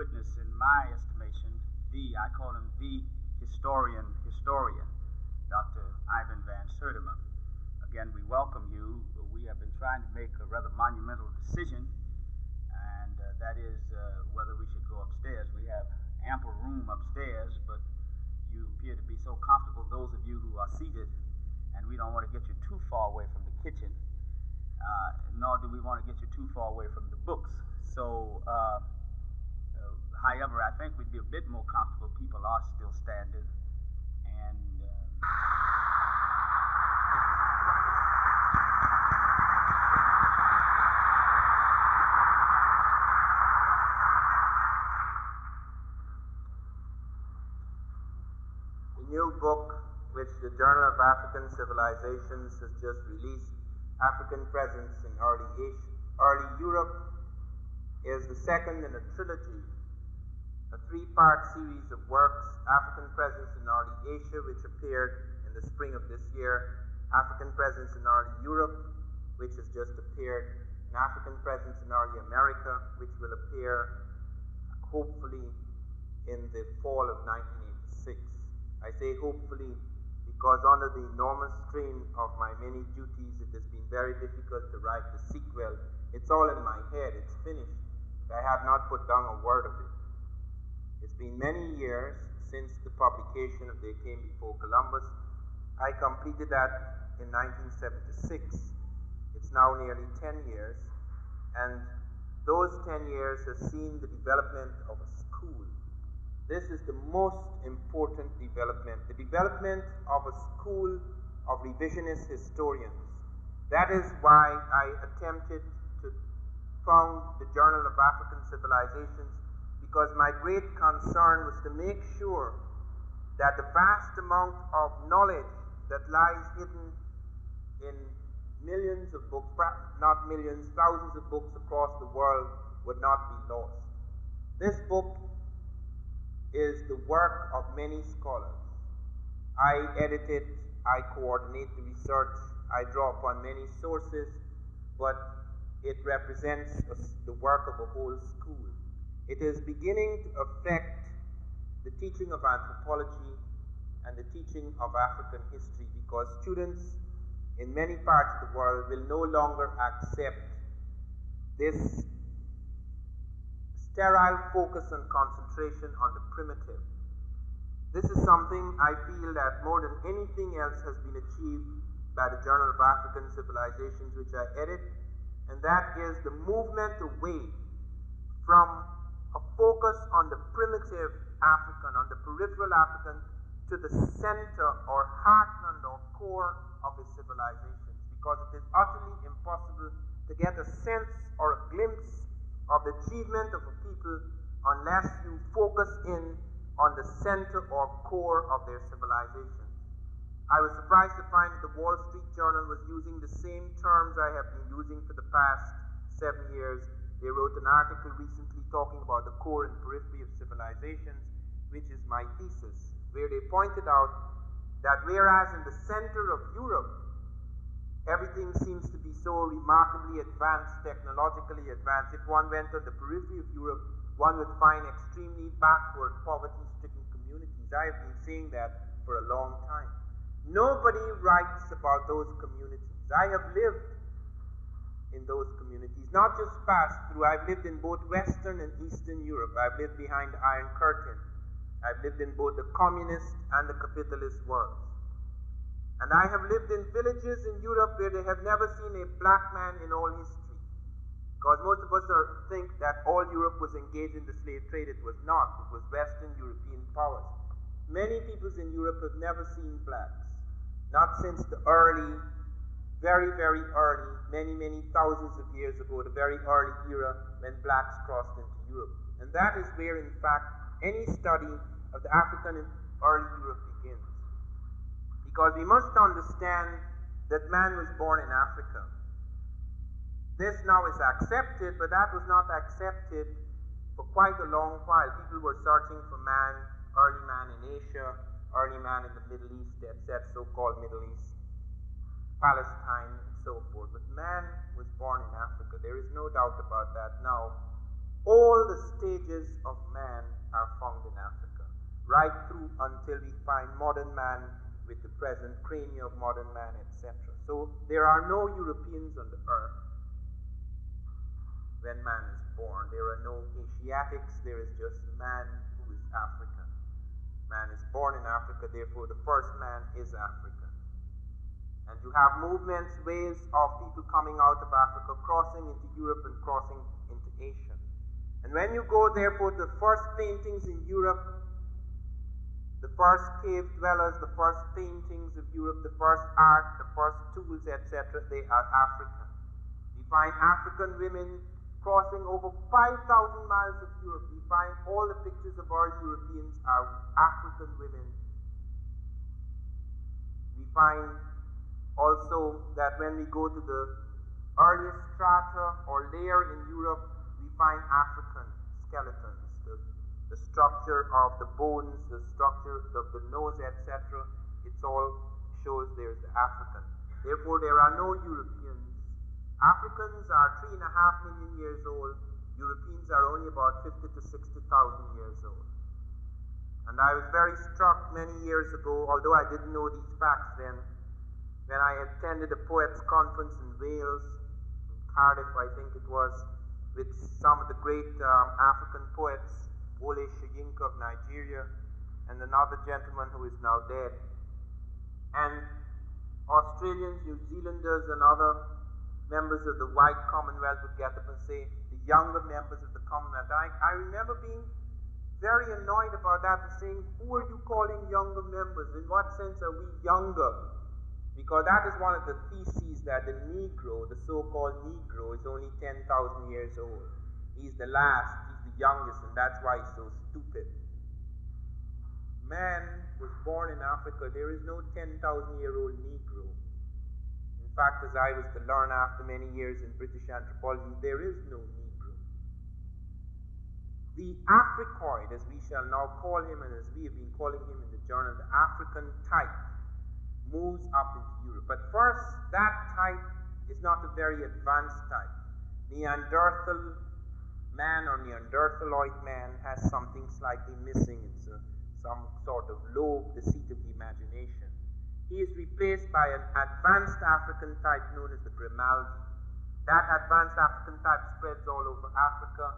witness, in my estimation, I call him the historian, Dr. Ivan Van Sertima. Again, we welcome you. We have been trying to make a rather monumental decision, and that is whether we should go upstairs. We have ample room upstairs, but you appear to be so comfortable, those of you who are seated, and we don't want to get you too far away from the kitchen, nor do we want to get you too far away from the books. So, however, I think we'd be a bit more comfortable. People are still standing, and the new book which the Journal of African Civilizations has just released, African Presence in Early Europe, is the second in a trilogy, a three-part series of works: African Presence in Early Asia, which appeared in the spring of this year; African Presence in Early Europe, which has just appeared; and African Presence in Early America, which will appear hopefully in the fall of 1986. I say hopefully because under the enormous strain of my many duties, it has been very difficult to write the sequel. It's all in my head, it's finished. I have not put down a word of it. It's been many years since the publication of They Came Before Columbus. I completed that in 1976. It's now nearly 10 years, and those 10 years have seen the development of a school. This is the most important development, the development of a school of revisionist historians. That is why I attempted to found the Journal of African Civilizations, because my great concern was to make sure that the vast amount of knowledge that lies hidden in millions of books, not millions, thousands of books across the world would not be lost. This book is the work of many scholars. I edit it, I coordinate the research, I draw upon many sources, but it represents the work of a whole school. It is beginning to affect the teaching of anthropology and the teaching of African history, because students in many parts of the world will no longer accept this sterile focus and concentration on the primitive. This is something I feel that more than anything else has been achieved by the Journal of African Civilizations, which I edit, and that is the movement away from a focus on the primitive African, on the peripheral African, to the center or heartland or core of his civilizations, because it is utterly impossible to get a sense or a glimpse of the achievement of a people unless you focus in on the center or core of their civilization. I was surprised to find that the Wall Street Journal was using the same terms I have been using for the past 7 years. They wrote an article recently talking about the core and periphery of civilizations, which is my thesis, where they pointed out that whereas in the center of Europe, everything seems to be so remarkably advanced, technologically advanced, if one went on the periphery of Europe, one would find extremely backward, poverty-stricken communities. I have been saying that for a long time. Nobody writes about those communities. I have lived in those communities, not just passed through. I've lived in both Western and Eastern Europe. I've lived behind the Iron Curtain. I've lived in both the communist and the capitalist worlds. And I have lived in villages in Europe where they have never seen a black man in all history. Because most of us think that all Europe was engaged in the slave trade. It was not. It was Western European powers. Many peoples in Europe have never seen blacks. Not since the early, very, very early, many, many thousands of years ago, the very early era when blacks crossed into Europe. And that is where, in fact, any study of the African and early Europe begins. Because we must understand that man was born in Africa. This now is accepted, but that was not accepted for quite a long while. People were searching for man, early man in Asia, early man in the Middle East, etc., so-called Middle East, Palestine, and so forth. But man was born in Africa. There is no doubt about that now. All the stages of man are found in Africa, right through until we find modern man with the present crania of modern man, etc. So there are no Europeans on the earth when man is born. There are no Asiatics, there is just man who is African. Man is born in Africa, therefore the first man is African. And you have movements, waves of people coming out of Africa, crossing into Europe and crossing into Asia. And when you go, therefore, to the first paintings in Europe, the first cave dwellers, the first paintings of Europe, the first art, the first tools, etc., they are African. We find African women crossing over 5,000 miles of Europe. We find all the pictures of our Europeans are African women. We find also that when we go to the earliest strata or layer in Europe, we find African skeletons, the structure of the bones, the structure of the nose, etc. It all shows there's the African. Therefore, there are no Europeans. Africans are 3.5 million years old. Europeans are only about 50 to 60,000 years old. And I was very struck many years ago, although I didn't know these facts then, when I attended a poets' conference in Wales, in Cardiff, I think it was, with some of the great African poets, Wole Soyinka of Nigeria, and another gentleman who is now dead. And Australians, New Zealanders, and other members of the white Commonwealth would get up and say, the younger members of the Commonwealth. I remember being very annoyed about that and saying, who are you calling younger members? In what sense are we younger? Because that is one of the theses that the Negro, the so-called Negro, is only 10,000 years old. He's the last, he's the youngest, and that's why he's so stupid. Man was born in Africa. There is no 10,000-year-old Negro. In fact, as I was to learn after many years in British anthropology, there is no Negro. The Africoid, as we shall now call him, and as we have been calling him in the journal, the African type, moves up into Europe. But first, that type is not a very advanced type. Neanderthal man or Neanderthaloid man has something slightly missing. It's some sort of lobe, the seat of the imagination. He is replaced by an advanced African type known as the Grimaldi. That advanced African type spreads all over Africa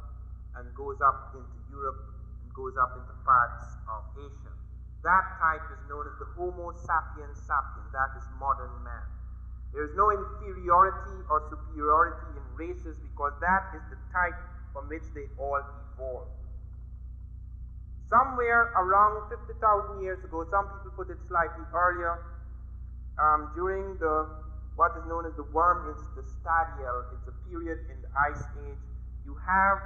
and goes up into Europe and goes up into parts of Asia. That type is known as the Homo sapiens sapiens. That is modern man. There is no inferiority or superiority in races because that is the type from which they all evolved. Somewhere around 50,000 years ago, some people put it slightly earlier, during what is known as the worm Stadial, it's a period in the Ice Age, you have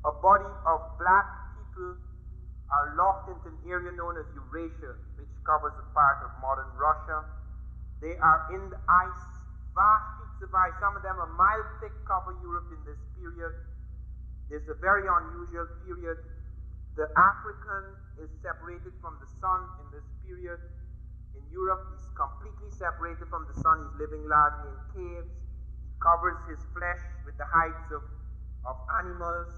a body of black people are locked into an area known as Eurasia, which covers a part of modern Russia. They are in the ice, vast sheets of ice. Some of them a mile thick cover Europe in this period. There's a very unusual period. The African is separated from the sun in this period. In Europe, he's completely separated from the sun. He's living largely in caves. He covers his flesh with the hides of animals,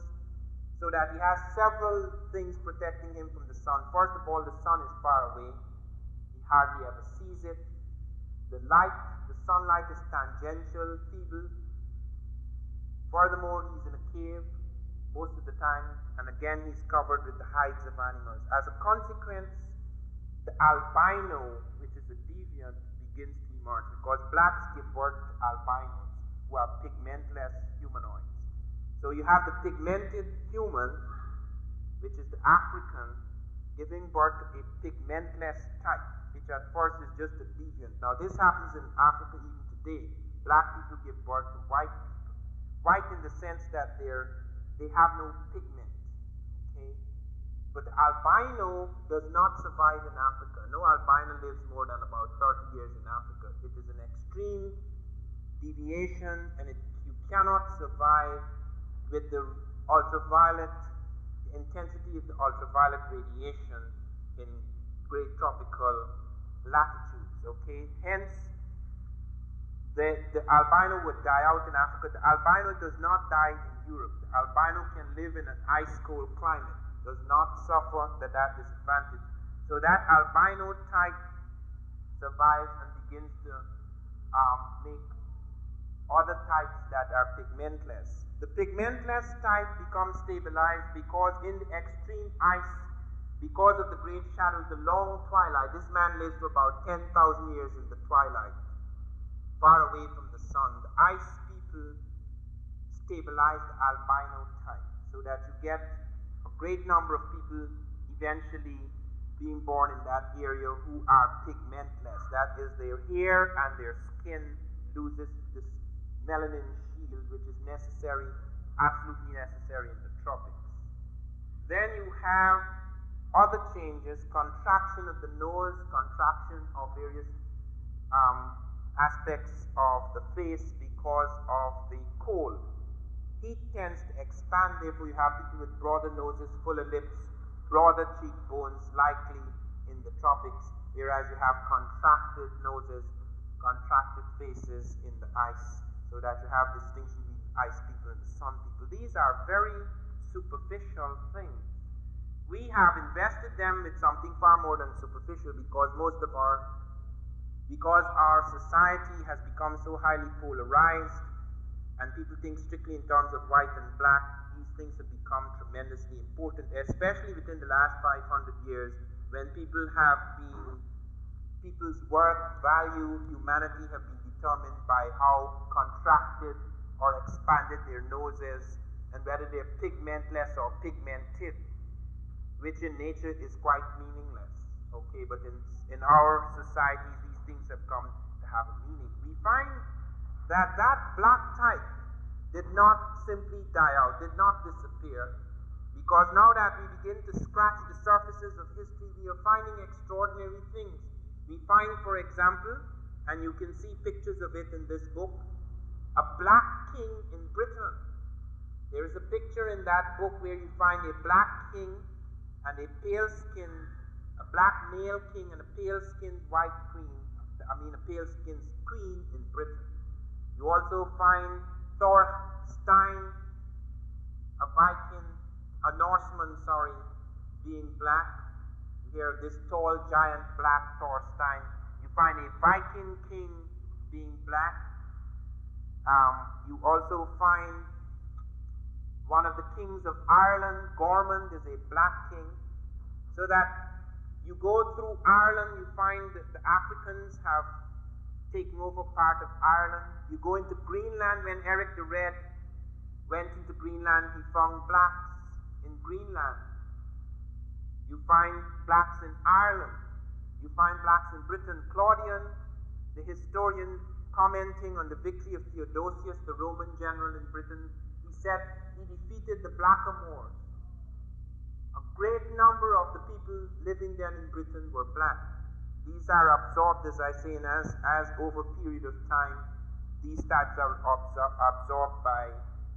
so that he has several things protecting him from the sun. First of all, the sun is far away. He hardly ever sees it. The sunlight is tangential, feeble. Furthermore, he's in a cave most of the time, and again, he's covered with the hides of animals. As a consequence, the albino, which is a deviant, begins to emerge because blacks give birth to albinos, who are pigmentless humanoids. So you have the pigmented human, which is the African, giving birth to a pigmentless type, which at first is just a deviant. Now this happens in Africa even today. Black people give birth to white people. White in the sense that they have no pigment, okay? But the albino does not survive in Africa. No albino lives more than about 30 years in Africa. It is an extreme deviation, and you cannot survive with the intensity of the ultraviolet radiation in great tropical latitudes, okay? Hence, the albino would die out in Africa. The albino does not die in Europe. The albino can live in an ice-cold climate, does not suffer that disadvantage. So that albino type survives and begins to make other types that are pigmentless. The pigmentless type becomes stabilized because in the extreme ice, because of the great shadows, the long twilight, this man lives for about 10,000 years in the twilight, far away from the sun. The ice people stabilize the albino type so that you get a great number of people eventually being born in that area who are pigmentless. That is, their hair and their skin loses this melanin shield, which is necessary, absolutely necessary in the tropics. Then you have other changes, contraction of the nose, contraction of various aspects of the face because of the cold. Heat tends to expand, therefore you have people with broader noses, fuller lips, broader cheekbones likely in the tropics, whereas you have contracted noses, contracted faces in the ice, so that you have distinction between ice people and the sun people. These are very superficial things. We have invested them with something far more than superficial because our society has become so highly polarized and people think strictly in terms of white and black. These things have become tremendously important, especially within the last 500 years when people's worth, value, humanity have been determined by how contracted or expanded their noses and whether they're pigmentless or pigmented, which in nature is quite meaningless. Okay, but in our societies, these things have come to have a meaning. We find that black type did not simply die out, did not disappear, because now that we begin to scratch the surfaces of history, we are finding extraordinary things. We find, for example, and you can see pictures of it in this book, a black king in Britain. There is a picture in that book where you find a black king and a black male king and a pale-skinned white queen, a pale-skinned queen in Britain. You also find Thorstein, a Norseman, being black. You hear this tall, giant black Thorstein. You find a Viking king being black. You also find one of the kings of Ireland, Gormond, is a black king. So that you go through Ireland, you find that the Africans have taken over part of Ireland. You go into Greenland. When Eric the Red went into Greenland, he found blacks in Greenland. You find blacks in Ireland. You find blacks in Britain. Claudian, the historian, commenting on the victory of Theodosius, the Roman general in Britain, he said he defeated the blackamoors. A great number of the people living then in Britain were black. These are absorbed, as I say, and as over a period of time, these types are absorbed by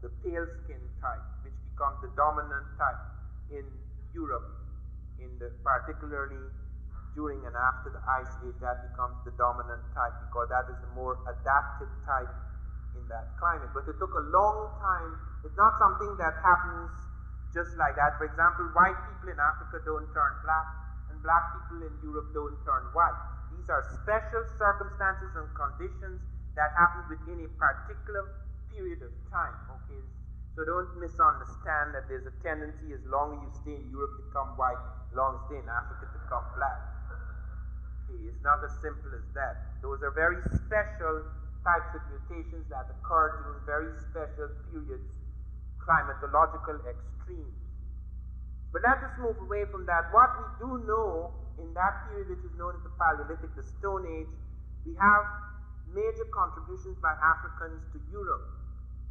the pale skin type, which becomes the dominant type in Europe, particularly during and after the Ice Age. That becomes the dominant type because that is the more adapted type in that climate. But it took a long time. It's not something that happens just like that. For example, white people in Africa don't turn black, and black people in Europe don't turn white. These are special circumstances and conditions that happen within a particular period of time. Okay, so don't misunderstand that there's a tendency, as long as you stay in Europe, to become white, as long as you stay in Africa, to become black. Okay, it's not as simple as that. Those are very special types of mutations that occur during very special periods, climatological extremes. But let us move away from that. What we do know in that period, which is known as the Paleolithic, the Stone Age, we have major contributions by Africans to Europe.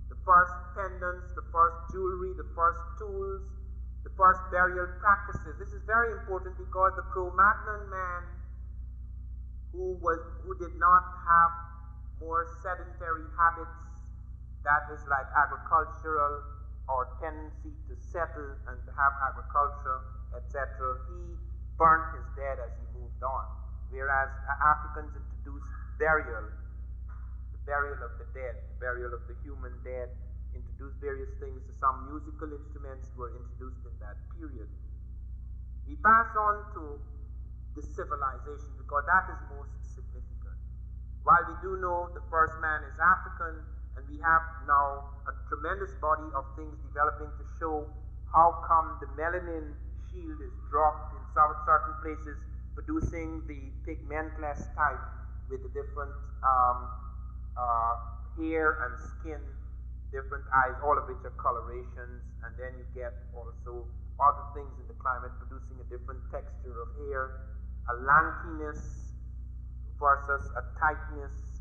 The first pendants, the first jewelry, the first tools, the first burial practices. This is very important because the Cro-Magnon man who did not have more sedentary habits, that is like agricultural or tendency to settle and to have agriculture, etc., he burnt his dead as he moved on. Whereas Africans introduced burial, the burial of the dead, the burial of the human dead, introduced various things. Some musical instruments were introduced in that period. We pass on to the civilization because that is most significant. While we do know the first man is African, and we have now a tremendous body of things developing to show how come the melanin shield is dropped in some certain places, producing the pigmentless type with the different hair and skin, different eyes, all of which are colorations, and then you get also other things in the climate producing a different texture of hair, a lankiness versus a tightness,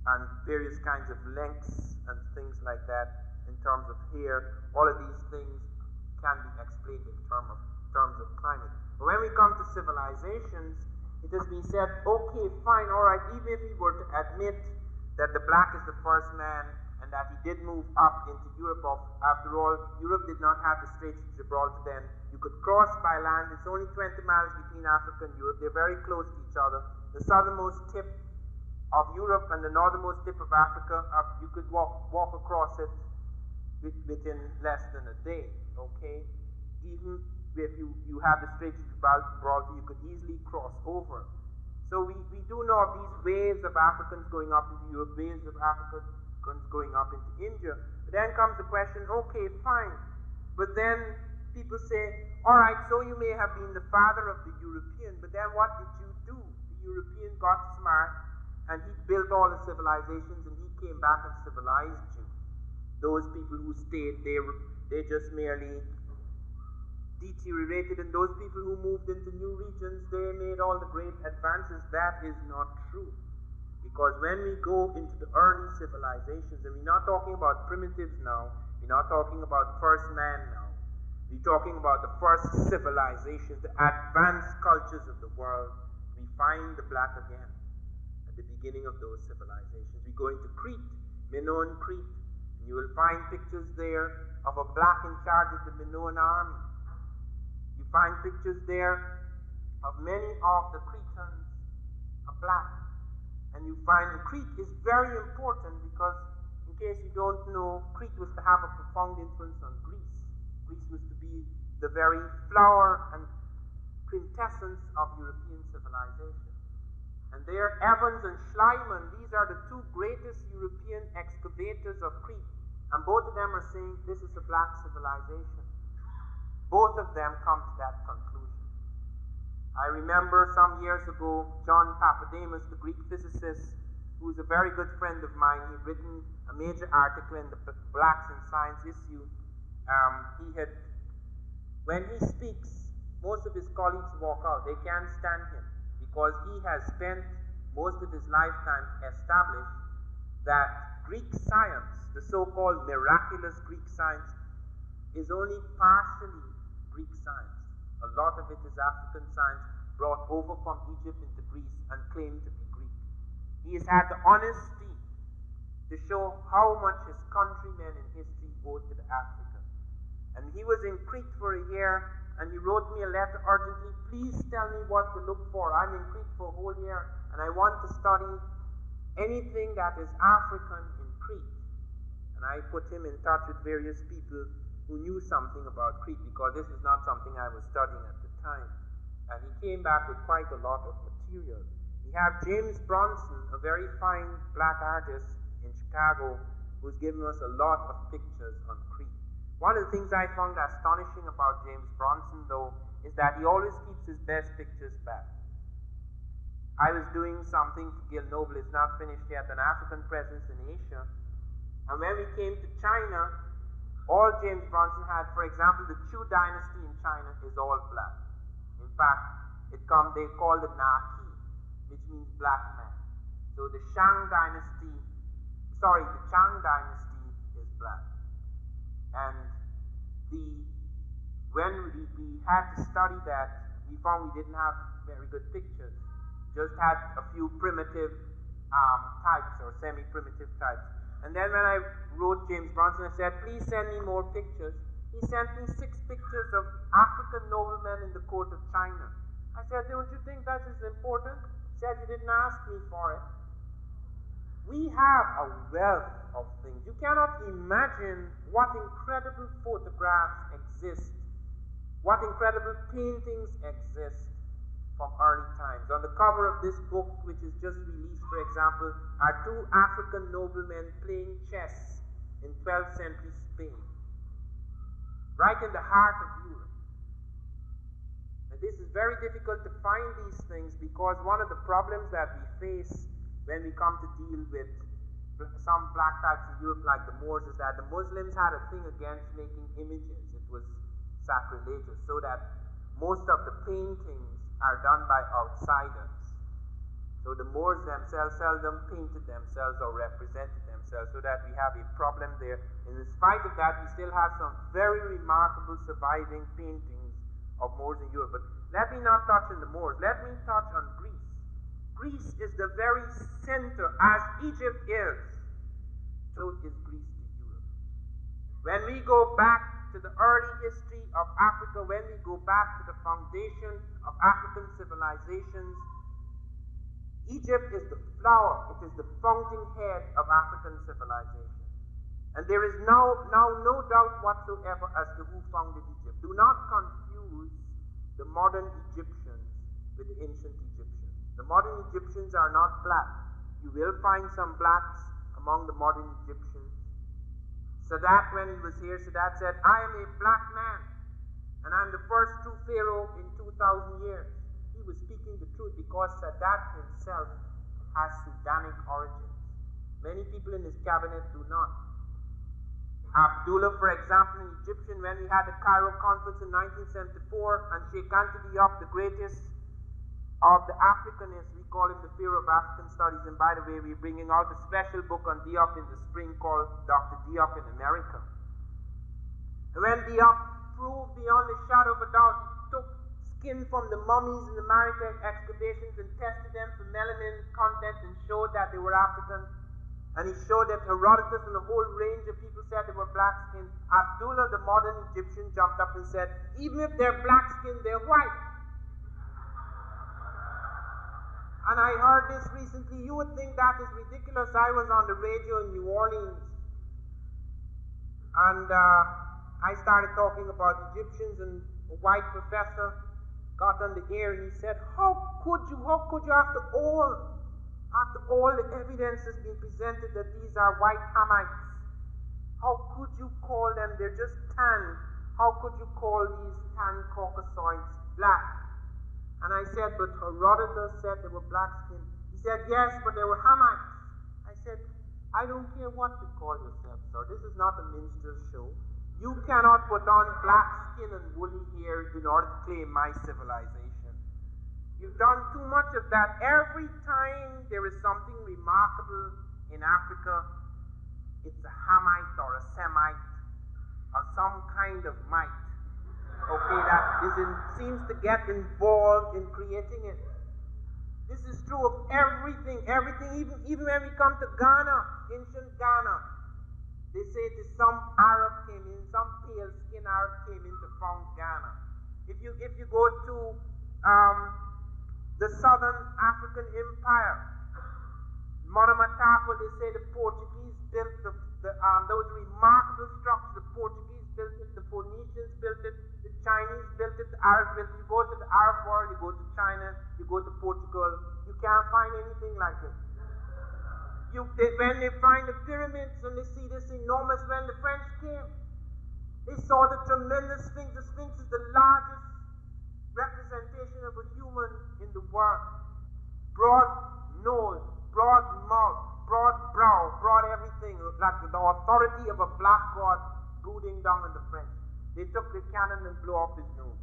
and various kinds of lengths and things like that in terms of hair. All of these things can be explained in terms of climate. But when we come to civilizations, it has been said, okay, fine, all right, even if we were to admit that the black is the first man and that he did move up into Europe. After all, Europe did not have the Straits of Gibraltar then. You could cross by land. It's only 20 miles between Africa and Europe. They're very close to each other. The southernmost tip of Europe and the northernmost tip of Africa, you could walk across it within less than a day, okay? Even if you have the Straits of Gibraltar, you could easily cross over. So we do know of these waves of Africans going up into Europe, waves of Africans going up into India. But then comes the question, okay, fine. But then people say, all right, so you may have been the father of the European, but then what did you do? The European got smart, and he built all the civilizations, and he came back and civilized you. Those people who stayed, they just merely deteriorated, and those people who moved into new regions, they made all the great advances. That is not true. Because when we go into the early civilizations, and we're not talking about primitives now, we're not talking about first man now, we're talking about the first civilizations, the advanced cultures of the world, we find the black again at the beginning of those civilizations. We go into Crete, Minoan Crete, and you will find pictures there of a black in charge of the Minoan army. You find pictures there of many of the Cretans are black. And you find Crete is very important because, in case you don't know, Crete was to have a profound influence on Greece. Greece was to be the very flower and quintessence of European civilization. And there, Evans and Schliemann, these are the two greatest European excavators of Crete. And both of them are saying this is a black civilization. Both of them come to that conclusion. I remember some years ago, John Papademos, the Greek physicist, who's a very good friend of mine, he'd written a major article in the Blacks in Science issue. When he speaks, most of his colleagues walk out. They can't stand him because he has spent most of his lifetime to establish that Greek science, the so-called miraculous Greek science, is only partially Greek science. A lot of it is African science brought over from Egypt into Greece and claimed to be Greek. He has had the honesty to show how much his countrymen in history owed to the African. And he was in Crete for a year, and he wrote me a letter urgently, please tell me what to look for. I'm in Crete for a whole year, and I want to study anything that is African in Crete. And I put him in touch with various people who knew something about Crete, because this is not something I was studying at the time. And he came back with quite a lot of material. We have James Bronson, a very fine black artist in Chicago, who's given us a lot of pictures on Crete. One of the things I found astonishing about James Bronson, though, is that he always keeps his best pictures back. I was doing something for Gil Noble, it's not finished yet, an African presence in Asia. And when we came to China, all James Bronson had, for example, the Chu dynasty in China is all black. In fact, they call it Naqi, which means black man. So the Chang dynasty is black. And when we had to study that, we found we didn't have very good pictures. Just had a few primitive types or semi-primitive types. And then when I wrote James Bronson, I said, please send me more pictures. He sent me 6 pictures of African noblemen in the court of China. I said, don't you think that is important? He said, you didn't ask me for it. We have a wealth of things. You cannot imagine what incredible photographs exist, what incredible paintings exist from early times. On the cover of this book, which is just released, for example, are two African noblemen playing chess in 12th century Spain, right in the heart of Europe. And this is very difficult to find these things because one of the problems that we face when we come to deal with some black types in Europe like the Moors is that the Muslims had a thing against making images. It was sacrilegious, so that most of the paintings are done by outsiders. So the Moors themselves seldom painted themselves or represented themselves, so that we have a problem there. And in spite of that, we still have some very remarkable surviving paintings of Moors in Europe. But let me not touch on the Moors. Let me touch on Greece. Greece is the very center, as Egypt is, so is Greece to Europe. When we go back to the early history of Africa, when we go back to the foundation of African civilizations, Egypt is the flower, it is the fountainhead of African civilization. And there is now no doubt whatsoever as to who founded Egypt. Do not confuse the modern Egyptians with the ancient Egyptians. The modern Egyptians are not black. You will find some blacks among the modern Egyptians. Sadat, when he was here, Sadat said, I am a black man, and I'm the first true pharaoh in 2,000 years. He was speaking the truth because Sadat himself has Sudanic origins. Many people in his cabinet do not. Abdullah, for example, an Egyptian, when we had the Cairo conference in 1974, and Sheikh Anta Diop, the greatest of the Africanists, we call him the Pharaoh of African Studies, and by the way, we're bringing out a special book on Diop in the spring called Dr. Diop in America. And when Diop proved beyond a shadow of a doubt, took skin from the mummies in the Marrakech excavations and tested them for melanin content and showed that they were African, and he showed that Herodotus and a whole range of people said they were black skinned, Abdullah, the modern Egyptian, jumped up and said, even if they're black skinned, they're white. And I heard this recently. You would think that is ridiculous. I was on the radio in New Orleans, and I started talking about Egyptians, and a white professor got on the air and he said, how could you after all the evidence has been presented that these are white Hamites, how could you call them, they're just tan, how could you call these tan Caucasoids black? And I said, but Herodotus said they were black skinned. He said, yes, but they were Hamites. I said, I don't care what you call yourself, sir. This is not a minstrel show. You cannot put on black skin and woolly hair in order to claim my civilization. You've done too much of that. Every time there is something remarkable in Africa, it's a Hamite or a Semite or some kind of mite. Okay, that seems to get involved in creating it. This is true of everything, even when we come to Ghana, ancient Ghana. They say it is some Arab came in, some pale-skinned Arab came in to found Ghana. If you go to the Southern African Empire, Monomotapa, they say the Portuguese built those remarkable structures. The Portuguese built it, the Phoenicians built it, the Chinese built it, the Arabs built it. You go to the Arab world, you go to China, you go to Portugal, you can't find anything like it. When they find the pyramids and they see this enormous, when the French came, they saw the tremendous Sphinx. The Sphinx is the largest representation of a human in the world. Broad nose, broad mouth, broad brow, broad everything, like the authority of a black god brooding down on the French. They took the cannon and blew off his nose.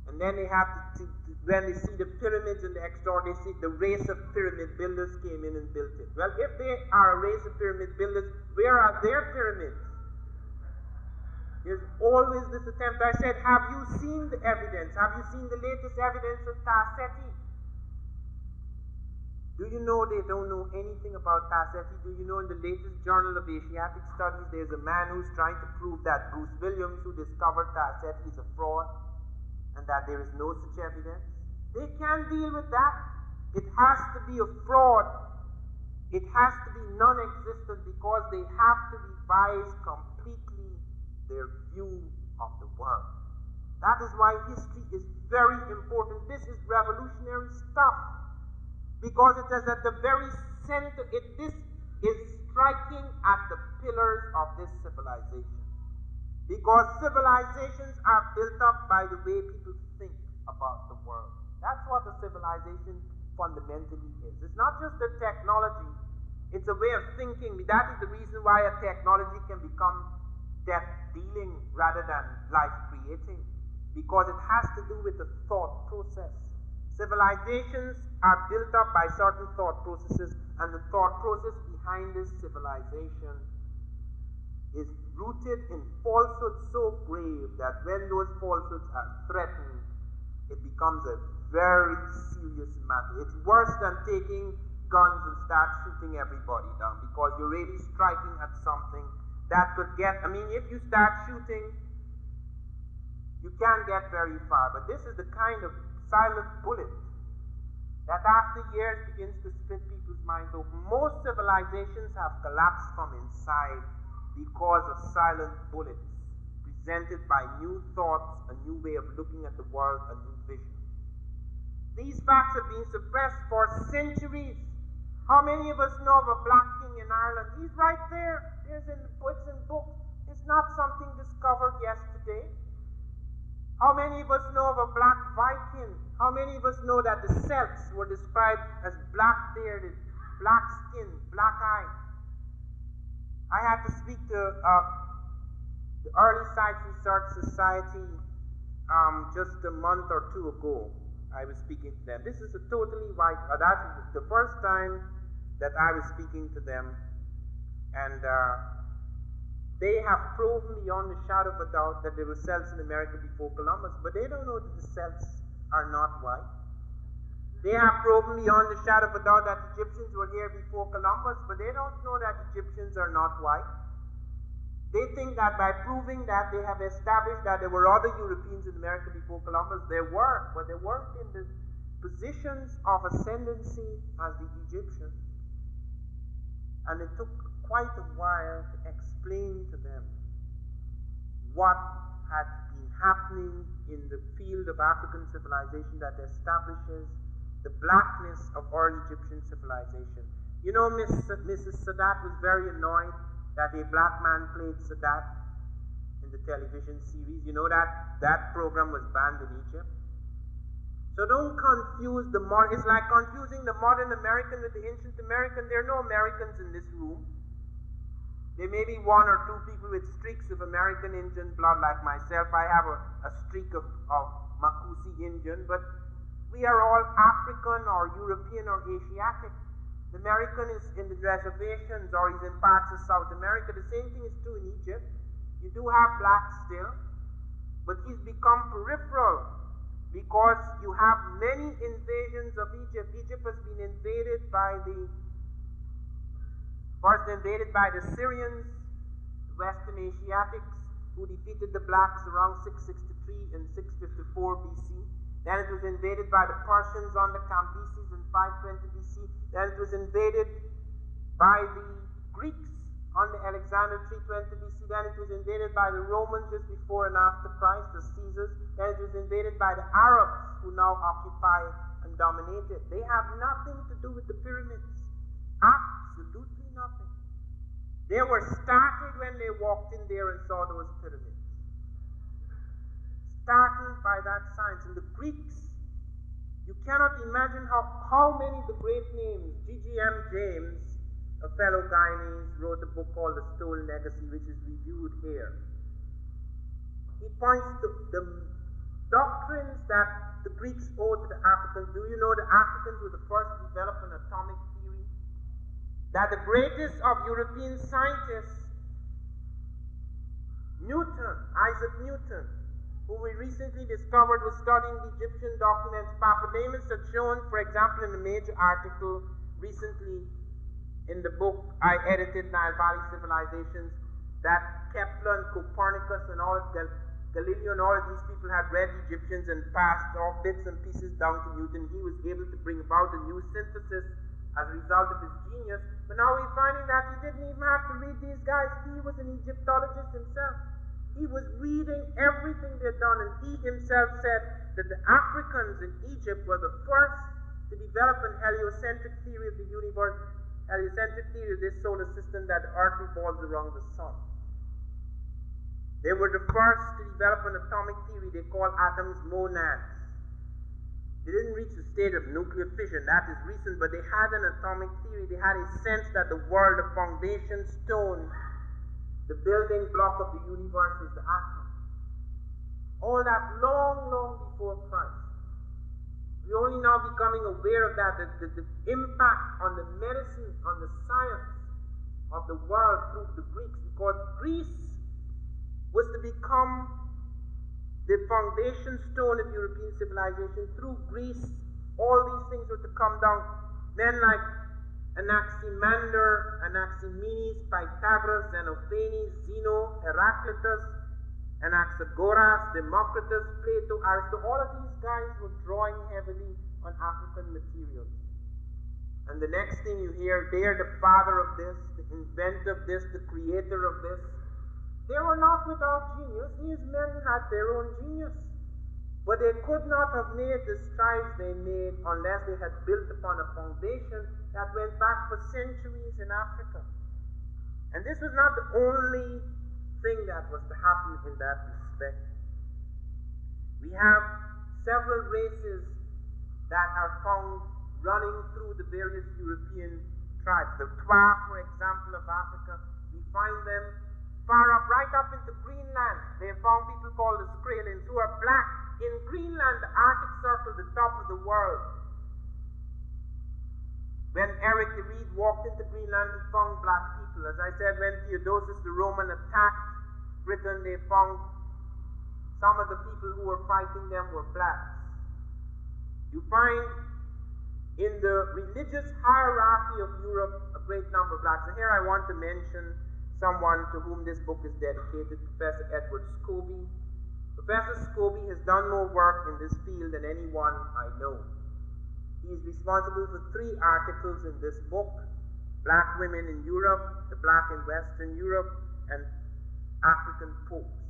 And then they have when they see the pyramids and the extraordinary, they see the race of pyramid builders came in and built it. Well, if they are a race of pyramid builders, where are their pyramids? There's always this attempt. I said, have you seen the evidence? Have you seen the latest evidence of Tarseti? Do you know they don't know anything about Tarseti? Do you know in the latest Journal of Asiatic Studies, there's a man who's trying to prove that Bruce Williams, who discovered Tarseti, is a fraud, and that there is no such evidence? They can't deal with that. It has to be a fraud It has to be non-existent because they have to revise completely their view of the world. That is why history is very important. This is revolutionary stuff because it is at the very center. This is striking at the pillars of this civilization. Because civilizations are built up by the way people think about the world. That's what a civilization fundamentally is. It's not just a technology, it's a way of thinking. That is the reason why a technology can become death dealing rather than life creating, because it has to do with the thought process. Civilizations are built up by certain thought processes, and the thought process behind this civilization is rooted in falsehoods so grave that when those falsehoods are threatened, it becomes a very serious matter. It's worse than taking guns and start shooting everybody down, because you're really striking at something that could get, if you start shooting, you can't get very far. But this is the kind of silent bullet that after years begins to split people's minds open. Most civilizations have collapsed from inside because of silent bullets presented by new thoughts, a new way of looking at the world, a new vision. These facts have been suppressed for centuries. How many of us know of a black king in Ireland? He's right there. It's in books. It's not something discovered yesterday. How many of us know of a black Viking? How many of us know that the Celts were described as black-bearded, black-skinned, black-eyed? I had to speak to the Early Science Research Society just a month or two ago. I was speaking to them. This is a totally white, that's the first time that I was speaking to them, and they have proven beyond a shadow of a doubt that there were Celts in America before Columbus, but they don't know that the Celts are not white. They have proven beyond a shadow of a doubt that Egyptians were here before Columbus, but they don't know that Egyptians are not white. They think that by proving that they have established that there were other Europeans in America before Columbus, there were, but they weren't in the positions of ascendancy as the Egyptians. And it took quite a while to explain to them what had been happening in the field of African civilization that establishes the blackness of early Egyptian civilization. You know, Mrs. Sadat was very annoyed that a black man played Sadat in the television series. You know that program was banned in Egypt. So don't confuse the modern, it's like confusing the modern American with the ancient American. There are no Americans in this room. There may be one or two people with streaks of American Indian blood like myself. I have a streak of Makusi Indian, but we are all African or European or Asiatic. The American is in the reservations or he's in parts of South America. The same thing is true in Egypt. You do have blacks still, but he's become peripheral because you have many invasions of Egypt. Egypt has been invaded by first invaded by the Syrians, Western Asiatics, who defeated the blacks around 663 and 654 BC. Then it was invaded by the Persians under Cambyses in 520 BC. Then it was invaded by the Greeks under Alexander 320 BC. Then it was invaded by the Romans just before and after Christ, the Caesars. Then it was invaded by the Arabs, who now occupy and dominate it. They have nothing to do with the pyramids. Absolutely nothing. They were startled when they walked in there and saw those pyramids. Startled by that science. And the Greeks, you cannot imagine how many of the great names. G.G.M. James, a fellow Guyanese, wrote a book called The Stolen Legacy, which is reviewed here. He points to the doctrines that the Greeks owe to the Africans. Do you know the Africans were the first to develop an atomic theory? That the greatest of European scientists, Isaac Newton, who we recently discovered was studying the Egyptian documents. Papademos had shown, for example, in a major article recently in the book I edited, Nile Valley Civilizations, that Kepler and Copernicus and all of Galileo and all of these people had read Egyptians and passed all bits and pieces down to Newton. He was able to bring about a new synthesis as a result of his genius. But now we're finding that he didn't even have to read these guys. He was an Egyptologist himself. He was reading everything they'd done, and he himself said that the Africans in Egypt were the first to develop an heliocentric theory of the universe, heliocentric theory of this solar system, that the earth revolves around the sun. They were the first to develop an atomic theory they call atoms monads. They didn't reach the state of nuclear fission, that is recent, but they had an atomic theory. They had a sense that the world, the foundation stone, the building block of the universe was the atom. All that long, long before Christ. We're only now becoming aware of that, the impact on the medicine, on the science of the world through the Greeks, because Greece was to become the foundation stone of European civilization. Through Greece, all these things were to come down. Men like Anaximander, Anaximenes, Pythagoras, Xenophanes, Zeno, Heraclitus, Anaxagoras, Democritus, Plato, Aristotle, all of these guys were drawing heavily on African materials. And the next thing you hear, they are the father of this, the inventor of this, the creator of this. They were not without genius. These men had their own genius. But they could not have made the strides they made unless they had built upon a foundation that went back for centuries in Africa. And this was not the only thing that was to happen in that respect. We have several races that are found running through the various European tribes. The Twa, for example, of Africa, we find them far up, right up into Greenland. They have found people called the Skrælings, who are black. In Greenland, the Arctic Circle, the top of the world. When Eric the Reed walked into Greenland, he found black people. As I said, when Theodosius the Roman attacked Britain, they found some of the people who were fighting them were blacks. You find in the religious hierarchy of Europe a great number of blacks. And here I want to mention someone to whom this book is dedicated, Professor Edward Scobie. Professor Scobie has done more work in this field than anyone I know. He is responsible for 3 articles in this book: Black Women in Europe, The Black in Western Europe, and African Popes.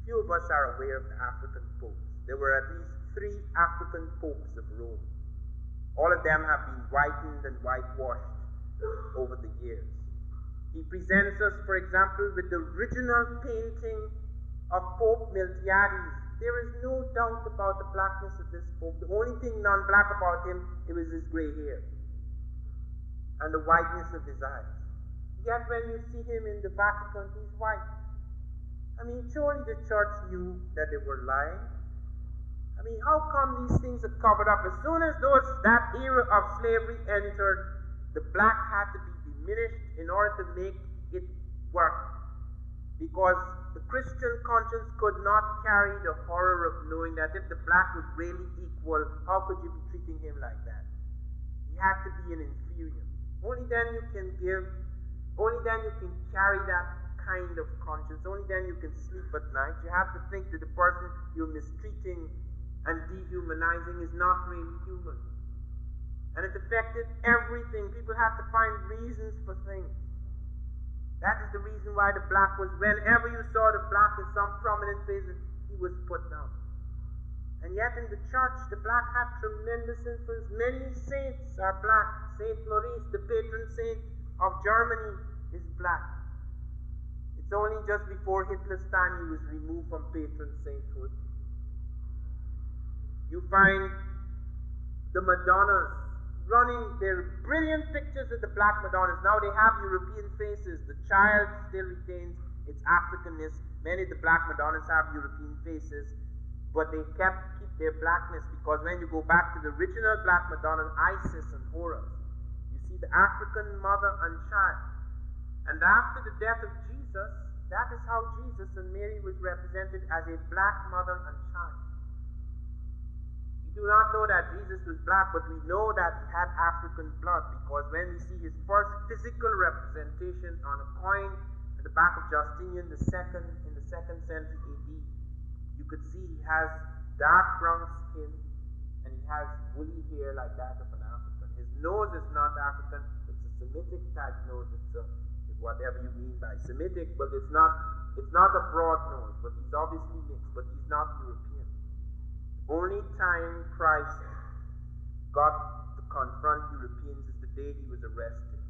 Few of us are aware of the African popes. There were at least 3 African popes of Rome. All of them have been whitened and whitewashed over the years. He presents us, for example, with the original painting of Pope Miltiades. There is no doubt about the blackness of this Pope. The only thing non-black about him, it was his gray hair and the whiteness of his eyes. Yet when you see him in the Vatican, he's white. I mean, surely the church knew that they were lying. I mean, how come these things are covered up? As soon as that era of slavery entered, the black had to be diminished in order to make it work. Because the Christian conscience could not carry the horror of knowing that if the black was really equal, how could you be treating him like that? He had to be an inferior. Only then you can carry that kind of conscience. Only then you can sleep at night. You have to think that the person you're mistreating and dehumanizing is not really human. And it affected everything. People have to find reasons for things. That is the reason why the black was, whenever you saw the black in some prominent places, he was put down. And yet in the church, the black had tremendous influence. Many saints are black. Saint Maurice, the patron saint of Germany, is black. It's only just before Hitler's time he was removed from patron sainthood. You find the Madonnas running their brilliant pictures of the black Madonnas. Now they have European faces. The child still retains its Africanness. Many of the black Madonnas have European faces, but they keep their blackness, because when you go back to the original black Madonna, Isis and Horus, you see the African mother and child. And after the death of Jesus, that is how Jesus and Mary was represented, as a black mother and child. We do not know that Jesus was black, but we know that he had African blood, because when we see his first physical representation on a coin at the back of Justinian II in the 2nd century AD, you could see he has dark brown skin and he has woolly hair like that of an African. His nose is not African. It's a Semitic type nose. Whatever you mean by Semitic, but it's not a broad nose. But he's obviously mixed. But he's not European. The only time Christ got to confront Europeans is the day he was arrested.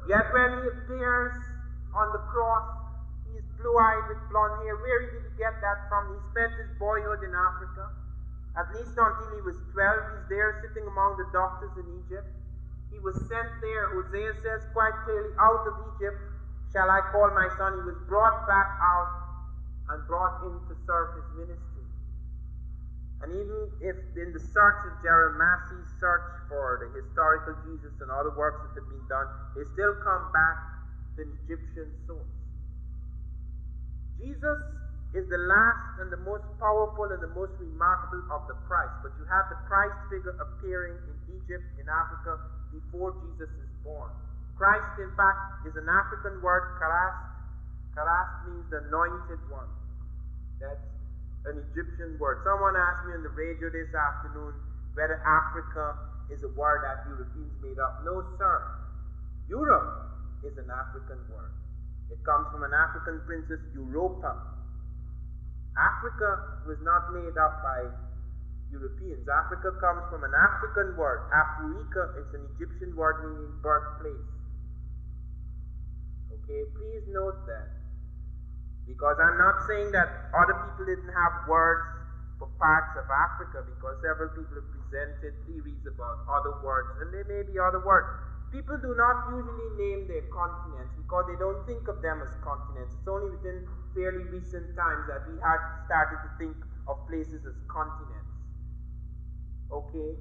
Yet when he appears on the cross, he is blue-eyed with blonde hair. Where did he get that from? He spent his boyhood in Africa, at least until he was 12. He's there sitting among the doctors in Egypt. He was sent there. Hosea says quite clearly, out of Egypt shall I call my son. He was brought back out and brought in to serve his ministry. And even if in the search of Jeremiah's search for the historical Jesus and other works that have been done, they still come back to an Egyptian source. Jesus is the last and the most powerful and the most remarkable of the Christ. But you have the Christ figure appearing in Egypt, in Africa, before Jesus is born. Christ, in fact, is an African word, karas. Karas means the anointed one. That's an Egyptian word. Someone asked me on the radio this afternoon whether Africa is a word that Europeans made up. No, sir. Europe is an African word. It comes from an African princess, Europa. Africa was not made up by Europeans. Africa comes from an African word. Africa is an Egyptian word meaning birthplace. Okay, please note that. Because I'm not saying that other people didn't have words for parts of Africa, because several people have presented theories about other words, and there may be other words. People do not usually name their continents because they don't think of them as continents. It's only within fairly recent times that we have started to think of places as continents. Okay?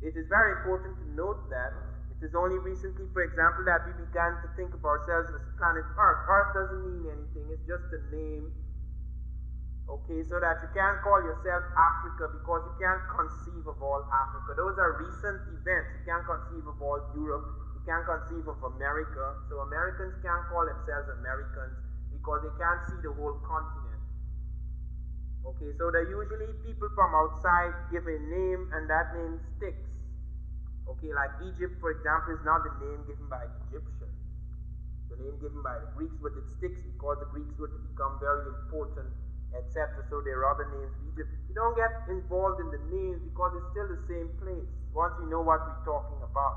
It is very important to note that it is only recently, for example, that we began to think of ourselves as planet Earth. Earth doesn't mean anything, it's just a name. Okay, so that you can't call yourself Africa because you can't conceive of all Africa. Those are recent events. You can't conceive of all Europe. You can't conceive of America. So Americans can't call themselves Americans because they can't see the whole continent. Okay, so they're usually people from outside give a name and that name sticks. Okay, like Egypt, for example, is not the name given by the Egyptians. The name given by the Greeks, but it sticks because the Greeks were to become very important, etc. So there are other names for Egypt. You don't get involved in the names because it's still the same place once we know what we're talking about.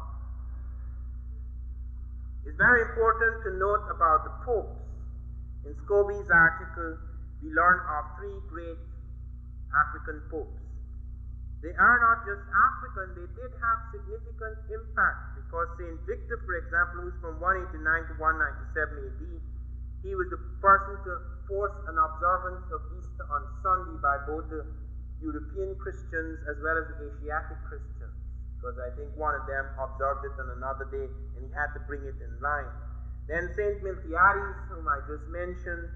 It's very important to note about the popes. In Scobie's article, we learn of three great African popes. They are not just African, they did have significant impact because St. Victor, for example, who's from 189 to 197 AD, he was the person to force an observance of Easter on Sunday by both the European Christians as well as the Asiatic Christians, because I think one of them observed it on another day and he had to bring it in line. Then St. Miltiades, whom I just mentioned,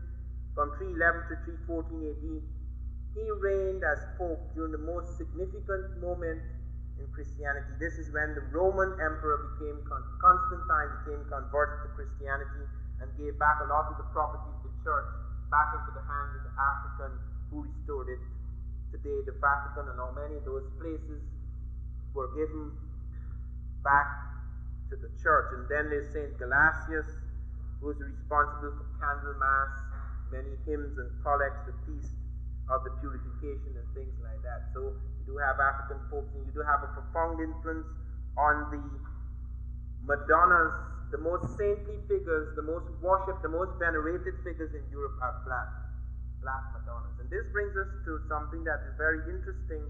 from 311 to 314 AD, he reigned as Pope during the most significant moment in Christianity. This is when the Roman Emperor Constantine became converted to Christianity and gave back a lot of the property of the church back into the hands of the African who restored it. Today, the Vatican and how many of those places were given back to the church. And then there's St. Gelasius, who was responsible for candle mass, many hymns and collects, the feast of the purification and things like that. So you do have African popes, and you do have a profound influence on the Madonnas. The most saintly figures, the most worshipped, the most venerated figures in Europe are black Madonnas. And this brings us to something that is very interesting,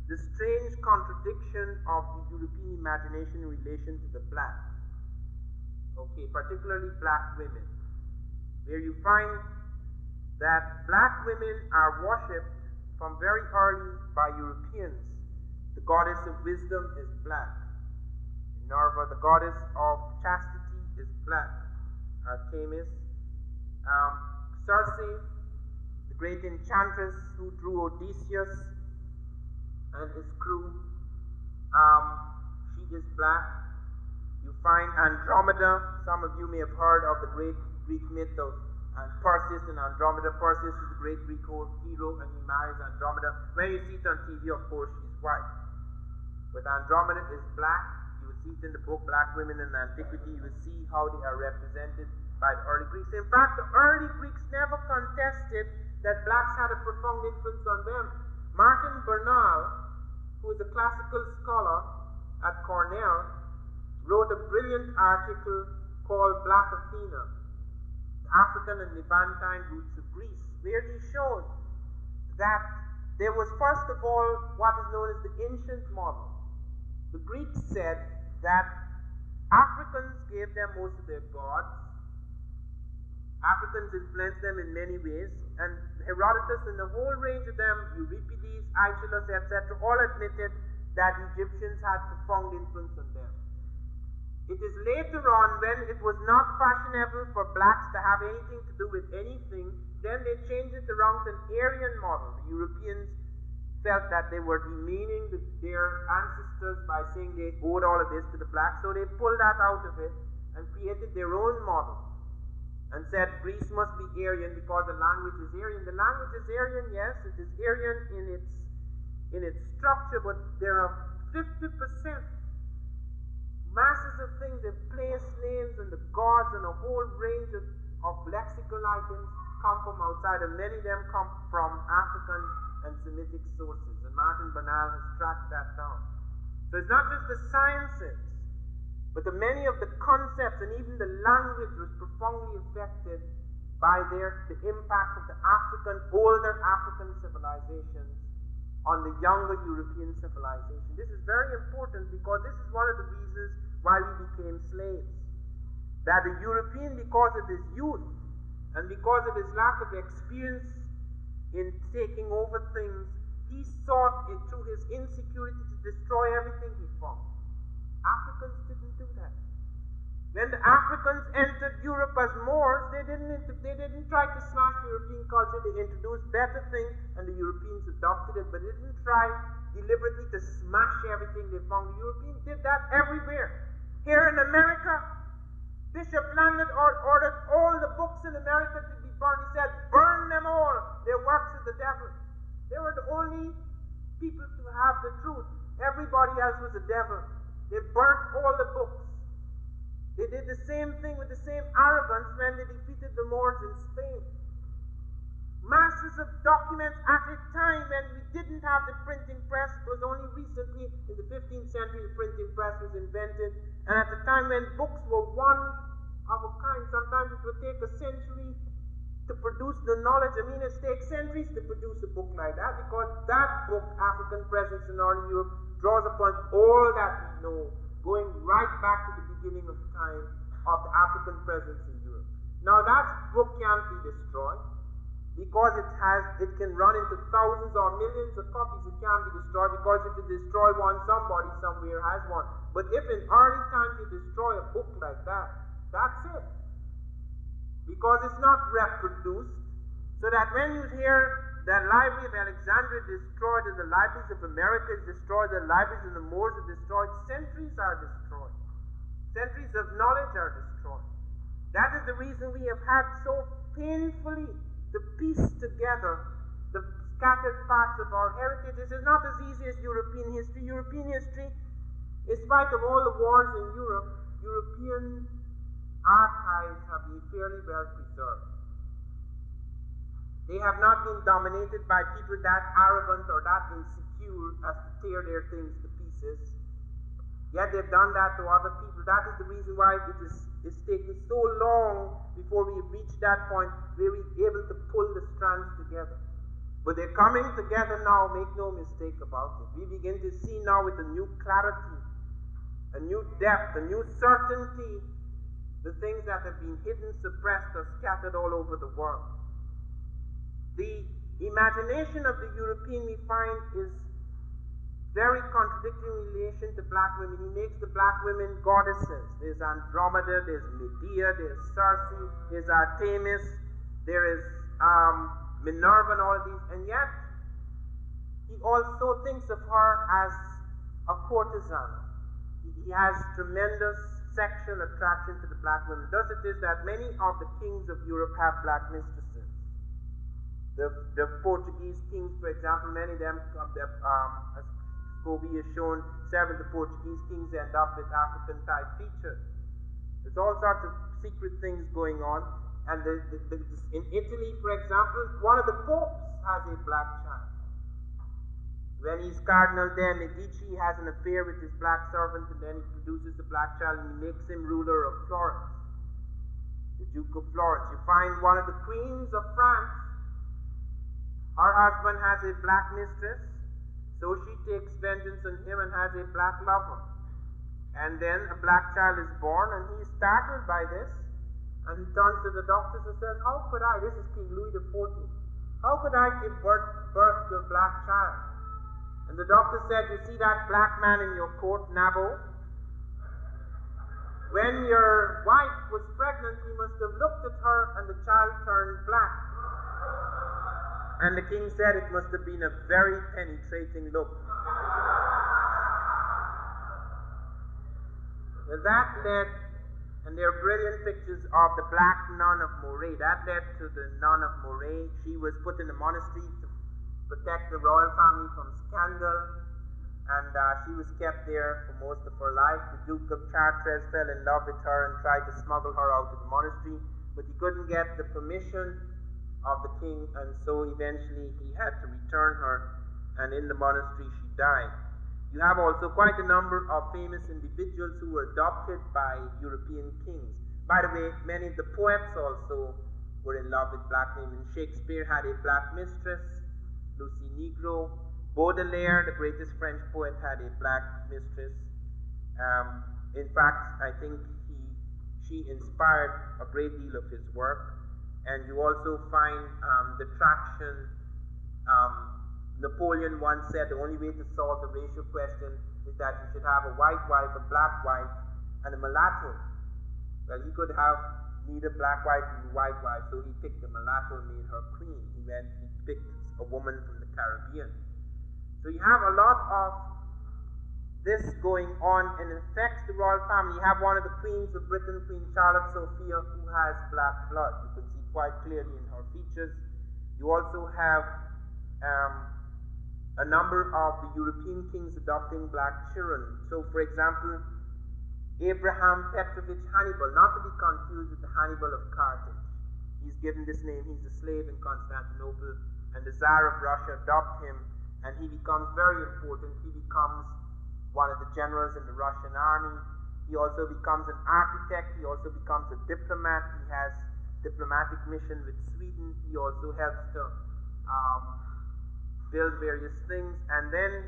the strange contradiction of the European imagination in relation to the black. Okay, particularly black women, where you find that black women are worshipped from very early by Europeans. The goddess of wisdom is black. Minerva, the goddess of chastity, is black. Artemis. Circe, the great enchantress who drew Odysseus and his crew, she is black. You find Andromeda. Some of you may have heard of the great Greek myth of Perseus and Andromeda. Perseus is the great Greek hero and he marries Andromeda. When you see it on TV, of course, she's white. But Andromeda is black. You will see it in the book Black Women in Antiquity. You will see how they are represented by the early Greeks. In fact, the early Greeks never contested that blacks had a profound influence on them. Martin Bernal, who is a classical scholar at Cornell, wrote a brilliant article called Black Athena, the African and Levantine Roots of Greece, where he showed that there was first of all what is known as the ancient model. The Greeks said that Africans gave them most of their gods. Africans influenced them in many ways, and Herodotus and the whole range of them, Euripides, Aeschylus, etc., all admitted that Egyptians had profound influence on them. It is later on, when it was not fashionable for blacks to have anything to do with anything, then they changed it around to an Aryan model. The Europeans felt that they were demeaning their ancestors by saying they owed all of this to the blacks, so they pulled that out of it and created their own model and said Greece must be Aryan because the language is Aryan. The language is Aryan, yes, it is Aryan in its structure, but there are 50% masses of things, the place names and the gods and a whole range of lexical items come from outside, and many of them come from African and Semitic sources, and Martin Bernal has tracked that down. So it's not just the sciences, but many of the concepts and even the language was profoundly affected by the impact of the older African civilizations on the younger European civilization. This is very important because this is one of the reasons why we became slaves. That the European, because of his youth and because of his lack of experience in taking over things, he sought it through his insecurity to destroy everything he found. Africans didn't do that. When the Africans entered Europe as Moors, they didn't try to smash European culture. They introduced better things, and the Europeans adopted it, but they didn't try deliberately to smash everything they found. The Europeans did that everywhere. Here in America, Bishop Landon ordered all the books in America to be burned. He said, burn them all. They're works of the devil. They were the only people to have the truth. Everybody else was the devil. They burnt all the books. They did the same thing with the same arrogance when they defeated the Moors in Spain. Masses of documents at a time when we didn't have the printing press. It was only recently in the 15th century the printing press was invented, and at the time when books were one of a kind. Sometimes it would take a century to produce the knowledge. I mean, it takes centuries to produce a book like that, because that book, African Presence in Early Europe, draws upon all that we know, going right back to the beginning of time of the African presence in Europe. Now that book can't be destroyed, because it can run into thousands or millions of copies. It can't be destroyed, because if you destroy one, somebody somewhere has one. But if in early times you destroy a book like that, that's it. Because it's not reproduced. So that when you hear the Library of Alexandria destroyed, or the libraries of America is destroyed, the libraries of the Moors are destroyed, centuries are destroyed. Centuries of knowledge are destroyed. That is the reason we have had so painfully to piece together the scattered parts of our heritage. This is not as easy as European history. European history, in spite of all the wars in Europe, European archives have been fairly well preserved. They have not been dominated by people that arrogant or that insecure as to tear their things to pieces. Yet they've done that to other people. That is the reason why it's taken so long before we reach that point where we're able to pull the strands together. But they're coming together now, make no mistake about it. We begin to see now with a new clarity, a new depth, a new certainty, the things that have been hidden, suppressed, or scattered all over the world. The imagination of the European, we find, is very contradictory in relation to black women. He makes the black women goddesses. There's Andromeda, there's Medea, there's Circe, there's Artemis, there is Minerva and all of these. And yet, he also thinks of her as a courtesan. He has tremendous sexual attraction to the black women. Thus it is that many of the kings of Europe have black mistresses. The Portuguese kings, for example, many of them, Scobie has shown several of the Portuguese kings end up with African type features. There's all sorts of secret things going on. And in Italy, for example, one of the popes has a black child. When he's Cardinal de' Medici, he has an affair with his black servant, and then he produces the black child and he makes him ruler of Florence, the Duke of Florence. You find one of the queens of France, her husband has a black mistress, so she takes vengeance on him and has a black lover. And then a black child is born, and he is startled by this, and he turns to the doctors and says, how could I, this is King Louis XIV, how could I give birth to a black child? And the doctor said, you see that black man in your coat, Nabo? When your wife was pregnant, you must have looked at her and the child turned black. And the king said it must have been a very penetrating look. Well, that led, and there are brilliant pictures of the black nun of Moray. That led to the nun of Moray. She was put in a monastery to protect the royal family from scandal, and she was kept there for most of her life. The Duke of Chartres fell in love with her and tried to smuggle her out of the monastery, but he couldn't get the permission of the king, and so eventually he had to return her, and in the monastery she died. You have also quite a number of famous individuals who were adopted by European kings. By the way, many of the poets also were in love with black women. Shakespeare had a black mistress, Lucy Negro. Baudelaire, the greatest French poet, had a black mistress. In fact, I think she inspired a great deal of his work. And you also find the traction. Napoleon once said the only way to solve the racial question is that you should have a white wife, a black wife, and a mulatto. Well, he could have neither black wife nor white wife, so he picked a mulatto and made her queen. He picked a woman from the Caribbean. So you have a lot of this going on, and it affects the royal family. You have one of the queens of Britain, Queen Charlotte Sophia, who has black blood. You can see quite clearly in her features. You also have a number of the European kings adopting black children. So, for example, Abraham Petrovich Hannibal, not to be confused with the Hannibal of Carthage. He's given this name. He's a slave in Constantinople, and the Tsar of Russia adopts him, and he becomes very important. He becomes one of the generals in the Russian army. He also becomes an architect. He also becomes a diplomat. He has diplomatic mission with Sweden. He also helps to build various things. And then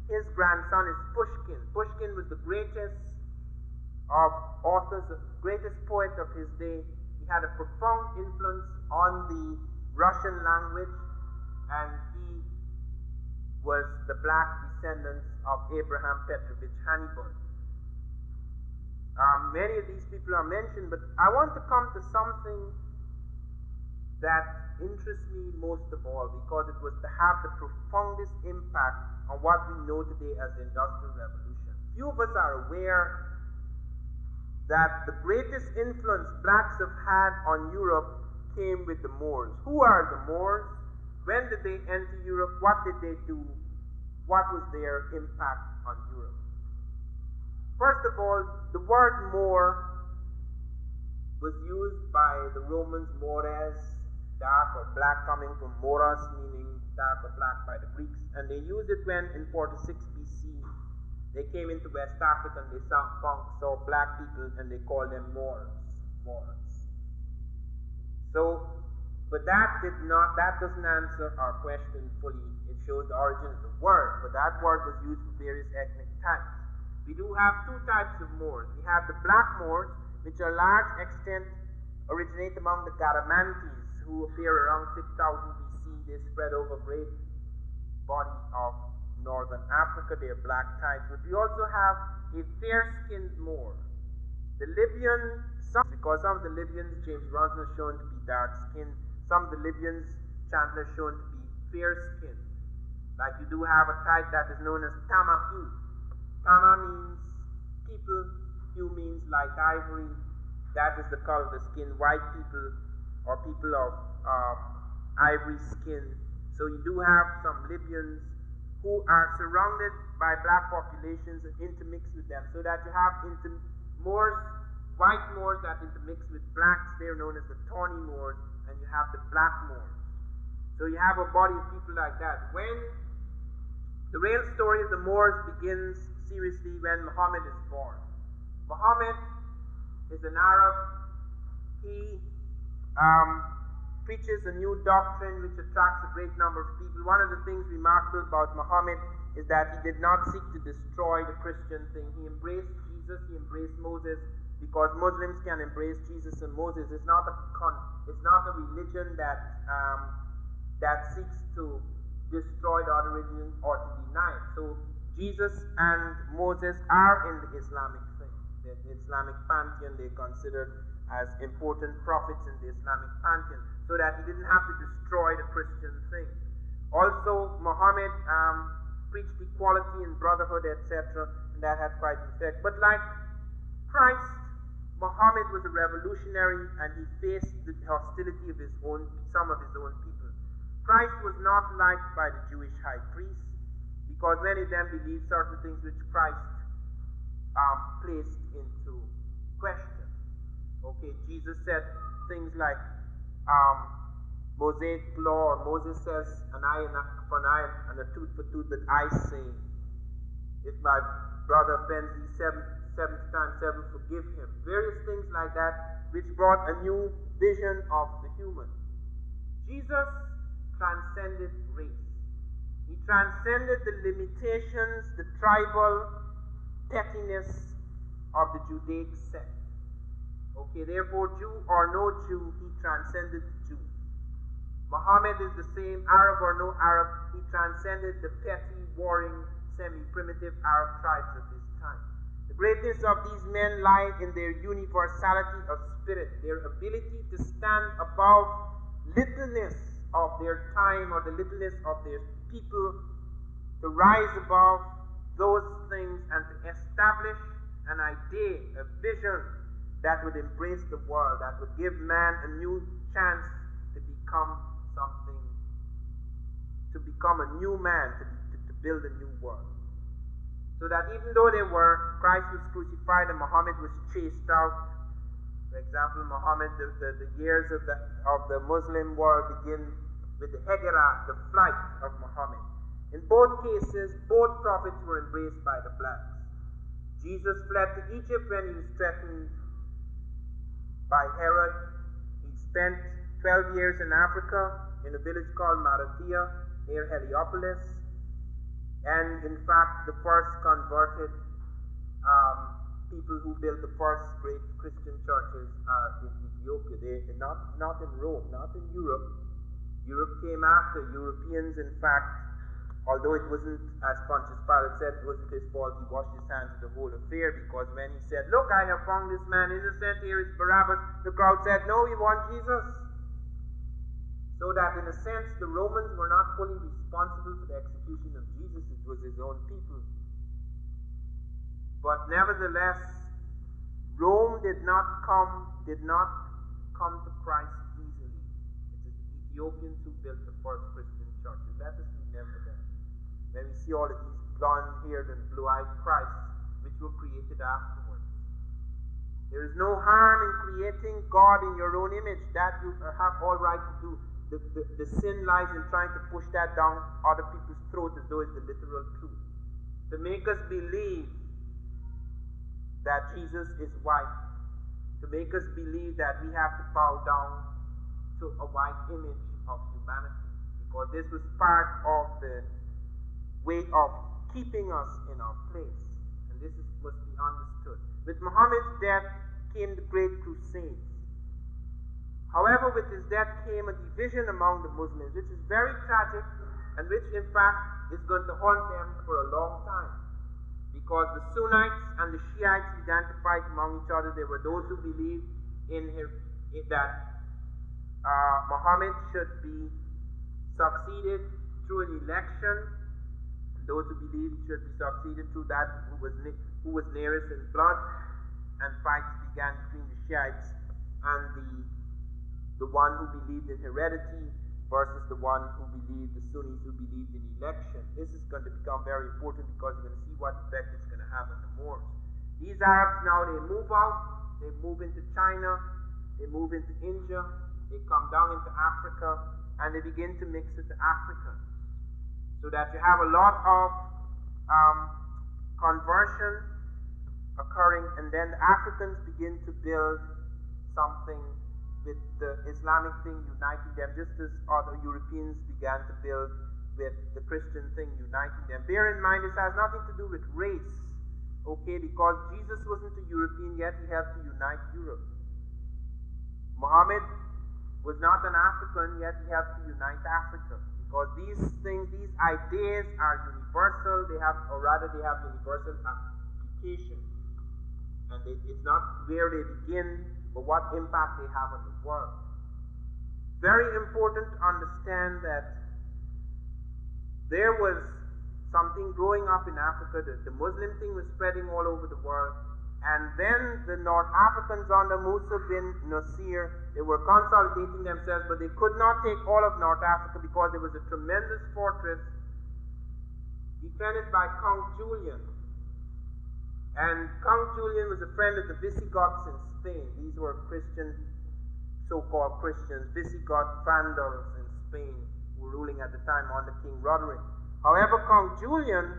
his grandson is Pushkin. Pushkin was the greatest of authors, the greatest poet of his day. He had a profound influence on the Russian language, and he was the black descendant of Abraham Petrovich Hannibal. Many of these people are mentioned, but I want to come to something that interests me most of all, because it was to have the profoundest impact on what we know today as the Industrial Revolution. Few of us are aware that the greatest influence blacks have had on Europe came with the Moors. Who are the Moors? When did they enter Europe? What did they do? What was their impact on Europe? First of all, the word Moor was used by the Romans, mores, dark or black, coming from moros, meaning dark or black by the Greeks. And they used it when, in 46 BC, they came into West Africa and they saw black people and they called them Moors. So, but that doesn't answer our question fully. It shows the origin of the word, but that word was used for various ethnic types. We do have two types of Moors. We have the black Moors, which to a large extent originate among the Garamantes, who appear around 6000 BC. They spread over a great body of northern Africa. They are black types. But we also have a fair-skinned Moor. The Libyan, because some of the Libyans, James Ronson has shown to be dark-skinned. Some of the Libyans, Chandler has shown to be fair-skinned. Like you do have a type that is known as Tama hue. Tama means people, hue means like ivory. That is the color of the skin. White people or people of ivory skin. So you do have some Libyans who are surrounded by black populations and intermix with them, so that you have Moors, white Moors that intermix with blacks. They're known as the tawny Moors, and you have the black Moors. So you have a body of people like that. When the real story of the Moors begins seriously when Muhammad is born. Muhammad is an Arab. He preaches a new doctrine which attracts a great number of people. One of the things remarkable about Muhammad is that he did not seek to destroy the Christian thing. He embraced Jesus, he embraced Moses, because Muslims can embrace Jesus and Moses. It's not a religion that seeks to destroy the other religion or to deny it. So Jesus and Moses are in the Islamic thing. The Islamic pantheon, they're considered as important prophets in the Islamic pantheon, so that he didn't have to destroy the Christian thing. Also, Muhammad preached equality and brotherhood, etc., and that had quite an effect. But like Christ, Muhammad was a revolutionary, and he faced the hostility of some of his own people. Christ was not liked by the Jewish high priests, because many of them believed certain things which Christ placed into question. Okay, Jesus said things like Mosaic law, or Moses says an eye for an eye and a tooth for tooth, but I say, if my brother offends thee seventh time, seven, forgive him. Various things like that, which brought a new vision of the human. Jesus transcended race. He transcended the limitations, the tribal pettiness of the Judaic sect. Okay, therefore, Jew or no Jew, he transcended the Jew. Muhammad is the same, Arab or no Arab, he transcended the petty, warring, semi-primitive Arab tribes of his time. The greatness of these men lies in their universality of spirit, their ability to stand above littleness of their time or the littleness of their people, to rise above those things and to establish an idea, a vision that would embrace the world, that would give man a new chance to become something, to become a new man, to build a new world. So that even though Christ was crucified and Muhammad was chased out. For example, Muhammad, the years of the Muslim world begin with the Hijrah, the flight of Muhammad. In both cases, both prophets were embraced by the blacks. Jesus fled to Egypt when he was threatened by Herod. He spent 12 years in Africa in a village called Marathia near Heliopolis, and in fact the first converted people who built the first great Christian churches are in Ethiopia. They're not in Rome, not in Europe. Europe came after. Europeans, in fact, although it wasn't, as Pontius Pilate said, it wasn't his fault, he washed his hands of the whole affair, because when he said, "Look, I have found this man innocent, here is Barabbas," the crowd said, "No, we want Jesus." So that in a sense, the Romans were not fully responsible for the execution of Jesus, it was his own people. But nevertheless, Rome did not come to Christ easily. It is the Ethiopians who built the first Christian churches. Let us remember that. When we see all of these blonde-haired and blue-eyed Christs, which were created afterwards. There is no harm in creating God in your own image. That you have all right to do. The sin lies in trying to push that down other people's throats as though it's the literal truth. To make us believe that Jesus is white. To make us believe that we have to bow down to a white image of humanity. Because this was part of the way of keeping us in our place. And this must be understood. With Muhammad's death came the Great Crusades. However, with his death came a division among the Muslims, which is very tragic and which in fact is going to haunt them for a long time. Because the Sunnites and the Shiites began to fight among each other. There were those who believed that Muhammad should be succeeded through an election. Those who believed he should be succeeded through that who was nearest in blood. And fights began between the Shiites and the one who believed in heredity. versus the one who believed, the Sunnis who believed in election. This is going to become very important because you're going to see what effect it's going to have on the Moors. These Arabs now, they move out, they move into China, they move into India, they come down into Africa, and they begin to mix with the Africans. So that you have a lot of conversion occurring, and then the Africans begin to build something with the Islamic thing uniting them, just as other Europeans began to build with the Christian thing uniting them. Bear in mind, this has nothing to do with race, okay, because Jesus wasn't a European, yet he helped to unite Europe. Muhammad was not an African, yet he helped to unite Africa. Because these things, these ideas are universal, they have universal application. And it's not where they begin, but what impact they have on the world. Very important to understand that there was something growing up in Africa, that the Muslim thing was spreading all over the world. And then the North Africans under Musa bin Nasir, they were consolidating themselves, but they could not take all of North Africa because there was a tremendous fortress defended by Count Julian. And Count Julian was a friend of the Visigoths in Spain. These were Christian, so-called Christians, Visigoth Vandals in Spain, who were ruling at the time under King Roderick. However, Count Julian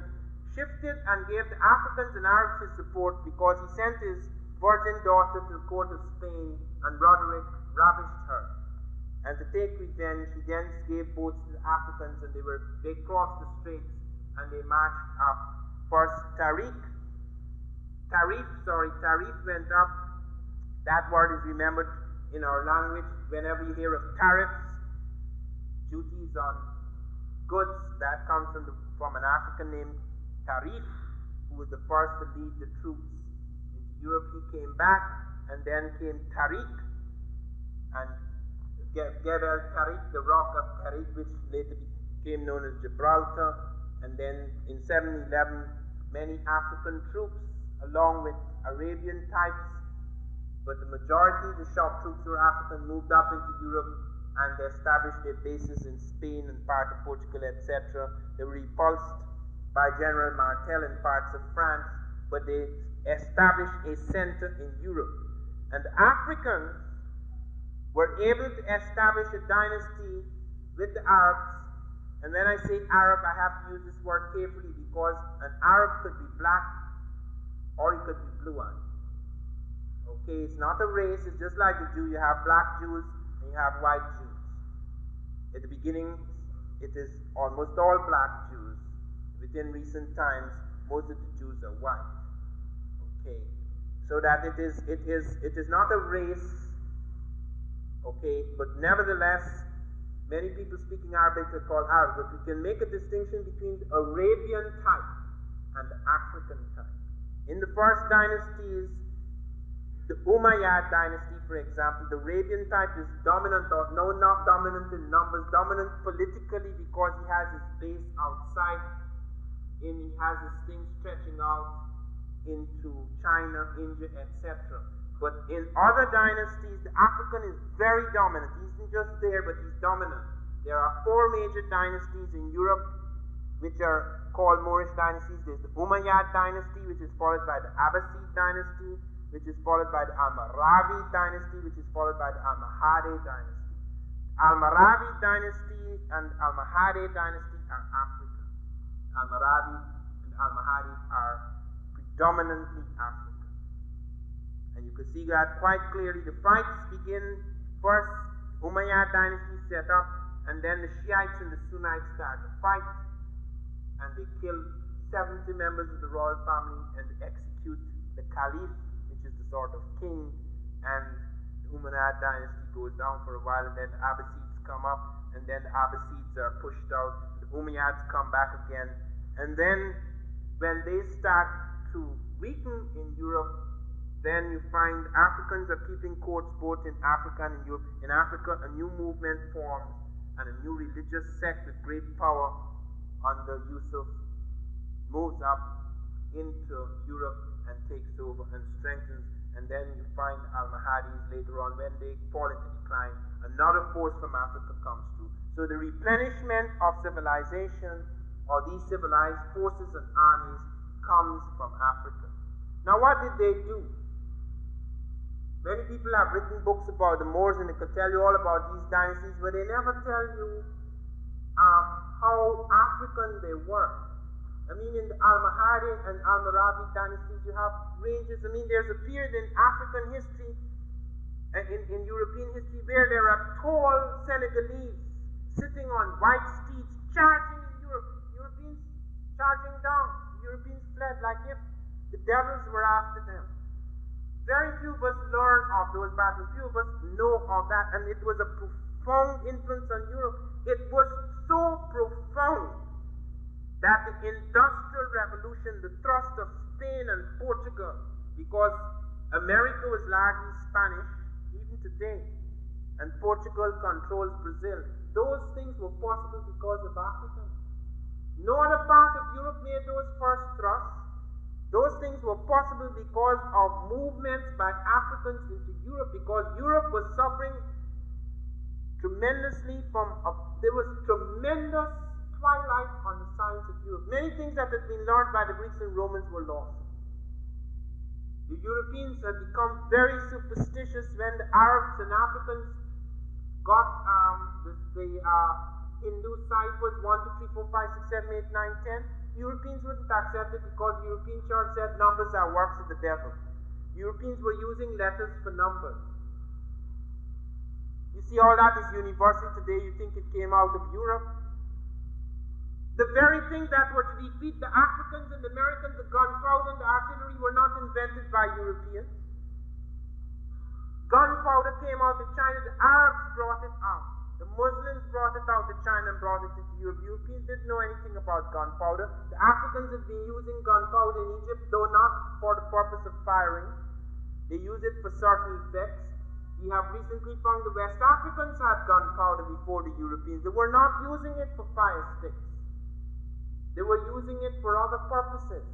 shifted and gave the Africans and Arabs his support because he sent his virgin daughter to the court of Spain, and Roderick ravished her. And to take revenge, he then gave boats to the Africans, and they crossed the straits and they marched up. First, Tarif went up. That word is remembered in our language whenever you hear of tariffs, duties on goods. That comes from an African named Tarif, who was the first to lead the troops into Europe. He came back, and then came Tariq, and Gebel Tariq, the rock of Tariq, which later became known as Gibraltar. And then in 711, many African troops, along with Arabian types, but the majority of the shock troops were African, moved up into Europe, and they established their bases in Spain and part of Portugal, etc. They were repulsed by General Martel in parts of France, but they established a center in Europe. And the Africans were able to establish a dynasty with the Arabs. And when I say Arab, I have to use this word carefully because an Arab could be black or he could be blue-eyed. Okay, it's not a race, it's just like the Jew. You have black Jews and you have white Jews. At the beginning, it is almost all black Jews. Within recent times, most of the Jews are white. Okay, so that it is not a race. Okay, but nevertheless, many people speaking Arabic are called Arabs. But we can make a distinction between the Arabian type and the African type. In the first dynasties, the Umayyad dynasty, for example, the Arabian type is dominant, or no, not dominant in numbers, dominant politically because he has his base outside. He has his thing stretching out into China, India, etc. But in other dynasties, the African is very dominant. He isn't just there, but he's dominant. There are 4 major dynasties in Europe which are called Moorish dynasties. There's the Umayyad dynasty, which is followed by the Abbasid dynasty, which is followed by the Almoravid dynasty, which is followed by the Almohade dynasty. Almoravid dynasty and Almohade dynasty are African. Almoravid and Almohade are predominantly African. And you can see that quite clearly. The fights begin first, Umayyad dynasty set up, and then the Shiites and the Sunnites start to fight, and they kill 70 members of the royal family and execute the Caliph, which is the sort of king, and the Umayyad dynasty goes down for a while, and then the Abbasids come up, and then the Abbasids are pushed out, the Umayyads come back again, and then when they start to weaken in Europe, then you find Africans are keeping courts both in Africa and in Europe. In Africa, a new movement forms and a new religious sect with great power under Yusuf moves up into Europe and takes over and strengthens. And then you find Almohades later on, when they fall into decline, another force from Africa comes through. So the replenishment of civilization or these civilized forces and armies comes from Africa. Now what did they do? Many people have written books about the Moors and they could tell you all about these dynasties, but they never tell you how African they were. I mean, in the Almohade and Almoravid dynasties, you have ranges. I mean, there's a period in African history and in European history where there are tall Senegalese sitting on white steeds charging in Europe. Europeans charging down. Europeans fled like if the devils were after them. Very few of us learn of those battles. Few of us know of that, and it was a profound influence on Europe. It was so profound that the Industrial Revolution, the thrust of Spain and Portugal, because America was largely Spanish, even today, and Portugal controls Brazil. Those things were possible because of Africa. No other part of Europe made those first thrusts. Those things were possible because of movements by Africans into Europe, because Europe was suffering tremendously there was tremendous twilight on the science of Europe. Many things that had been learned by the Greeks and Romans were lost. The Europeans had become very superstitious when the Arabs and Africans got the Hindu ciphers 1, 2, 3, 4, 5, 6, 7, 8, 9, 10. Europeans wouldn't accept it because the European church said numbers are works of the devil. Europeans were using letters for numbers. You see, all that is universal today. You think it came out of Europe. The very things that were to defeat the Africans and the Americans, the gunpowder and the artillery, were not invented by Europeans. Gunpowder came out of China. The Arabs brought it out. The Muslims brought it out to China and brought it into Europe. Europeans didn't know anything about gunpowder. The Africans had been using gunpowder in Egypt, though not for the purpose of firing. They use it for certain effects. We have recently found the West Africans had gunpowder before the Europeans. They were not using it for fire sticks. They were using it for other purposes.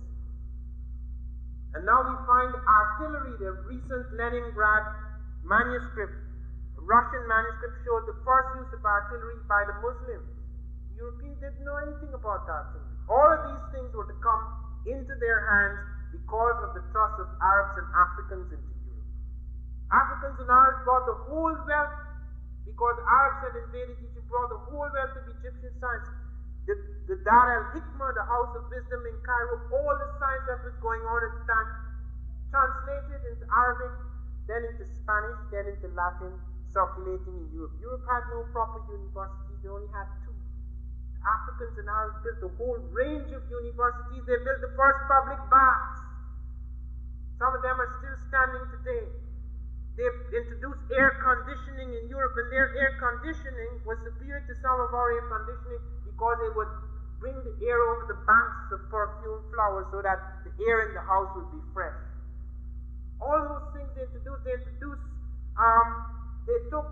And now we find artillery. The recent Leningrad manuscript, Russian manuscript, showed the first use of artillery by the Muslims. Europeans didn't know anything about artillery. All of these things were to come into their hands because of the thrust of Arabs and Africans into Europe. Africans and Arabs brought the whole wealth, because Arabs had invaded Egypt, brought the whole wealth of Egyptian science. The Dar al-Hikmah, the House of Wisdom in Cairo, all the science that was going on at the time, translated into Arabic, then into Spanish, then into Latin, circulating in Europe. Europe had no proper universities, they only had two. The Africans and Arabs built a whole range of universities. They built the first public baths. Some of them are still standing today. They've introduced air conditioning in Europe, and their air conditioning was superior to some of our air conditioning because they would bring the air over the banks of perfume flowers so that the air in the house would be fresh. All those things they introduced, they took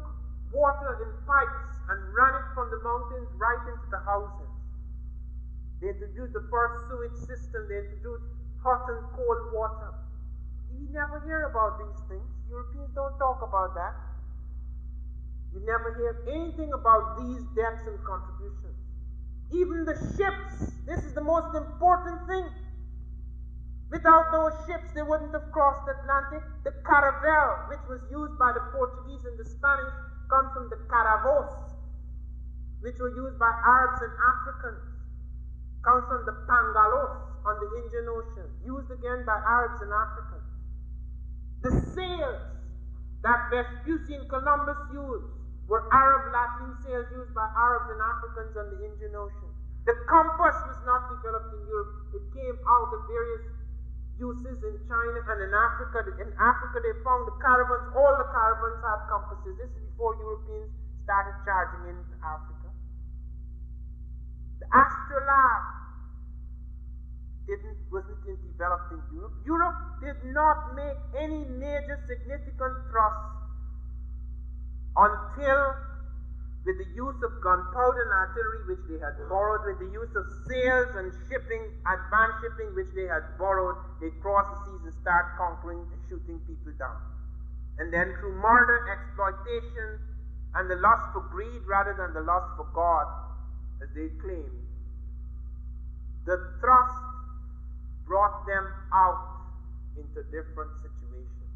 water in pipes and ran it from the mountains right into the houses. They introduced the first sewage system. They introduced hot and cold water. You never hear about these things. Europeans don't talk about that. You never hear anything about these debts and contributions. Even the ships, this is the most important thing. Without those ships, they wouldn't have crossed the Atlantic. The caravel, which was used by the Portuguese and the Spanish, comes from the caravos, which were used by Arabs and Africans. Comes from the pangalos on the Indian Ocean, used again by Arabs and Africans. The sails that Vespucci and Columbus used were Arab Latin sails used by Arabs and Africans on the Indian Ocean. The compass was not developed in Europe. It came out of various uses in China and in Africa. In Africa, they found the caravans. All the caravans had compasses. This is before Europeans started charging into Africa. The astrolabe wasn't developed in Europe. Europe did not make any major significant thrust until, with the use of gunpowder and artillery, which they had borrowed, with the use of sails and shipping, advanced shipping, which they had borrowed, they crossed the seas and started conquering and shooting people down. And then through murder, exploitation, and the lust for greed rather than the lust for God, as they claim, the thrust brought them out into different situations.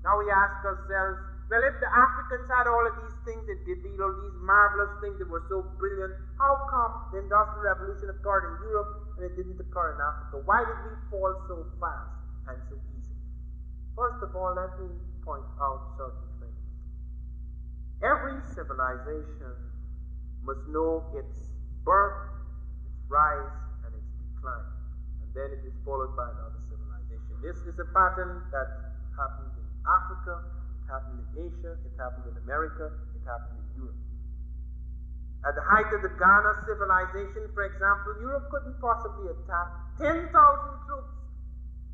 Now we ask ourselves, well, if the Africans had all of these things, that they did all these marvelous things that were so brilliant, how come the Industrial Revolution occurred in Europe and it didn't occur in Africa? Why did we fall so fast and so easy? First of all, let me point out certain things. Every civilization must know its birth, its rise, and its decline. And then it is followed by another civilization. This is a pattern that happened in Africa, it happened in Asia, it happened in America, it happened in Europe. At the height of the Ghana civilization, for example, Europe couldn't possibly attack. 10,000 troops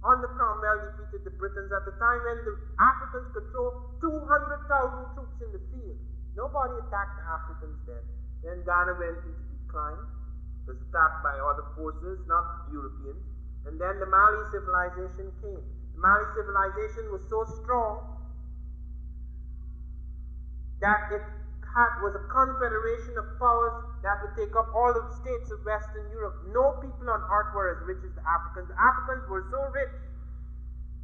under Cromwell defeated the Britons at the time when the Africans controlled 200,000 troops in the field. Nobody attacked the Africans then. Then Ghana went into decline, was attacked by other forces, not Europeans. And then the Mali civilization came. The Mali civilization was so strong that it was a confederation of powers that would take up all the states of Western Europe. No people on earth were as rich as the Africans. The Africans were so rich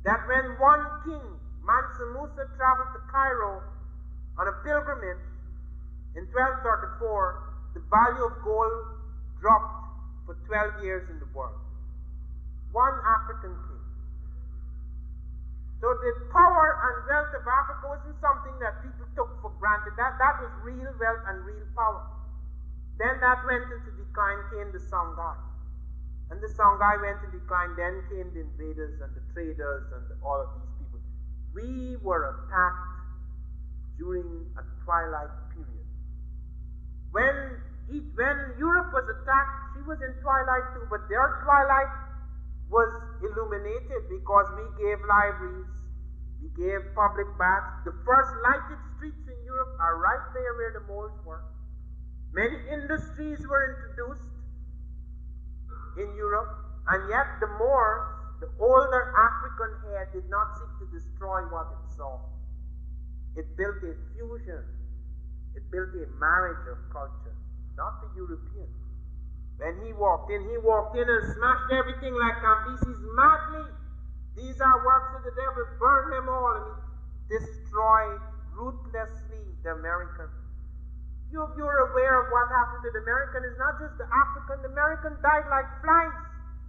that when one king, Mansa Musa, traveled to Cairo on a pilgrimage in 1234, the value of gold dropped for 12 years in the world. One African king. So the power and wealth of Africa wasn't something that people took for granted. That was real wealth and real power. Then that went into decline, came the Songhai. And the Songhai went into decline, then came the invaders and the traders and all of these people. We were attacked during a twilight period. When Europe was attacked, she was in twilight too, but their twilight was illuminated because we gave libraries, we gave public baths. The first lighted streets in Europe are right there where the Moors were. Many industries were introduced in Europe, and yet the Moors, the older African head, did not seek to destroy what it saw. It built a fusion, it built a marriage of culture, not the Europeans. When he walked in and smashed everything like Cambyses madly. These are works of the devil, burn them all, and he destroyed ruthlessly the American. Few of you are aware of what happened to the American. It's not just the African. The American died like flies.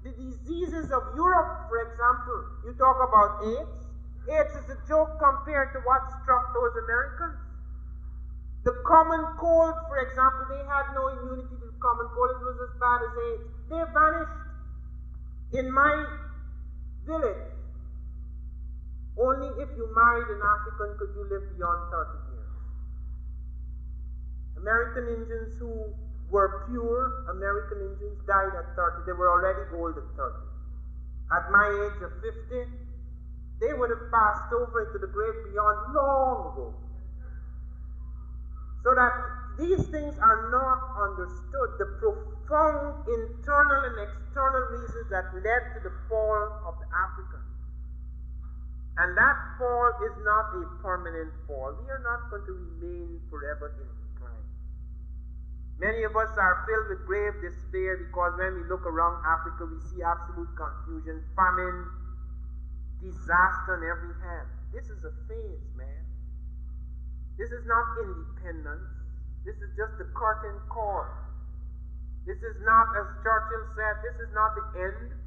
The diseases of Europe, for example, you talk about AIDS. AIDS is a joke compared to what struck those Americans. The common cold, for example, they had no immunity to the common cold. It was as bad as AIDS. They vanished. In my village, only if you married an African could you live beyond 30 years. American Indians who were pure American Indians died at 30. They were already old at 30. At my age of 50, they would have passed over into the great beyond long ago. So that these things are not understood, the profound internal and external reasons that led to the fall of the Africans. And that fall is not a permanent fall. We are not going to remain forever in decline. Many of us are filled with grave despair because when we look around Africa, we see absolute confusion, famine, disaster on every hand. This is a phase, man. This is not independence. This is just the curtain call. This is not, as Churchill said, this is not the end.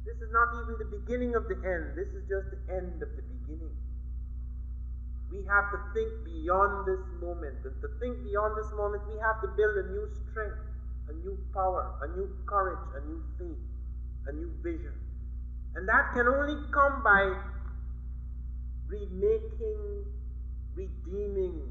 This is not even the beginning of the end. This is just the end of the beginning. We have to think beyond this moment. And to think beyond this moment, we have to build a new strength, a new power, a new courage, a new faith, a new vision. And that can only come by remaking, redeeming,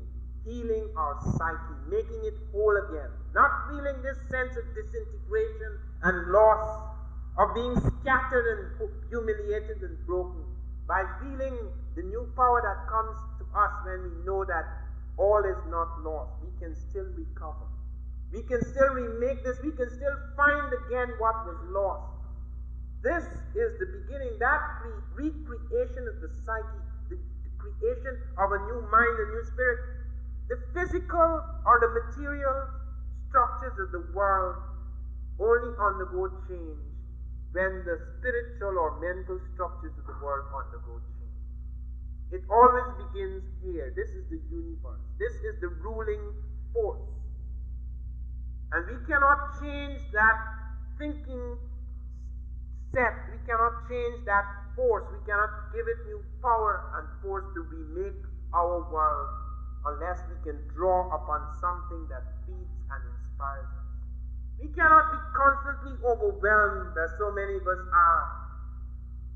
healing our psyche, making it whole again. Not feeling this sense of disintegration and loss, of being scattered and humiliated and broken. By feeling the new power that comes to us when we know that all is not lost. We can still recover. We can still remake this. We can still find again what was lost. This is the beginning, that recreation of the psyche, the creation of a new mind, a new spirit. The physical or the material structures of the world only undergo change when the spiritual or mental structures of the world undergo change. It always begins here. This is the universe. This is the ruling force. And we cannot change that thinking set. We cannot change that force. We cannot give it new power and force to remake our world unless we can draw upon something that feeds and inspires us. We cannot be constantly overwhelmed, as so many of us are,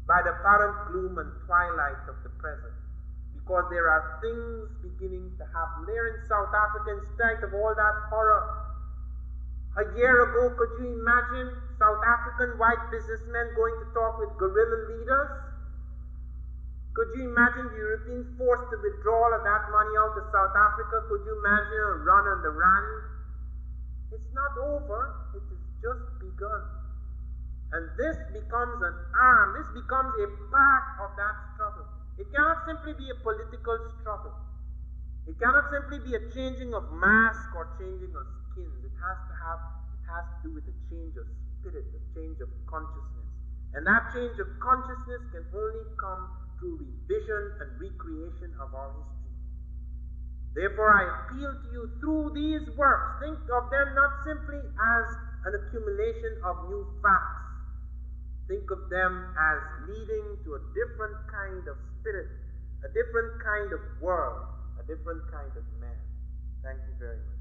by the apparent gloom and twilight of the present, because there are things beginning to happen. There in South Africa, in spite of all that horror, a year ago, could you imagine South African white businessmen going to talk with guerrilla leaders? Could you imagine the Europeans forced to withdraw all of that money out of South Africa? Could you imagine a run on the rand? It's not over, it has just begun. And this becomes an arm, this becomes a part of that struggle. It cannot simply be a political struggle. It cannot simply be a changing of mask or changing of skins. It has to do with a change of spirit, a change of consciousness. And that change of consciousness can only come through revision and recreation of our history. Therefore, I appeal to you through these works. Think of them not simply as an accumulation of new facts. Think of them as leading to a different kind of spirit, a different kind of world, a different kind of man. Thank you very much.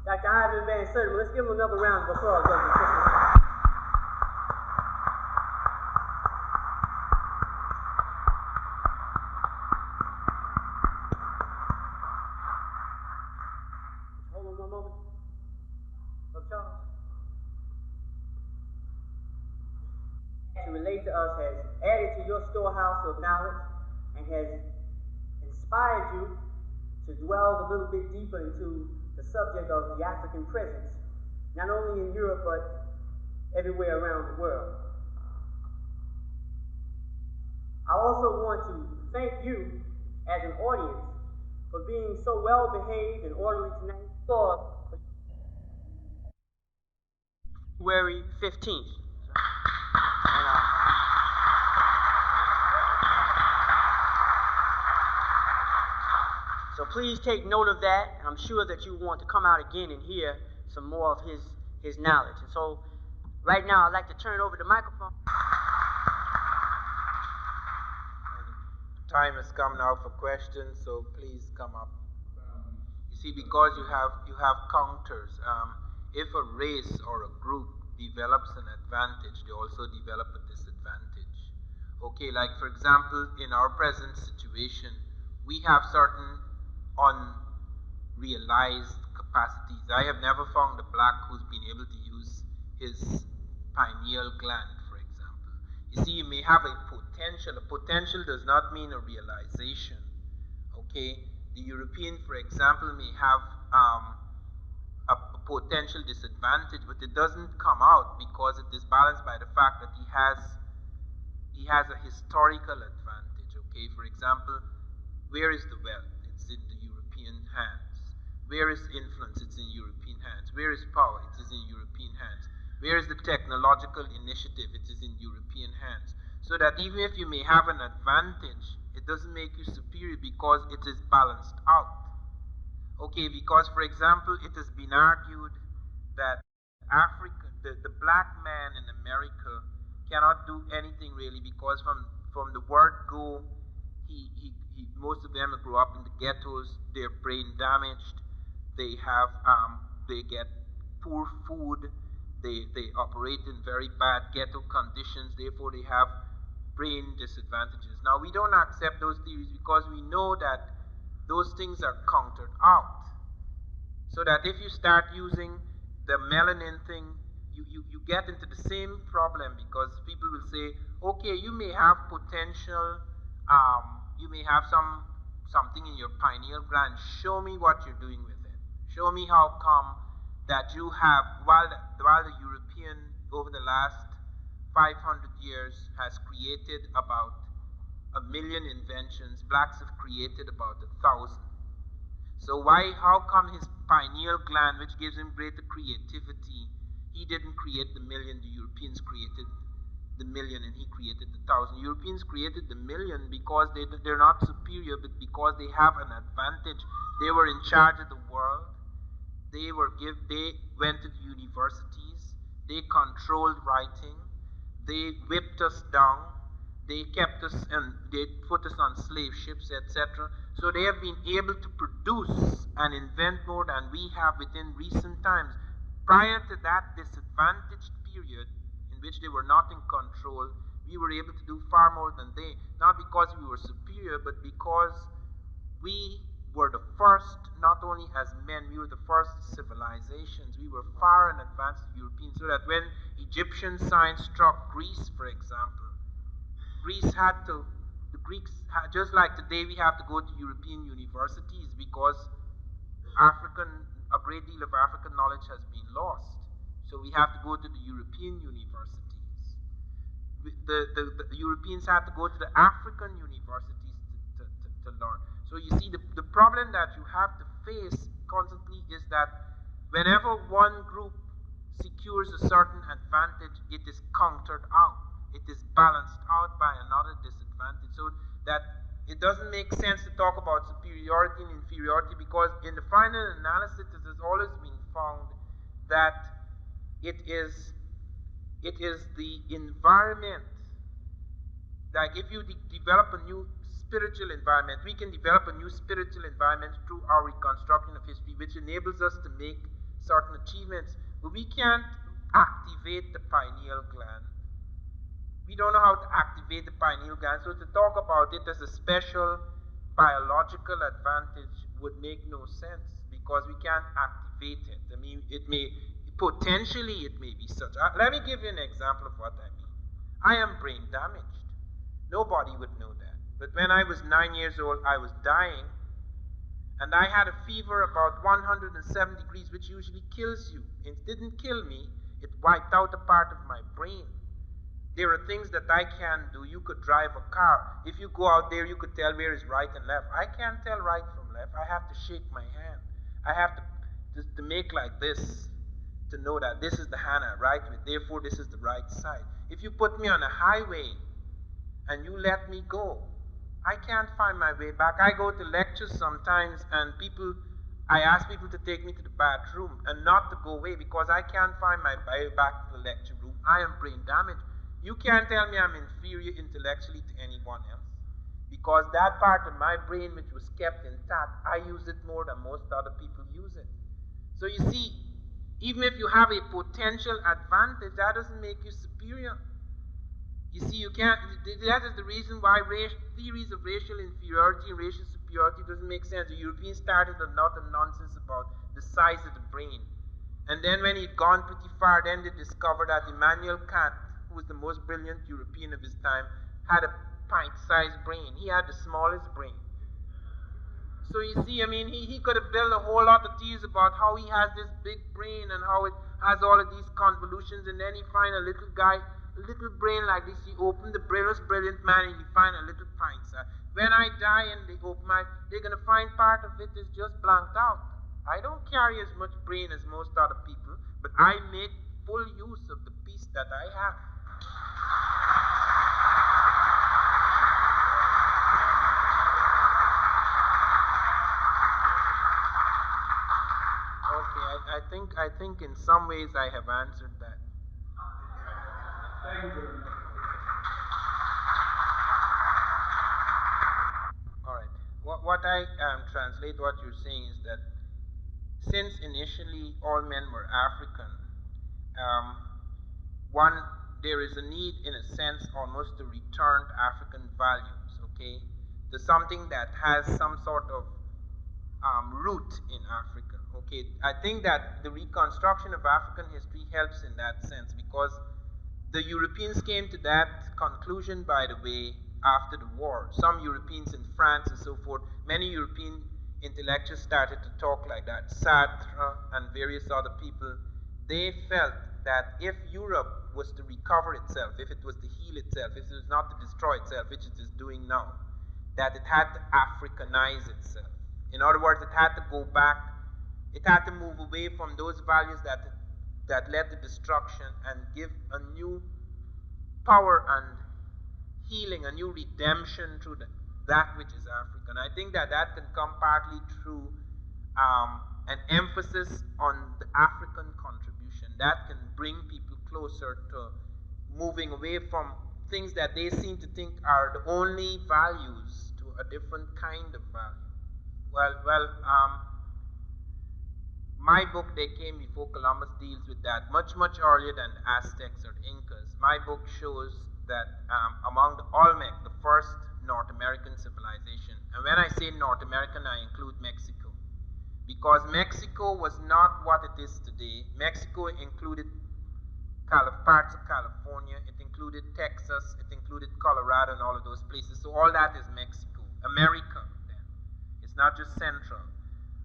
Dr. Ivan Van Sertima, let's give him another round of applause. Hold on one moment. Brother Charles. To relate to us has added to your storehouse of knowledge and has inspired you to dwell a little bit deeper into the subject of the African presence, not only in Europe but everywhere around the world. I also want to thank you as an audience for being so well behaved and orderly tonight. February 15th. So please take note of that, and I'm sure that you want to come out again and hear some more of his knowledge. And so right now I'd like to turn over the microphone. Time has come now for questions, so please come up. You see, because you have counters. If a race or a group develops an advantage, they also develop a disadvantage. Okay, like for example, in our present situation, we have certain unrealized capacities. I have never found a black who's been able to use his pineal gland, for example. You see, you may have a potential. A potential does not mean a realization. Okay, the European, for example, may have a potential disadvantage, but it doesn't come out because it is balanced by the fact that he has a historical advantage. Okay, for example, where is the wealth? It's in the European hands. Where is influence? It's in European hands. Where is power? It is in European hands. Where is the technological initiative? It is in European hands. So that even if you may have an advantage, it doesn't make you superior because it is balanced out. Okay, because for example, it has been argued that Africa, the black man in America cannot do anything really because from the word go, most of them grow up in the ghettos, they're brain damaged, they get poor food, they operate in very bad ghetto conditions, therefore they have brain disadvantages. Now we don't accept those theories because we know that those things are countered out. So that if you start using the melanin thing, you get into the same problem, because people will say, okay, you may have potential, you may have something in your pineal gland, show me what you're doing with it. Show me how come that you have, while the European over the last 500 years has created about 1 million inventions, blacks have created about 1,000. So how come his pineal gland, which gives him greater creativity, he didn't create the million, the Europeans created the million, and he created the 1,000. Europeans created the million because they're not superior, but because they have an advantage. They were in charge of the world. They went to the universities. They controlled writing. They whipped us down. They kept us and they put us on slave ships, etc. So they have been able to produce and invent more than we have within recent times. Prior to that disadvantaged period, in which they were not in control, we were able to do far more than they. Not because we were superior, but because we were the first, not only as men, we were the first civilizations. We were far in advance of Europeans, so that when Egyptian science struck Greece, for example, the Greeks had, just like today we have to go to European universities because a great deal of African knowledge has been lost. So we have to go to the European universities. The Europeans had to go to the African universities to learn. So you see, the problem that you have to face constantly is that whenever one group secures a certain advantage, it is countered out. It is balanced out by another disadvantage. So that it doesn't make sense to talk about superiority and inferiority, because in the final analysis it has always been found that it is the environment. Like if you develop a new spiritual environment, we can develop a new spiritual environment through our reconstruction of history, which enables us to make certain achievements. But we can't activate the pineal gland. We don't know how to activate the pineal gland. So to talk about it as a special biological advantage would make no sense, because we can't activate it. I mean, potentially it may be such. Let me give you an example of what I mean. I am brain damaged. Nobody would know that. But when I was 9 years old, I was dying, and I had a fever about 107 degrees, which usually kills you. It didn't kill me. It wiped out a part of my brain. There are things that I can do. You could drive a car. If you go out there, you could tell where is right and left. I can't tell right from left. I have to shake my hand. I have to make like this to know that this is the hand I write with. Therefore, this is the right side. If you put me on a highway and you let me go, I can't find my way back. I go to lectures sometimes, and I ask people to take me to the bathroom and not to go away because I can't find my way back to the lecture room. I am brain damaged. You can't tell me I'm inferior intellectually to anyone else, because that part of my brain which was kept intact, I use it more than most other people use it. So you see, even if you have a potential advantage, that doesn't make you superior. You see, you can't. That is the reason why theories of racial inferiority and racial superiority doesn't make sense. The Europeans started a lot of nonsense about the size of the brain, and then when he'd gone pretty far, then they discovered that Immanuel Kant, who was the most brilliant European of his time, had a pint-sized brain. He had the smallest brain. So you see, I mean, he could have built a whole lot of theories about how he has this big brain and how it has all of these convolutions, and then he find a little guy, a little brain like this. He opened the most brilliant man, and he find a little pint-size. When I die and they open they're going to find part of it is just blanked out. I don't carry as much brain as most other people, but I make full use of the piece that I have. Okay, I think in some ways I have answered that. Thank you. All right. What I translate what you're saying is that since initially all men were African, there is a need, in a sense, almost to return to African values, okay? To something that has some sort of root in Africa. Okay, I think that the reconstruction of African history helps in that sense because the Europeans came to that conclusion, by the way, after the war. Some Europeans in France and so forth, many European intellectuals started to talk like that. Sartre and various other people, they felt that if Europe was to recover itself, if it was to heal itself, if it was not to destroy itself, which it is doing now, that it had to Africanize itself. In other words, it had to go back, it had to move away from those values that led to destruction and give a new power and healing, a new redemption through that which is African. I think that that can come partly through an emphasis on the African contribution. That can bring people closer to moving away from things that they seem to think are the only values to a different kind of value. My book, They Came Before Columbus, deals with that much, much earlier than the Aztecs or the Incas. My book shows that among the Olmec, the first North American civilization, and when I say North American, I include Mexico, because Mexico was not what it is today. Mexico included parts of California, it included Texas, it included Colorado and all of those places. So all that is Mexico, America then. It's not just Central.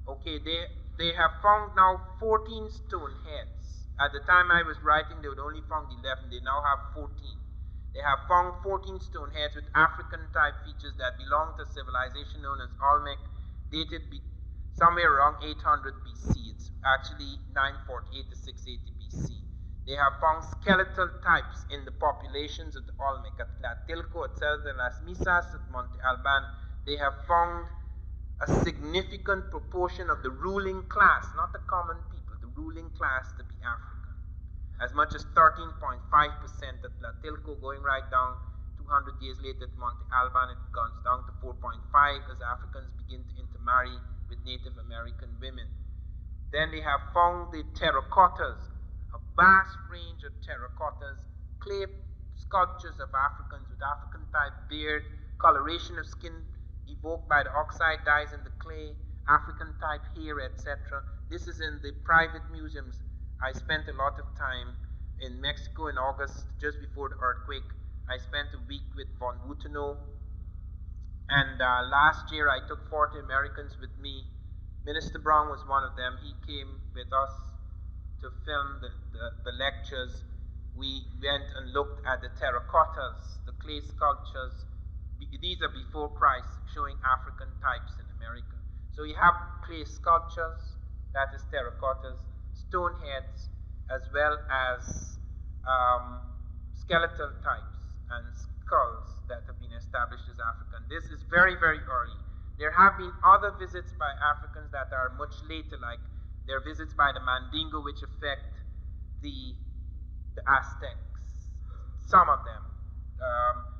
Okay, they have found now 14 stone heads. At the time I was writing, they would only found 11. They now have 14. They have found 14 stone heads with African type features that belong to a civilization known as Olmec, dated somewhere around 800 BC. It's actually 948 to 680 BC. They have found skeletal types in the populations of the Olmec at Tlatilco, at Cerro de las Misas, at Monte Alban. They have found a significant proportion of the ruling class, not the common people, the ruling class to be African. As much as 13.5% at Tlatilco, going right down 200 years later at Monte Alban, it comes down to 4.5 as Africans begin to intermarry with Native American women. Then they have found the terracottas, a vast range of terracottas, clay sculptures of Africans with African type beard, coloration of skin evoked by the oxide dyes in the clay, African type hair, etc. This is in the private museums. I spent a lot of time in Mexico in August, just before the earthquake. I spent a week with von Wutenow, and last year I took 40 Americans with me. Minister Brown was one of them. He came with us to film the lectures. We went and looked at the terracottas, the clay sculptures. These are before Christ, showing African types in America. So you have clay sculptures, that is terracottas, stone heads, as well as skeletal types and skulls that have been established as African. This is very, very early. There have been other visits by Africans that are much later, like there are visits by the Mandingo, which affect the Aztecs, some of them.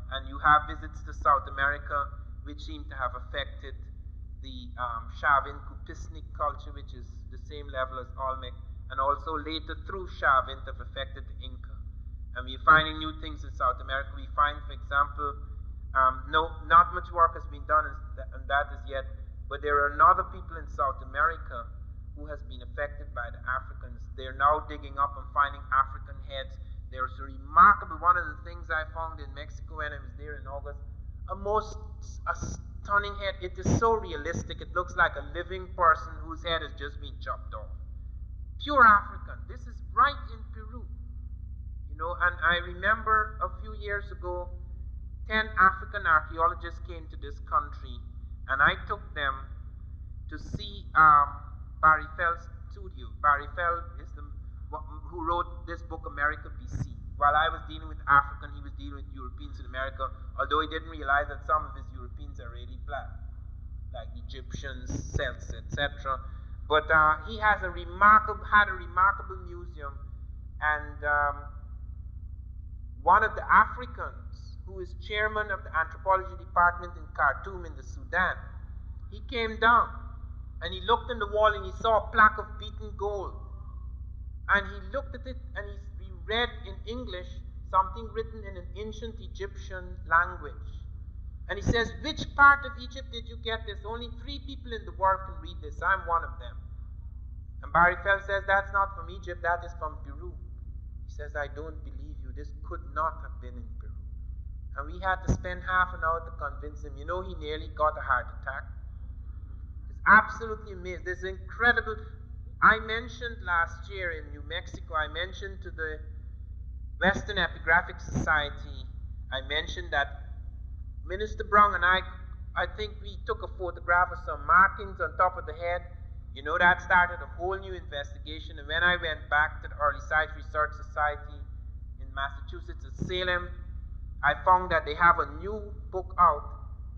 And you have visits to South America, which seem to have affected the Chavin Kupisnik culture, which is the same level as Olmec, and also later through Chavin have affected the Inca. And we're finding new things in South America. We find, for example, not much work has been done on that as yet, but there are other people in South America who has been affected by the Africans. They're now digging up and finding African heads. There's a remarkable, one of the things I found in Mexico when I was there in August, a stunning head. It is so realistic. It looks like a living person whose head has just been chopped off. Pure African. This is right in Peru. You know, and I remember a few years ago, 10 African archaeologists came to this country, and I took them to see Barry Fell's studio. Barry Fell is who wrote this book, America BC. While I was dealing with African, he was dealing with Europeans in America, although he didn't realize that some of his Europeans are really black, like Egyptians, Celts, etc. But he has had a remarkable museum, and one of the Africans, who is chairman of the anthropology department in Khartoum in the Sudan, he came down and he looked in the wall and he saw a plaque of beaten gold. And he looked at it and he read in English something written in an ancient Egyptian language. And he says, which part of Egypt did you get this? Only 3 people in the world can read this. I'm one of them. And Barry Feld says, that's not from Egypt, that is from Peru. He says, I don't believe you. This could not have been in Peru. And we had to spend half an hour to convince him. You know, he nearly got a heart attack. It's absolutely amazing. This incredible. I mentioned last year in New Mexico, I mentioned to the Western Epigraphic Society, I mentioned that Minister Brown and I think we took a photograph of some markings on top of the head. You know, that started a whole new investigation. And when I went back to the Early Science Research Society in Massachusetts at Salem, I found that they have a new book out.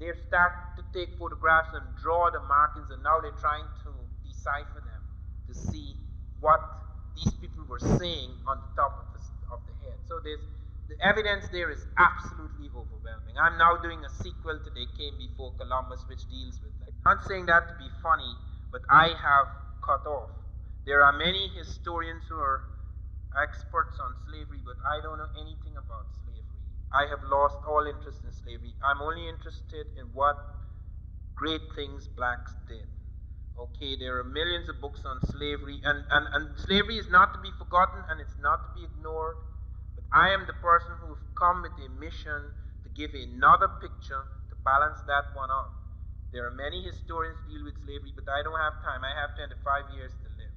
They're starting to take photographs and draw the markings, and now they're trying to decipher them to see what these people were saying on the top of the head. So the evidence there is absolutely overwhelming. I'm now doing a sequel to They Came Before Columbus, which deals with that. I'm not saying that to be funny, but I have cut off. There are many historians who are experts on slavery, but I don't know anything about slavery. I have lost all interest in slavery. I'm only interested in what great things blacks did. Okay, there are millions of books on slavery, and slavery is not to be forgotten and it's not to be ignored. But I am the person who's come with a mission to give another picture to balance that one out. There are many historians who deal with slavery, but I don't have time. I have 25 years to live.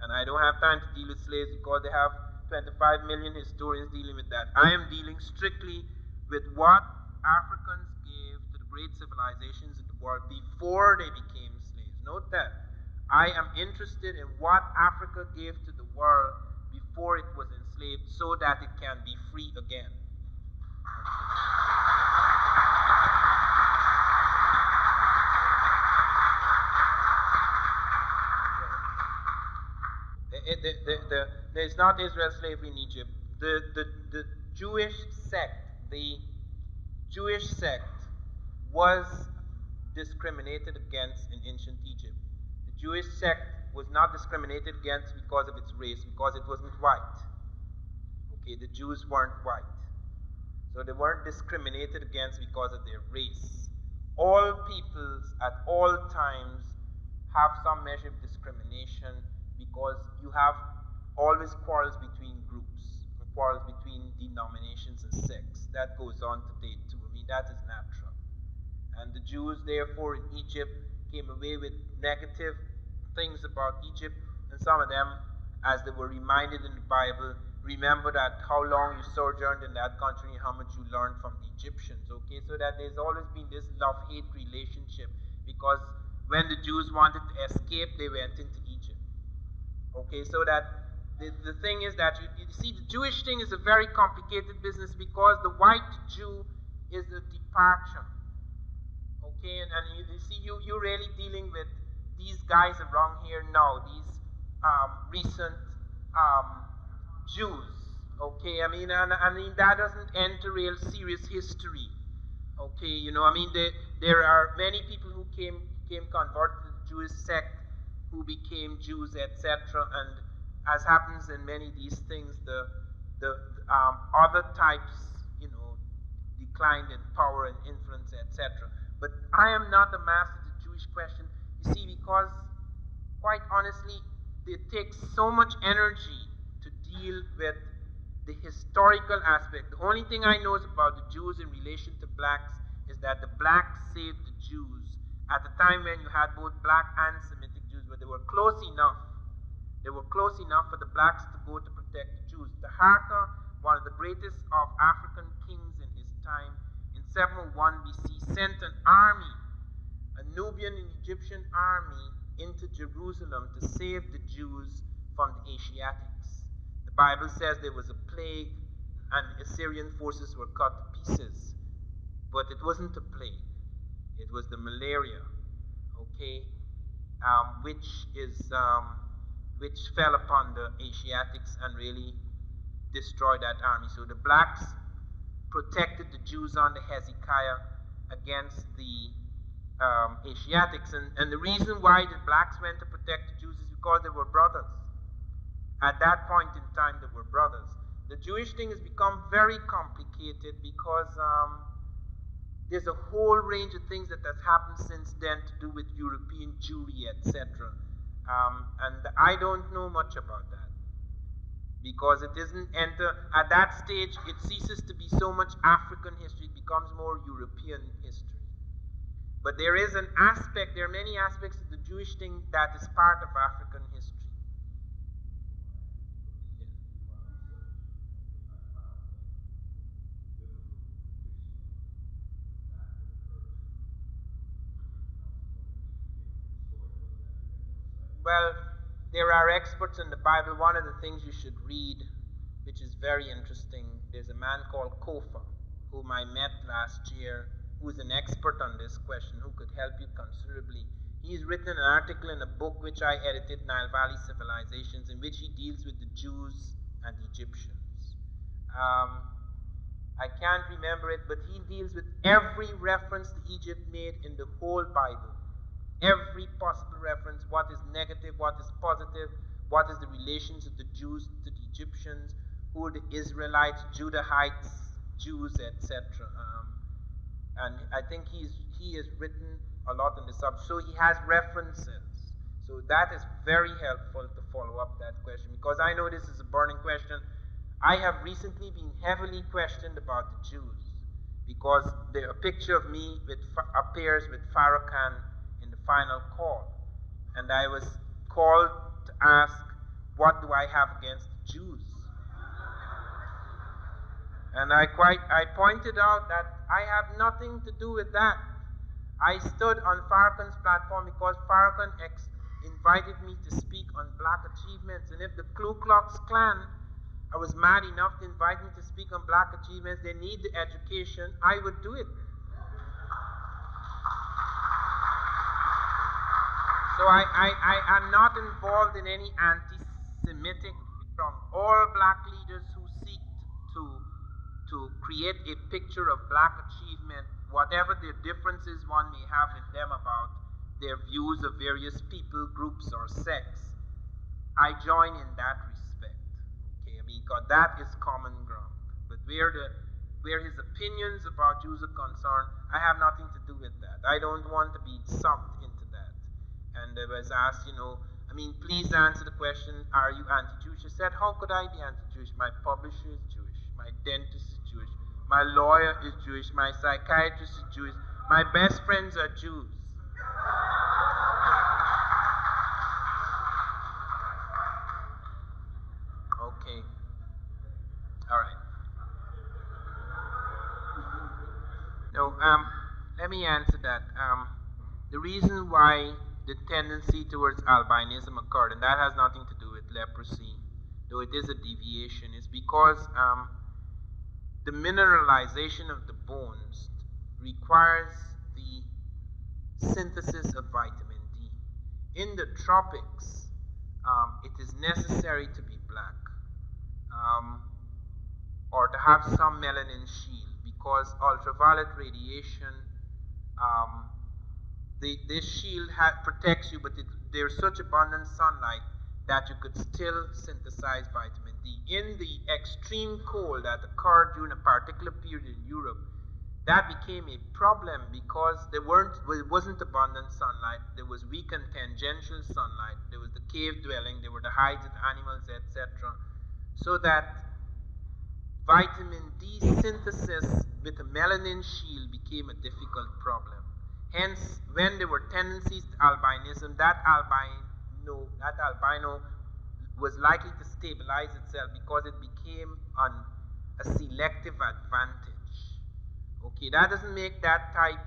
And I don't have time to deal with slaves because they have 25 million historians dealing with that. I am dealing strictly with what Africans gave to the great civilizations in the world before they became slaves. Note that. I am interested in what Africa gave to the world before it was enslaved so that it can be free again. There's not Israel slavery in Egypt. The Jewish sect was discriminated against in ancient Egypt. The Jewish sect was not discriminated against because of its race, because it wasn't white. Okay, the Jews weren't white. So they weren't discriminated against because of their race. All peoples at all times have some measure of discrimination because you have always quarrels between groups, quarrels between denominations and sects. That goes on today too. I mean, that is natural. And the Jews, therefore, in Egypt came away with negative things about Egypt, and some of them, as they were reminded in the Bible, remember that how long you sojourned in that country and how much you learned from the Egyptians, okay? So that there's always been this love-hate relationship, because when the Jews wanted to escape, they went into Egypt, okay? So that the thing is that, you see, the Jewish thing is a very complicated business because the white Jew is a departure, okay? And you see, you're really dealing with these guys around here now, these recent Jews, okay? I mean, that doesn't enter real serious history, okay? You know, I mean, there are many people who came converted to the Jewish sect, who became Jews, etc. And as happens in many of these things, the other types, you know, declined in power and influence, etc. But I am not a master of the Jewish question, you see, because quite honestly, it takes so much energy to deal with the historical aspect. The only thing I know about the Jews in relation to blacks is that the blacks saved the Jews at the time when you had both black and Semitic Jews, but they were close enough. They were close enough for the blacks to go to protect the Jews. Taharka, one of the greatest of African kings in his time, in 701 BC, sent an army, a Nubian and Egyptian army, into Jerusalem to save the Jews from the Asiatics. The Bible says there was a plague and Assyrian forces were cut to pieces. But it wasn't a plague. It was the malaria, okay, which fell upon the Asiatics and really destroyed that army. So the blacks protected the Jews under Hezekiah against the Asiatics. And the reason why the blacks went to protect the Jews is because they were brothers. At that point in time, they were brothers. The Jewish thing has become very complicated because There's a whole range of things that has happened since then to do with European Jewry, etc. And I don't know much about that because it isn't at that stage. It ceases to be so much African history; it becomes more European history. But there is an aspect. There are many aspects of the Jewish thing that is part of African history. Well, there are experts in the Bible. One of the things you should read, which is very interesting, there's a man called Kofa, whom I met last year, who's an expert on this question, who could help you considerably. He's written an article in a book which I edited, Nile Valley Civilizations, in which he deals with the Jews and Egyptians. I can't remember it, but he deals with every reference to Egypt made in the whole Bible. Every possible reference, what is negative, what is positive, what is the relations of the Jews to the Egyptians, who are the Israelites, Judahites, Jews, etc. And I think he has written a lot on the subject, so he has references. So that is very helpful to follow up that question, because I know this is a burning question. I have recently been heavily questioned about the Jews, because a picture of me appears with Farrakhan in the final call. And I was called to ask, what do I have against Jews? And I pointed out that I have nothing to do with that. I stood on Farrakhan's platform because Farrakhan invited me to speak on black achievements. And if the Ku Klux Klan was mad enough to invite me to speak on black achievements, they need the education, I would do it. So I am not involved in any anti-Semitic from all black leaders who seek to create a picture of black achievement, whatever their differences one may have with them about their views of various people, groups, or sects. I join in that respect, okay, because that is common ground. But where his opinions about Jews are concerned, I have nothing to do with that. I don't want to be sucked into that. And I was asked, please answer the question, are you anti-Jewish? I said, how could I be anti-Jewish? My publisher is Jewish. My dentist is Jewish. My lawyer is Jewish. My psychiatrist is Jewish. My best friends are Jews. Okay. All right. No, let me answer that. The reason why the tendency towards albinism occurred, and that has nothing to do with leprosy, though it is a deviation, is because the mineralization of the bones requires the synthesis of vitamin D. In the tropics, it is necessary to be black or to have some melanin shield, because ultraviolet radiation, this shield protects you, but there's such abundant sunlight that you could still synthesize vitamin D. In the extreme cold that occurred during a particular period in Europe, that became a problem because there wasn't abundant sunlight. There was weak and tangential sunlight. There was the cave dwelling. There were the hides of animals, etc. So that vitamin D synthesis with a melanin shield became a difficult problem. Hence, when there were tendencies to albinism, that albino was likely to stabilize itself because it became a selective advantage. Okay, that doesn't make that type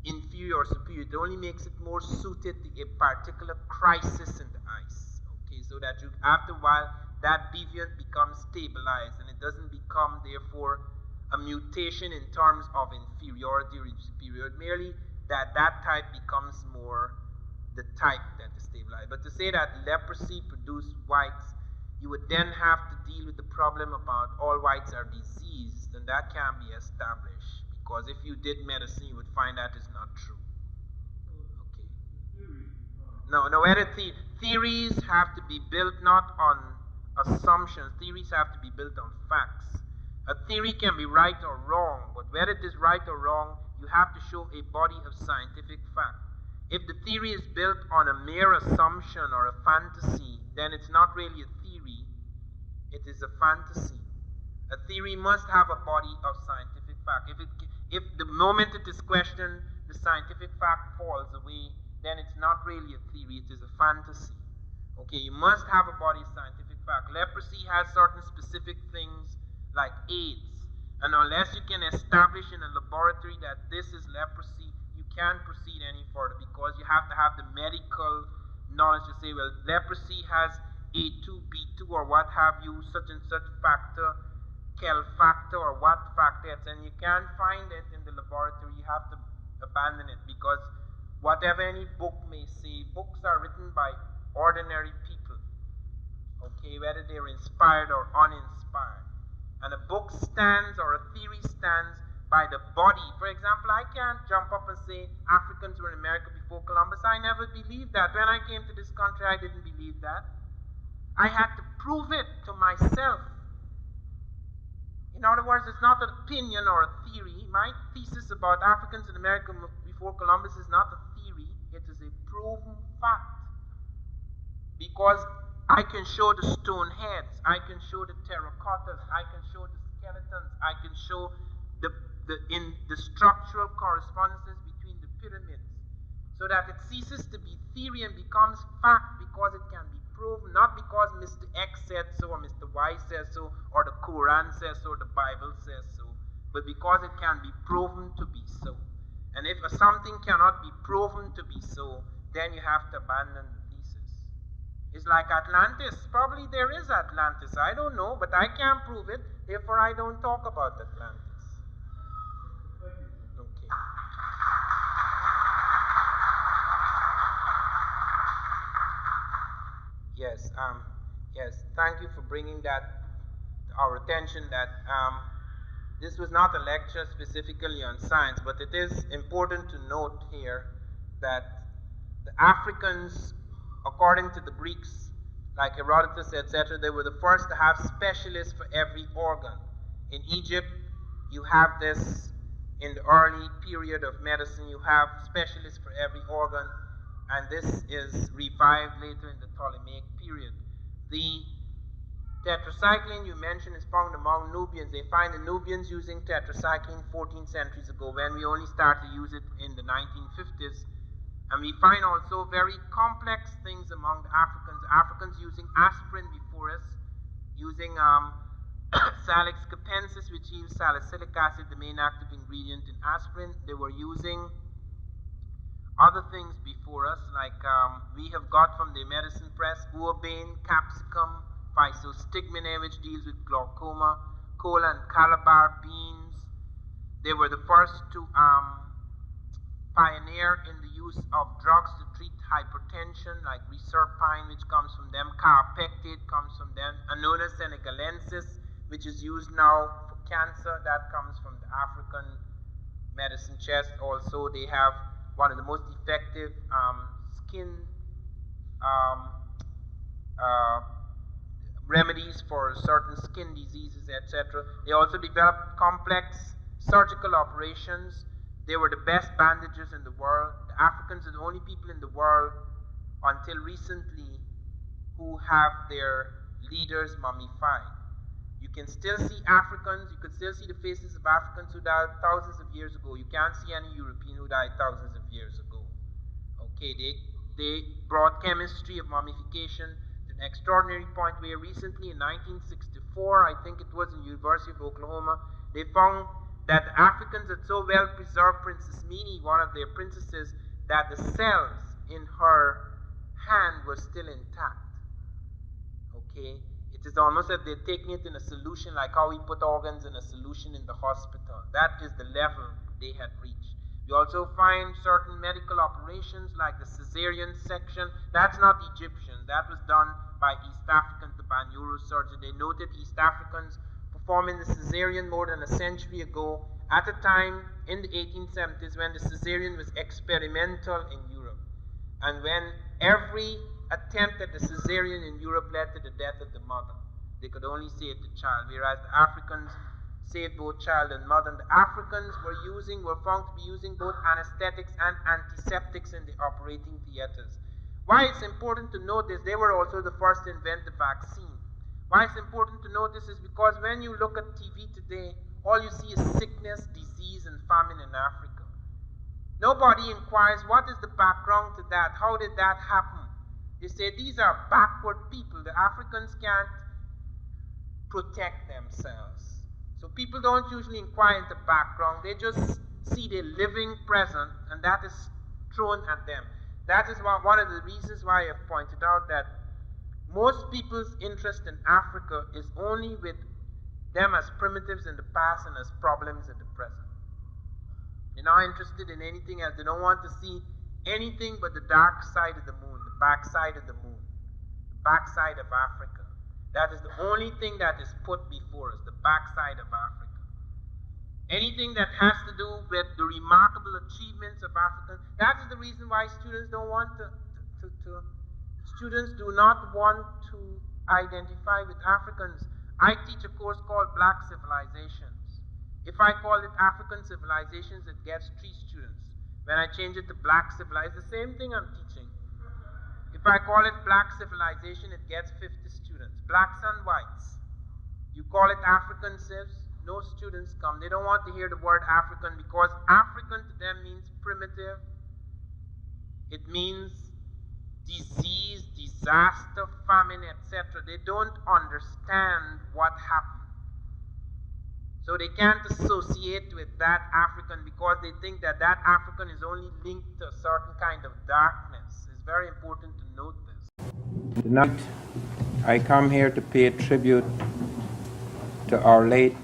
inferior or superior. It only makes it more suited to a particular crisis in the ice. Okay, so that after a while, that deviant becomes stabilized and it doesn't become, therefore, a mutation in terms of inferiority or superiority, merely that type becomes more the type that is stabilized. But to say that leprosy produced whites, you would then have to deal with the problem about all whites are diseased, and that can't be established, because if you did medicine, you would find that is not true. Okay. No, theories have to be built not on assumptions. Theories have to be built on facts. A theory can be right or wrong, but whether it is right or wrong, You have to show a body of scientific fact. If the theory is built on a mere assumption or a fantasy, then it's not really a theory, it is a fantasy. A theory must have a body of scientific fact. If the moment it is questioned, the scientific fact falls away, then it's not really a theory, it is a fantasy. Okay, you must have a body of scientific fact. Leprosy has certain specific things like AIDS. And unless you can establish in a laboratory that this is leprosy, you can't proceed any further because you have to have the medical knowledge to say, well, leprosy has A2, B2, or what have you, such and such factor, Kell factor, or what factor, and you can't find it in the laboratory. You have to abandon it because whatever any book may say, books are written by ordinary people, okay, whether they're inspired or uninspired. And a book stands or a theory stands by the body. For example, I can't jump up and say Africans were in America before Columbus. I never believed that. When I came to this country, I didn't believe that. I had to prove it to myself. In other words, it's not an opinion or a theory. My thesis about Africans in America before Columbus is not a theory. It is a proven fact. Because I can show the stone heads, I can show the terracottas, I can show the skeletons, I can show the structural correspondences between the pyramids, so that it ceases to be theory and becomes fact because it can be proven, not because Mr. X said so or Mr. Y says so or the Quran says so or the Bible says so, but because it can be proven to be so. And if something cannot be proven to be so, then you have to abandon the thesis. It's like Atlantis. Probably there is Atlantis. I don't know, but I can't prove it. Therefore, I don't talk about Atlantis. Okay. Yes. Yes. Thank you for bringing that to our attention. That this was not a lecture specifically on science, but it is important to note here that the Africans, according to the Greeks, like Herodotus, etc., they were the first to have specialists for every organ. In Egypt, you have this in the early period of medicine, you have specialists for every organ, and this is revived later in the Ptolemaic period. The tetracycline you mentioned is found among Nubians. They find the Nubians using tetracycline 14 centuries ago when we only started to use it in the 1950s. And we find also very complex things among the Africans. Africans using aspirin before us, using Salix capensis, which yields salicylic acid, the main active ingredient in aspirin. They were using other things before us, like we have got from the medicine press, urbane, capsicum, physostigmine, which deals with glaucoma, cola and calabar beans. They were the first to pioneer in the use of drugs to treat hypertension, like reserpine, which comes from them, carpectate comes from them, Annona senegalensis, which is used now for cancer, that comes from the African medicine chest. Also, they have one of the most effective skin remedies for certain skin diseases, etc. They also developed complex surgical operations. They were the best bandages in the world. The Africans are the only people in the world until recently who have their leaders mummified. You can still see Africans, you can still see the faces of Africans who died thousands of years ago. You can't see any European who died thousands of years ago. Okay, they brought chemistry of mummification to an extraordinary point where recently in 1964, I think it was in the University of Oklahoma, they found that the Africans had so well preserved Princess Mini, one of their princesses, that the cells in her hand were still intact. Okay? It is almost as they're taking it in a solution, like how we put organs in a solution in the hospital. That is the level they had reached. We also find certain medical operations like the cesarean section. That's not Egyptian. That was done by East Africans, the neurosurgeon. They noted East Africans performing the cesarean more than a century ago, at a time in the 1870s when the cesarean was experimental in Europe, and when every attempt at the cesarean in Europe led to the death of the mother. They could only save the child, whereas the Africans saved both child and mother. And the Africans were found to be using both anesthetics and antiseptics in the operating theaters. Why it's important to note this, they were also the first to invent the vaccine. Why it's important to note this is because when you look at TV today, all you see is sickness, disease, and famine in Africa. Nobody inquires what is the background to that, how did that happen? They say these are backward people, the Africans can't protect themselves. So people don't usually inquire into background, they just see the living present and that is thrown at them. That is one of the reasons why I've pointed out that most people's interest in Africa is only with them as primitives in the past and as problems in the present. They're not interested in anything else. They don't want to see anything but the dark side of the moon, the backside of the moon, the backside of Africa. That is the only thing that is put before us, the backside of Africa. Anything that has to do with the remarkable achievements of Africans, that is the reason why students don't want students do not want to identify with Africans. I teach a course called Black Civilizations. If I call it African Civilizations, it gets 3 students. When I change it to Black Civilization, the same thing I'm teaching. If I call it Black Civilization, it gets 50 students. Blacks and whites. You call it African Civs, no students come. They don't want to hear the word African because African to them means primitive. It means disease, disaster, famine, etc. They don't understand what happened. So they can't associate with that African because they think that that African is only linked to a certain kind of darkness. It's very important to note this. Tonight, I come here to pay tribute to our late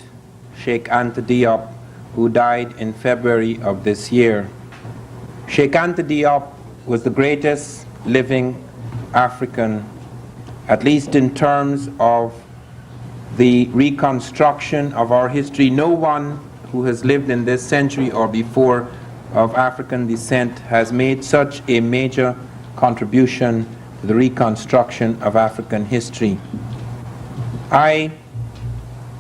Sheikh Anta Diop, who died in February of this year. Sheikh Anta Diop was the greatest living African, at least in terms of the reconstruction of our history. No one who has lived in this century or before of African descent has made such a major contribution to the reconstruction of African history. I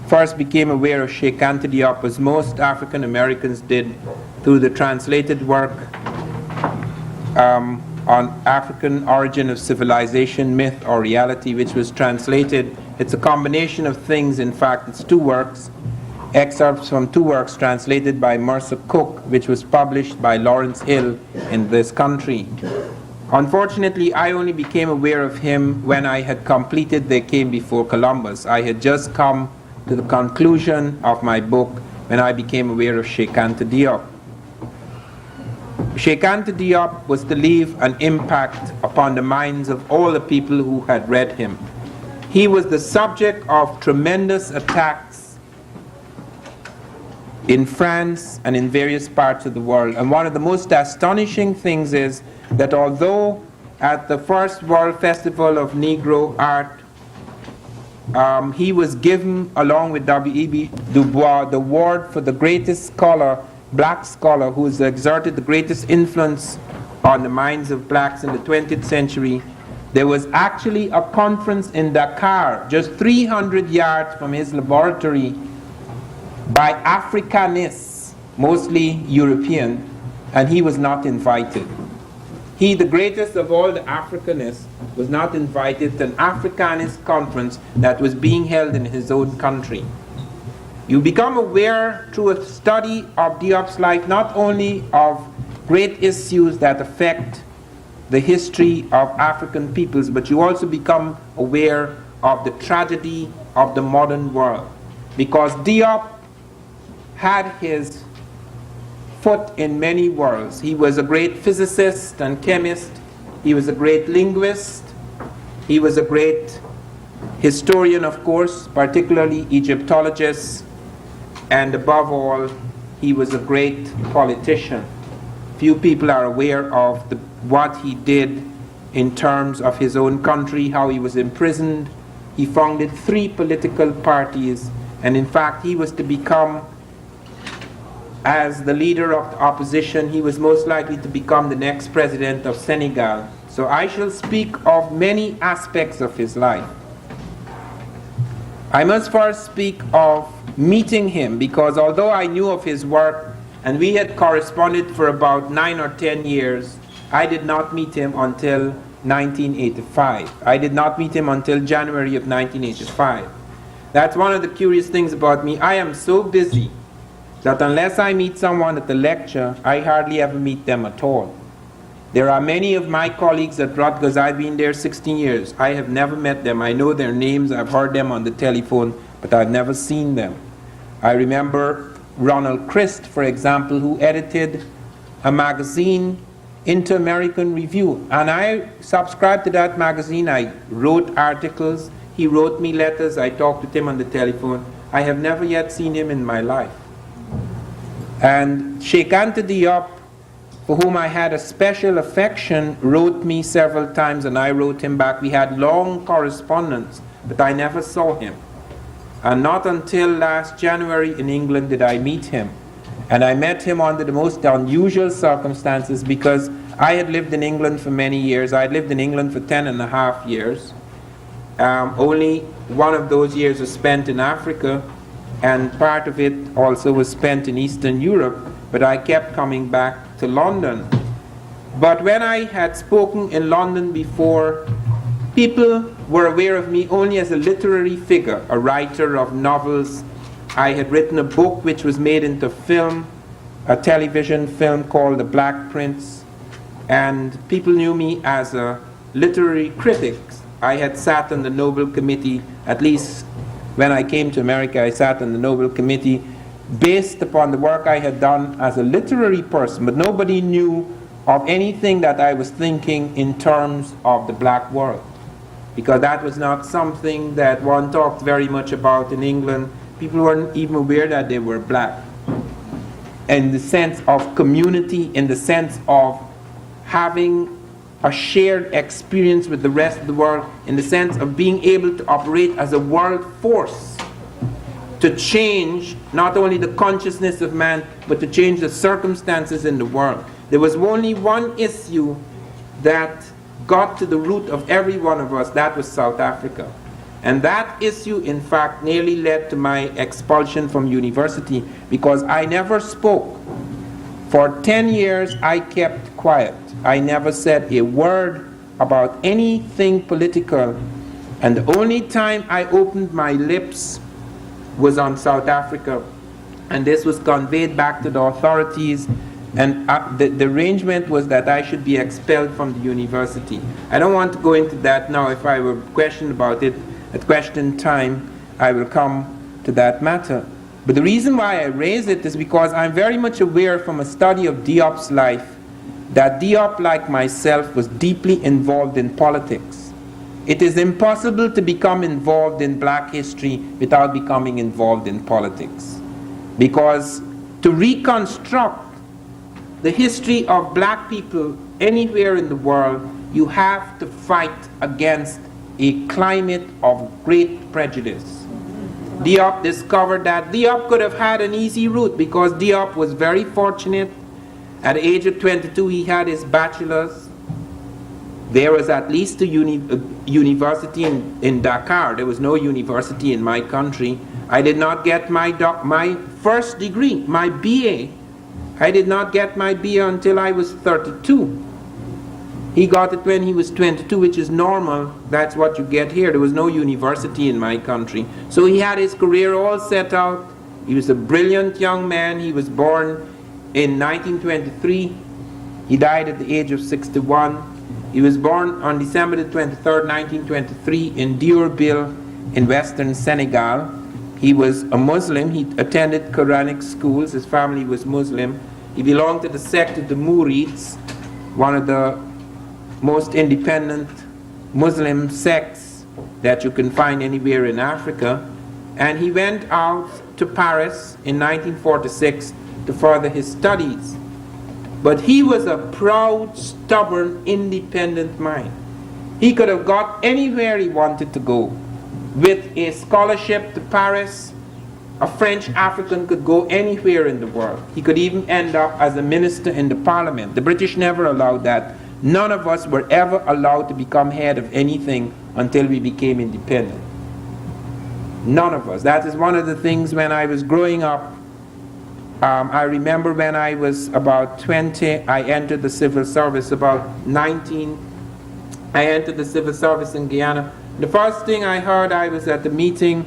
first became aware of Sheikh Anta Diop, as most African Americans did, through the translated work on African origin of civilization, myth or reality, which was translated. It's a combination of things. In fact, it's 2 works, excerpts from 2 works translated by Mercer Cook, which was published by Lawrence Hill in this country. Unfortunately, I only became aware of him when I had completed They Came Before Columbus. I had just come to the conclusion of my book when I became aware of Sheikh Anta Diop. Sheikh Anta Diop was to leave an impact upon the minds of all the people who had read him. He was the subject of tremendous attacks in France and in various parts of the world. And one of the most astonishing things is that although at the first World Festival of Negro Art, he was given, along with W.E.B. Du Bois, the award for the greatest scholar, black scholar, who has exerted the greatest influence on the minds of blacks in the 20th century. There was actually a conference in Dakar, just 300 yards from his laboratory, by Africanists, mostly European, and he was not invited. He, the greatest of all the Africanists, was not invited to an Africanist conference that was being held in his own country. You become aware through a study of Diop's life not only of great issues that affect the history of African peoples, but you also become aware of the tragedy of the modern world. Because Diop had his foot in many worlds. He was a great physicist and chemist. He was a great linguist. He was a great historian, of course, particularly Egyptologist. And above all, he was a great politician. Few people are aware of what he did in terms of his own country, how he was imprisoned. He founded 3 political parties, and in fact, he was to become, as the leader of the opposition, he was most likely to become the next president of Senegal. So I shall speak of many aspects of his life. I must first speak of meeting him, because although I knew of his work and we had corresponded for about 9 or 10 years, I did not meet him until 1985. I did not meet him until January of 1985. That's one of the curious things about me. I am so busy that unless I meet someone at the lecture, I hardly ever meet them at all. There are many of my colleagues at Rutgers. I've been there 16 years. I have never met them. I know their names. I've heard them on the telephone, but I've never seen them. I remember Ronald Christ, for example, who edited a magazine, Inter-American Review, and I subscribed to that magazine. I wrote articles. He wrote me letters. I talked with him on the telephone. I have never yet seen him in my life. And Cheikh Anta Diop, for whom I had a special affection, wrote me several times, and I wrote him back. We had long correspondence, but I never saw him. And not until last January in England did I meet him. And I met him under the most unusual circumstances, because I had lived in England for many years. I had lived in England for 10.5 years. Only one of those years was spent in Africa, and part of it also was spent in Eastern Europe, but I kept coming back to London. But when I had spoken in London before, people were aware of me only as a literary figure, a writer of novels. I had written a book which was made into film, a television film called The Black Prince, and people knew me as a literary critic. I had sat on the Nobel Committee, at least when I came to America, I sat on the Nobel Committee based upon the work I had done as a literary person, but nobody knew of anything that I was thinking in terms of the black world, because that was not something that one talked very much about in England. People weren't even aware that they were black. In the sense of community, in the sense of having a shared experience with the rest of the world, in the sense of being able to operate as a world force to change not only the consciousness of man, but to change the circumstances in the world. There was only one issue that got to the root of every one of us. That was South Africa. And that issue, in fact, nearly led to my expulsion from university, because I never spoke. For 10 years, I kept quiet. I never said a word about anything political. And the only time I opened my lips was on South Africa. And this was conveyed back to the authorities. And the arrangement was that I should be expelled from the university. I don't want to go into that now. If I were questioned about it at question time, I will come to that matter. But the reason why I raise it is because I'm very much aware from a study of Diop's life that Diop, like myself, was deeply involved in politics. It is impossible to become involved in black history without becoming involved in politics. Because to reconstruct the history of black people anywhere in the world, you have to fight against a climate of great prejudice. Diop discovered that Diop could have had an easy route, because Diop was very fortunate. At the age of 22, he had his bachelor's. There was at least a university in Dakar. There was no university in my country. I did not get my first degree, my BA. I did not get my BA until I was 32. He got it when he was 22, which is normal. That's what you get here. There was no university in my country. So he had his career all set out. He was a brilliant young man. He was born in 1923. He died at the age of 61. He was born on December the 23rd, 1923 in Diourbel in western Senegal. He was a Muslim. He attended Quranic schools. His family was Muslim. He belonged to the sect of the Murids, one of the most independent Muslim sects that you can find anywhere in Africa. And he went out to Paris in 1946 to further his studies. But he was a proud, stubborn, independent mind. He could have got anywhere he wanted to go. With a scholarship to Paris, a French African could go anywhere in the world. He could even end up as a minister in the parliament. The British never allowed that. None of us were ever allowed to become head of anything until we became independent. None of us. That is one of the things when I was growing up. I remember when I was about 20, I entered the civil service. About 19, I entered the civil service in Guyana. The first thing I heard, I was at the meeting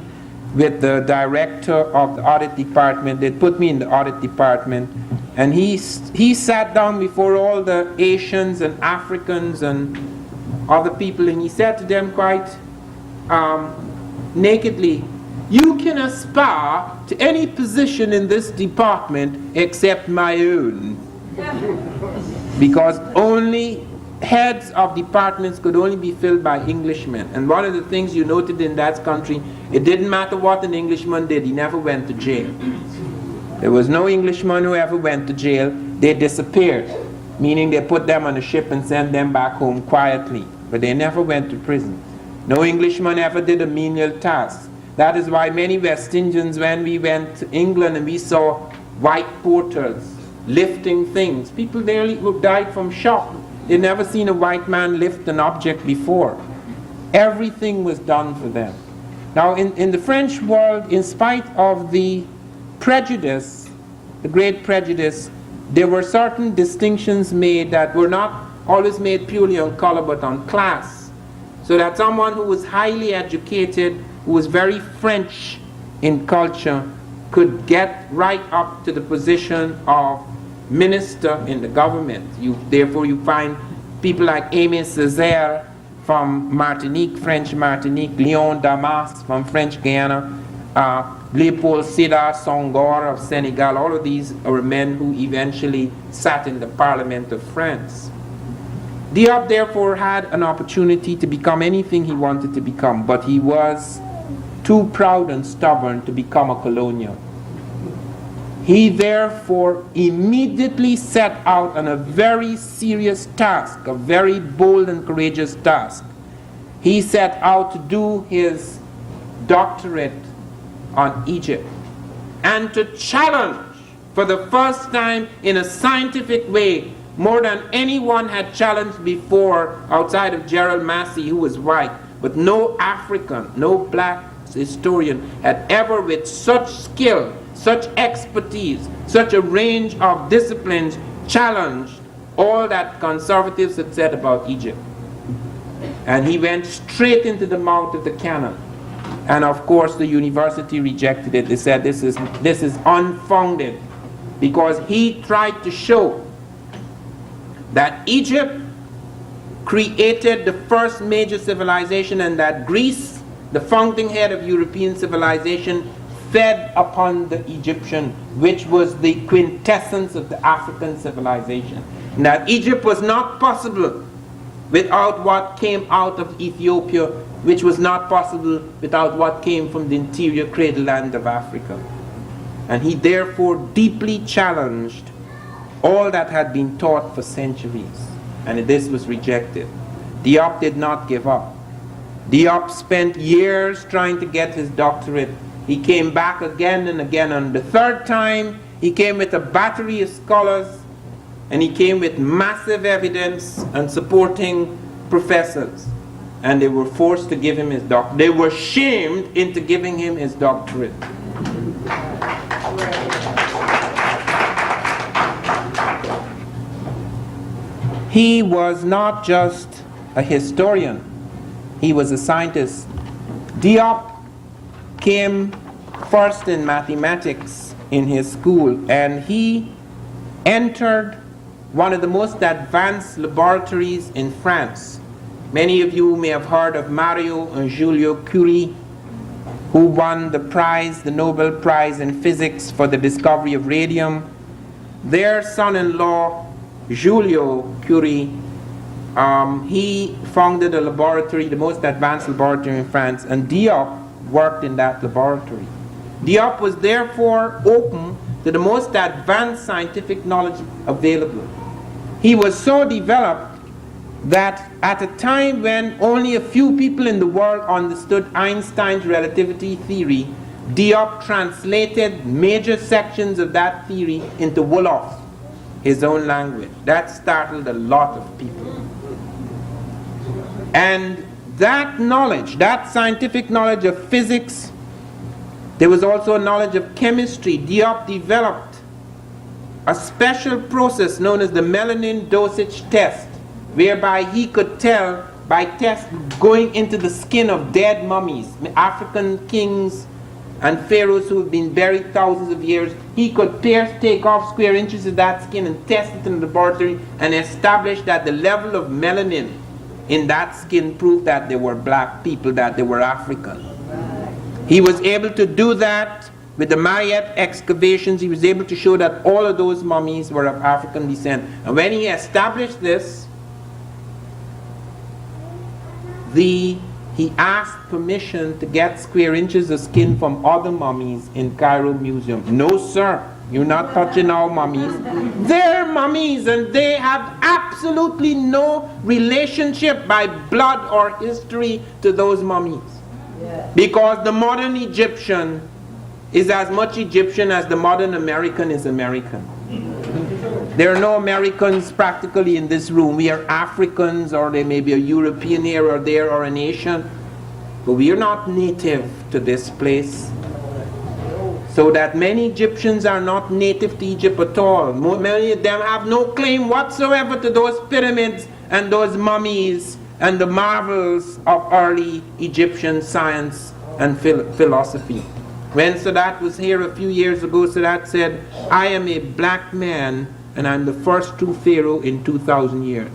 with the director of the audit department. They put me in the audit department, and he sat down before all the Asians and Africans and other people, and he said to them quite nakedly, "You can aspire to any position in this department except my own." Because only heads of departments could only be filled by Englishmen. And one of the things you noted in that country, it didn't matter what an Englishman did, he never went to jail. There was no Englishman who ever went to jail. They disappeared, meaning they put them on a ship and sent them back home quietly, but they never went to prison. No Englishman ever did a menial task. That is why many West Indians, when we went to England and we saw white porters lifting things, people nearly who died from shock. They'd never seen a white man lift an object before. Everything was done for them. Now in the French world, in spite of the prejudice, the great prejudice, there were certain distinctions made that were not always made purely on color but on class. So that someone who was highly educated, who was very French in culture, could get right up to the position of minister in the government. Therefore you find people like Aimé Césaire from Martinique, French Martinique, Léon Damas from French Guyana, Léopold Sédar Senghor of Senegal. All of these are men who eventually sat in the Parliament of France. Diop therefore had an opportunity to become anything he wanted to become, but he was too proud and stubborn to become a colonial. He therefore immediately set out on a very serious task, a very bold and courageous task. He set out to do his doctorate on Egypt and to challenge for the first time in a scientific way, more than anyone had challenged before outside of Gerald Massey, who was white, but no African, no black historian had ever with such skill, such expertise, such a range of disciplines challenged all that conservatives had said about Egypt. And he went straight into the mouth of the cannon. And of course the university rejected it. They said this is unfounded, because he tried to show that Egypt created the first major civilization, and that Greece, the fountainhead of European civilization, fed upon the Egyptian, which was the quintessence of the African civilization. And that Egypt was not possible without what came out of Ethiopia, which was not possible without what came from the interior cradle land of Africa. And he therefore deeply challenged all that had been taught for centuries, and this was rejected. Diop did not give up. Diop spent years trying to get his doctorate. He came back again and again. On the third time, he came with a battery of scholars, and he came with massive evidence and supporting professors. And they were forced to give him his doctorate. They were shamed into giving him his doctorate. He was not just a historian, he was a scientist. Diop came first in mathematics in his school, and he entered one of the most advanced laboratories in France. Many of you may have heard of Mario and Giulio Curie, who won the prize, the Nobel Prize in physics for the discovery of radium. Their son-in-law, Giulio Curie, he founded a laboratory, the most advanced laboratory in France, and Diop worked in that laboratory. Diop was therefore open to the most advanced scientific knowledge available. He was so developed that at a time when only a few people in the world understood Einstein's relativity theory, Diop translated major sections of that theory into Wolof, his own language. That startled a lot of people. And that knowledge, that scientific knowledge of physics, There was also a knowledge of chemistry. Diop developed a special process known as the melanin dosage test, whereby he could tell by test going into the skin of dead mummies, African kings and pharaohs who have been buried thousands of years. He could take off square inches of that skin and test it in the laboratory and establish that the level of melanin in that skin proved that they were black people, that they were African. He was able to do that with the Mariette excavations. He was able to show that all of those mummies were of African descent. And when he established this, he asked permission to get square inches of skin from other mummies in Cairo Museum. No, sir, you're not touching our mummies. They're mummies, and they have absolutely no relationship by blood or history to those mummies. Because the modern Egyptian is as much Egyptian as the modern American is American. There are no Americans practically in this room. We are Africans, or there may be a European here or there or an Asian, but we are not native to this place. So that many Egyptians are not native to Egypt at all. Many of them have no claim whatsoever to those pyramids and those mummies and the marvels of early Egyptian science and philosophy. When Sadat was here a few years ago, Sadat said, "I am a black man, and I'm the first true pharaoh in 2,000 years."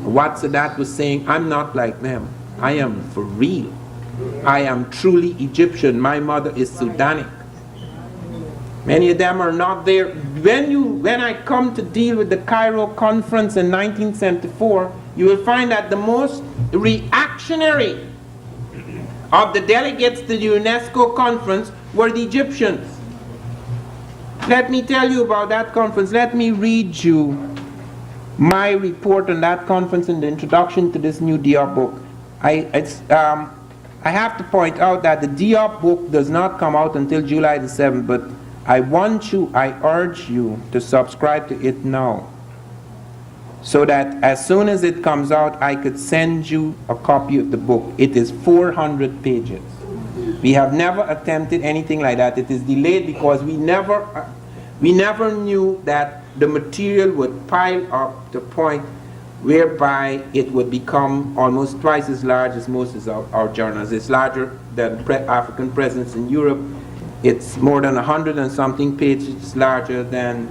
What Sadat was saying, I'm not like them. I am for real. I am truly Egyptian. My mother is Sudanic. Many of them are not there. When I come to deal with the Cairo conference in 1974, you will find that the most reactionary of the delegates to the UNESCO conference were the Egyptians. Let me tell you about that conference. Let me read you my report on that conference in the introduction to this new Diop book. I have to point out that the Diop book does not come out until July the 7th, but I urge you to subscribe to it now, so that as soon as it comes out, I could send you a copy of the book. It is 400 pages. We have never attempted anything like that. It is delayed because we never knew that the material would pile up to a point whereby it would become almost twice as large as most of our journals. It's larger than African presence in Europe. It's more than 100 and something pages larger than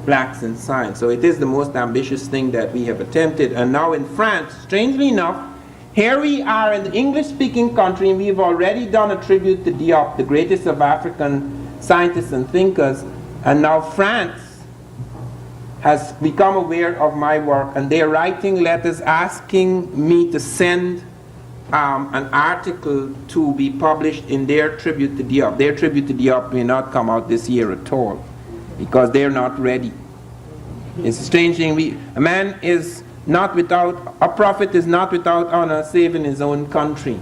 Blacks in Science. So it is the most ambitious thing that we have attempted. And now in France, strangely enough, here we are in the English-speaking country, and we've already done a tribute to Diop, the greatest of African scientists and thinkers. And now France has become aware of my work, and they're writing letters asking me to send an article to be published in their tribute to Diop. Their tribute to Diop may not come out this year at all, because they're not ready. It's a strange thing. A prophet is not without honor, save in his own country.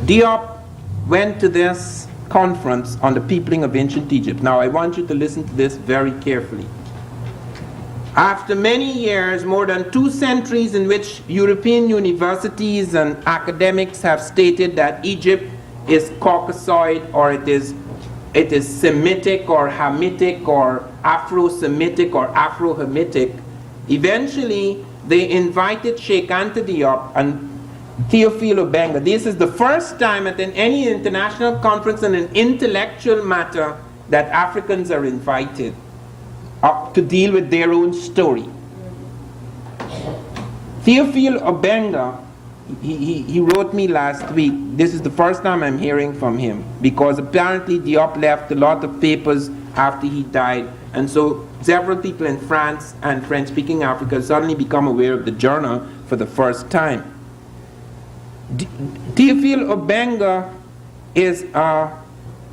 Diop went to this conference on the peopling of ancient Egypt. Now I want you to listen to this very carefully. After many years, more than 2 centuries in which European universities and academics have stated that Egypt is Caucasoid, or it is Semitic or Hamitic or Afro-Semitic or Afro-Hamitic, eventually they invited Sheikh Anta Diop and Theophile Obenga. This is the first time at any international conference on an intellectual matter that Africans are invited up to deal with their own story. Theophile Obenga, he wrote me last week. This is the first time I'm hearing from him, because apparently Diop left a lot of papers after he died, and so several people in France and French-speaking Africa suddenly become aware of the journal for the first time. Theophile Obenga is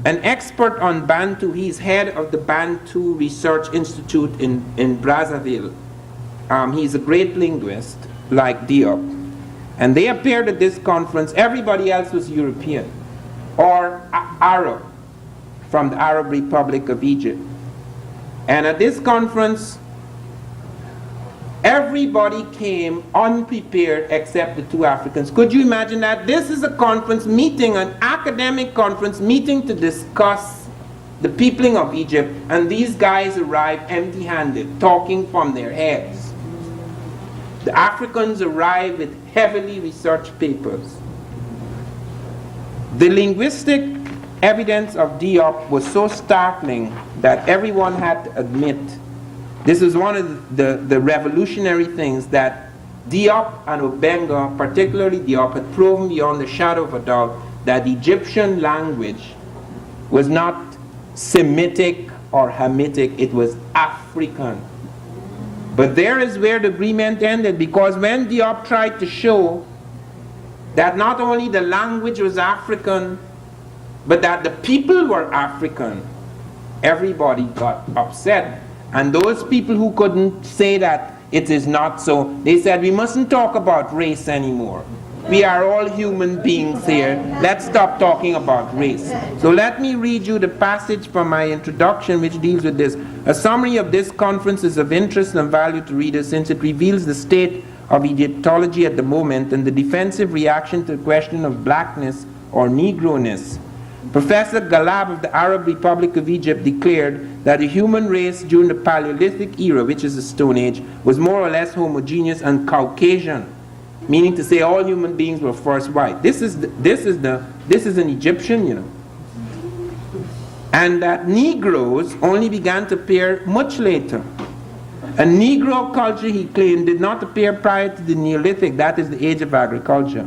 an expert on Bantu. He's head of the Bantu Research Institute in Brazzaville. He's a great linguist, like Diop. And they appeared at this conference. Everybody else was European or Arab from the Arab Republic of Egypt. And at this conference, Everybody came unprepared except the two Africans. Could you imagine that? This is a conference meeting, an academic conference meeting to discuss the peopling of Egypt, and these guys arrive empty-handed, talking from their heads. The Africans arrive with heavily researched papers. The linguistic evidence of Diop was so startling that everyone had to admit this is one of the revolutionary things, that Diop and Obenga, particularly Diop, had proven beyond the shadow of a doubt that the Egyptian language was not Semitic or Hamitic, it was African. But there is where the agreement ended, because when Diop tried to show that not only the language was African, but that the people were African, everybody got upset. And those people who couldn't say that it is not so, they said, we mustn't talk about race anymore. We are all human beings here. Let's stop talking about race. So let me read you the passage from my introduction which deals with this. A summary of this conference is of interest and value to readers, since it reveals the state of Egyptology at the moment and the defensive reaction to the question of blackness or Negroness. Professor Galab of the Arab Republic of Egypt declared that the human race during the Paleolithic era, which is the Stone Age, was more or less homogeneous and Caucasian, meaning to say all human beings were first white. This is an Egyptian, you know. And that Negroes only began to appear much later. A Negro culture, he claimed, did not appear prior to the Neolithic, that is the age of agriculture.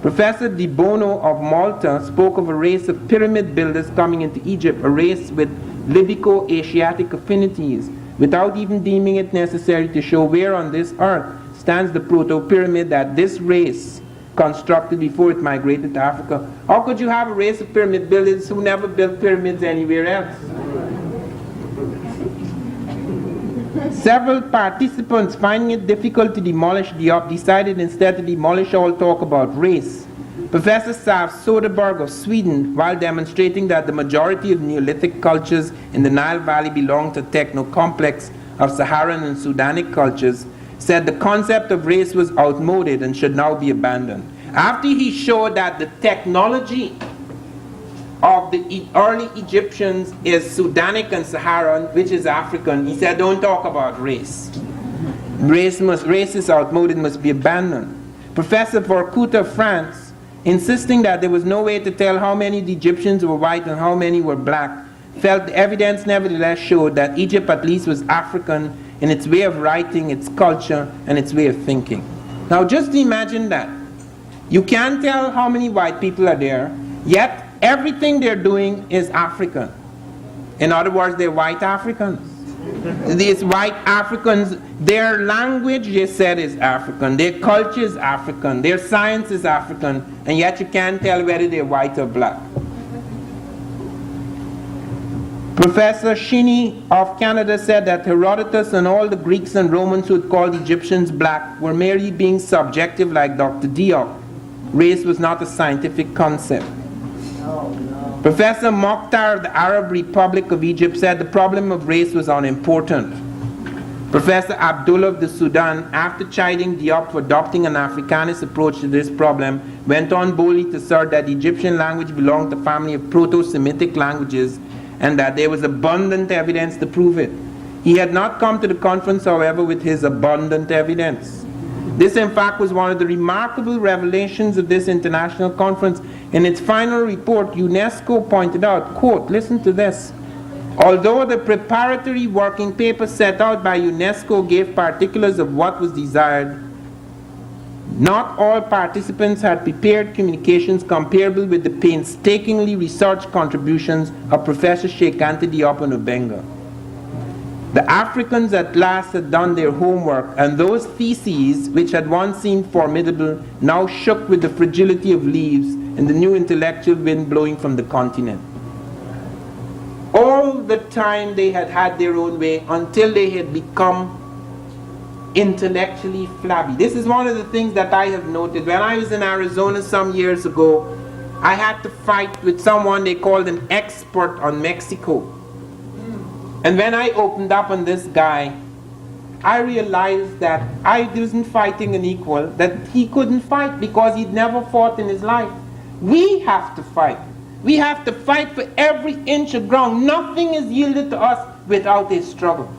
Professor Di Bono of Malta spoke of a race of pyramid builders coming into Egypt, a race with Libico-Asiatic affinities, without even deeming it necessary to show where on this earth stands the proto-pyramid that this race constructed before it migrated to Africa. How could you have a race of pyramid builders who never built pyramids anywhere else? Several participants, finding it difficult to demolish Diop, decided instead to demolish all talk about race. Professor Saf Soderberg of Sweden, while demonstrating that the majority of Neolithic cultures in the Nile Valley belong to techno-complex of Saharan and Sudanic cultures, said the concept of race was outmoded and should now be abandoned. After he showed that the technology of the early Egyptians is Sudanic and Saharan, which is African, he said, don't talk about race. Race is outmoded, must be abandoned. Professor Vorkuta of France, insisting that there was no way to tell how many of the Egyptians were white and how many were black, felt the evidence nevertheless showed that Egypt at least was African in its way of writing, its culture, and its way of thinking. Now just imagine that. You can't tell how many white people are there, yet everything they're doing is African. In other words, they're white Africans. These white Africans, their language, they said, is African. Their culture is African. Their science is African. And yet you can't tell whether they're white or black. Professor Shinny of Canada said that Herodotus and all the Greeks and Romans who had called Egyptians black were merely being subjective like Dr. Diop. Race was not a scientific concept. Professor Mokhtar of the Arab Republic of Egypt said the problem of race was unimportant. Professor Abdullah of the Sudan, after chiding Diop for adopting an Africanist approach to this problem, went on boldly to assert that the Egyptian language belonged to a family of Proto-Semitic languages and that there was abundant evidence to prove it. He had not come to the conference, however, with his abundant evidence. This, in fact, was one of the remarkable revelations of this international conference. In its final report, UNESCO pointed out, quote, listen to this, although the preparatory working paper set out by UNESCO gave particulars of what was desired, not all participants had prepared communications comparable with the painstakingly researched contributions of Professor Sheikh Anta Diop and Obenga. The Africans at last had done their homework, and those theses, which had once seemed formidable, now shook with the fragility of leaves in the new intellectual wind blowing from the continent. All the time they had had their own way until they had become intellectually flabby. This is one of the things that I have noted. When I was in Arizona some years ago, I had to fight with someone they called an expert on Mexico. And when I opened up on this guy, I realized that I wasn't fighting an equal, that he couldn't fight because he'd never fought in his life. We have to fight. We have to fight for every inch of ground. Nothing is yielded to us without a struggle.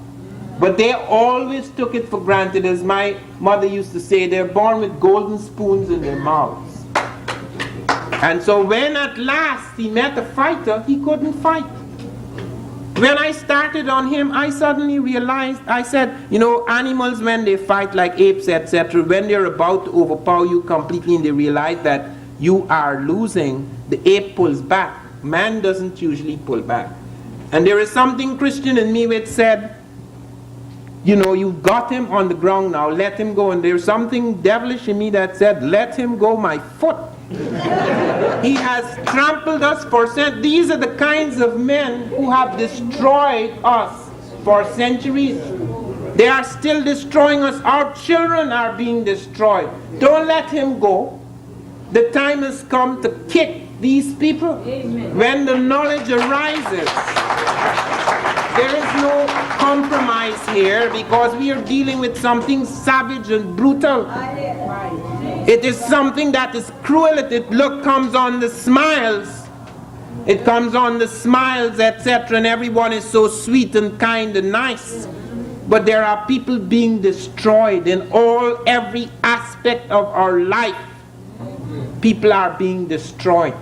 But they always took it for granted. As my mother used to say, they're born with golden spoons in their mouths. And so when at last he met a fighter, he couldn't fight. When I started on him, I suddenly realized, I said, you know, animals when they fight like apes, etc., when they're about to overpower you completely and they realize that you are losing, the ape pulls back. Man doesn't usually pull back. And there is something Christian in me which said, you know, you've got him on the ground now, let him go. And there's something devilish in me that said, let him go, my foot. He has trampled us for centuries. These are the kinds of men who have destroyed us for centuries. They are still destroying us. Our children are being destroyed. Don't let him go. The time has come to kick these people. Amen. When the knowledge arises, there is no compromise here because we are dealing with something savage and brutal. It is something that is cruel. It comes on the smiles. It comes on the smiles, etc. And everyone is so sweet and kind and nice. But there are people being destroyed in every aspect of our life. People are being destroyed.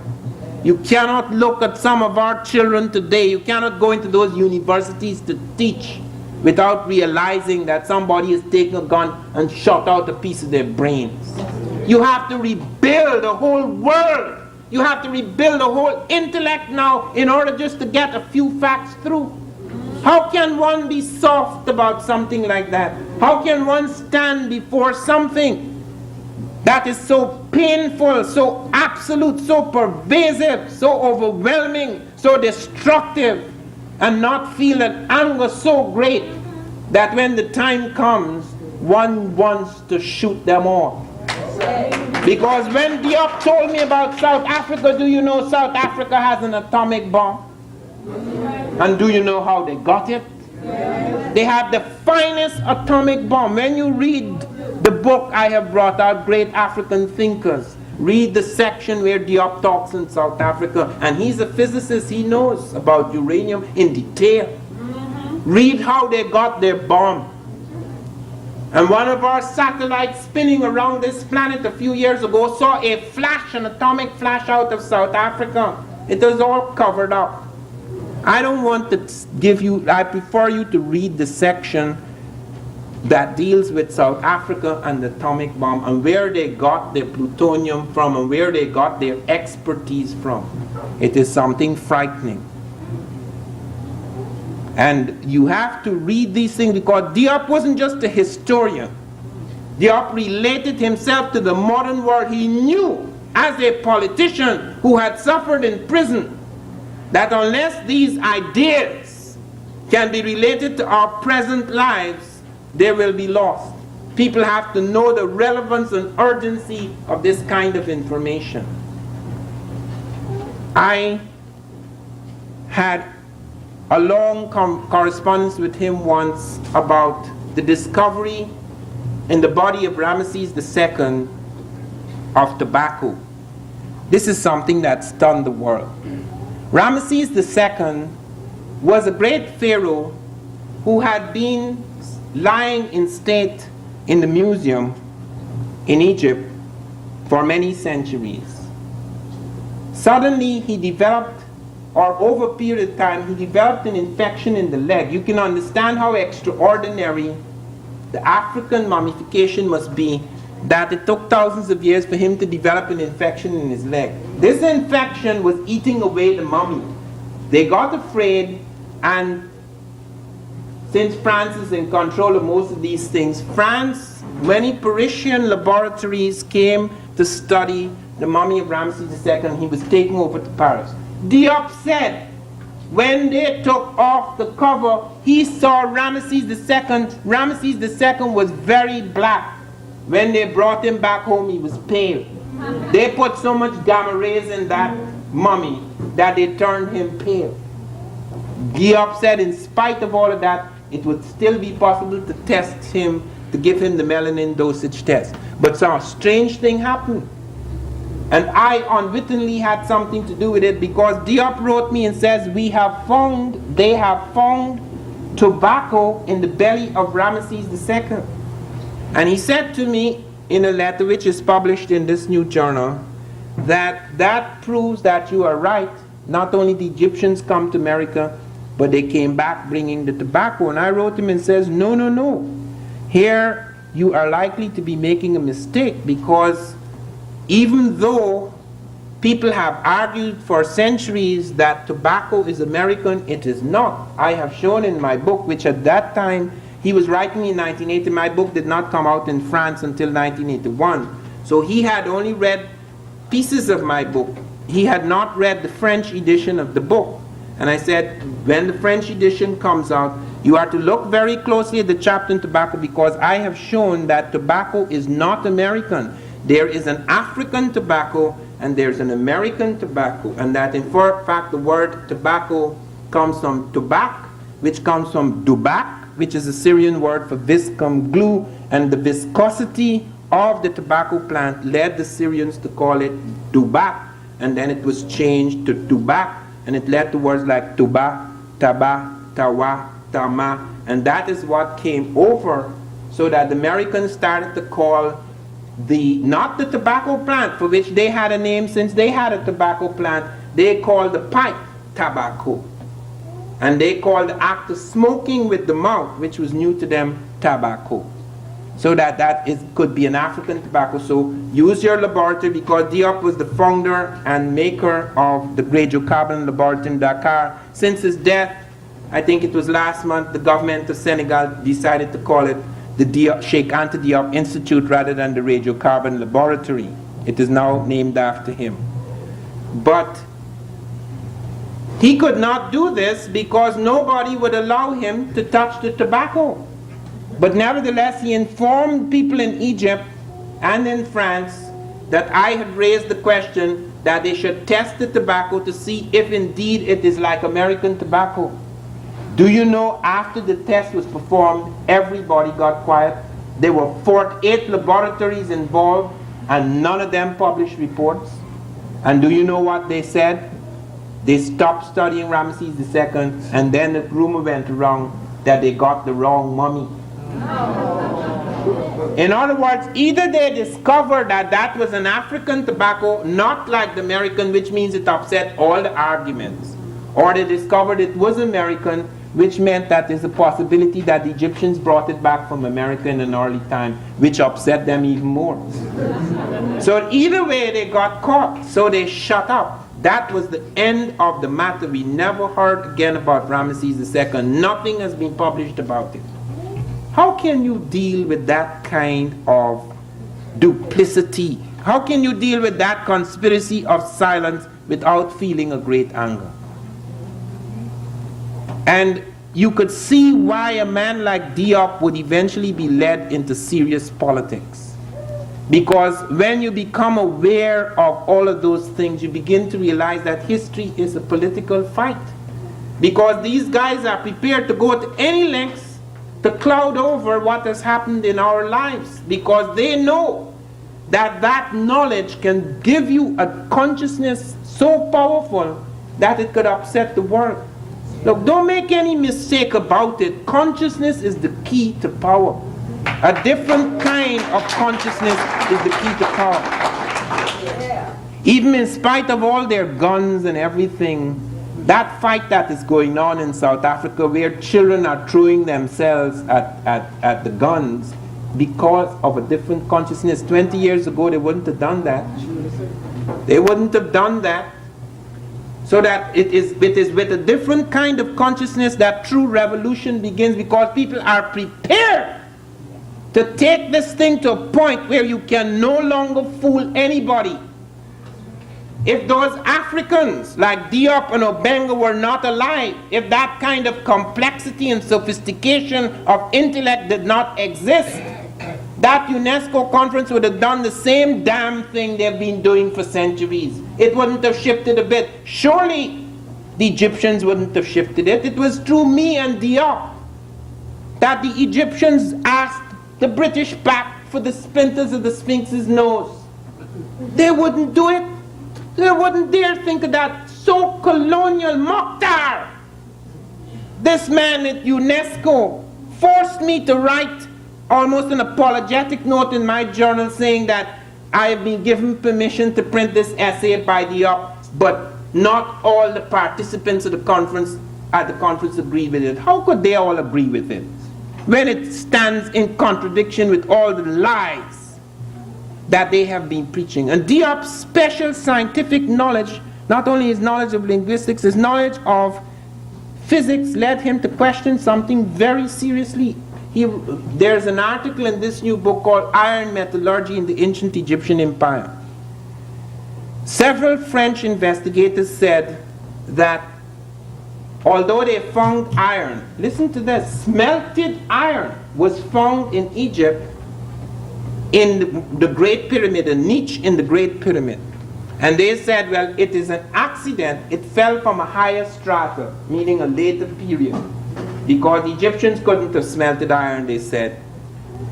You cannot look at some of our children today. You cannot go into those universities to teach without realizing that somebody is taking a gun and shot out a piece of their brains. You have to rebuild the whole world. You have to rebuild the whole intellect now in order just to get a few facts through. How can one be soft about something like that? How can one stand before something that is so painful, so absolute, so pervasive, so overwhelming, so destructive, and not feel an anger so great that when the time comes, one wants to shoot them all? Because when Diop told me about South Africa, do you know South Africa has an atomic bomb? And do you know how they got it? They have the finest atomic bomb. When you read the book I have brought out, Great African Thinkers, read the section where Diop talks in South Africa, and he's a physicist, he knows about uranium in detail. Read how they got their bomb. And one of our satellites spinning around this planet a few years ago saw a flash, an atomic flash out of South Africa. It was all covered up. I don't want to give you, I prefer you to read the section that deals with South Africa and the atomic bomb and where they got their plutonium from and where they got their expertise from. It is something frightening. And you have to read these things because Diop wasn't just a historian. Diop related himself to the modern world. He knew as a politician who had suffered in prison that unless these ideas can be related to our present lives, they will be lost. People have to know the relevance and urgency of this kind of information. I had a long correspondence with him once about the discovery in the body of Ramesses II of tobacco. This is something that stunned the world. Ramesses II was a great pharaoh who had been lying in state in the museum in Egypt for many centuries. Suddenly he developed, or over a period of time, he developed an infection in the leg. You can understand how extraordinary the African mummification must be, that it took thousands of years for him to develop an infection in his leg. This infection was eating away the mummy. They got afraid, and since France is in control of most of these things, many Parisian laboratories came to study the mummy of Ramesses II, and he was taken over to Paris. Diop said, when they took off the cover, he saw Ramesses II. Ramesses II was very black. When they brought him back home, he was pale. They put so much gamma rays in that mummy that they turned him pale. Diop said, in spite of all of that, it would still be possible to test him, to give him the melanin dosage test. But some strange thing happened. And I unwittingly had something to do with it, because Diop wrote me and says, they have found tobacco in the belly of Ramesses II. And he said to me in a letter which is published in this new journal, that proves that you are right. Not only the Egyptians come to America, but they came back bringing the tobacco. And I wrote him and says, no. Here you are likely to be making a mistake, because even though people have argued for centuries that tobacco is American, it is not. I have shown in my book, which at that time, he was writing in 1980, my book did not come out in France until 1981. So he had only read pieces of my book. He had not read the French edition of the book. And I said, when the French edition comes out, you are to look very closely at the chapter on tobacco, because I have shown that tobacco is not American. There is an African tobacco and there's an American tobacco, and that in fact the word tobacco comes from tobak, which comes from dubak, which is a Syrian word for viscum glue, and the viscosity of the tobacco plant led the Syrians to call it dubak, and then it was changed to tubak, and it led to words like tuba, taba, tawa, tama, and that is what came over, so that the Americans started to call not the tobacco plant, for which they had a name since they had a tobacco plant, they called the pipe tobacco. And they called the act of smoking with the mouth, which was new to them, tobacco. So that could be an African tobacco. So use your laboratory, because Diop was the founder and maker of the radiocarbon laboratory in Dakar. Since his death, I think it was last month, the government of Senegal decided to call it the Sheikh Anta Diop Institute rather than the radiocarbon laboratory. It is now named after him. But he could not do this because nobody would allow him to touch the tobacco. But nevertheless, he informed people in Egypt and in France that I had raised the question that they should test the tobacco to see if indeed it is like American tobacco. Do you know, after the test was performed, everybody got quiet? There were 48 laboratories involved, and none of them published reports. And do you know what they said? They stopped studying Ramesses II, and then the rumor went around that they got the wrong mummy. In other words, either they discovered that that was an African tobacco, not like the American, which means it upset all the arguments, or they discovered it was American, which meant that there's a possibility that the Egyptians brought it back from America in an early time, which upset them even more. So either way, they got caught, so they shut up. That was the end of the matter. We never heard again about Ramesses II. Nothing has been published about it. How can you deal with that kind of duplicity? How can you deal with that conspiracy of silence without feeling a great anger? And you could see why a man like Diop would eventually be led into serious politics. Because when you become aware of all of those things, you begin to realize that history is a political fight. Because these guys are prepared to go to any lengths to cloud over what has happened in our lives. Because they know that that knowledge can give you a consciousness so powerful that it could upset the world. Look, don't make any mistake about it. Consciousness is the key to power. A different kind of consciousness is the key to power. Even in spite of all their guns and everything, that fight that is going on in South Africa, where children are throwing themselves at the guns because of a different consciousness. 20 years ago, they wouldn't have done that. They wouldn't have done that. So that it is with a different kind of consciousness that true revolution begins, because people are prepared to take this thing to a point where you can no longer fool anybody. If those Africans like Diop and Obenga were not alive, if that kind of complexity and sophistication of intellect did not exist, that UNESCO conference would have done the same damn thing they've been doing for centuries. It wouldn't have shifted a bit. Surely the Egyptians wouldn't have shifted it. It was through me and Diop that the Egyptians asked the British back for the splinters of the Sphinx's nose. They wouldn't do it. They wouldn't dare think of that. So colonial Mokhtar, this man at UNESCO, forced me to write almost an apologetic note in my journal saying that I have been given permission to print this essay by the but not all the participants of the conference at the conference agree with it. How could they all agree with it when it stands in contradiction with all the lies that they have been preaching? And Diop's special scientific knowledge, not only his knowledge of linguistics, his knowledge of physics led him to question something very seriously. There's an article in this new book called Iron Metallurgy in the Ancient Egyptian Empire. Several French investigators said that although they found iron, listen to this, smelted iron was found in Egypt in the Great Pyramid, a niche in the Great Pyramid. And they said, well, it is an accident. It fell from a higher strata, meaning a later period, because the Egyptians couldn't have smelted iron, they said.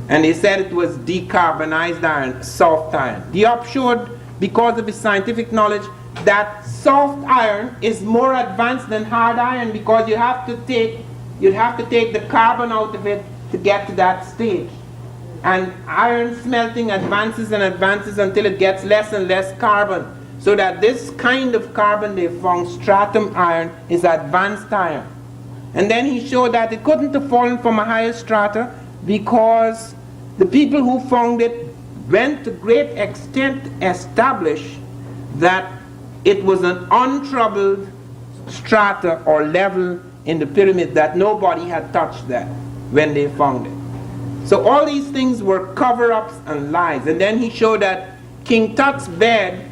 And they said it was decarbonized iron, soft iron. Diop showed, because of his scientific knowledge, that soft iron is more advanced than hard iron, because you'd have to take the carbon out of it to get to that stage. And iron smelting advances and advances until it gets less and less carbon, so that this kind of carbon they found, stratum iron, is advanced iron. And then he showed that it couldn't have fallen from a higher strata because the people who found it went to great extent to establish that it was an untroubled strata or level in the pyramid, that nobody had touched that when they found it. So all these things were cover-ups and lies. And then he showed that King Tut's bed,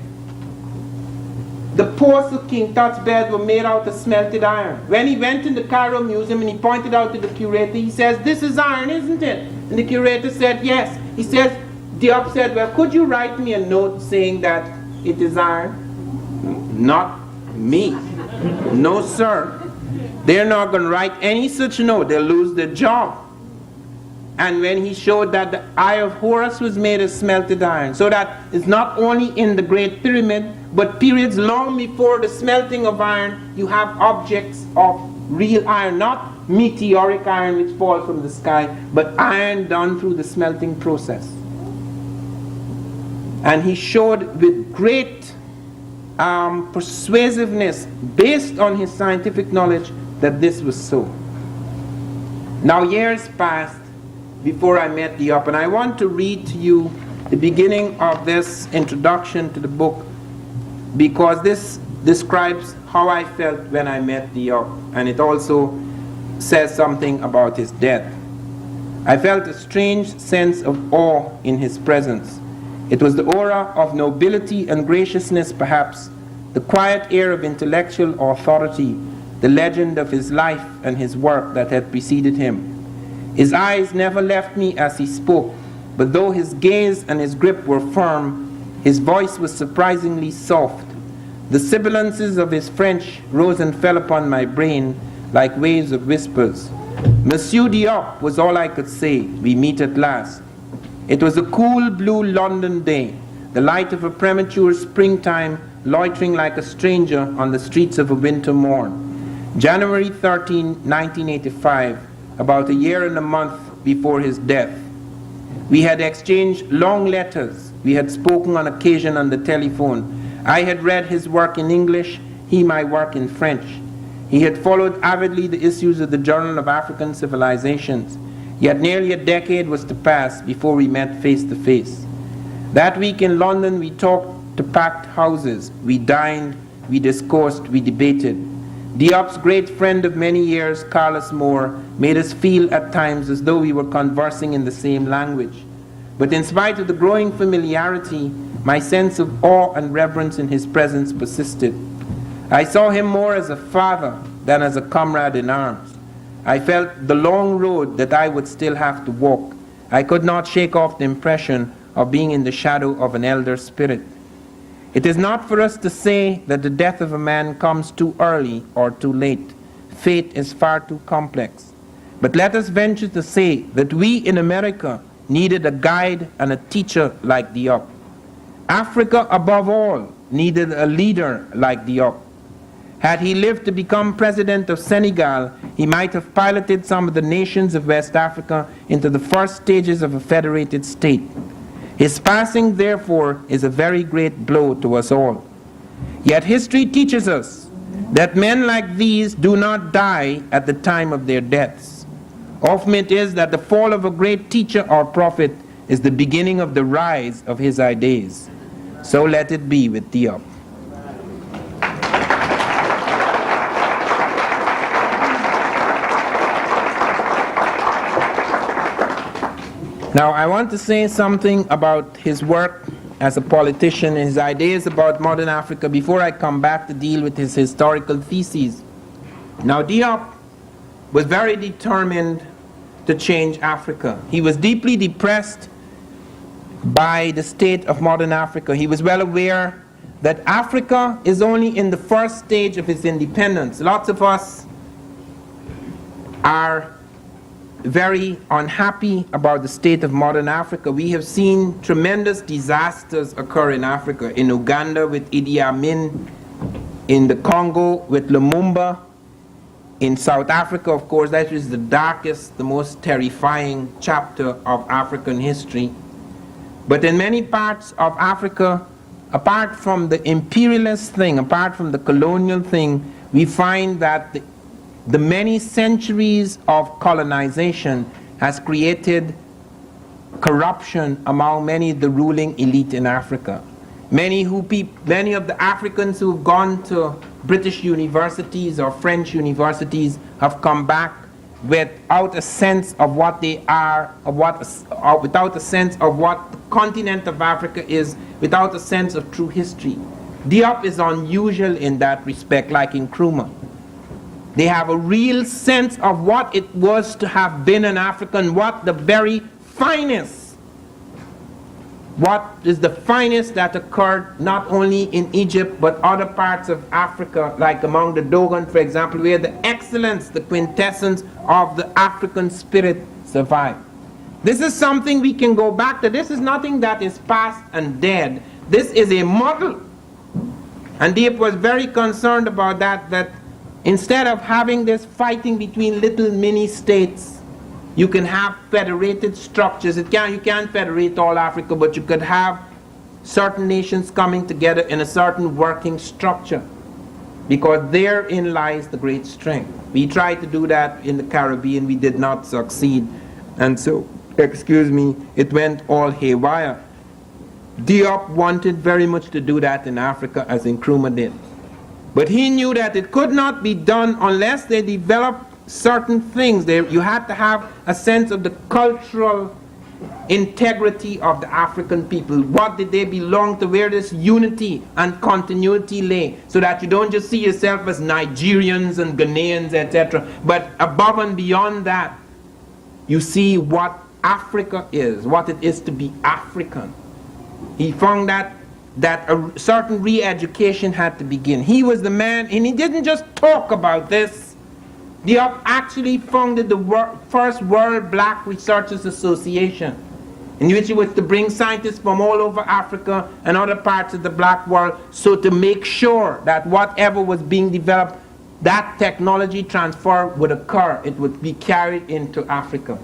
the posts of King Tut's bed were made out of smelted iron. When he went in the Cairo Museum and he pointed out to the curator, he says, "This is iron, isn't it?" And the curator said, "Yes." He says, Diop said, "Well, could you write me a note saying that it is iron?" Not me. No, sir. They're not going to write any such note. They'll lose their job. And when he showed that the Eye of Horus was made of smelted iron, so that it's not only in the Great Pyramid, but periods long before the smelting of iron, you have objects of real iron, not meteoric iron which falls from the sky, but iron done through the smelting process. And he showed with great persuasiveness, based on his scientific knowledge, that this was so. Now years passed before I met Diop, and I want to read to you the beginning of this introduction to the book, because this describes how I felt when I met Diop, and it also says something about his death. I felt a strange sense of awe in his presence. It was the aura of nobility and graciousness, perhaps, the quiet air of intellectual authority, the legend of his life and his work that had preceded him. His eyes never left me as he spoke, but though his gaze and his grip were firm, his voice was surprisingly soft. The sibilances of his French rose and fell upon my brain like waves of whispers. "Monsieur Diop," was all I could say. "We meet at last." It was a cool blue London day, the light of a premature springtime loitering like a stranger on the streets of a winter morn. January 13, 1985, about a year and a month before his death. We had exchanged long letters. We had spoken on occasion on the telephone. I had read his work in English, he my work in French. He had followed avidly the issues of the Journal of African Civilizations. Yet nearly a decade was to pass before we met face to face. That week in London, we talked to packed houses. We dined, we discoursed, we debated. Diop's great friend of many years, Carlos Moore, made us feel at times as though we were conversing in the same language. But in spite of the growing familiarity, my sense of awe and reverence in his presence persisted. I saw him more as a father than as a comrade in arms. I felt the long road that I would still have to walk. I could not shake off the impression of being in the shadow of an elder spirit. It is not for us to say that the death of a man comes too early or too late. Fate is far too complex. But let us venture to say that we in America needed a guide and a teacher like Diop. Africa, above all, needed a leader like Diop. Had he lived to become president of Senegal, he might have piloted some of the nations of West Africa into the first stages of a federated state. His passing, therefore, is a very great blow to us all. Yet history teaches us that men like these do not die at the time of their deaths. Often it is that the fall of a great teacher or prophet is the beginning of the rise of his ideas. So let it be with Diop. Now, I want to say something about his work as a politician and his ideas about modern Africa before I come back to deal with his historical theses. Now, Diop was very determined to change Africa. He was deeply depressed by the state of modern Africa. He was well aware that Africa is only in the first stage of its independence. Lots of us are very unhappy about the state of modern Africa. We have seen tremendous disasters occur in Africa, in Uganda with Idi Amin, in the Congo with Lumumba, in South Africa, of course, that is the darkest, the most terrifying chapter of African history. But in many parts of Africa, apart from the imperialist thing, apart from the colonial thing, we find that the many centuries of colonization has created corruption among many of the ruling elite in Africa. Many of the Africans who have gone to British universities or French universities have come back without a sense of what they are, without a sense of what the continent of Africa is, without a sense of true history. Diop is unusual in that respect, like Nkrumah. They have a real sense of what it was to have been an African, what the very finest, what is the finest that occurred not only in Egypt but other parts of Africa, like among the Dogon, for example, where the excellence, the quintessence of the African spirit survived. This is something we can go back to. This is nothing that is past and dead. This is a model. And Diop was very concerned about that instead of having this fighting between little mini states, you can have federated structures. You can't federate all Africa, but you could have certain nations coming together in a certain working structure, because therein lies the great strength. We tried to do that in the Caribbean, we did not succeed, and so, it went all haywire. Diop wanted very much to do that in Africa, as Nkrumah did. But he knew that it could not be done unless they developed certain things. You had to have a sense of the cultural integrity of the African people. What did they belong to? Where this unity and continuity lay, so that you don't just see yourself as Nigerians and Ghanaians, etc. But above and beyond that, you see what Africa is, what it is to be African. He found that a certain re-education had to begin. He was the man, and he didn't just talk about this. Diop actually founded the first World Black Researchers Association, in which he was to bring scientists from all over Africa and other parts of the black world, so to make sure that whatever was being developed, that technology transfer would occur. It would be carried into Africa.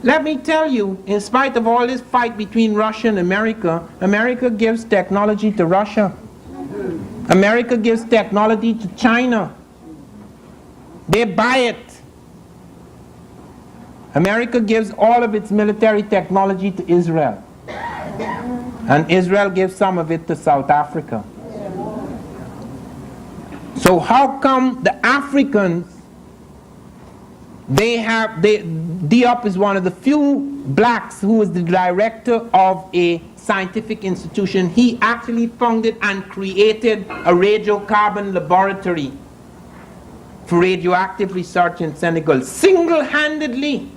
Let me tell you, in spite of all this fight between Russia and America, America gives technology to Russia. America gives technology to China. They buy it. America gives all of its military technology to Israel. And Israel gives some of it to South Africa. So how come the Africans, Diop is one of the few blacks who is the director of a scientific institution. He actually founded and created a radiocarbon laboratory for radioactive research in Senegal, single-handedly.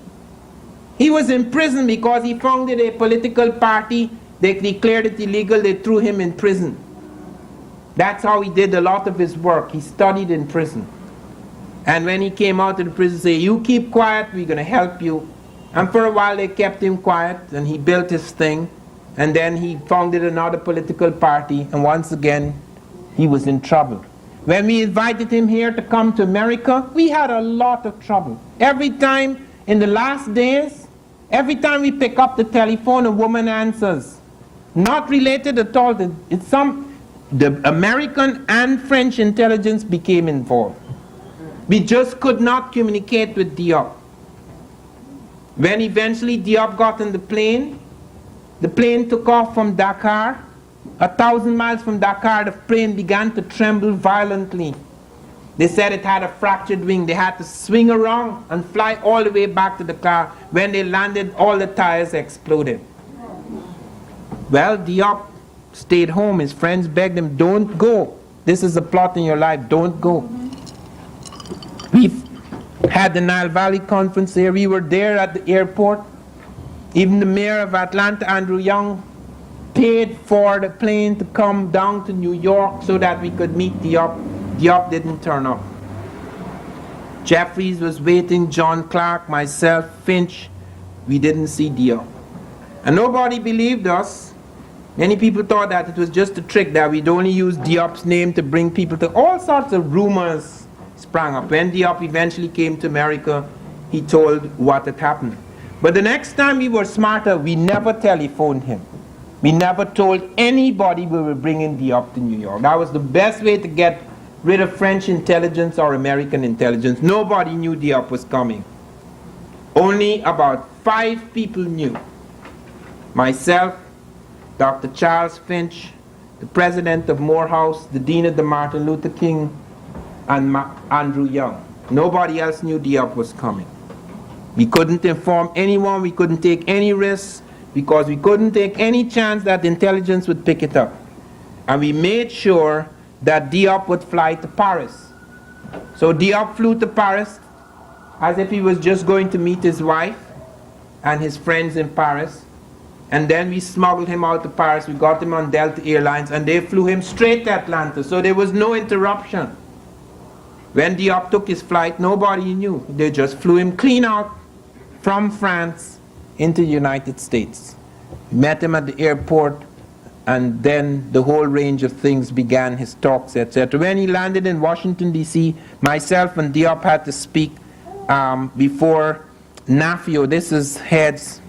He was in prison because he founded a political party. They declared it illegal, they threw him in prison. That's how he did a lot of his work. He studied in prison. And when he came out of the prison, say, you keep quiet, we're going to help you. And for a while they kept him quiet, and he built his thing. And then he founded another political party, and once again, he was in trouble. When we invited him here to come to America, we had a lot of trouble. Every time, in the last days, every time we pick up the telephone, a woman answers. Not related at all. The American and French intelligence became involved. We just could not communicate with Diop. When eventually Diop got on the plane took off from Dakar. 1,000 miles from Dakar, the plane began to tremble violently. They said it had a fractured wing. They had to swing around and fly all the way back to the car. When they landed, all the tires exploded. Well, Diop stayed home. His friends begged him, don't go. This is a plot in your life. Don't go. We had the Nile Valley Conference here. We were there at the airport. Even the mayor of Atlanta, Andrew Young, paid for the plane to come down to New York so that we could meet Diop. Diop didn't turn up. Jeffries was waiting, John Clark, myself, Finch. We didn't see Diop. And nobody believed us. Many people thought that it was just a trick, that we'd only use Diop's name to bring people to. All sorts of rumors sprang up. When Diop eventually came to America, he told what had happened. But the next time we were smarter, we never telephoned him. We never told anybody we were bringing Diop to New York. That was the best way to get rid of French intelligence or American intelligence. Nobody knew Diop was coming. Only about 5 people knew. Myself, Dr. Charles Finch, the president of Morehouse, the dean of the Martin Luther King, and Andrew Young. Nobody else knew Diop was coming. We couldn't inform anyone, we couldn't take any risks, because we couldn't take any chance that intelligence would pick it up. And we made sure that Diop would fly to Paris. So Diop flew to Paris as if he was just going to meet his wife and his friends in Paris. And then we smuggled him out to Paris. We got him on Delta Airlines, and they flew him straight to Atlanta. So there was no interruption. When Diop took his flight, nobody knew. They just flew him clean out from France into the United States. We met him at the airport, and then the whole range of things began, his talks, etc. When he landed in Washington, D.C., myself and Diop had to speak before NAFIO. This is heads,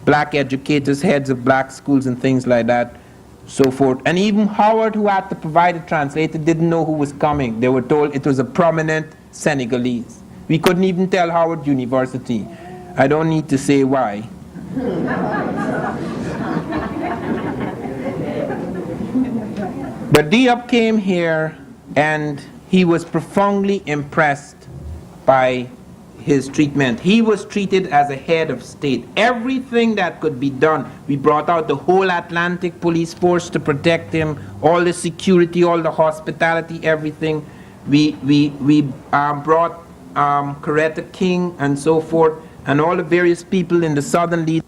black educators, heads of black schools and things like that, so forth. And even Howard, who had to provide a translator, didn't know who was coming. They were told it was a prominent Senegalese. We couldn't even tell Howard University. I don't need to say why. But Diop came here, and he was profoundly impressed by his treatment. He was treated as a head of state. Everything that could be done, we brought out the whole Atlantic police force to protect him, all the security, all the hospitality, everything. We brought Coretta King and so forth, and all the various people in the southern lead.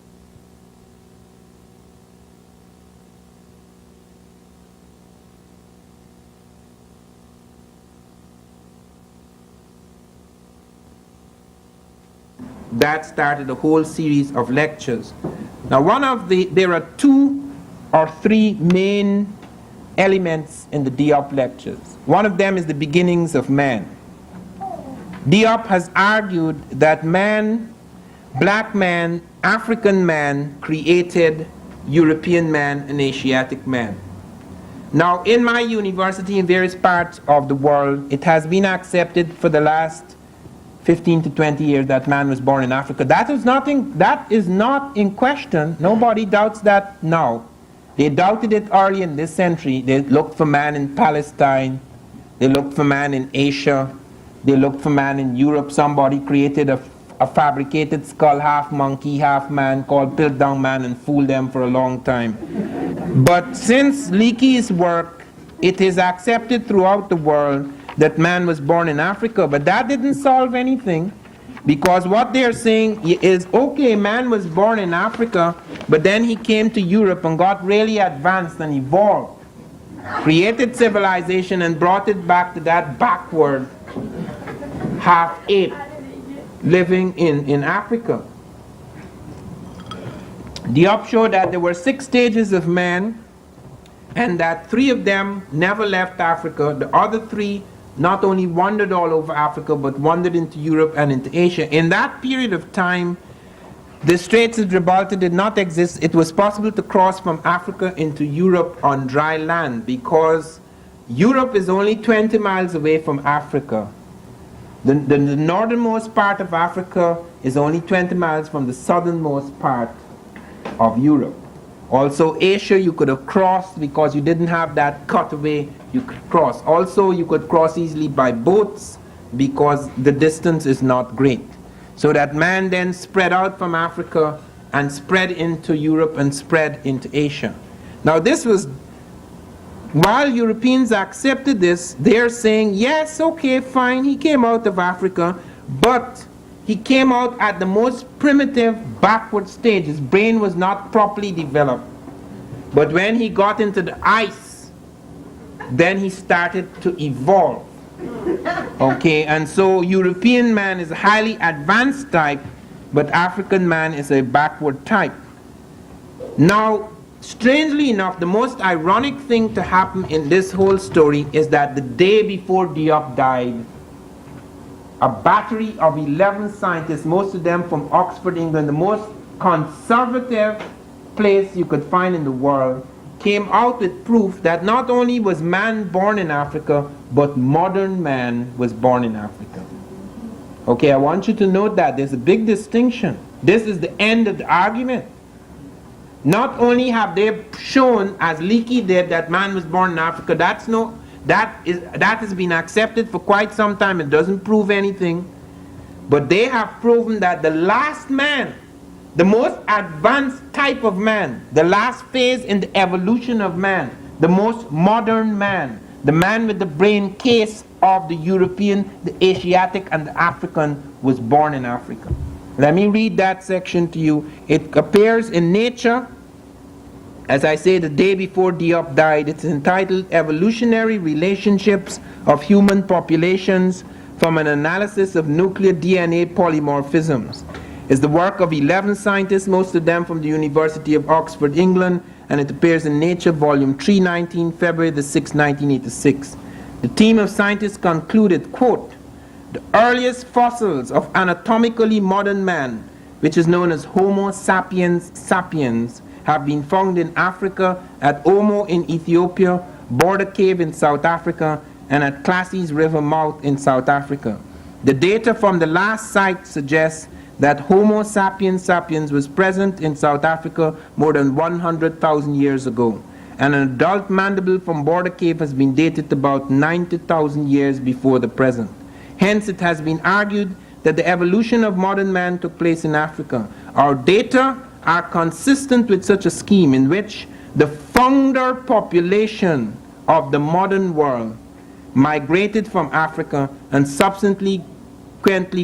That started a whole series of lectures. Now there are 2 or 3 main elements in the Diop lectures. One of them is the beginnings of man. Diop has argued that man, black man, African man created European man and Asiatic man. Now in my university, in various parts of the world, it has been accepted for the last 15 to 20 years that man was born in Africa. That is not in question. Nobody doubts that now. They doubted it early in this century. They looked for man in Palestine. They looked for man in Asia. They looked for man in Europe. Somebody created a fabricated skull, half monkey, half man, called Piltdown Man, and fooled them for a long time. But since Leakey's work, it is accepted throughout the world that man was born in Africa, but that didn't solve anything, because what they're saying is, okay, man was born in Africa, but then he came to Europe and got really advanced and evolved, created civilization and brought it back to that backward half-ape living in Africa. Diop showed that there were 6 stages of man, and that 3 of them never left Africa. The other 3 not only wandered all over Africa, but wandered into Europe and into Asia. In that period of time, the Straits of Gibraltar did not exist. It was possible to cross from Africa into Europe on dry land, because Europe is only 20 miles away from Africa. The northernmost part of Africa is only 20 miles from the southernmost part of Europe. Also, Asia you could have crossed because you didn't have that cutaway you could cross. Also, you could cross easily by boats because the distance is not great. So that man then spread out from Africa and spread into Europe and spread into Asia. Now this was, while Europeans accepted this, they're saying, yes, okay, fine, he came out of Africa, but he came out at the most primitive, backward stage. His brain was not properly developed. But when he got into the ice, then he started to evolve. Okay, and so European man is a highly advanced type, but African man is a backward type. Now, strangely enough, the most ironic thing to happen in this whole story is that the day before Diop died, a battery of 11 scientists, most of them from Oxford, England, the most conservative place you could find in the world, came out with proof that not only was man born in Africa, but modern man was born in Africa. Okay, I want you to note that there's a big distinction. This is the end of the argument. Not only have they shown, as Leakey did, that man was born in Africa, that has been accepted for quite some time. It doesn't prove anything. But they have proven that the last man, the most advanced type of man, the last phase in the evolution of man, the most modern man, the man with the brain case of the European, the Asiatic, and the African, was born in Africa. Let me read that section to you. It appears in Nature, as I say, the day before Diop died. It's entitled Evolutionary Relationships of Human Populations from an Analysis of Nuclear DNA Polymorphisms. It's the work of 11 scientists, most of them from the University of Oxford, England, and it appears in Nature, Volume 319, February the 6th, 1986. The team of scientists concluded, quote, the earliest fossils of anatomically modern man, which is known as Homo sapiens sapiens, have been found in Africa, at Omo in Ethiopia, Border Cave in South Africa, and at Classes River mouth in South Africa. The data from the last site suggests that Homo sapiens sapiens was present in South Africa more than 100,000 years ago, and an adult mandible from Border Cave has been dated about 90,000 years before the present. Hence, it has been argued that the evolution of modern man took place in Africa. Our data are consistent with such a scheme in which the founder population of the modern world migrated from Africa and subsequently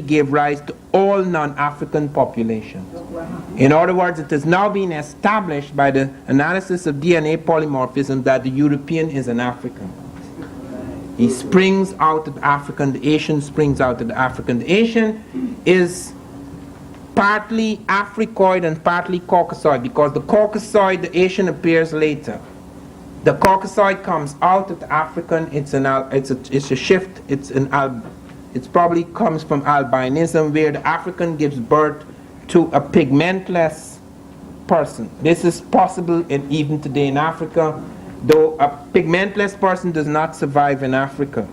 gave rise to all non-African populations. In other words, it has now been established by the analysis of DNA polymorphism that the European is an African. He springs out of the African, the Asian springs out of the African. The Asian is partly Africoid and partly Caucasoid, because the Caucasoid, the Asian, appears later. The Caucasoid comes out of the African. It's a shift. It probably comes from albinism, where the African gives birth to a pigmentless person. This is possible even today in Africa, though a pigmentless person does not survive in Africa.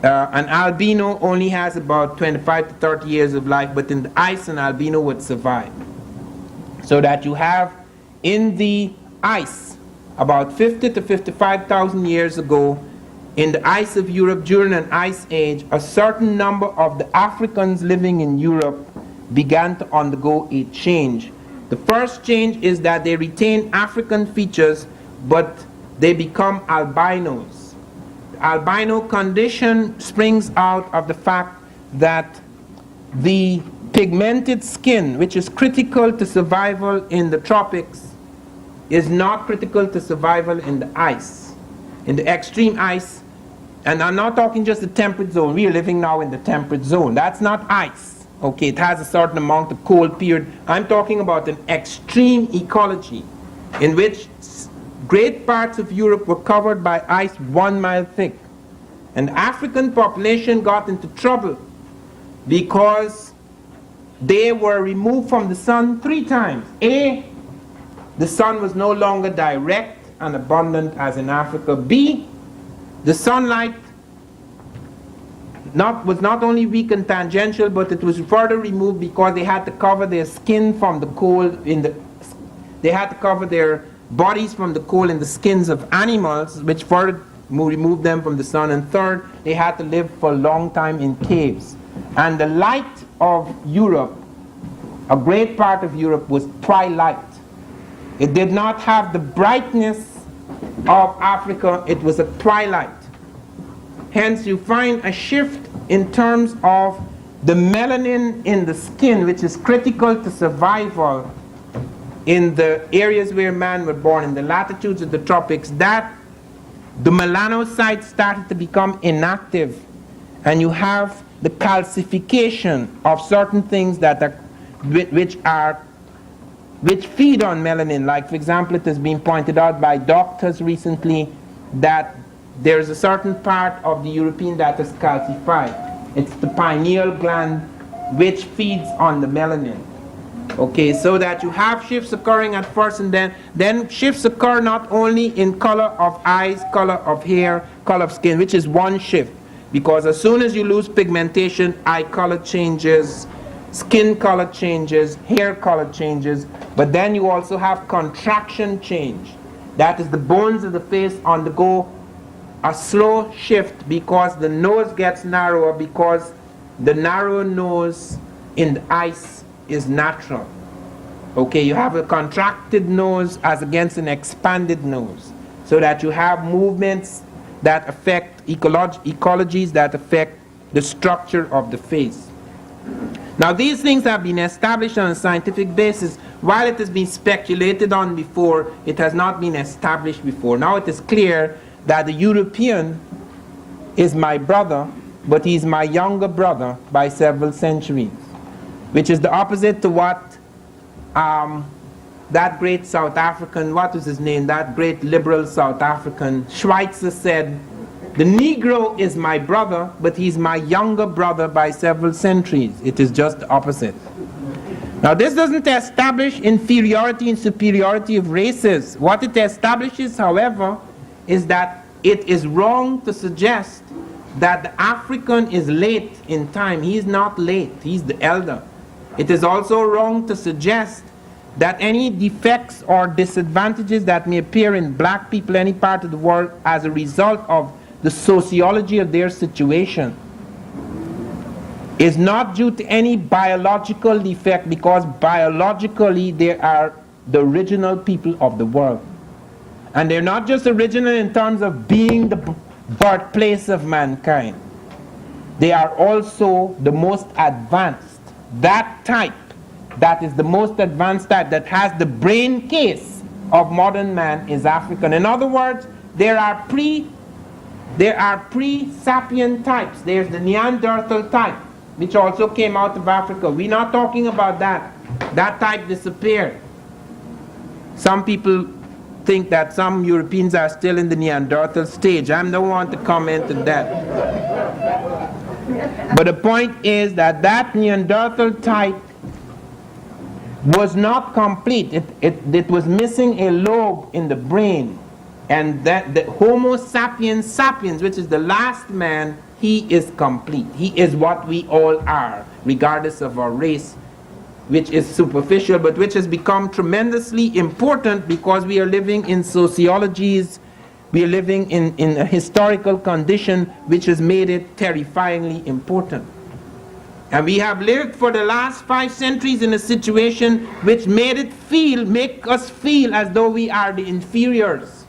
An albino only has about 25 to 30 years of life, but in the ice an albino would survive. So that you have in the ice, about 50 to 55,000 years ago, in the ice of Europe during an ice age, a certain number of the Africans living in Europe began to undergo a change. The first change is that they retain African features, but they become albinos. The albino condition springs out of the fact that the pigmented skin, which is critical to survival in the tropics, is not critical to survival in the ice. In the extreme ice, And I'm not talking just the temperate zone. We are living now in the temperate zone. That's not ice. Okay, it has a certain amount of cold period. I'm talking about an extreme ecology in which great parts of Europe were covered by ice 1 mile thick. And the African population got into trouble because they were removed from the sun 3 times. A, the sun was no longer direct and abundant as in Africa. B, the sunlight was not only weak and tangential, but it was further removed because they had to cover their skin from the cold they had to cover their bodies from the cold in the skins of animals, which further removed them from the sun. And third, they had to live for a long time in caves. And the light of Europe, a great part of Europe, was twilight. It did not have the brightness of Africa. It was a twilight. Hence, you find a shift in terms of the melanin in the skin, which is critical to survival in the areas where man was born, in the latitudes of the tropics, that the melanocytes started to become inactive, and you have the calcification of certain things that are which feed on melanin. Like, for example, it has been pointed out by doctors recently that there is a certain part of the European that is calcified. It's the pineal gland which feeds on the melanin. Okay, so that you have shifts occurring at first, and then shifts occur not only in color of eyes, color of hair, color of skin, which is one shift. Because as soon as you lose pigmentation, eye color changes, skin color changes, hair color changes, but then you also have contraction change. That is, the bones of the face undergo a slow shift because the nose gets narrower, because the narrow nose in the ice is natural. Okay, you have a contracted nose as against an expanded nose, so that you have movements that affect ecologies that affect the structure of the face. Now, these things have been established on a scientific basis. While it has been speculated on before, it has not been established before. Now it is clear that the European is my brother, but he is my younger brother by several centuries, which is the opposite to what that great South African, what was his name, that great liberal South African, Schweitzer, said, the Negro is my brother, but he's my younger brother by several centuries. It is just the opposite. Now, this doesn't establish inferiority and superiority of races. What it establishes, however, is that it is wrong to suggest that the African is late in time. He is not late, he's the elder. It is also wrong to suggest that any defects or disadvantages that may appear in black people any part of the world as a result of the sociology of their situation is not due to any biological defect, because biologically they are the original people of the world. And they're not just original in terms of being the birthplace of mankind. They are also the most advanced. That type, that is the most advanced type, that has the brain case of modern man, is African. In other words, there are pre-sapient types. There's the Neanderthal type, which also came out of Africa. We're not talking about that. That type disappeared. Some people think that some Europeans are still in the Neanderthal stage. I don't want to comment on that. But the point is that that Neanderthal type was not complete. It was missing a lobe in the brain. And that the Homo sapiens sapiens, which is the last man, he is complete. He is what we all are, regardless of our race, which is superficial, but which has become tremendously important because we are living in sociologies, we are living in a historical condition which has made it terrifyingly important. And we have lived for the last 5 centuries in a situation which make us feel as though we are the inferiors,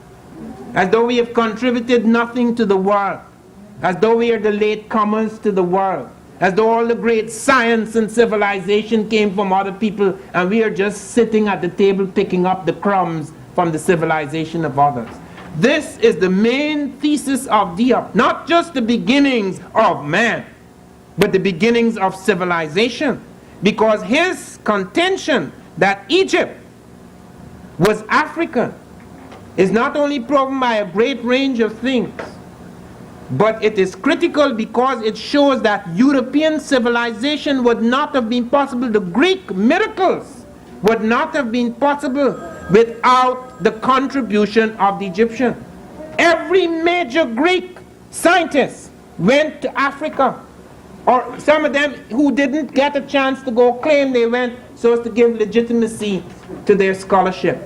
as though we have contributed nothing to the world, as though we are the latecomers to the world, as though all the great science and civilization came from other people and we are just sitting at the table picking up the crumbs from the civilization of others. This is the main thesis of Diop. Not just the beginnings of man, but the beginnings of civilization. Because his contention that Egypt was African is not only proven by a great range of things, but it is critical because it shows that European civilization would not have been possible. The Greek miracles would not have been possible without the contribution of the Egyptian. Every major Greek scientist went to Africa, or some of them who didn't get a chance to go claim they went so as to give legitimacy to their scholarship.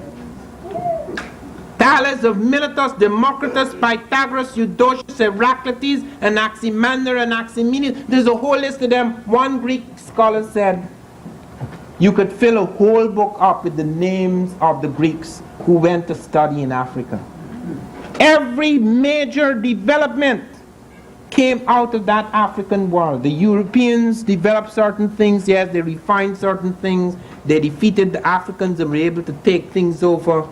Thales of Miletus, Democritus, Pythagoras, Eudoxus, Heraclitus, Anaximander, Anaximenides. There's a whole list of them. One Greek scholar said you could fill a whole book up with the names of the Greeks who went to study in Africa. Every major development came out of that African world. The Europeans developed certain things, yes, they refined certain things, they defeated the Africans and were able to take things over.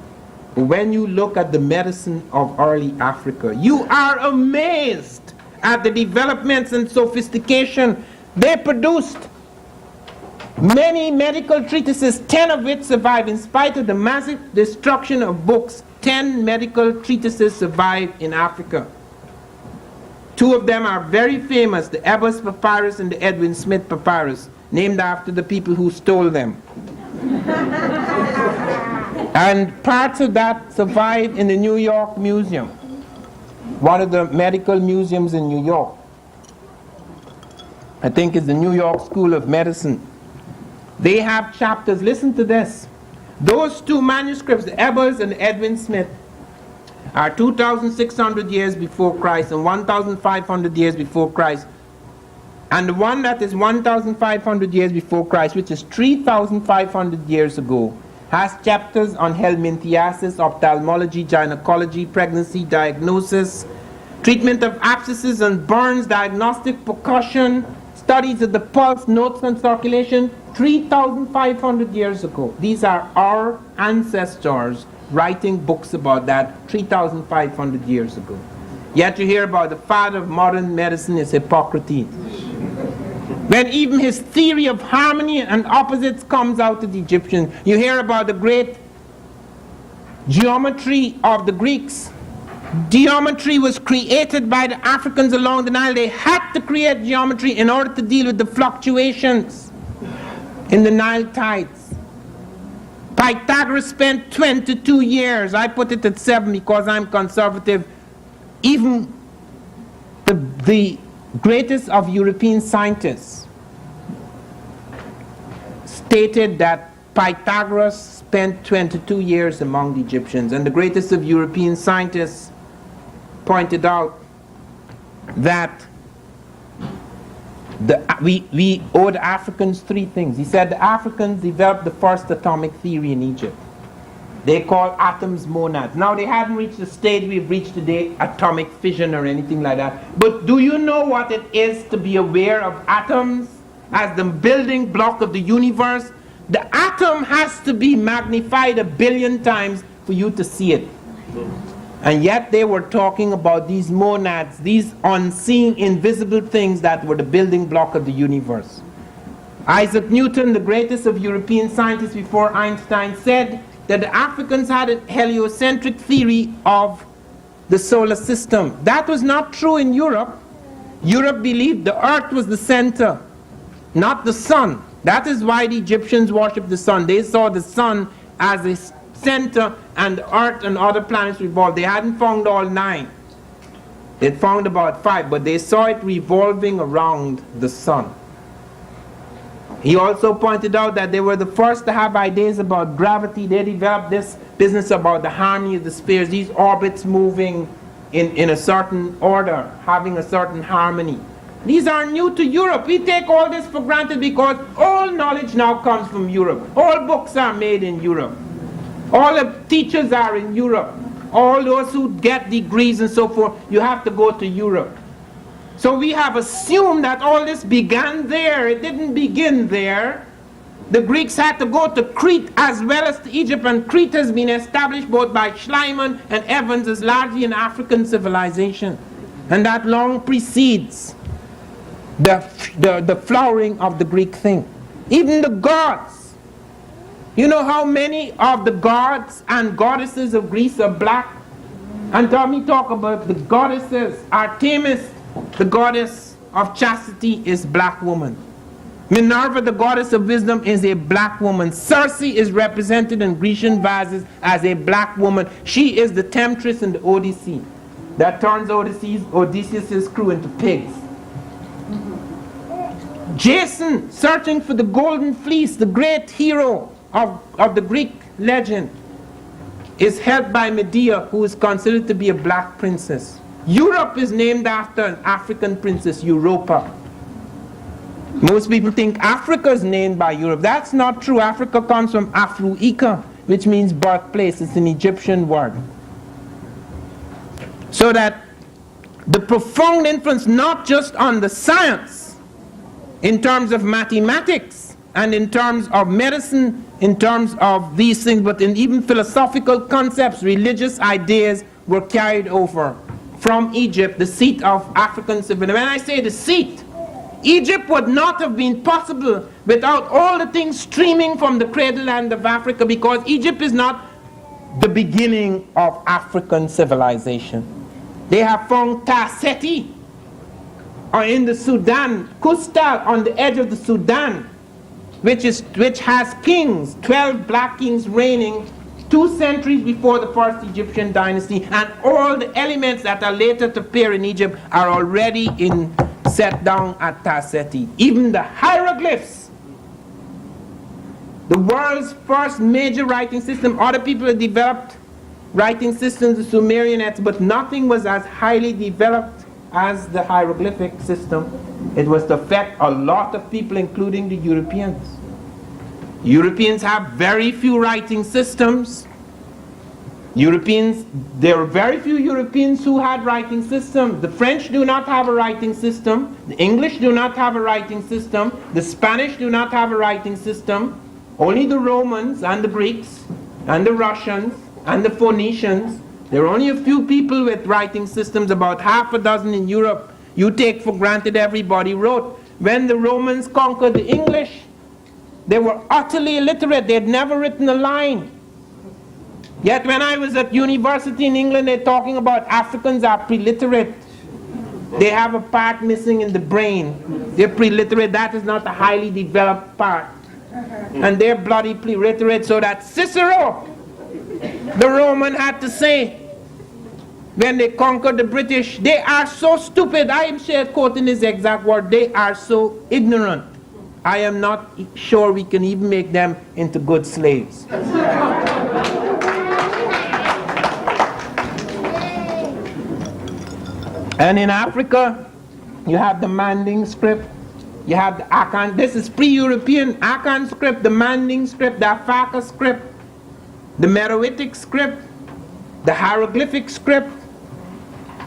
When you look at the medicine of early Africa, you are amazed at the developments and sophistication they produced. Many medical treatises, 10 of which survive in spite of the massive destruction of books. 10 medical treatises survive in Africa. 2 of them are very famous, the Ebers Papyrus and the Edwin Smith Papyrus, named after the people who stole them. And parts of that survive in the New York Museum, one of the medical museums in New York. I think it's the New York School of Medicine. They have chapters, listen to this. Those 2 manuscripts, the Ebers and the Edwin Smith, are 2,600 years before Christ and 1,500 years before Christ. And the one that is 1,500 years before Christ, which is 3,500 years ago, has chapters on helminthiasis, ophthalmology, gynecology, pregnancy, diagnosis, treatment of abscesses and burns, diagnostic percussion, studies of the pulse, notes on circulation, 3,500 years ago. These are our ancestors writing books about that 3,500 years ago. Yet you hear about the father of modern medicine is Hippocrates. When even his theory of harmony and opposites comes out of the Egyptians, you hear about the great geometry of the Greeks. Geometry was created by the Africans along the Nile. They had to create geometry in order to deal with the fluctuations in the Nile tides. Pythagoras spent 22 years. I put it at 7 because I'm conservative. Even the greatest of European scientists stated that Pythagoras spent 22 years among the Egyptians, and the greatest of European scientists pointed out that we owe the Africans 3 things. He said the Africans developed the first atomic theory in Egypt. They call atoms monads. Now they hadn't reached the stage we've reached today, atomic fission or anything like that. But do you know what it is to be aware of atoms as the building block of the universe? The atom has to be magnified 1 billion times for you to see it. And yet they were talking about these monads, these unseen, invisible things that were the building block of the universe. Isaac Newton, the greatest of European scientists before Einstein, said that the Africans had a heliocentric theory of the solar system. That was not true in Europe. Europe believed the earth was the center, not the sun. That is why the Egyptians worshipped the sun. They saw the sun as a center and the earth and other planets revolved. They hadn't found all 9. They found about 5, but they saw it revolving around the sun. He also pointed out that they were the first to have ideas about gravity. They developed this business about the harmony of the spheres, these orbits moving in a certain order, having a certain harmony. These are new to Europe. We take all this for granted because all knowledge now comes from Europe. All books are made in Europe. All the teachers are in Europe. All those who get degrees and so forth, you have to go to Europe. So we have assumed that all this began there. It didn't begin there. the Greeks had to go to Crete as well as to Egypt, and Crete has been established both by Schliemann and Evans as largely an African civilization. And that long precedes the flowering of the Greek thing. Even the gods. You know how many of the gods and goddesses of Greece are black? And Tommy talk about the goddesses. Artemis, the goddess of chastity, is black woman. Minerva, the goddess of wisdom, is a black woman. Circe is represented in Grecian vases as a black woman. She is the temptress in the Odyssey that turns Odysseus' crew into pigs. Jason, searching for the golden fleece, the great hero of the Greek legend, is helped by Medea, who is considered to be a black princess. Europe is named after an African princess, Europa. Most people think Africa is named by Europe. That's not true. Africa comes from Afruika, which means birthplace. It's an Egyptian word. So that the profound influence, not just on the science, in terms of mathematics, and in terms of medicine, in terms of these things, but in even philosophical concepts, religious ideas were carried over from Egypt, the seat of African civilization. When I say the seat, Egypt would not have been possible without all the things streaming from the cradle land of Africa, because Egypt is not the beginning of African civilization. They have found Tarseti in the Sudan, Kustal on the edge of the Sudan, which has kings, 12 black kings reigning 2 centuries before the first Egyptian dynasty, and all the elements that are later to appear in Egypt are already set down at Tarseti. Even the hieroglyphs, the world's first major writing system. Other people have developed writing systems, the Sumerianites, but nothing was as highly developed as the hieroglyphic system. It was to affect a lot of people, including the Europeans. Europeans have very few writing systems. There are very few Europeans who had writing systems. The French do not have a writing system. The English do not have a writing system. The Spanish do not have a writing system. Only the Romans and the Greeks and the Russians and the Phoenicians. There are only a few people with writing systems, about half a dozen in Europe. You take for granted everybody wrote. When the Romans conquered the English, they were utterly illiterate. They had never written a line. Yet when I was at university in England, they're talking about Africans are preliterate. They have a part missing in the brain. They're preliterate. That is not a highly developed part. And they're bloody preliterate, so that Cicero, the Roman, had to say, when they conquered the British, they are so stupid. I am quoting his exact word. They are so ignorant. I am not sure we can even make them into good slaves. And in Africa, you have the Manding script, you have the Akan, this is pre-European, Akan script, the Manding script, the Afaka script, the Meroitic script, the hieroglyphic script.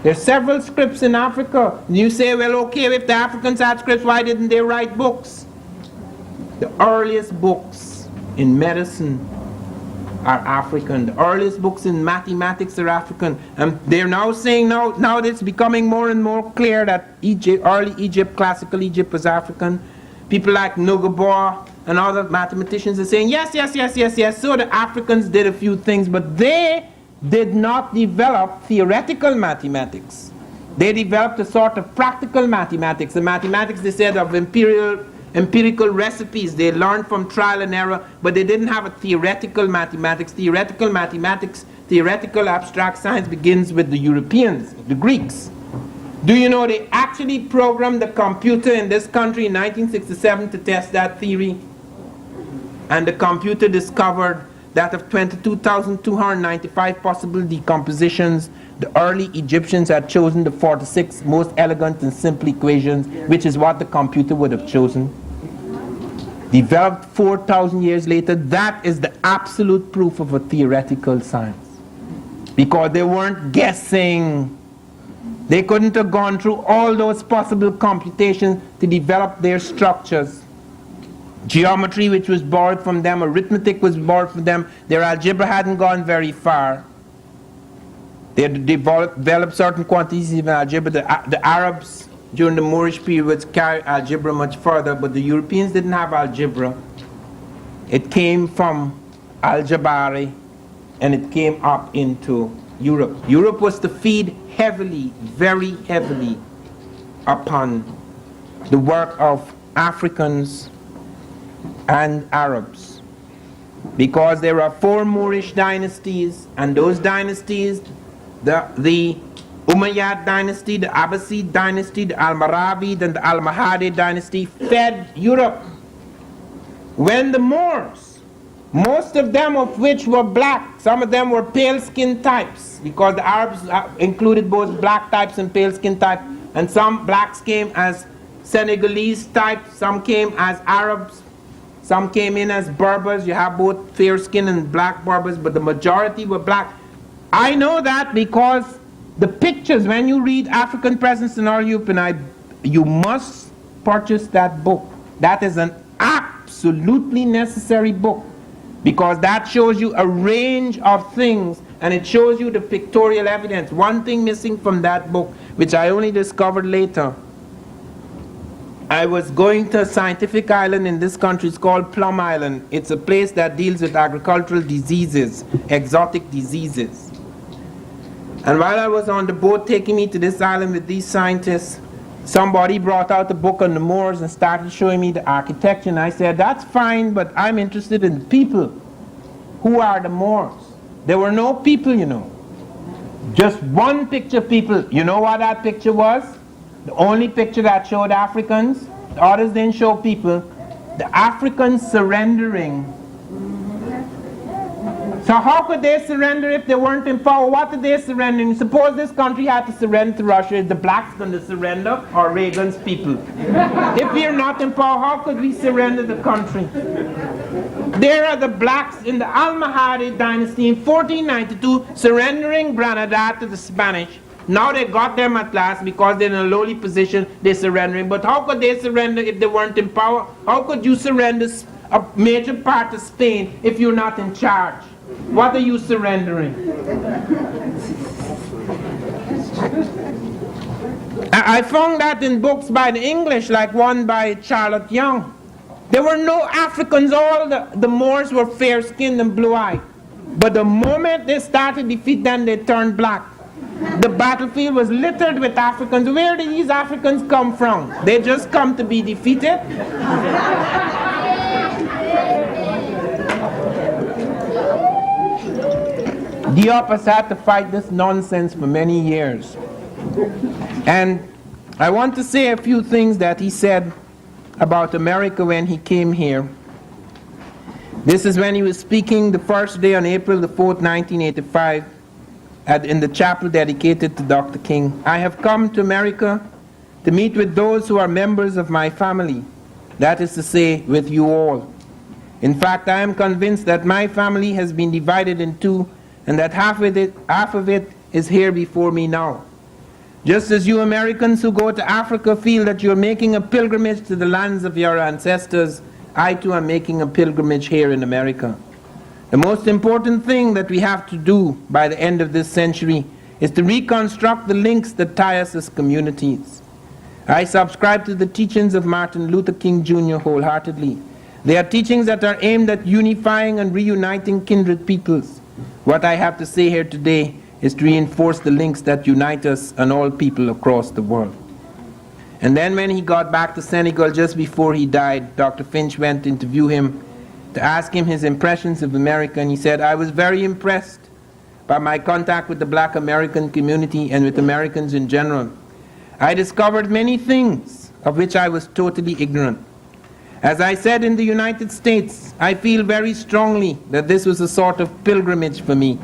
There are several scripts in Africa. You say, well, okay, if the Africans had scripts, why didn't they write books? The earliest books in medicine are African. The earliest books in mathematics are African. And they're now saying, now it's becoming more and more clear that early Egypt, classical Egypt was African. People like Nugabor and other mathematicians are saying, yes. So the Africans did a few things, but they did not develop theoretical mathematics. They developed a sort of practical mathematics. The mathematics, they said, of empirical recipes. They learned from trial and error, but they didn't have a theoretical mathematics. Theoretical mathematics, theoretical abstract science begins with the Europeans, the Greeks. Do you know they actually programmed the computer in this country in 1967 to test that theory? And the computer discovered that of 22,295 possible decompositions, the early Egyptians had chosen the 46 most elegant and simple equations, which is what the computer would have chosen. Developed 4,000 years later, that is the absolute proof of a theoretical science. Because they weren't guessing. They couldn't have gone through all those possible computations to develop their structures. geometry, which was borrowed from them, arithmetic was borrowed from them. Their algebra hadn't gone very far. They had developed certain quantities of algebra. The Arabs during the Moorish period would carry algebra much further, but the Europeans didn't have algebra. It came from Al-Jabari and it came up into Europe. Europe was to feed heavily, very heavily, upon the work of Africans and Arabs, because there are 4 Moorish dynasties, and those dynasties, the Umayyad dynasty, the Abbasid dynasty, the Almoravid and the Almohade dynasty fed Europe. When the Moors, most of them of which were black, some of them were pale-skinned types, because the Arabs included both black types and pale-skinned types, and some blacks came as Senegalese types, some came as Arabs, some came in as Berbers. You have both fair-skinned and black Berbers, but the majority were black. I know that because the pictures, when you read African Presence in All Europe, you must purchase that book. That is an absolutely necessary book, because that shows you a range of things, and it shows you the pictorial evidence. One thing missing from that book, which I only discovered later, I was going to a scientific island in this country. It's called Plum Island. It's a place that deals with agricultural diseases, exotic diseases. And while I was on the boat taking me to this island with these scientists, somebody brought out a book on the Moors and started showing me the architecture. And I said, that's fine, but I'm interested in the people. Who are the Moors? There were no people, you know. Just one picture people. You know what that picture was? The only picture that showed Africans. The others didn't show people. The Africans surrendering. So how could they surrender if they weren't in power? What did they surrender? Suppose this country had to surrender to Russia. Is the blacks going to surrender, or Reagan's people? If we are not in power, how could we surrender the country? There are the blacks in the Almohade dynasty in 1492 surrendering Granada to the Spanish. Now they got them at last because they're in a lowly position, they're surrendering. But how could they surrender if they weren't in power? How could you surrender a major part of Spain if you're not in charge? What are you surrendering? I found that in books by the English, like one by Charlotte Young. There were no Africans. All the Moors were fair-skinned and blue-eyed. But the moment they started to defeat them, they turned black. The battlefield was littered with Africans. Where did these Africans come from? They just come to be defeated? Diop had to fight this nonsense for many years. And I want to say a few things that he said about America when he came here. This is when he was speaking the first day on April the 4th, 1985, in the chapel dedicated to Dr. King. I have come to America to meet with those who are members of my family, that is to say, with you all. In fact, I am convinced that my family has been divided in two, and that half of it is here before me now. Just as you Americans who go to Africa feel that you're making a pilgrimage to the lands of your ancestors, I too am making a pilgrimage here in America. The most important thing that we have to do by the end of this century is to reconstruct the links that tie us as communities. I subscribe to the teachings of Martin Luther King Jr. wholeheartedly. They are teachings that are aimed at unifying and reuniting kindred peoples. What I have to say here today is to reinforce the links that unite us and all people across the world. And then when he got back to Senegal just before he died, Dr. Finch went to interview him to ask him his impressions of America, and he said, I was very impressed by my contact with the black American community and with Americans in general. I discovered many things of which I was totally ignorant. As I said in the United States, I feel very strongly that this was a sort of pilgrimage for me.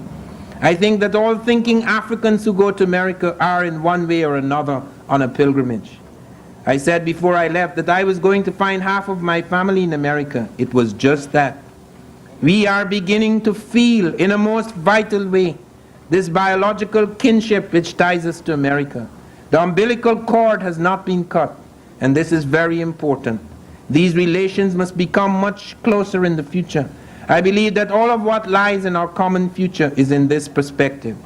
I think that all thinking Africans who go to America are in one way or another on a pilgrimage. I said before I left that I was going to find half of my family in America. It was just that. We are beginning to feel in a most vital way this biological kinship which ties us to America. The umbilical cord has not been cut, and this is very important. These relations must become much closer in the future. I believe that all of what lies in our common future is in this perspective.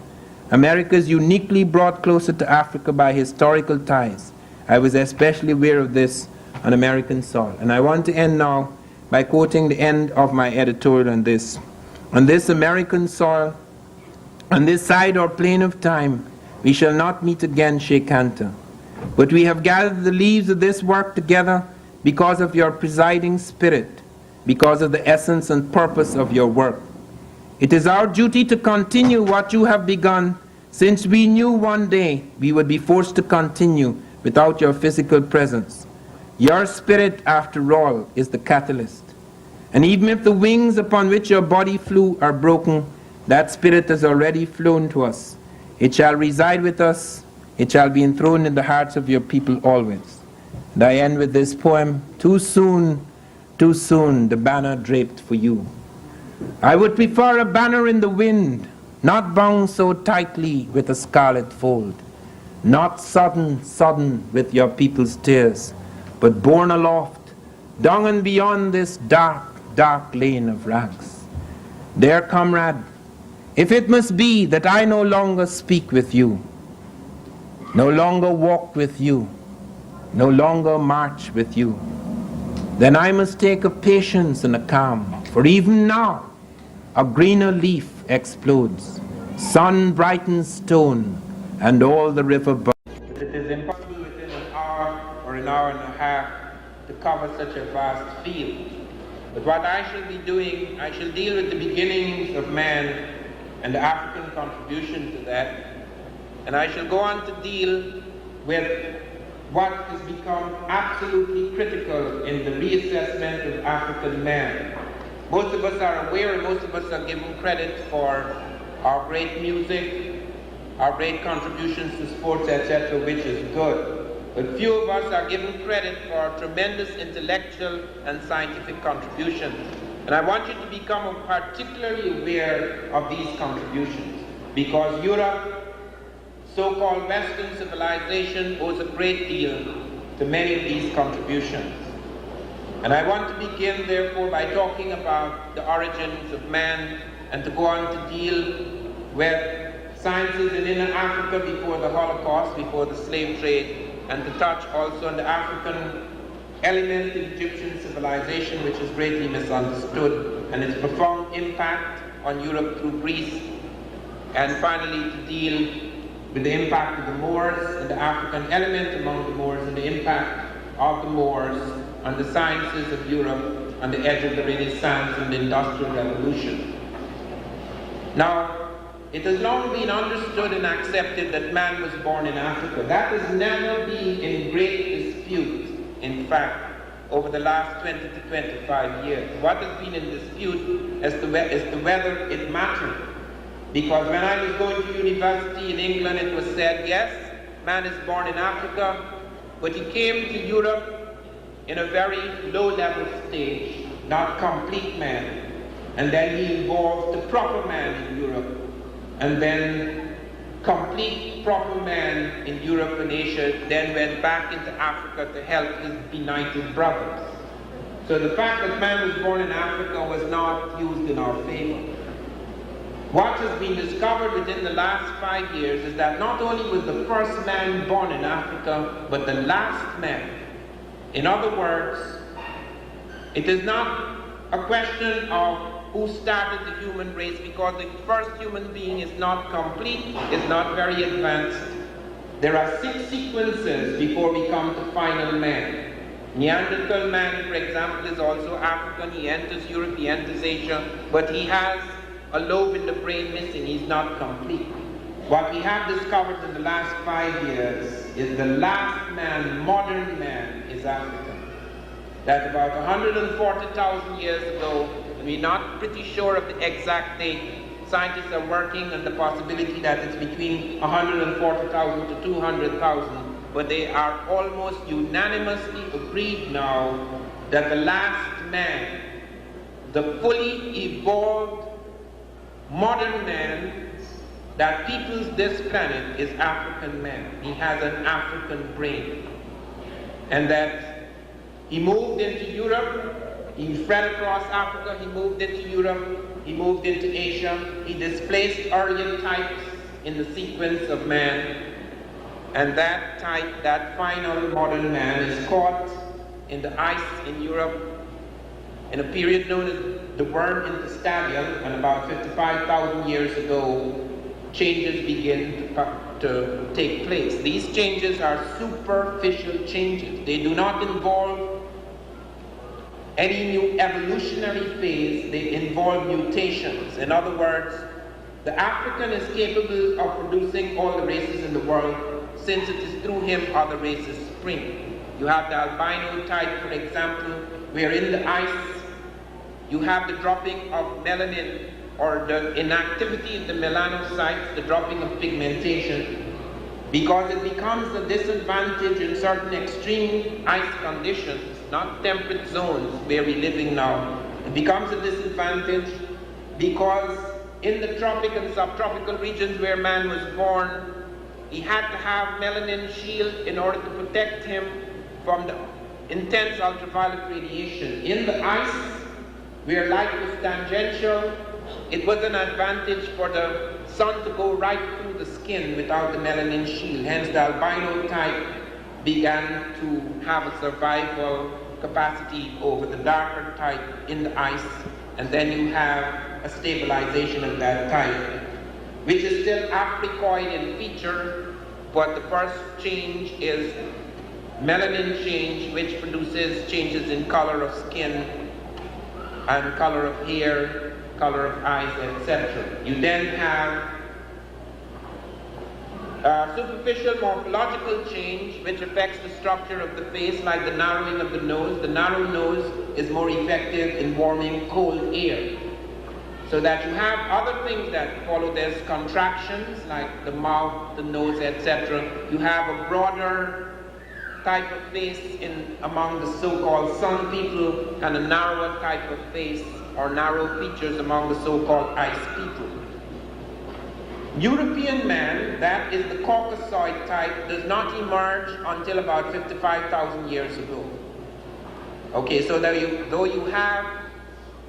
America is uniquely brought closer to Africa by historical ties. I was especially aware of this on American soil. And I want to end now by quoting the end of my editorial on this. On this American soil, on this side or plane of time, we shall not meet again, Sheikanta. But we have gathered the leaves of this work together because of your presiding spirit, because of the essence and purpose of your work. It is our duty to continue what you have begun, since we knew one day we would be forced to continue without your physical presence. Your spirit, after all, is the catalyst. And even if the wings upon which your body flew are broken, that spirit has already flown to us. It shall reside with us. It shall be enthroned in the hearts of your people always. And I end with this poem, too soon, the banner draped for you. I would prefer a banner in the wind, not bound so tightly with a scarlet fold, not sodden with your people's tears, but borne aloft, down and beyond this dark lane of rags. Dear comrade, if it must be that I no longer speak with you, no longer walk with you, no longer march with you, then I must take a patience and a calm, for even now a greener leaf explodes, sun brightens stone, and all the river burns. It is impossible within an hour or an hour and a half to cover such a vast field. But what I shall be doing, I shall deal with the beginnings of man and the African contribution to that. And I shall go on to deal with what has become absolutely critical in the reassessment of African man. Most of us are aware and most of us are given credit for our great music, our great contributions to sports, etc., which is good. But few of us are given credit for tremendous intellectual and scientific contributions. And I want you to become particularly aware of these contributions, because Europe, so-called Western civilization, owes a great deal to many of these contributions. And I want to begin, therefore, by talking about the origins of man and to go on to deal with sciences in inner Africa before the Holocaust, before the slave trade, and to touch also on the African element in Egyptian civilization, which is greatly misunderstood, and its profound impact on Europe through Greece, and finally to deal with the impact of the Moors and the African element among the Moors and the impact of the Moors on the sciences of Europe on the edge of the Renaissance and the Industrial Revolution. Now, it has long been understood and accepted that man was born in Africa. That has never been in great dispute, in fact, over the last 20 to 25 years. What has been in dispute as to whether it mattered. Because when I was going to university in England, it was said, yes, man is born in Africa, but he came to Europe in a very low-level stage, not complete man. And then he evolved the proper man in Europe, and then complete proper man in Europe and Asia, then went back into Africa to help his benighted brothers. So the fact that man was born in Africa was not used in our favor. What has been discovered within the last 5 years is that not only was the first man born in Africa, but the last man. In other words, it is not a question of who started the human race, because the first human being is not complete, is not very advanced. There are 6 sequences before we come to final man. Neanderthal man, for example, is also African. He enters Europe, he enters Asia, but he has a lobe in the brain missing. He's not complete. What we have discovered in the last 5 years is the last man, modern man, is African. That about 140,000 years ago, and we're not pretty sure of the exact date, scientists are working on the possibility that it's between 140,000 to 200,000, but they are almost unanimously agreed now that the last man, the fully evolved modern man that peoples this planet, is African man. He has an African brain. And that He moved into Europe, he spread across Africa, he moved into Europe, he moved into Asia, he displaced Aryan types in the sequence of man, and that type, that final modern man, is caught in the ice in Europe in a period known as the Worm Interstadial, and about 55,000 years ago, changes begin to take place. These changes are superficial changes. They do not involve any new evolutionary phase, they involve mutations. In other words, the African is capable of producing all the races in the world, since it is through him other races spring. You have the albino type, for example, where in the ice you have the dropping of melanin, or the inactivity in the melanocytes, the dropping of pigmentation, because it becomes a disadvantage in certain extreme ice conditions, not temperate zones where we're living now. It becomes a disadvantage because in the tropic and subtropical regions where man was born, he had to have melanin shield in order to protect him from the intense ultraviolet radiation. In the ice, where light was tangential, it was an advantage for the sun to go right through the skin without the melanin shield. Hence the albino type began to have a survival capacity over the darker type in the ice, and then you have a stabilization of that type, which is still Africoid in feature, but the first change is melanin change, which produces changes in color of skin and color of hair, color of eyes, etc. You then have superficial morphological change, which affects the structure of the face, like the narrowing of the nose. The narrow nose is more effective in warming cold air. So that you have other things that follow this, contractions, like the mouth, the nose, etc. You have a broader type of face among the so-called sun people, and a narrower type of face or narrow features among the so-called ice people. European man, that is the Caucasoid type, does not emerge until about 55,000 years ago. Okay, so though you have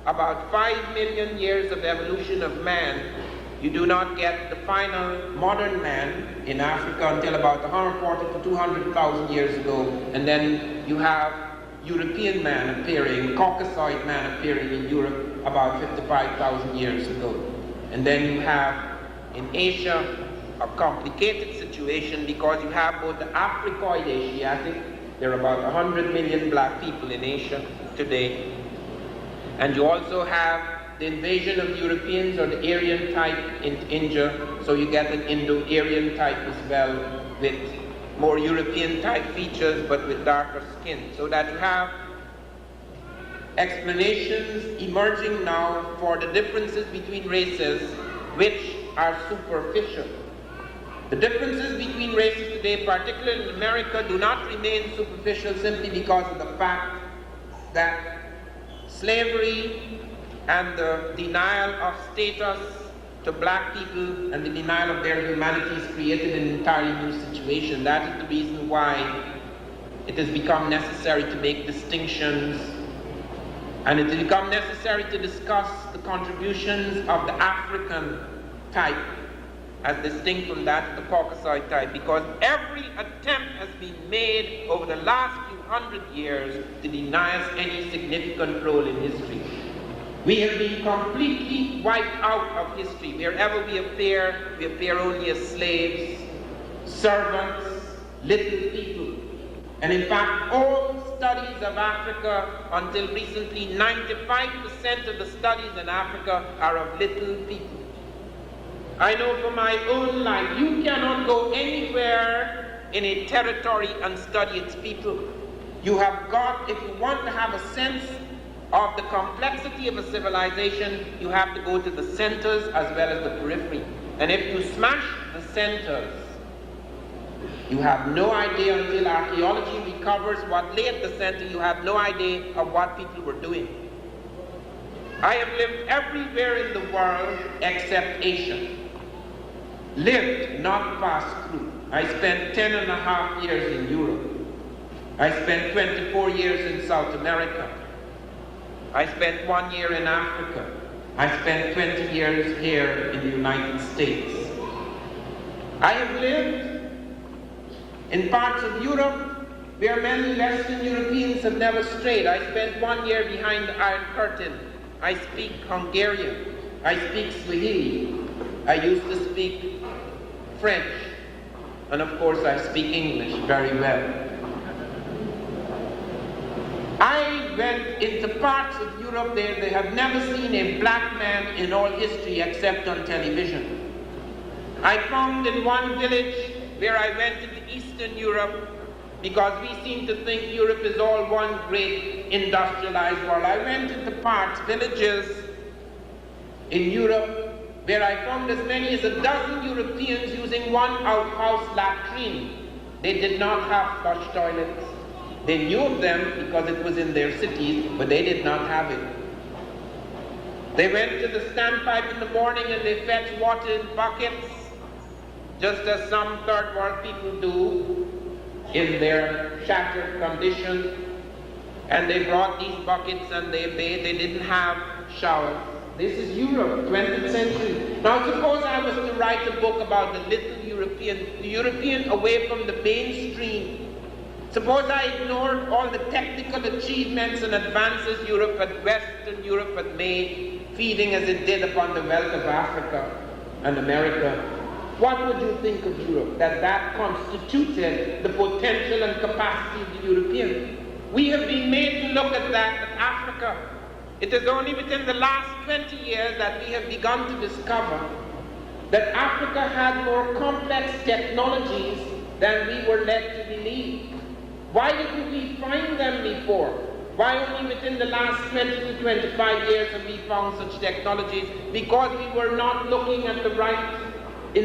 about 5 million years of evolution of man, you do not get the final modern man in Africa until about 140 to 200,000 years ago, and then you have European man appearing, Caucasoid man appearing in Europe about 55,000 years ago. And then you have in Asia a complicated situation, because you have both the Africoid Asiatic, there are about 100 million black people in Asia today, and you also have the invasion of Europeans, or the Aryan type in India, so you get an Indo-Aryan type as well, with more European type features but with darker skin. So that you have explanations emerging now for the differences between races which are superficial. The differences between races today, particularly in America, do not remain superficial simply because of the fact that slavery and the denial of status to black people and the denial of their humanities created an entirely new situation. That is the reason why it has become necessary to make distinctions, and it has become necessary to discuss the contributions of the African type as distinct from that of the Caucasoid type, because every attempt has been made over the last few hundred years to deny us any significant role in history. We have been completely wiped out of history. Wherever we appear only as slaves, servants, little people. And in fact, all studies of Africa until recently, 95% of the studies in Africa are of little people. I know from my own life, you cannot go anywhere in a territory and study its people. You have got, if you want to have a sense of the complexity of a civilization, you have to go to the centers as well as the periphery. And if you smash the centers, you have no idea until archaeology recovers what lay at the center. You have no idea of what people were doing. I have lived everywhere in the world except Asia. Lived, not passed through. I spent 10.5 years in Europe. I spent 24 years in South America. I spent 1 year in Africa. I spent 20 years here in the United States. I have lived in parts of Europe where many Western Europeans have never strayed. I spent 1 year behind the Iron Curtain. I speak Hungarian. I speak Swahili. I used to speak French. And of course I speak English very well. I went into parts of Europe there they have never seen a black man in all history except on television. I found in one village where I went into Eastern Europe, because we seem to think Europe is all one great industrialized world. I went into parts, villages in Europe where I found as many as 12 Europeans using one outhouse latrine. They did not have flush toilets. They knew of them because it was in their cities, but they did not have it. They went to the standpipe in the morning and they fetched water in buckets, just as some third world people do in their shattered condition. And they brought these buckets and they bathed. They didn't have showers. This is Europe, 20th century. Now suppose I was to write a book about the little European, the European away from the mainstream. Suppose I ignored all the technical achievements and advances Western Europe had made, feeding as it did upon the wealth of Africa and America. What would you think of Europe? That constituted the potential and capacity of the European. We have been made to look at that at Africa. It is only within the last 20 years that we have begun to discover that Africa had more complex technologies than we were led to believe. Why didn't we find them before? Why only within the last 20 to 25 years have we found such technologies? Because we were not looking in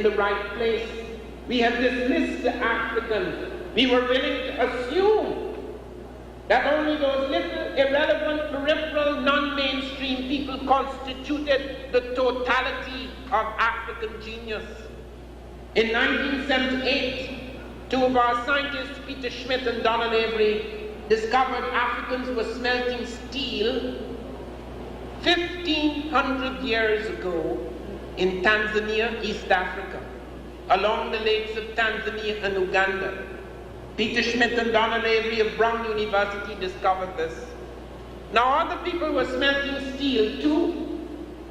the right place. We have dismissed the African. We were willing to assume that only those little irrelevant, peripheral, non-mainstream people constituted the totality of African genius. In 1978, two of our scientists, Peter Schmidt and Donald Avery, discovered Africans were smelting steel 1,500 years ago in Tanzania, East Africa, along the lakes of Tanzania and Uganda. Peter Schmidt and Donald Avery of Brown University discovered this. Now other people were smelting steel too,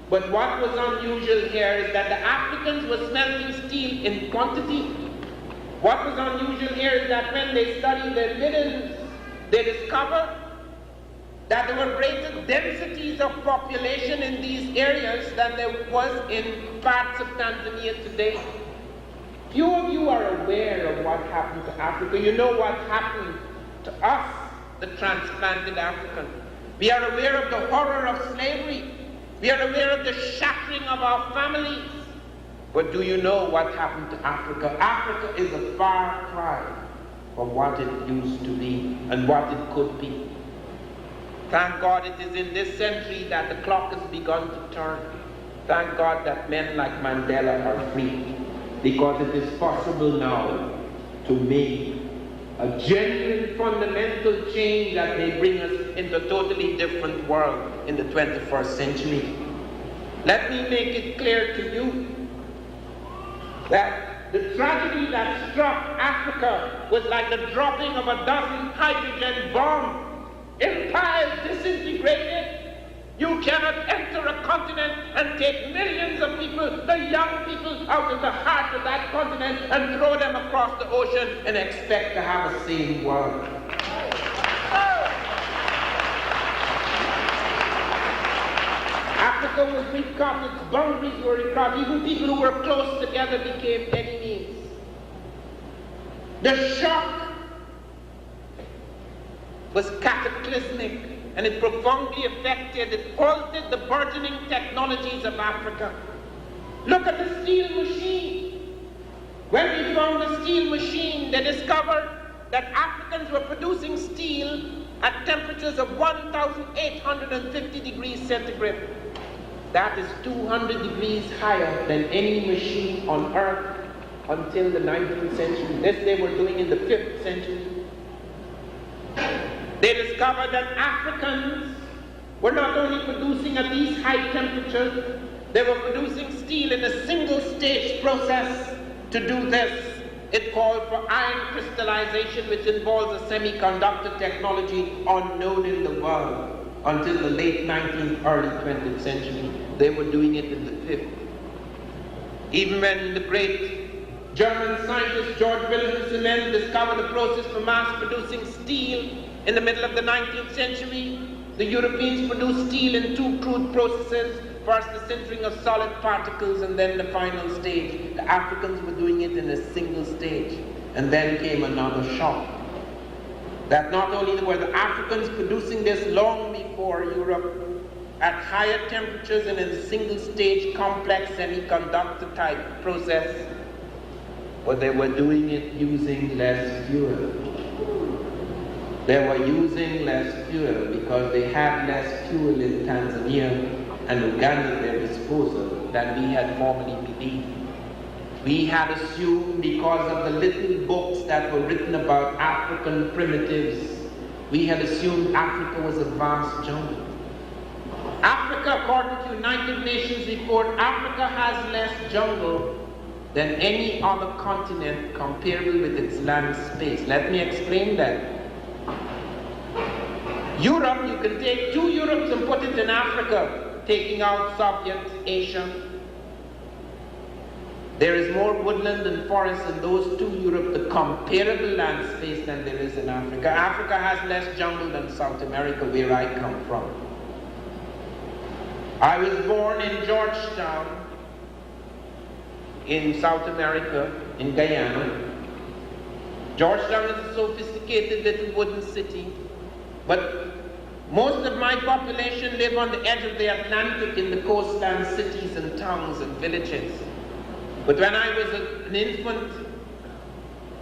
but what was unusual here is that the Africans were smelting steel in quantity. What was unusual here is that when they studied their middens, they discovered that there were greater densities of population in these areas than there was in parts of Tanzania today. Few of you are aware of what happened to Africa. You know what happened to us, the transplanted African. We are aware of the horror of slavery. We are aware of the shattering of our families. But do you know what happened to Africa? Africa is a far cry from what it used to be and what it could be. Thank God it is in this century that the clock has begun to turn. Thank God that men like Mandela are free, because it is possible now to make a genuine fundamental change that may bring us into a totally different world in the 21st century. Let me make it clear to you that the tragedy that struck Africa was like the dropping of a dozen hydrogen bombs. Empires disintegrated. You cannot enter a continent and take millions of people, the young people, out of the heart of that continent and throw them across the ocean and expect to have a sane world. Africa was recut, its boundaries were recut, even people who were close together became enemies. The shock was cataclysmic, and it profoundly affected, it halted the burgeoning technologies of Africa. Look at the steel machine. When we found the steel machine, they discovered that Africans were producing steel at temperatures of 1,850 degrees centigrade. That is 200 degrees higher than any machine on earth until the 19th century. This they were doing in the 5th century. They discovered that Africans were not only producing at these high temperatures, they were producing steel in a single stage process. To do this, it called for iron crystallization, which involves a semiconductor technology unknown in the world until the late 19th, early 20th century. They were doing it in the 5th. Even when the great German scientist George Wilhelm Siemens discovered the process for mass producing steel in the middle of the 19th century, the Europeans produced steel in two crude processes. First, the sintering of solid particles, and then the final stage. The Africans were doing it in a single stage. And then came another shock. That not only were the Africans producing this long before Europe at higher temperatures and in a single stage complex semiconductor type process, but they were doing it using less fuel. They were using less fuel because they had less fuel in Tanzania and Uganda at their disposal than we had formerly believed. We had assumed, because of the little books that were written about African primitives, we had assumed Africa was a vast jungle. Africa, according to United Nations report, Africa has less jungle than any other continent comparable with its land space. Let me explain that. Europe, you can take two Europes and put it in Africa, taking out Soviet, Asia. There is more woodland and forest in those two Europe, the comparable land space, than there is in Africa. Africa has less jungle than South America, where I come from. I was born in Georgetown, in South America, in Guyana. Georgetown is a sophisticated little wooden city, but most of my population live on the edge of the Atlantic in the coastland cities and towns and villages. But when I was an infant,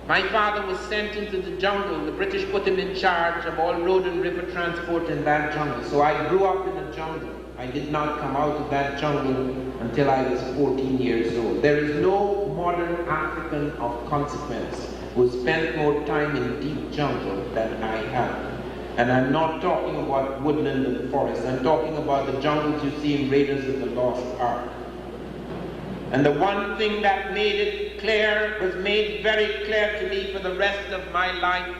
my father was sent into the jungle. The British put him in charge of all road and river transport in that jungle. So I grew up in a jungle. I did not come out of that jungle until I was 14 years old. There is no modern African of consequence who spent more time in deep jungle than I have. And I'm not talking about woodland and forest. I'm talking about the jungles you see in Raiders of the Lost Ark. And the one thing that made it clear, was made very clear to me for the rest of my life,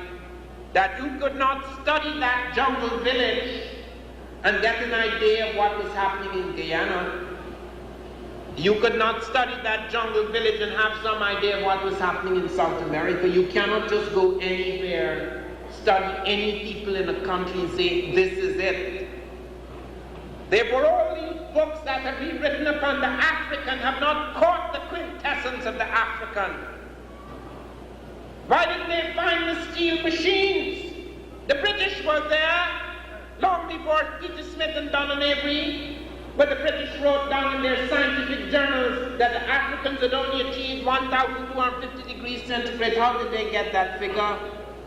that you could not study that jungle village and get an idea of what was happening in Guyana. You could not study that jungle village and have some idea of what was happening in South America. You cannot just go anywhere, study any people in a country and say, this is it. There were all these books that have been written upon the African have not caught the quintessence of the African. Why didn't they find the steel machines? The British were there long before Peter Smith and Donald Avery, but the British wrote down in their scientific journals that the Africans had only achieved 1,250 degrees centigrade. How did they get that figure?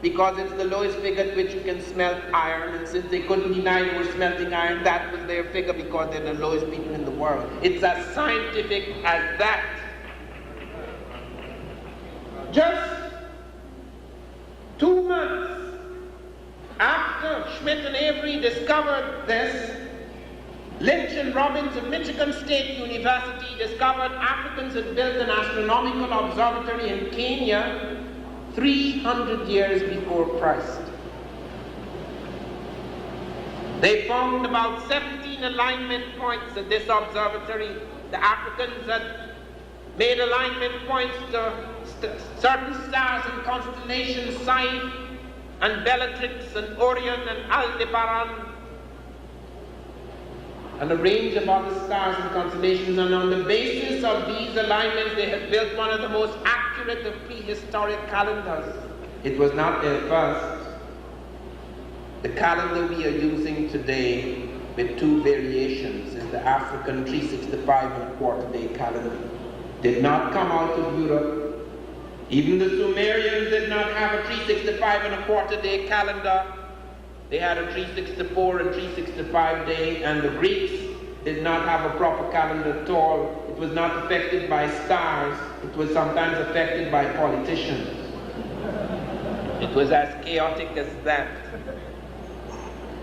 Because it's the lowest figure at which you can smelt iron, and since they couldn't deny they were smelting iron, that was their figure because they're the lowest people in the world. It's as scientific as that. Just 2 months after Schmidt and Avery discovered this, Lynch and Robbins of Michigan State University discovered Africans had built an astronomical observatory in Kenya 300 years before Christ. They found about 17 alignment points at this observatory. The Africans had made alignment points to certain stars and constellations, Scythe and Bellatrix and Orion and Aldebaran, and a range of other stars and constellations, and on the basis of these alignments they had built one of the most accurate of prehistoric calendars. It was not their first. The calendar we are using today, with 2 variations, is the African 365 and a quarter day calendar. Did not come out of Europe. Even the Sumerians did not have a 365 and a quarter day calendar. They had a 364 and 365 day, and the Greeks did not have a proper calendar at all. It was not affected by stars. It was sometimes affected by politicians. It was as chaotic as that.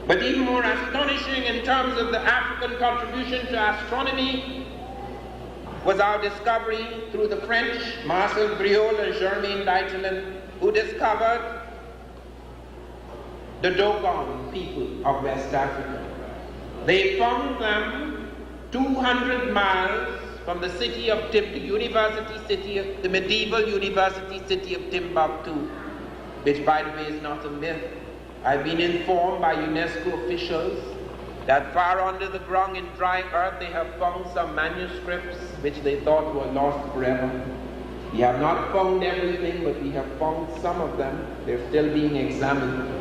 But even more astonishing in terms of the African contribution to astronomy was our discovery through the French, Marcel Briot and Germain D'Aethelin, who discovered the Dogon people of West Africa. They found them 200 miles from the city of the medieval university city of Timbuktu, which by the way is not a myth. I've been informed by UNESCO officials that far under the ground in dry earth they have found some manuscripts which they thought were lost forever. We have not found everything, but we have found some of them. They're still being examined.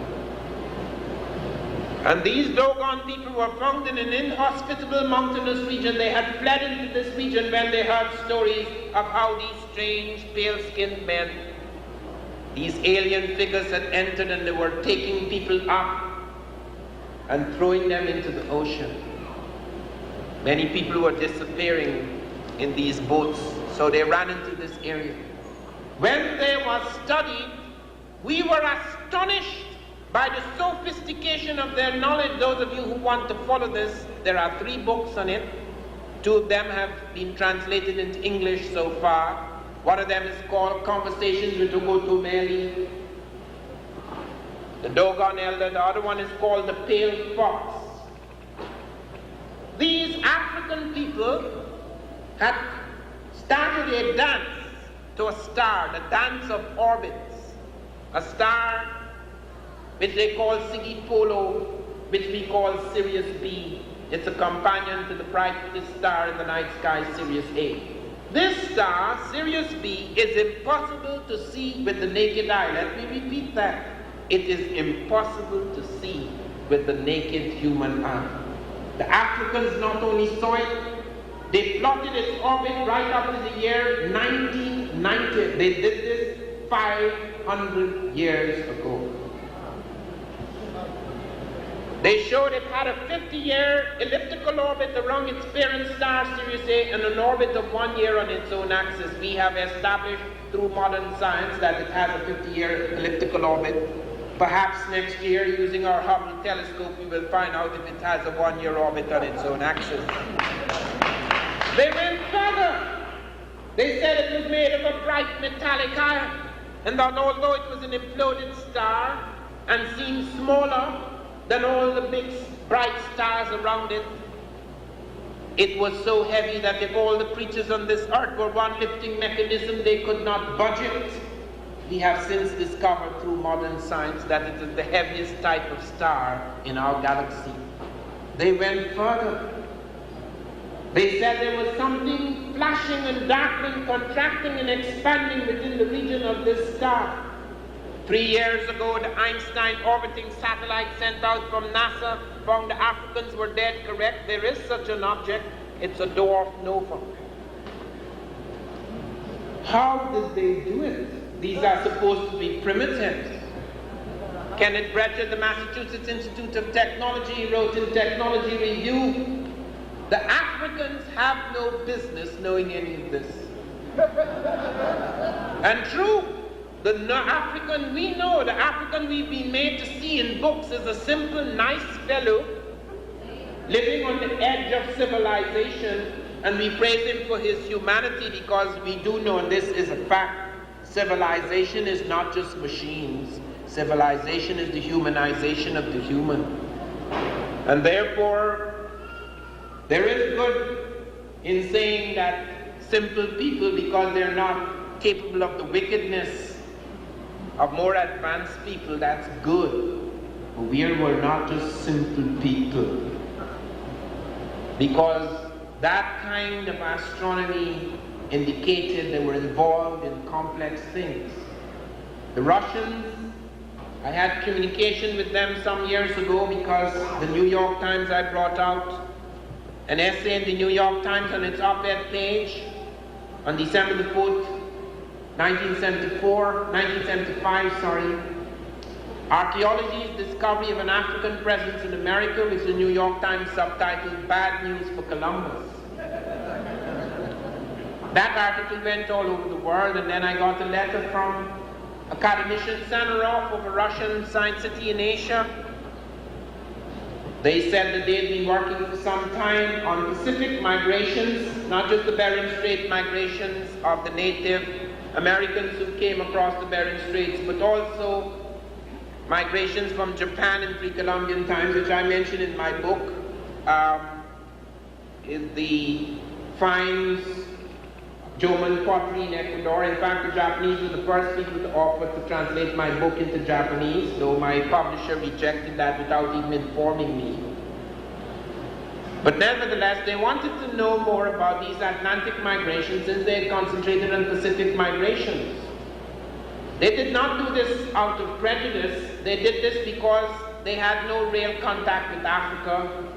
And these Dogon people were found in an inhospitable mountainous region. They had fled into this region when they heard stories of how these strange, pale-skinned men, these alien figures had entered and they were taking people up and throwing them into the ocean. Many people were disappearing in these boats, so they ran into this area. When they were studied, we were astonished by the sophistication of their knowledge. Those of you who want to follow this, there are 3 books on it. 2 of them have been translated into English so far. One of them is called Conversations with Ogotomeli, the Dogon Elder. The other one is called The Pale Fox. These African people had started a dance to a star, the dance of orbits, a star which they call Sigi Polo, which we call Sirius B. It's a companion to the brightest star in the night sky, Sirius A. This star, Sirius B, is impossible to see with the naked eye. Let me repeat that. It is impossible to see with the naked human eye. The Africans not only saw it, they plotted its orbit right up to the year 1990. They did this 500 years ago. They showed it had a 50-year elliptical orbit around its parent star, Sirius A, and an orbit of 1 year on its own axis. We have established through modern science that it has a 50-year elliptical orbit. Perhaps next year, using our Hubble telescope, we will find out if it has a 1-year orbit on its own axis. They went further. They said it was made of a bright metallic iron, and that although it was an imploded star and seemed smaller than all the big bright stars around it, it was so heavy that if all the creatures on this earth were one lifting mechanism, they could not budge it. We have since discovered through modern science that it is the heaviest type of star in our galaxy. They went further. They said there was something flashing and darkening, contracting and expanding within the region of this star. 3 years ago, the Einstein orbiting satellite sent out from NASA found the Africans were dead correct. There is such an object. It's a dwarf nova. How did they do it? These are supposed to be primitives. Kenneth Brecher, the Massachusetts Institute of Technology, wrote in Technology Review, the Africans have no business knowing any of this. And true. The African we know, the African we've been made to see in books is a simple, nice fellow living on the edge of civilization, and we praise him for his humanity because we do know, and this is a fact, civilization is not just machines. Civilization is the humanization of the human. And therefore, there is good in saying that simple people, because they're not capable of the wickedness of more advanced people, that's good. But we're not just simple people. Because that kind of astronomy indicated they were involved in complex things. The Russians, I had communication with them some years ago because the New York Times, I brought out an essay in the New York Times on its op-ed page on December the 4th, 1975, Archaeology's discovery of an African presence in America, which the New York Times subtitled Bad News for Columbus. That article went all over the world, and then I got a letter from Academician Sanarov of a Russian science city in Asia, They said that they had been working for some time on Pacific migrations, not just the Bering Strait migrations of the Native Americans who came across the Bering Straits, but also migrations from Japan in pre-Columbian times, which I mentioned in my book, is the finds Jomon pottery in Ecuador. In fact, the Japanese were the first people to offer to translate my book into Japanese, though my publisher rejected that without even informing me. But nevertheless, they wanted to know more about these Atlantic migrations since they had concentrated on Pacific migrations. They did not do this out of prejudice. They did this because they had no real contact with Africa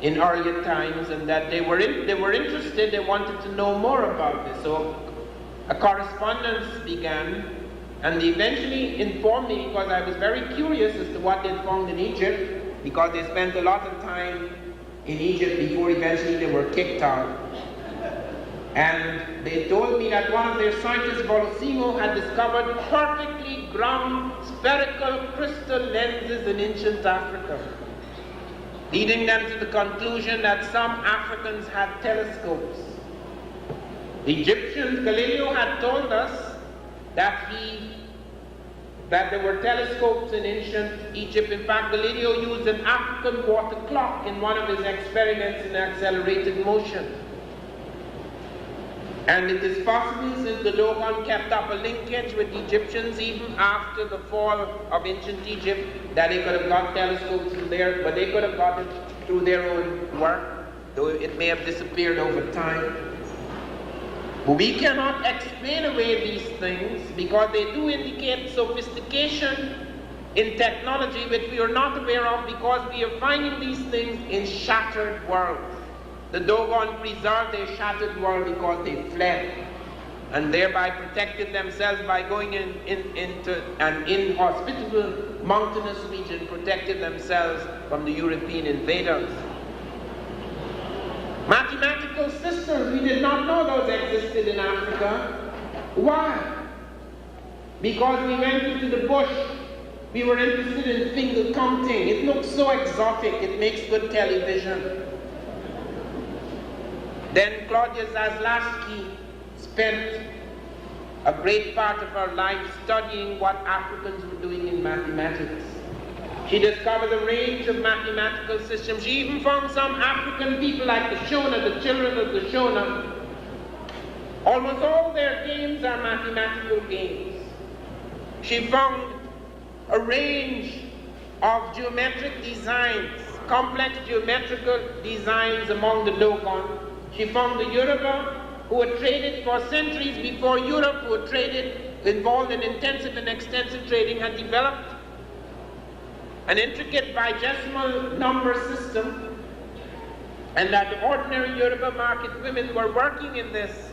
in earlier times, and that they were interested, they wanted to know more about this. So a correspondence began, and they eventually informed me, because I was very curious as to what they'd found in Egypt, because they spent a lot of time in Egypt before eventually they were kicked out. And they told me that one of their scientists, Bolosimo, had discovered perfectly ground spherical crystal lenses in ancient Africa, leading them to the conclusion that some Africans had telescopes. The Egyptians, Galileo had told us that there were telescopes in ancient Egypt. In fact, Galileo used an African water clock in one of his experiments in accelerated motion. And it is possible, since the Dogon kept up a linkage with the Egyptians even after the fall of ancient Egypt, that they could have got telescopes from there, but they could have got it through their own work, though it may have disappeared over time. But we cannot explain away these things because they do indicate sophistication in technology which we are not aware of, because we are finding these things in shattered worlds. The Dogon preserved their shattered world because they fled, and thereby protected themselves by going into an inhospitable mountainous region, protected themselves from the European invaders. Mathematical systems, we did not know those existed in Africa. Why? Because we went into the bush. We were interested in finger counting. It looks so exotic. It makes good television. Then Claudia Zaslavsky spent a great part of her life studying what Africans were doing in mathematics. She discovered a range of mathematical systems. She even found some African people like the Shona, the children of the Shona. Almost all their games are mathematical games. She found a range of geometric designs, complex geometrical designs among the Dogon. She found the Yoruba, who had traded for centuries before Europe, who had traded, involved in intensive and extensive trading, had developed an intricate vigesimal number system, and that the ordinary Yoruba market women were working in this.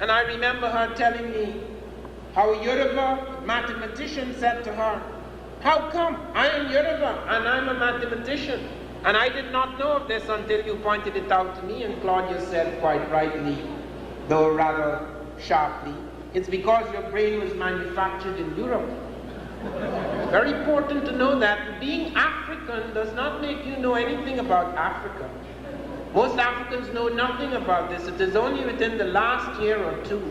And I remember her telling me how a Yoruba mathematician said to her, "How come? I am Yoruba and I'm a mathematician." And I did not know of this until you pointed it out to me, and Claudia said quite rightly, though rather sharply, "It's because your brain was manufactured in Europe." Very important to know that being African does not make you know anything about Africa. Most Africans know nothing about this. It is only within the last year or two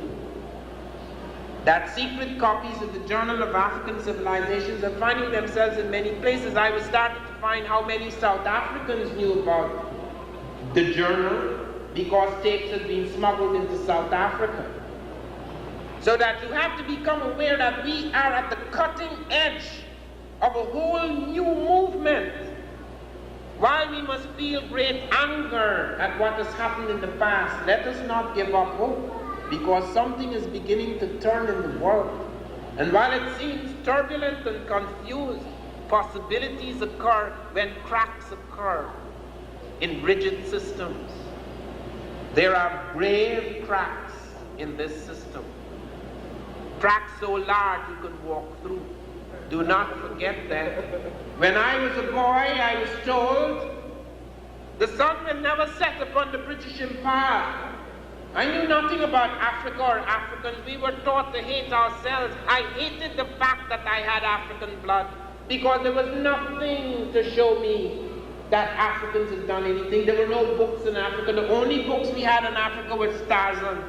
that secret copies of the Journal of African Civilizations are finding themselves in many places. I was starting to find how many South Africans knew about the journal because tapes had been smuggled into South Africa. So that you have to become aware that we are at the cutting edge of a whole new movement. While we must feel great anger at what has happened in the past, let us not give up hope, because something is beginning to turn in the world. And while it seems turbulent and confused, possibilities occur when cracks occur in rigid systems. There are brave cracks in this system. Cracks so large you can walk through. Do not forget that. When I was a boy, I was told, the sun will never set upon the British Empire. I knew nothing about Africa or Africans. We were taught to hate ourselves. I hated the fact that I had African blood because there was nothing to show me that Africans had done anything. There were no books in Africa. The only books we had in Africa was Tarzan.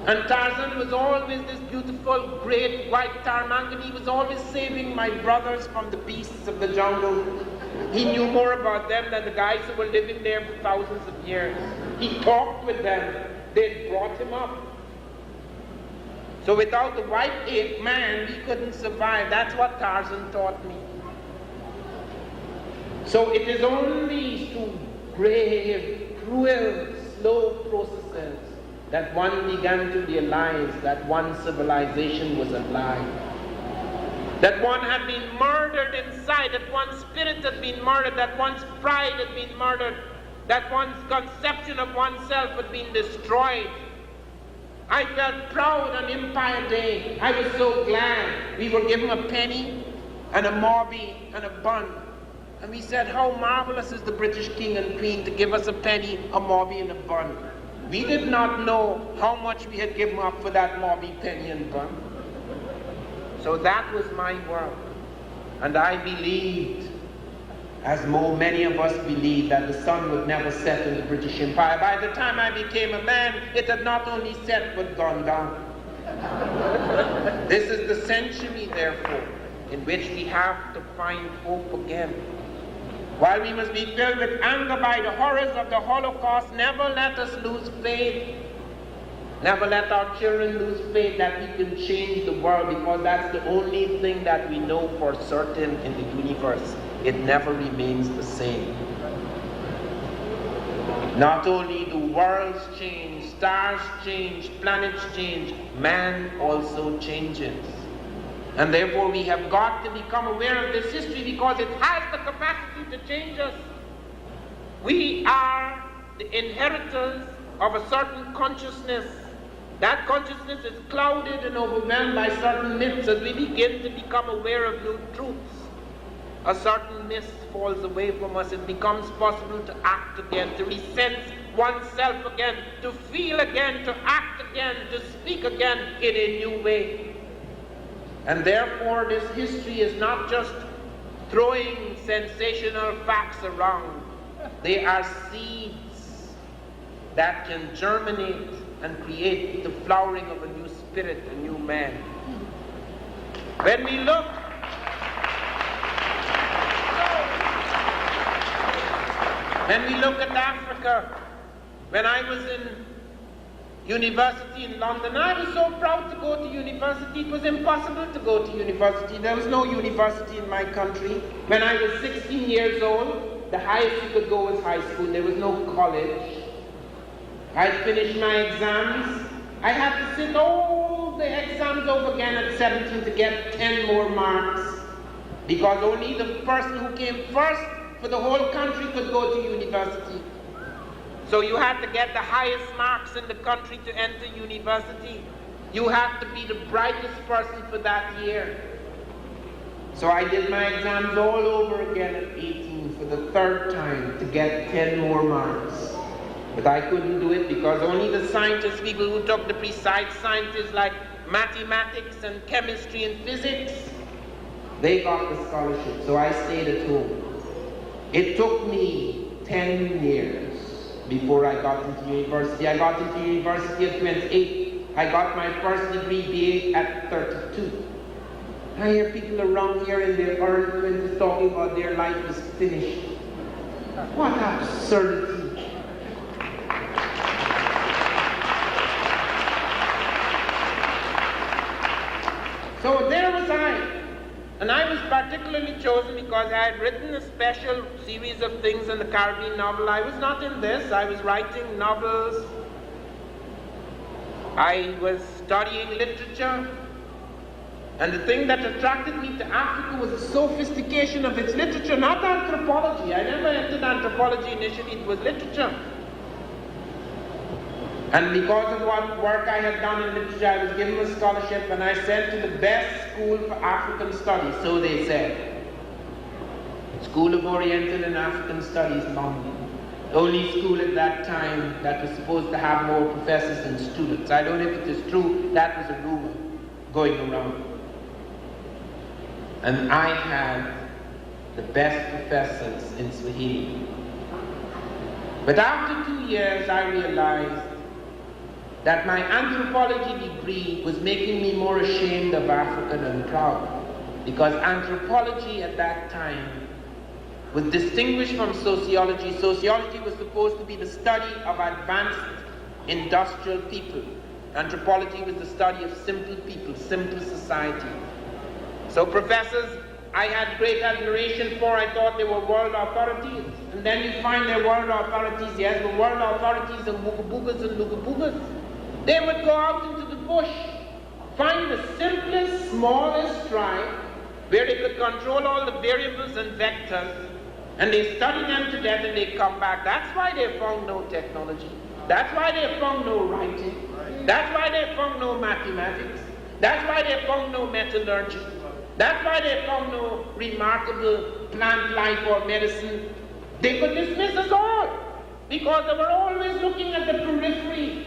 And Tarzan was always this beautiful, great white Tarmangani. He was always saving my brothers from the beasts of the jungle. He knew more about them than the guys who were living there for thousands of years. He talked with them. They brought him up. So without the white ape man, we couldn't survive. That's what Tarzan taught me. So it is only through grave, cruel, slow processes that one began to realize that one civilization was alive. That one had been murdered inside, that one's spirit had been murdered, that one's pride had been murdered, that one's conception of oneself had been destroyed. I felt proud on Empire Day. I was so glad. We were given a penny and a mauby and a bun. And we said, how marvelous is the British King and Queen to give us a penny, a mauby and a bun. We did not know how much we had given up for that mauby, penny and bun. So that was my world. And I believed, as many of us believed, that the sun would never set in the British Empire. By the time I became a man, it had not only set but gone down. This is the century, therefore, in which we have to find hope again. While we must be filled with anger by the horrors of the Holocaust, never let us lose faith. Never let our children lose faith that we can change the world, because that's the only thing that we know for certain in the universe. It never remains the same. Not only do worlds change, stars change, planets change, man also changes. And therefore we have got to become aware of this history, because it has the capacity to change us. We are the inheritors of a certain consciousness. That consciousness is clouded and overwhelmed by certain myths. As we begin to become aware of new truths, a certain mist falls away from us. It becomes possible to act again, to resense oneself again, to feel again, to act again, to speak again in a new way. And therefore this history is not just throwing sensational facts around. They are seeds that can germinate and create the flowering of a new spirit, a new man. When we look at Africa, when I was in university in London, I was so proud to go to university. It was impossible to go to university. There was no university in my country. When I was 16 years old, the highest you could go was high school. There was no college. I finished my exams. I had to sit all the exams over again at 17 to get 10 more marks, because only the person who came first for the whole country could go to university. So you had to get the highest marks in the country to enter university. You had to be the brightest person for that year. So I did my exams all over again at 18 for the third time to get 10 more marks. But I couldn't do it, because only the scientists, people who took the precise sciences like mathematics and chemistry and physics, they got the scholarship. So I stayed at home. It took me 10 years before I got into university. I got into university at 28. I got my first degree BA at 32. I hear people around here in their early 20s talking about their life is finished. What absurdity. So there was I. And I was particularly chosen because I had written a special series of things in the Caribbean novel. I was not in this. I was writing novels. I was studying literature. And the thing that attracted me to Africa was the sophistication of its literature, not anthropology. I never entered anthropology initially. It was literature. And because of what work I had done in literature, I was given a scholarship and I sent to the best school for African studies, so they said. School of Oriental and African Studies, London. The only school at that time that was supposed to have more professors than students. I don't know if it is true, that was a rumor going around. And I had the best professors in Swahili. But after 2 years, I realized that my anthropology degree was making me more ashamed of Africa than proud, because anthropology at that time was distinguished from sociology. Sociology was supposed to be the study of advanced industrial people. Anthropology was the study of simple people, simple society. So professors I had great admiration for, I thought they were world authorities. And then you find they're world authorities, yes, but world authorities and woogaboogers and loogaboogers. They would go out into the bush, find the simplest, smallest tribe, where they could control all the variables and vectors, and they study them to death and they come back. That's why they found no technology. That's why they found no writing. That's why they found no mathematics. That's why they found no metallurgy. That's why they found no remarkable plant life or medicine. They could dismiss us all because they were always looking at the periphery.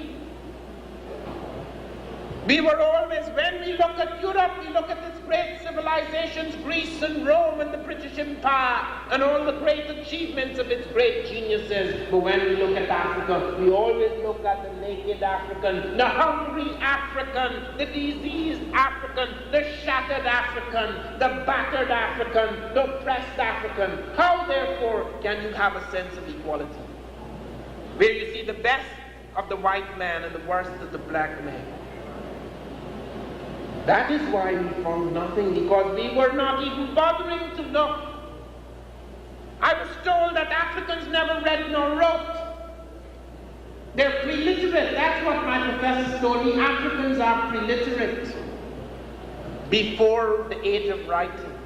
We were always, when we look at Europe, we look at its great civilizations, Greece and Rome and the British Empire, and all the great achievements of its great geniuses. But when we look at Africa, we always look at the naked African, the hungry African, the diseased African, the shattered African, the battered African, the oppressed African. How, therefore, can you have a sense of equality? Where you see the best of the white man and the worst of the black man. That is why we found nothing, because we were not even bothering to look. I was told that Africans never read nor wrote. They're preliterate. That's what my professor told me. Africans are preliterate before the age of writing.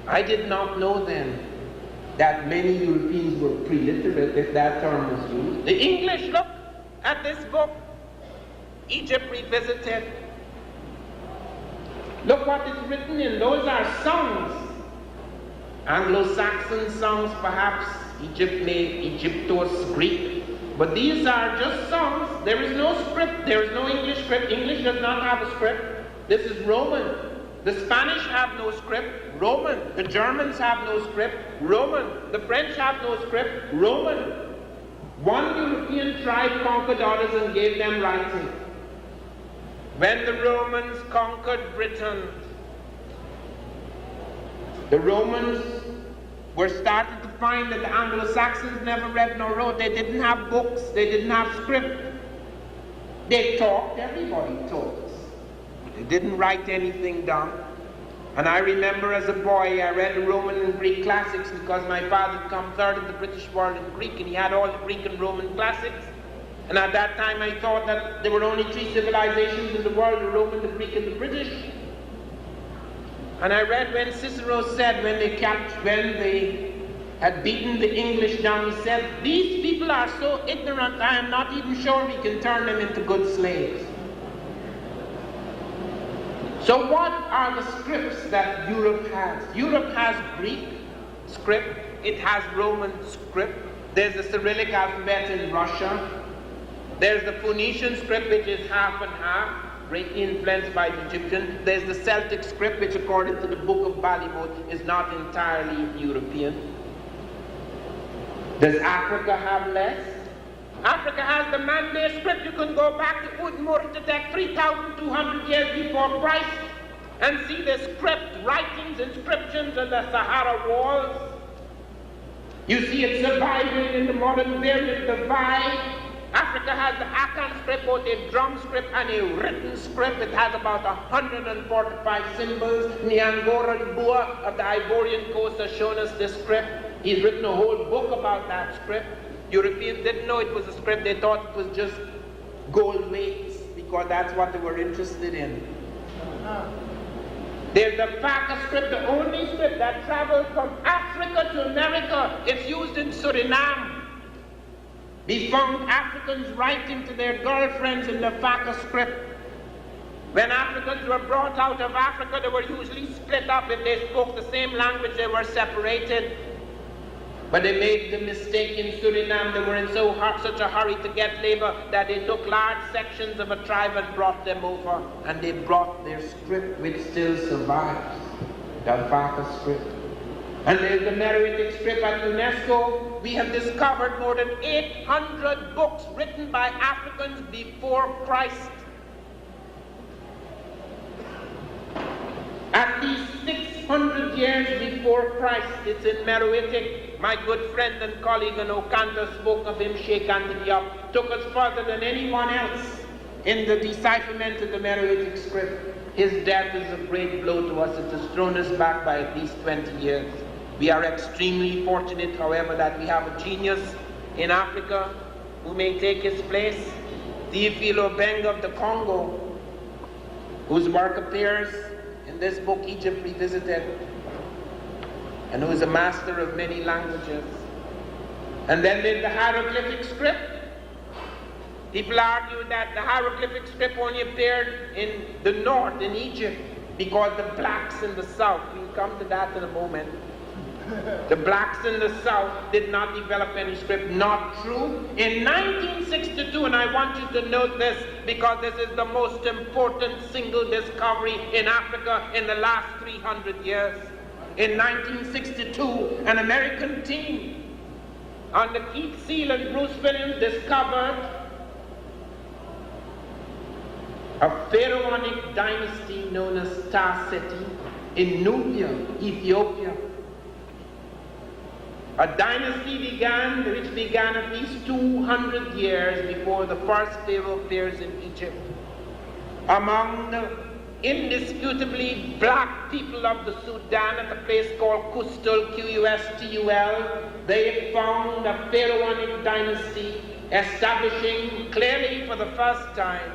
I did not know then that many Europeans were preliterate, if that term was used. The English, look at this book, Egypt Revisited. Look what is written in. Those are songs. Anglo-Saxon songs, perhaps. Egyptos, Greek. But these are just songs. There is no script. There is no English script. English does not have a script. This is Roman. The Spanish have no script. Roman. The Germans have no script. Roman. The French have no script. Roman. One European tribe conquered others and gave them writing. When the Romans conquered Britain, the Romans were starting to find that the Anglo-Saxons never read nor wrote. They didn't have books, they didn't have script. They talked, everybody talks. They didn't write anything down. And I remember as a boy, I read the Roman and Greek classics because my father had come third in the British world in Greek, and he had all the Greek and Roman classics. And at that time I thought that there were only three civilizations in the world, the Roman, the Greek, and the British. And I read when Cicero said, when they had beaten the English down, he said, these people are so ignorant, I am not even sure we can turn them into good slaves. So what are the scripts that Europe has? Europe has Greek script, it has Roman script, there's the Cyrillic alphabet in Russia, there's the Phoenician script, which is half and half, greatly influenced by the Egyptian. There's the Celtic script, which according to the Book of Ballymote is not entirely European. Does Africa have less? Africa has the Mande script. You can go back to Udmurtetek 3,200 years before Christ and see the script, writings, inscriptions on the Sahara walls. You see it surviving in the modern period, the Vai. Africa has the Akan script, both a drum script and a written script. It has about 145 symbols. Nyangora Bua of the Ivorian coast has shown us this script. He's written a whole book about that script. Europeans didn't know it was a script. They thought it was just gold weights because that's what they were interested in. There's the Faka script, the only script that traveled from Africa to America. It's used in Suriname. We found Africans writing to their girlfriends in the Faka script. When Africans were brought out of Africa, they were usually split up. If they spoke the same language, they were separated. But they made the mistake in Suriname. They were in such a hurry to get labor that they took large sections of a tribe and brought them over. And they brought their script, which still survives, the Faka script. And there's the Meroitic script at UNESCO. We have discovered more than 800 books written by Africans before Christ. At least 600 years before Christ, it's in Meroitic. My good friend and colleague and Okanta spoke of him, Sheikh Anthony Up, took us further than anyone else in the decipherment of the Meroitic script. His death is a great blow to us. It has thrown us back by at least 20 years. We are extremely fortunate, however, that we have a genius in Africa who may take his place, Theophilo Obenga of the Congo, whose work appears in this book, Egypt Revisited, and who is a master of many languages. And then there's the hieroglyphic script. People argue that the hieroglyphic script only appeared in the north, in Egypt, because the blacks in the south, we'll come to that in a moment, the blacks in the south did not develop any script. Not true. In 1962, and I want you to note this because this is the most important single discovery in Africa in the last 300 years. In 1962, an American team under Keith Seal and Bruce Williams discovered a pharaonic dynasty known as Ta-Seti in Nubia, Ethiopia. A dynasty which began at least 200 years before the first pharaoh appears in Egypt. Among the indisputably black people of the Sudan at a place called Kustul, Q-U-S-T-U-L, they found a pharaonic dynasty establishing clearly for the first time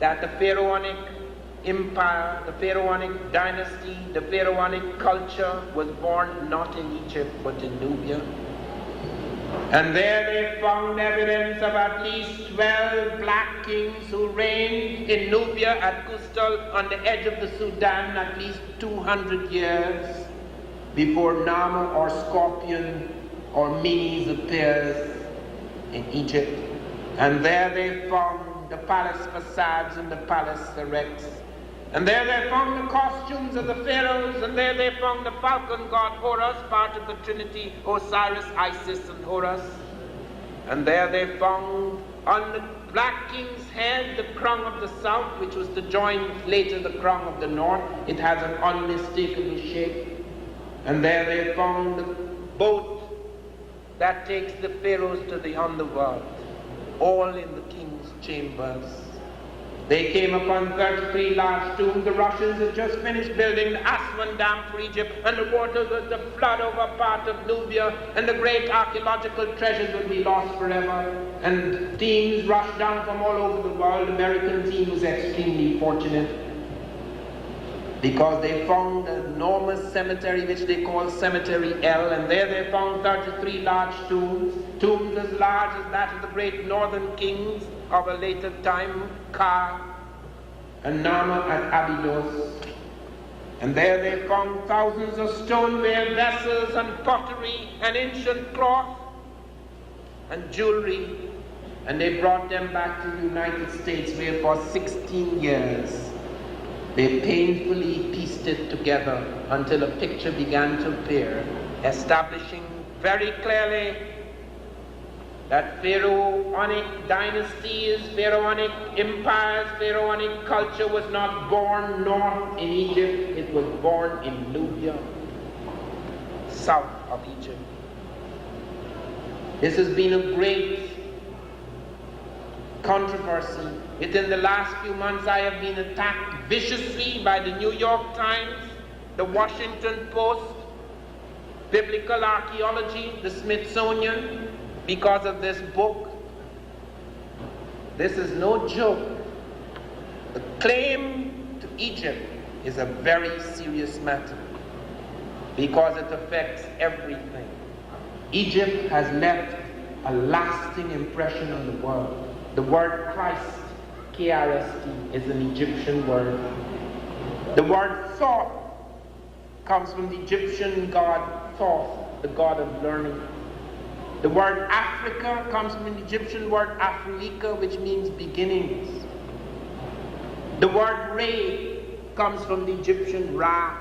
that the pharaonic empire, the pharaonic dynasty, the pharaonic culture was born not in Egypt but in Nubia. And there they found evidence of at least 12 black kings who reigned in Nubia at Kustal on the edge of the Sudan at least 200 years before Nama or Scorpion or Menes appears in Egypt. And there they found the palace facades and the palace erects. And there they found the costumes of the pharaohs, and there they found the falcon god Horus, part of the Trinity, Osiris, Isis, and Horus. And there they found on the black king's head the crown of the south, which was to join later the crown of the north. It has an unmistakable shape. And there they found the boat that takes the pharaohs to the underworld, all in the king's chambers. They came upon 33 large tombs. The Russians had just finished building the Aswan Dam for Egypt, and the waters was to flood over part of Nubia, and the great archaeological treasures would be lost forever. And teams rushed down from all over the world. The American team was extremely fortunate because they found an enormous cemetery which they call Cemetery L, and there they found 33 large tombs as large as that of the great northern kings of a later time, Ka and Nama at Abydos. And there they found thousands of stoneware vessels and pottery and ancient cloth and jewelry, and they brought them back to the United States, where for 16 years they painfully pieced it together until a picture began to appear, establishing very clearly that pharaonic dynasties, pharaonic empires, pharaonic culture was not born north in Egypt, it was born in Nubia, south of Egypt. This has been a great controversy. Within the last few months, I have been attacked viciously by the New York Times, the Washington Post, Biblical Archaeology, the Smithsonian, because of this book. This is no joke. The claim to Egypt is a very serious matter because it affects everything. Egypt has left a lasting impression on the world. The word Christ, K-R-S-T, is an Egyptian word. The word thought comes from the Egyptian god Thoth, the god of learning. The word Africa comes from the Egyptian word Afrika, which means beginnings. The word Re comes from the Egyptian Ra.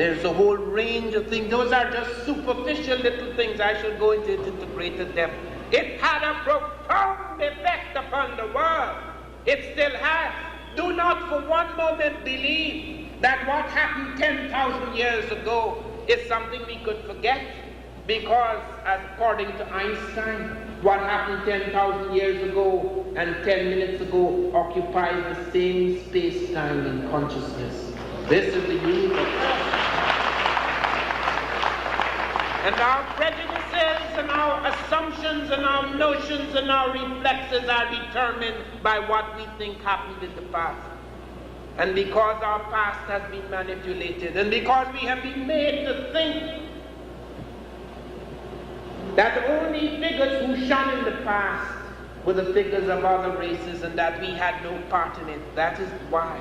There's a whole range of things. Those are just superficial little things. I shall go into it into greater depth. It had a profound effect upon the world. It still has. Do not for one moment believe that what happened 10,000 years ago is something we could forget, because according to Einstein, what happened 10,000 years ago and 10 minutes ago occupies the same space-time in consciousness. This is the universe. And our prejudices and our assumptions and our notions and our reflexes are determined by what we think happened in the past. And because our past has been manipulated, and because we have been made to think that the only figures who shone in the past were the figures of other races, and that we had no part in it. That is why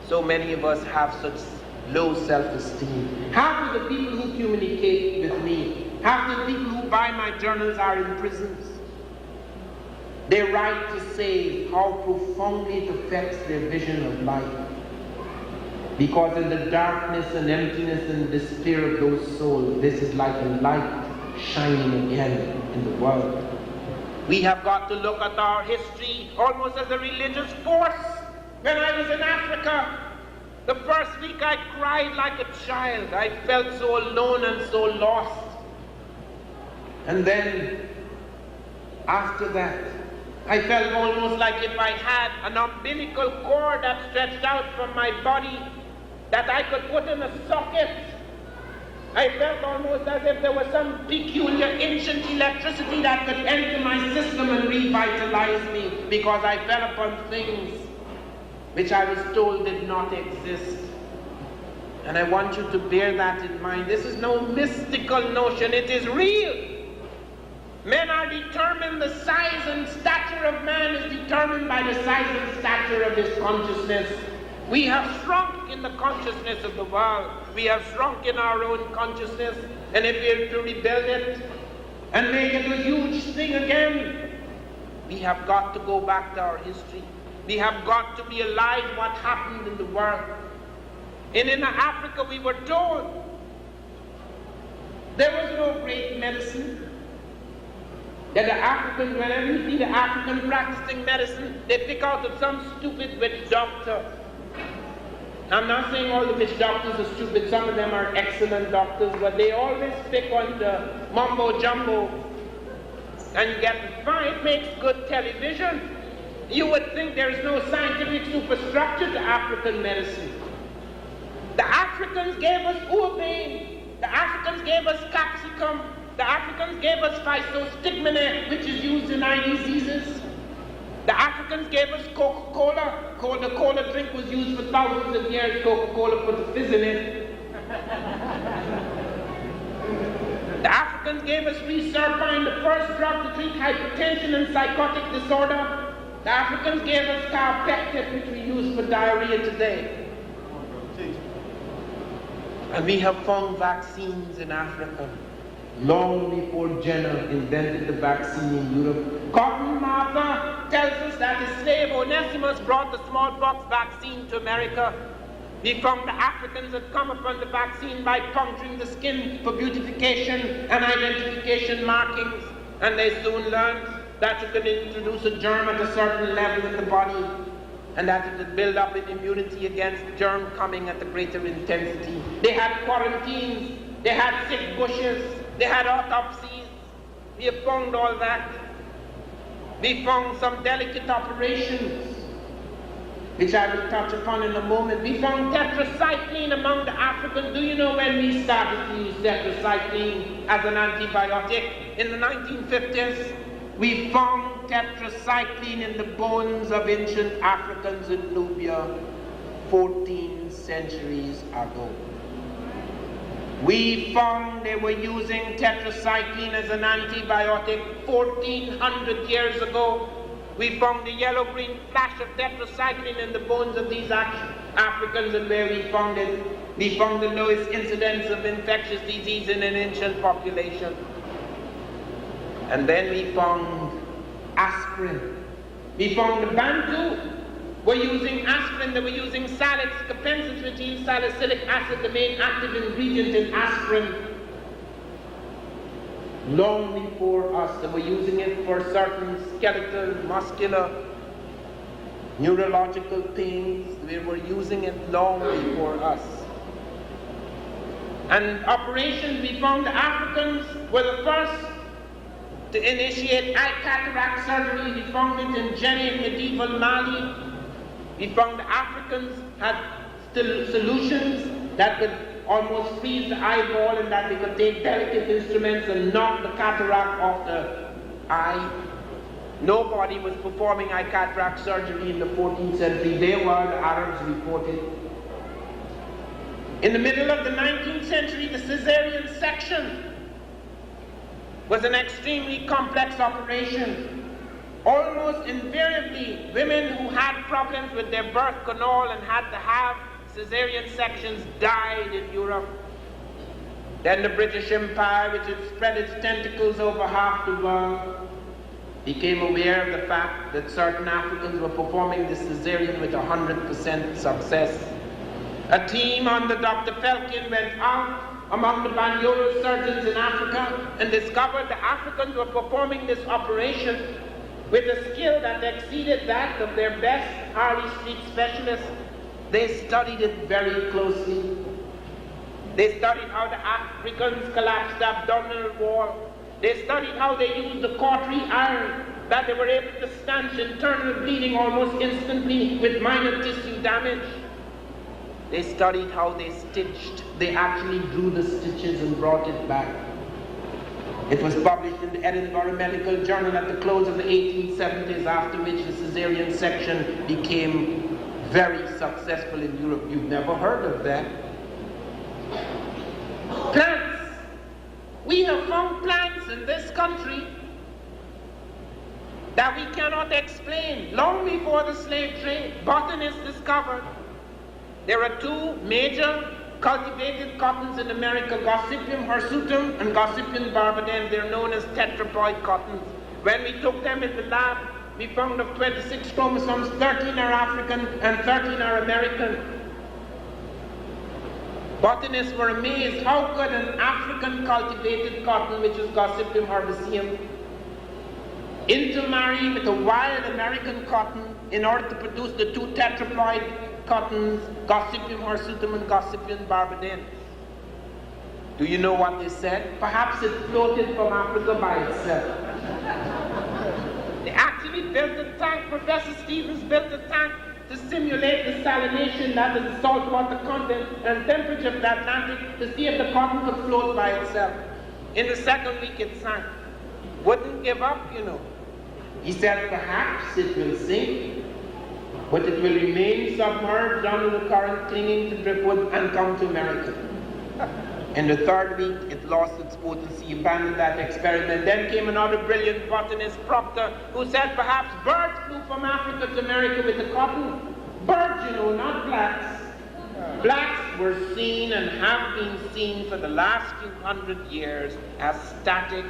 so many of us have such low self-esteem. Half of the people who communicate with me, half of the people who buy my journals are in prisons. They write to say how profoundly it affects their vision of life. Because in the darkness and emptiness and despair of those souls, this is like a light shining again in the world. We have got to look at our history almost as a religious force. When I was in Africa, the first week I cried like a child. I felt so alone and so lost. And then, after that, I felt almost like if I had an umbilical cord that stretched out from my body that I could put in a socket. I felt almost as if there was some peculiar ancient electricity that could enter my system and revitalize me, because I fell upon things which I was told did not exist. And I want you to bear that in mind. This is no mystical notion, it is real. Men are determined, the size and stature of man is determined by the size and stature of his consciousness. We have shrunk in the consciousness of the world. We have shrunk in our own consciousness. And if we are to rebuild it and make it a huge thing again, we have got to go back to our history. We have got to realize what happened in the world. And in Africa we were told there was no great medicine. That the Africans, whenever you see the African practicing medicine, they pick out of some stupid witch doctor. I'm not saying all the witch doctors are stupid, some of them are excellent doctors, but they always pick on the mumbo jumbo and get fine. It makes good television. You would think there is no scientific superstructure to African medicine. The Africans gave us urbane, the Africans gave us capsicum, the Africans gave us physostigmine, which is used in eye diseases. The Africans gave us Coca-Cola. The cola drink was used for thousands of years. Coca-Cola put the fizz in it. The Africans gave us reserpine, the first drug to treat hypertension and psychotic disorder. The Africans gave us carpectin, which we use for diarrhea today. And we have found vaccines in Africa long before Jenner invented the vaccine in Europe. Cotton Mather tells us that his slave Onesimus brought the smallpox vaccine to America. We found the Africans had come upon the vaccine by puncturing the skin for beautification and identification markings, and they soon learned that you could introduce a germ at a certain level in the body, and that it would build up an immunity against germ coming at a greater intensity. They had quarantines, they had sick bushes, they had autopsies. We have found all that. We found some delicate operations, which I will touch upon in a moment. We found tetracycline among the Africans. Do you know when we started to use tetracycline as an antibiotic? In the 1950s, we found tetracycline in the bones of ancient Africans in Nubia 14 centuries ago. We found they were using tetracycline as an antibiotic 1400 years ago. We found the yellow-green flash of tetracycline in the bones of these Africans, and where we found it, we found the lowest incidence of infectious disease in an ancient population. And then we found aspirin. We found the Bantu were using aspirin, they were using salads, capensitridine salicylic acid, the main active ingredient in aspirin. Long before us, they were using it for certain skeletal, muscular, neurological pains. They were using it long before us. And operations, we found the Africans were the first to initiate eye cataract surgery. We found it in Jenny in medieval Mali. We found the Africans had still solutions that could almost freeze the eyeball, and that they could take delicate instruments and knock the cataract off the eye. Nobody was performing eye cataract surgery in the 14th century. They were, the Arabs reported. In the middle of the 19th century, the caesarean section was an extremely complex operation. Almost invariably, women who had problems with their birth canal and had to have caesarean sections died in Europe. Then the British Empire, which had spread its tentacles over half the world, became aware of the fact that certain Africans were performing the caesarean with 100% success. A team under Dr. Felkin went out among the Banyoro surgeons in Africa and discovered the Africans were performing this operation with a skill that exceeded that of their best Harley Street specialists. They studied it very closely. They studied how the Africans collapsed the abdominal wall. They studied how they used the cautery iron, that they were able to stanch internal bleeding almost instantly with minor tissue damage. They studied how they stitched. They actually drew the stitches and brought it back. It was published in the Edinburgh Medical Journal at the close of the 1870s, after which the caesarean section became very successful in Europe. You've never heard of that. Plants. We have found plants in this country that we cannot explain. Long before the slave trade, botanists discovered there are two major cultivated cottons in America, Gossypium hirsutum and Gossypium barbadens. They're known as tetraploid cottons. When we took them in the lab, we found of 26 chromosomes, 13 are African and 13 are American. Botanists were amazed how could an African cultivated cotton, which is Gossypium herbaceum, intermarry with a wild American cotton in order to produce the two tetraploid cottons, Gossypium hirsutum and Gossypium barbadens. Do you know what they said? Perhaps it floated from Africa by itself. They actually built a tank, Professor Stevens built a tank to simulate the salination, that is the saltwater content and temperature of the Atlantic, to see if the cotton could float by itself. In the second week it sank. Wouldn't give up, you know. He said perhaps it will sink, but it will remain submerged under the current, clinging to driftwood and come to America. In the third week, it lost its potency, abandoned that experiment. Then came another brilliant botanist, Proctor, who said perhaps birds flew from Africa to America with the cotton. Birds, you know, not blacks. Blacks were seen and have been seen for the last few hundred years as static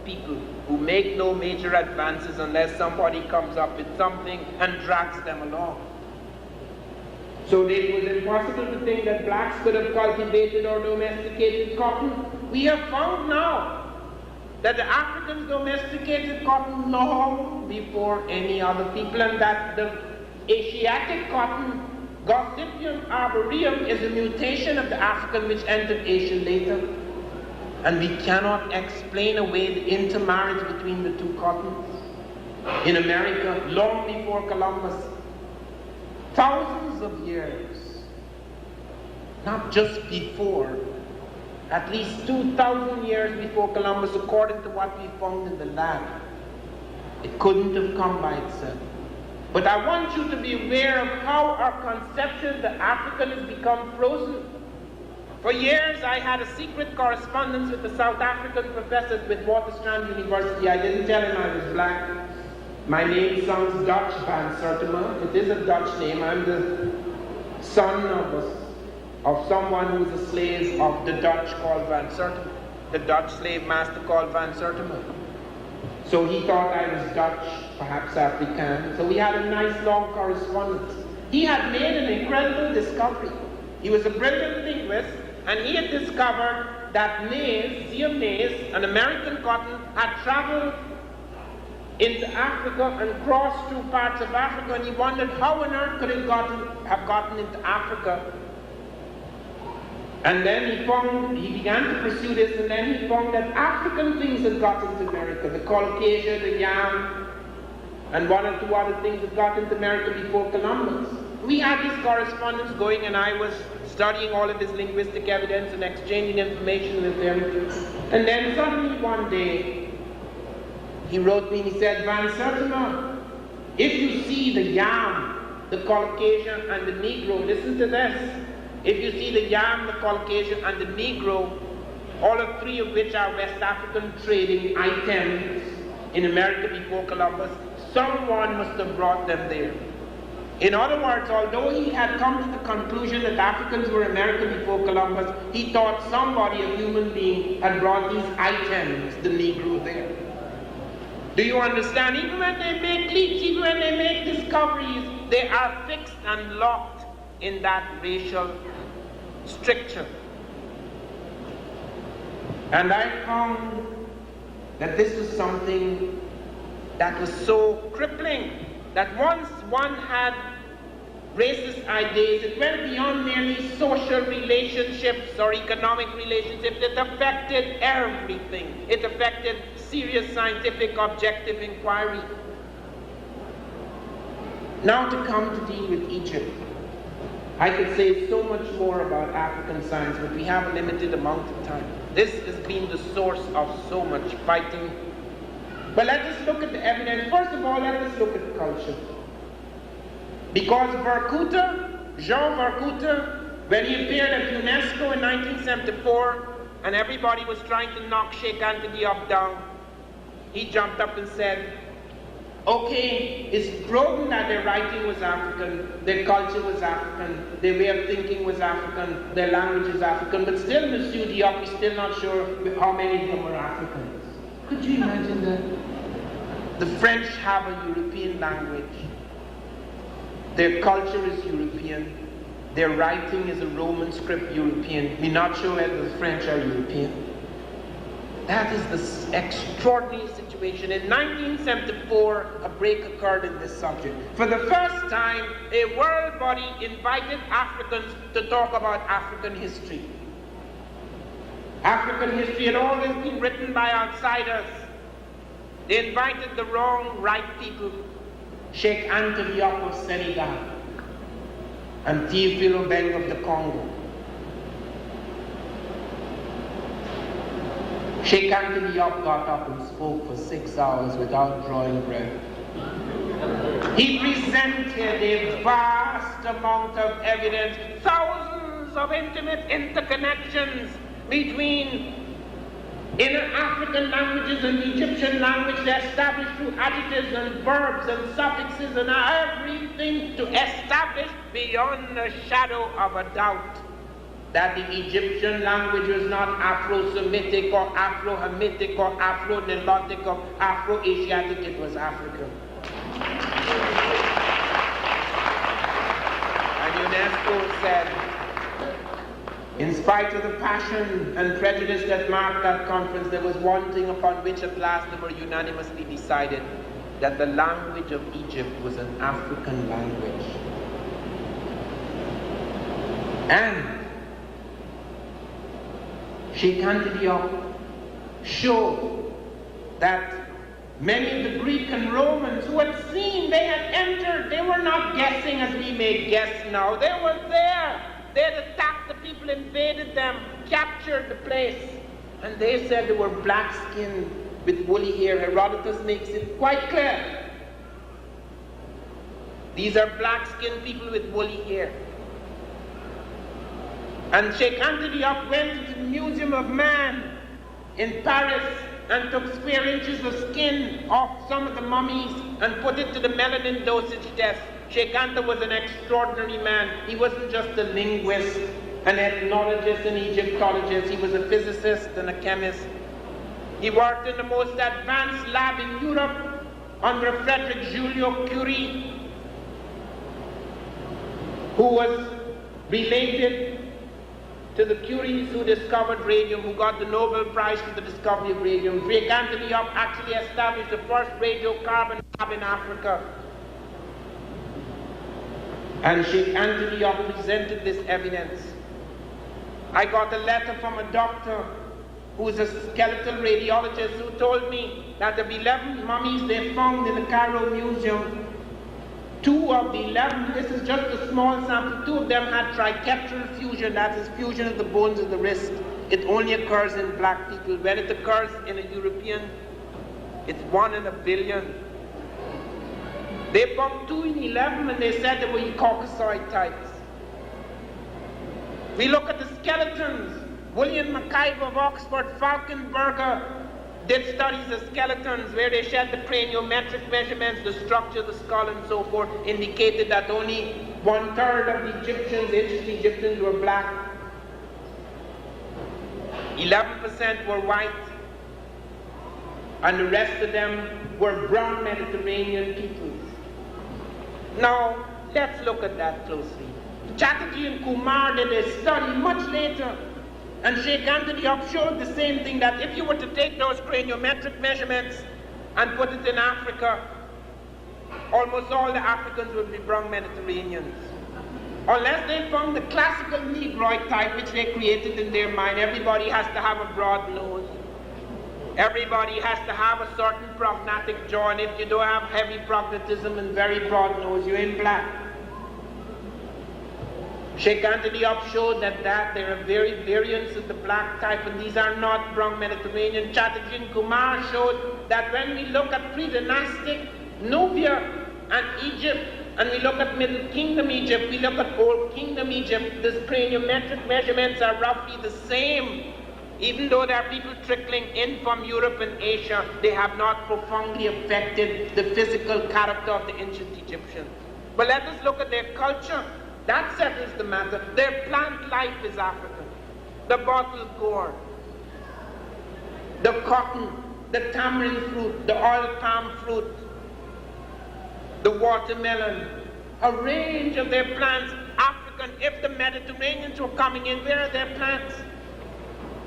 people who make no major advances unless somebody comes up with something and drags them along. So it was impossible to think that blacks could have cultivated or domesticated cotton. We have found now that the Africans domesticated cotton long before any other people, and that the Asiatic cotton, Gossypium arboreum, is a mutation of the African which entered Asia later. And we cannot explain away the intermarriage between the two cottons. In America, long before Columbus, thousands of years, not just before, at least 2,000 years before Columbus, according to what we found in the lab. It couldn't have come by itself. But I want you to be aware of how our conception of the African has become frozen. For years, I had a secret correspondence with the South African professors with Waterstrand University. I didn't tell him I was black. My name sounds Dutch, Van Sertima. It is a Dutch name. I'm the son of someone who was a slave of the Dutch called Van Sertima, the Dutch slave master called Van Sertima. So he thought I was Dutch, perhaps African. So we had a nice long correspondence. He had made an incredible discovery. He was a brilliant linguist, and he had discovered that maize, Zea maize, an American cotton, had traveled into Africa and crossed through parts of Africa, and he wondered how on earth could it have gotten into Africa. And then he began to pursue this, and then he found that African things had got into America, the colocasia, the yam, and one or two other things had got into America before Columbus. We had this correspondence going, and I was studying all of his linguistic evidence and exchanging information with him. And then suddenly one day, he wrote me and he said, Van Sertima, if you see the yam, the colocasia, and the Negro, listen to this. If you see the yam, the Caucasian, and the Negro, all of three of which are West African trading items in America before Columbus, someone must have brought them there. In other words, although he had come to the conclusion that Africans were American before Columbus, he thought somebody, a human being, had brought these items, the Negro, there. Do you understand? Even when they make leaps, even when they make discoveries, they are fixed and locked in that racial stricture. And I found that this was something that was so crippling, that once one had racist ideas, it went beyond merely social relationships or economic relationships. It affected everything. It affected serious scientific objective inquiry. Now to come to deal with Egypt. I could say so much more about African science, but we have a limited amount of time. This has been the source of so much fighting. But let us look at the evidence. First of all, let us look at culture. Because Vercoeter, Jean Vercoeter, when he appeared at UNESCO in 1974, and everybody was trying to knock Sheikh Anta Diop down, he jumped up and said, okay, it's proven that their writing was African, their culture was African, their way of thinking was African, their language is African, but still, Monsieur Diop is still not sure how many of them were Africans. Could you imagine that? The French have a European language. Their culture is European. Their writing is a Roman script European. We're not sure whether the French are European. That is the extraordinary situation. In 1974, a break occurred in this subject. For the first time, a world body invited Africans to talk about African history. African history had always been written by outsiders. They invited the wrong right people. Sheikh Anta Diop of Senegal and Théophile Obiang of the Congo. Sheikh Anta Diop got up and spoke for 6 hours without drawing breath. He presented a vast amount of evidence, thousands of intimate interconnections between inner African languages and the Egyptian language, established through adjectives and verbs and suffixes and everything to establish beyond a shadow of a doubt that the Egyptian language was not Afro-Semitic or Afro-Hamitic or Afro-Nilotic or Afro-Asiatic, it was African. And UNESCO said, in spite of the passion and prejudice that marked that conference, there was one thing upon which at last they were unanimously decided, that the language of Egypt was an African language. And Sheikh Anta Diop showed that many of the Greek and Romans who had seen, they had entered, they were not guessing as we may guess now, they were there. They had attacked the people, invaded them, captured the place. And they said they were black-skinned with woolly hair. Herodotus makes it quite clear. These are black-skinned people with woolly hair. And Sheikh Anta Diop went to the Museum of Man in Paris and took square inches of skin off some of the mummies and put it to the melanin dosage test. Sheikh Anta was an extraordinary man. He wasn't just a linguist, an ethnologist, an Egyptologist. He was a physicist and a chemist. He worked in the most advanced lab in Europe under Frederick Julio Curie, who was related to the Curies who discovered radium, who got the Nobel Prize for the discovery of radium. Drake Anthony Up actually established the first radiocarbon lab in Africa. And Sheikh Anthony Up presented this evidence. I got a letter from a doctor who is a skeletal radiologist who told me that of 11 mummies they found in the Cairo Museum, 2 of the 11, this is just a small sample, 2 of them had triquetral fusion, that is fusion of the bones of the wrist. It only occurs in black people. When it occurs in a European, it's 1 in a billion. They found 2 in 11 and they said they were Caucasoid types. We look at the skeletons. William McIver of Oxford, Falkenberger did studies of skeletons where they shed the craniometric measurements, the structure of the skull and so forth, indicated that only 1/3 of the Egyptians, ancient Egyptians, were black. 11% were white, and the rest of them were brown Mediterranean peoples. Now, let's look at that closely. Chatterjee and Kumar did a study much later, and Sheikh Anthony Up showed the same thing, that if you were to take those craniometric measurements and put it in Africa, almost all the Africans would be brown Mediterraneans. Unless they found the classical Negroid type which they created in their mind. Everybody has to have a broad nose. Everybody has to have a certain prognatic jaw, and if you don't have heavy prognatism and very broad nose, you ain't black. Sheikh Anthony Up showed that there are variants of the black type, and these are not brown Mediterranean. Chatterjee and Kumar showed that when we look at pre-dynastic Nubia and Egypt, and we look at Middle Kingdom Egypt, we look at Old Kingdom Egypt, the craniometric measurements are roughly the same. Even though there are people trickling in from Europe and Asia, they have not profoundly affected the physical character of the ancient Egyptians. But let us look at their culture. That settles the matter. Their plant life is African. The bottle gourd, the cotton, the tamarind fruit, the oil palm fruit, the watermelon, a range of their plants, African. If the Mediterraneans were coming in, where are their plants?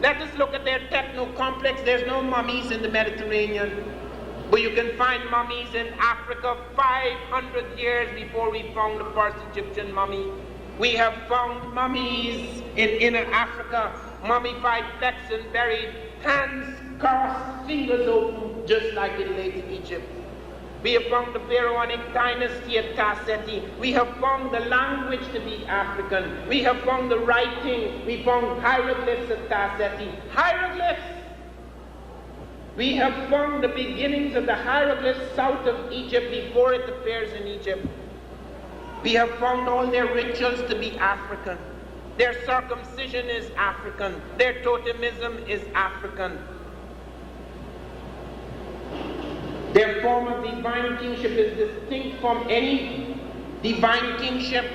Let us look at their techno-complex. There's no mummies in the Mediterranean, but you can find mummies in Africa 500 years before we found the first Egyptian mummy. We have found mummies in inner Africa, mummified, flexed and buried, hands crossed, fingers open, just like in late Egypt. We have found the Pharaonic dynasty at Tarseti. We have found the language to be African. We have found the writing. We found hieroglyphs at Tarseti. Hieroglyphs! We have found the beginnings of the hieroglyphs south of Egypt before it appears in Egypt. We have found all their rituals to be African. Their circumcision is African. Their totemism is African. Their form of divine kingship is distinct from any divine kingship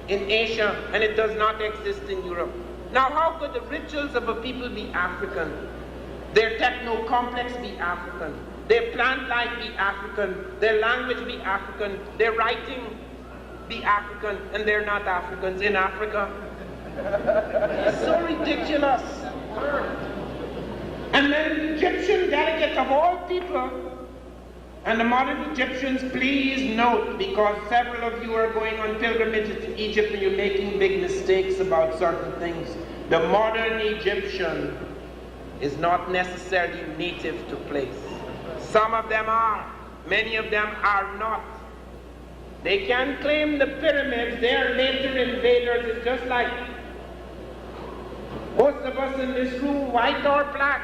in Asia, and it does not exist in Europe. Now, how could the rituals of a people be African? Their techno-complex be African. Their plant life be African. Their language be African. Their writing be African, and they're not Africans in Africa. It's so ridiculous. And then the Egyptian delegates of all people, and the modern Egyptians, please note, because several of you are going on pilgrimages to Egypt and you're making big mistakes about certain things. The modern Egyptian is not necessarily native to place. Some of them are, many of them are not. They can claim the pyramids, they are later invaders. It's just like most of us in this room, white or black,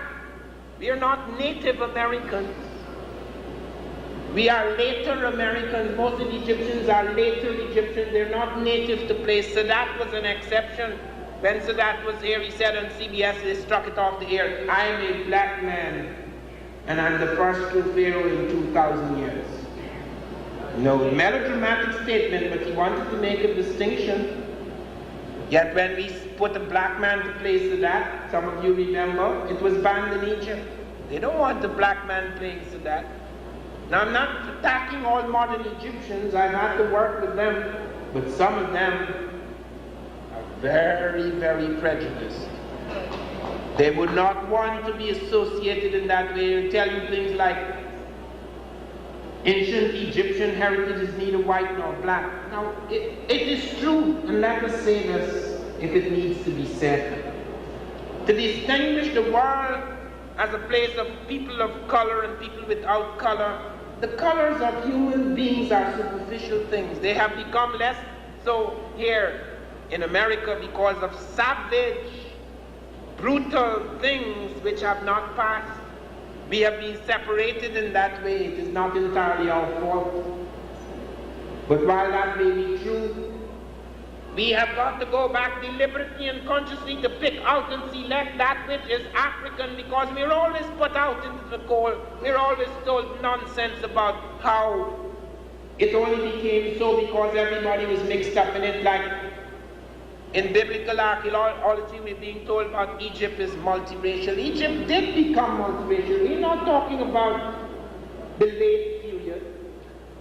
we are not Native Americans. We are later Americans. Most of the Egyptians are later Egyptians. They're not native to place. Sadat was an exception. When Sadat was here, he said on CBS, they struck it off the air, I am a black man, and I'm the first true pharaoh in 2,000 years. No melodramatic statement, but he wanted to make a distinction. Yet when we put a black man to place Sadat, some of you remember, it was banned in Egypt. They don't want the black man playing to that. Now, I'm not attacking all modern Egyptians. I've had to work with them, but some of them are very, very prejudiced. They would not want to be associated in that way. They'll tell you things like, ancient Egyptian heritage is neither white nor black. Now, it is true, and let us say this if it needs to be said. To distinguish the world as a place of people of color and people without color, the colors of human beings are superficial things. They have become less so here in America because of savage, brutal things which have not passed. We have been separated in that way. It is not entirely our fault. But while that may be true, we have got to go back deliberately and consciously to pick out and select that which is African, because we're always put out into the cold. We're always told nonsense about how it only became so because everybody was mixed up in it. Like in biblical archaeology, we're being told about Egypt is multiracial. Egypt did become multiracial. We're not talking about the late period,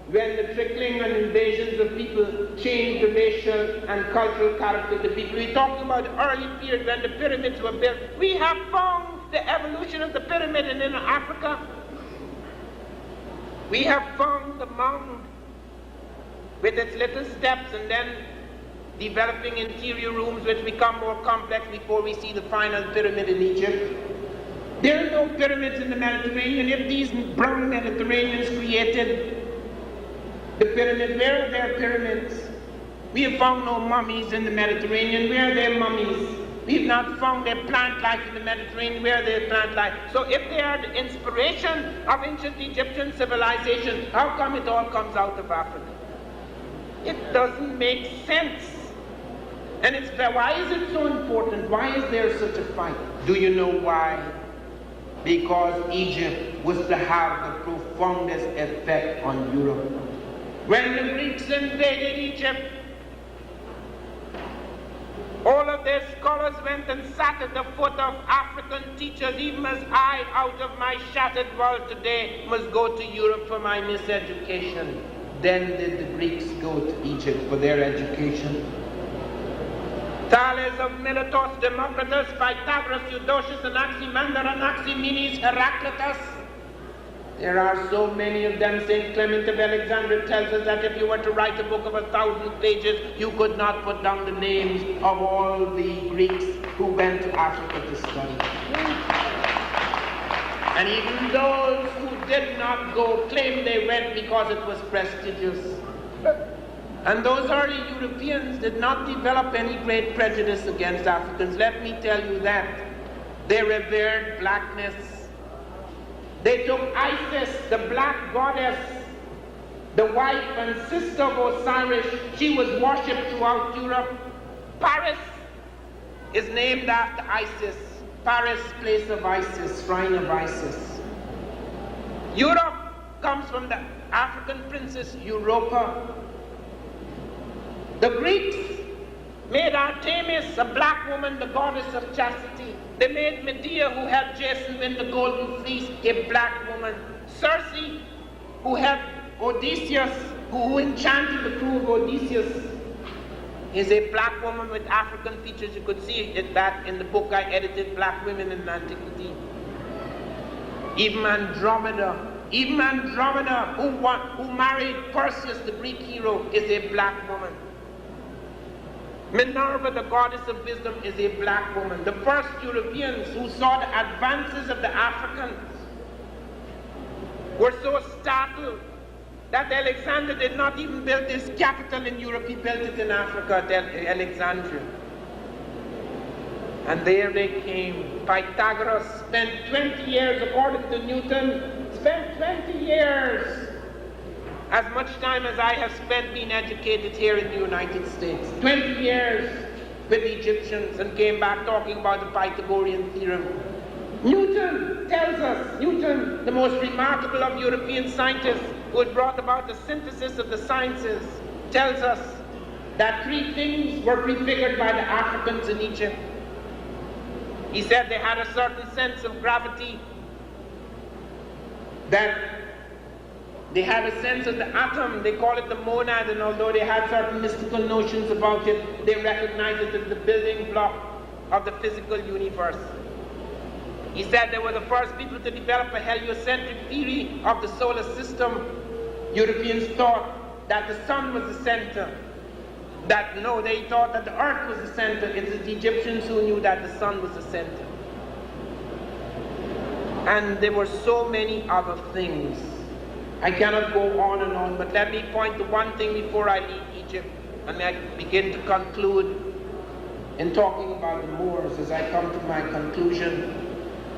when the trickling and invasions of people changed the racial and cultural character of the people. We're talking about the early period when the pyramids were built. We have found the evolution of the pyramid in Africa. We have found the mound with its little steps, and then developing interior rooms which become more complex before we see the final pyramid in Egypt. There are no pyramids in the Mediterranean. If these brown Mediterraneans created the pyramid, where are their pyramids? We have found no mummies in the Mediterranean. Where are their mummies? We have not found their plant life in the Mediterranean. Where are their plant life? So if they are the inspiration of ancient Egyptian civilization, how come it all comes out of Africa? It doesn't make sense. And why is it so important? Why is there such a fight? Do you know why? Because Egypt was to have the profoundest effect on Europe. When the Greeks invaded Egypt, all of their scholars went and sat at the foot of African teachers, even as I, out of my shattered world today, must go to Europe for my miseducation. Then did the Greeks go to Egypt for their education. Thales of Miletus, Democritus, Pythagoras, Eudoxus, Anaximander, Anaximenes, Heraclitus. There are so many of them. St. Clement of Alexandria tells us that if you were to write a book of 1,000 pages, you could not put down the names of all the Greeks who went to Africa to study. And even those who did not go claimed they went because it was prestigious. And those early Europeans did not develop any great prejudice against Africans. Let me tell you that. They revered blackness. They took Isis, the black goddess, the wife and sister of Osiris. She was worshipped throughout Europe. Paris is named after Isis. Paris, place of Isis, shrine of Isis. Europe comes from the African princess Europa. The Greeks made Artemis, a black woman, the goddess of chastity. They made Medea, who helped Jason win the golden fleece, a black woman. Circe, who helped Odysseus, who enchanted the crew of Odysseus, is a black woman with African features. You could see that in the book I edited, Black Women in Antiquity. Even Andromeda, who married Perseus, the Greek hero, is a black woman. Minerva, the goddess of wisdom, is a black woman. The first Europeans who saw the advances of the Africans were so startled that Alexander did not even build his capital in Europe. He built it in Africa, at Alexandria. And there they came. Pythagoras spent 20 years, according to Newton, spent 20 years, as much time as I have spent being educated here in the United States. 20 years with the Egyptians, and came back talking about the Pythagorean theorem. Newton tells us, Newton, the most remarkable of European scientists who had brought about the synthesis of the sciences, tells us that three things were prefigured by the Africans in Egypt. He said they had a certain sense of gravity, that they had a sense of the atom, they call it the monad, and although they had certain mystical notions about it, they recognized it as the building block of the physical universe. He said they were the first people to develop a heliocentric theory of the solar system. Europeans thought that the sun was the center. They thought that the earth was the center. It was the Egyptians who knew that the sun was the center. And there were so many other things. I cannot go on and on, but let me point to one thing before I leave Egypt, and I begin to conclude in talking about the Moors as I come to my conclusion.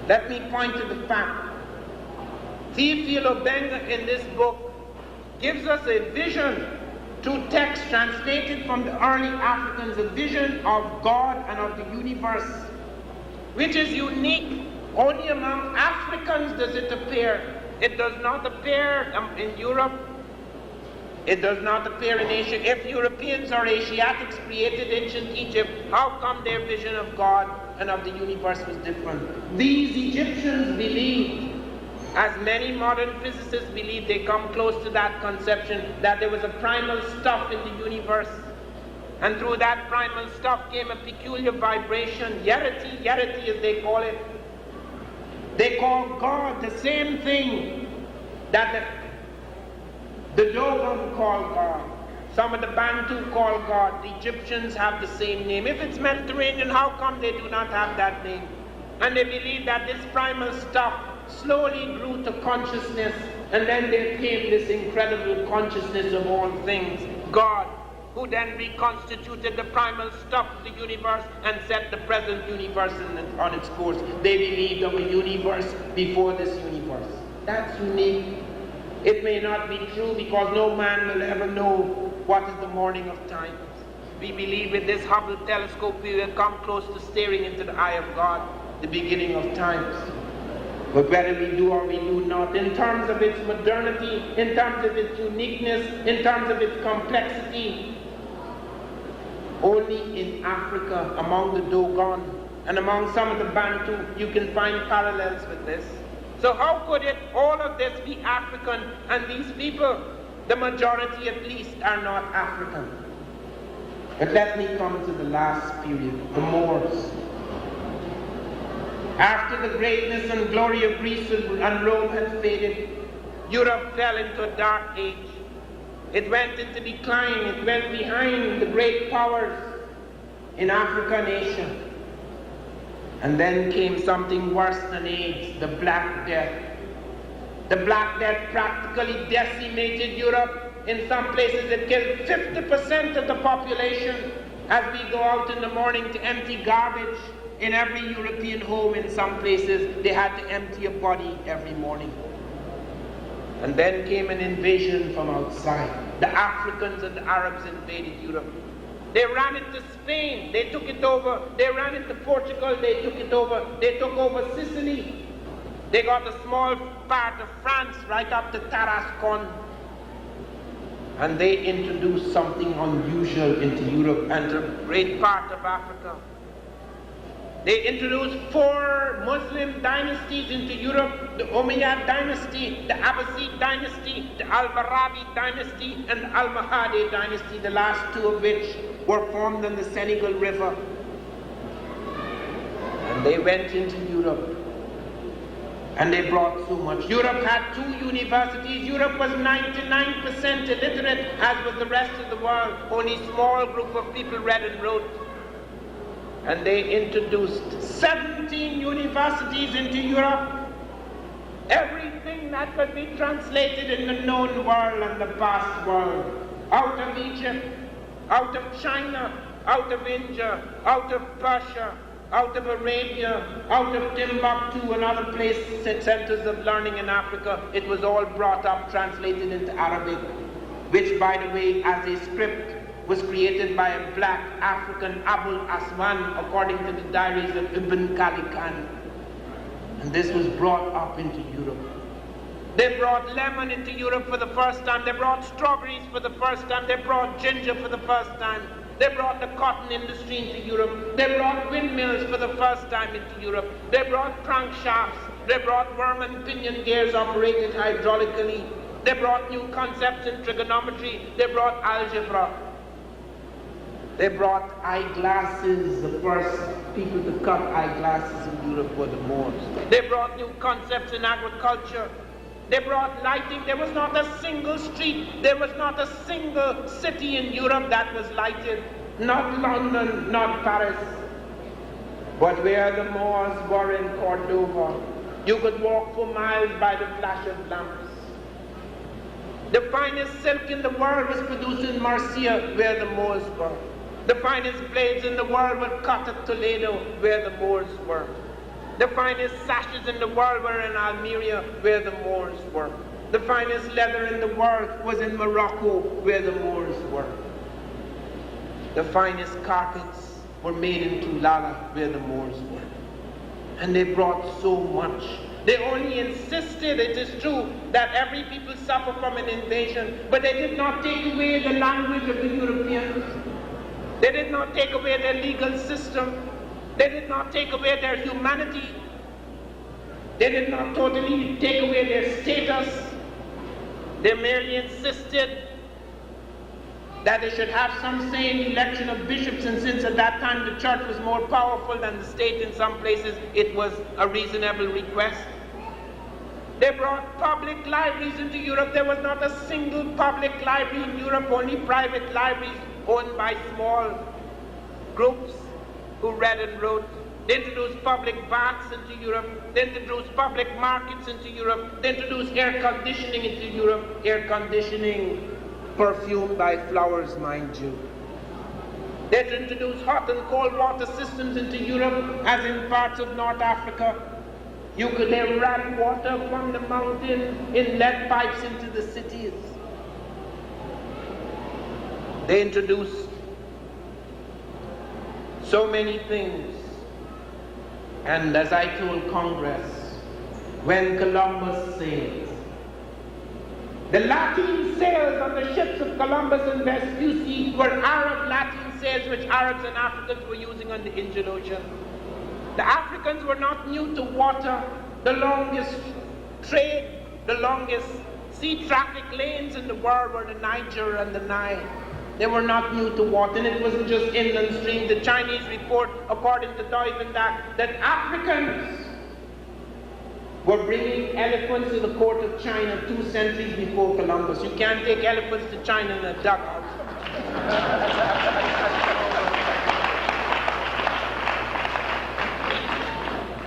Let me point to the fact. Theophilo Benga in this book gives us a vision through text translated from the early Africans, a vision of God and of the universe, which is unique. Only among Africans does it appear. It does not appear in Europe. It does not appear in Asia. If Europeans or Asiatics created ancient Egypt, how come their vision of God and of the universe was different? These Egyptians believed, as many modern physicists believe, they come close to that conception, that there was a primal stuff in the universe. And through that primal stuff came a peculiar vibration, yerity as they call it. They call God the same thing that the Dogon call God. Some of the Bantu call God. The Egyptians have the same name. If it's Mediterranean, how come they do not have that name? And they believe that this primal stuff slowly grew to consciousness, and then there came this incredible consciousness of all things, God, who then reconstituted the primal stuff of the universe and set the present universe on its course. They believed of a universe before this universe. That's unique. It may not be true because no man will ever know what is the morning of time. We believe with this Hubble telescope we will come close to staring into the eye of God, the beginning of times. But whether we do or we do not, in terms of its modernity, in terms of its uniqueness, in terms of its complexity, only in Africa, among the Dogon and among some of the Bantu, you can find parallels with this. So how could all of this be African, and these people, the majority at least, are not African? But let me come to the last period, the Moors. After the greatness and glory of Greece and Rome had faded, Europe fell into a dark age. It went into decline. It went behind the great powers in Africa and Asia. And then came something worse than AIDS, the Black Death. The Black Death practically decimated Europe. In some places it killed 50% of the population. As we go out in the morning to empty garbage, in every European home, in some places, they had to empty a body every morning. And then came an invasion from outside. The Africans and the Arabs invaded Europe. They ran into Spain, they took it over. They ran into Portugal, they took it over. They took over Sicily. They got a small part of France right up to Tarascon. And they introduced something unusual into Europe and a great part of Africa. They introduced 4 Muslim dynasties into Europe: the Umayyad dynasty, the Abbasid dynasty, the Almoravid dynasty, and the Almohade dynasty, the last 2 of which were formed on the Senegal River. And they went into Europe. And they brought so much. Europe had 2 universities. Europe was 99% illiterate, as was the rest of the world. Only a small group of people read and wrote. And they introduced 17 universities into Europe. Everything that could be translated in the known world and the past world. Out of Egypt, out of China, out of India, out of Persia, out of Arabia, out of Timbuktu and other places, centers of learning in Africa, it was all brought up, translated into Arabic, which, by the way, as a script, was created by a black African Abul Aswan, according to the diaries of Ibn Khalikan. And this was brought up into Europe. They brought lemon into Europe for the first time. They brought strawberries for the first time. They brought ginger for the first time. They brought the cotton industry into Europe. They brought windmills for the first time into Europe. They brought crankshafts. They brought worm and pinion gears operated hydraulically. They brought new concepts in trigonometry. They brought algebra. They brought eyeglasses. The first people to cut eyeglasses in Europe were the Moors. They brought new concepts in agriculture. They brought lighting. There was not a single street, there was not a single city in Europe that was lighted. Not London, not Paris. But where the Moors were in Cordova, you could walk for miles by the flash of lamps. The finest silk in the world was produced in Murcia, where the Moors were. The finest blades in the world were cut at Toledo, where the Moors were. The finest sashes in the world were in Almeria, where the Moors were. The finest leather in the world was in Morocco, where the Moors were. The finest carpets were made in Tulala, where the Moors were. And they brought so much. They only insisted, it is true, that every people suffer from an invasion, but they did not take away the language of the Europeans. They did not take away their legal system. They did not take away their humanity. They did not totally take away their status. They merely insisted that they should have some say in the election of bishops, and since at that time the church was more powerful than the state in some places, it was a reasonable request. They brought public libraries into Europe. There was not a single public library in Europe, only private libraries owned by small groups who read and wrote. They introduced public baths into Europe. They introduced public markets into Europe. They introduced air conditioning into Europe. Air conditioning perfumed by flowers, mind you. They introduced hot and cold water systems into Europe, as in parts of North Africa. You could ran water from the mountain in lead pipes into the cities. They introduced so many things. And as I told Congress, when Columbus sailed, the Latin sails on the ships of Columbus and Vespucci were Arab Latin sails which Arabs and Africans were using on the Indian Ocean. The Africans were not new to water. The longest trade, the longest sea traffic lanes in the world were the Niger and the Nile. They were not new to water, and it wasn't just inland stream. The Chinese report, according to Doivendak, that Africans were bringing elephants to the court of China 2 centuries before Columbus. You can't take elephants to China in a dugout.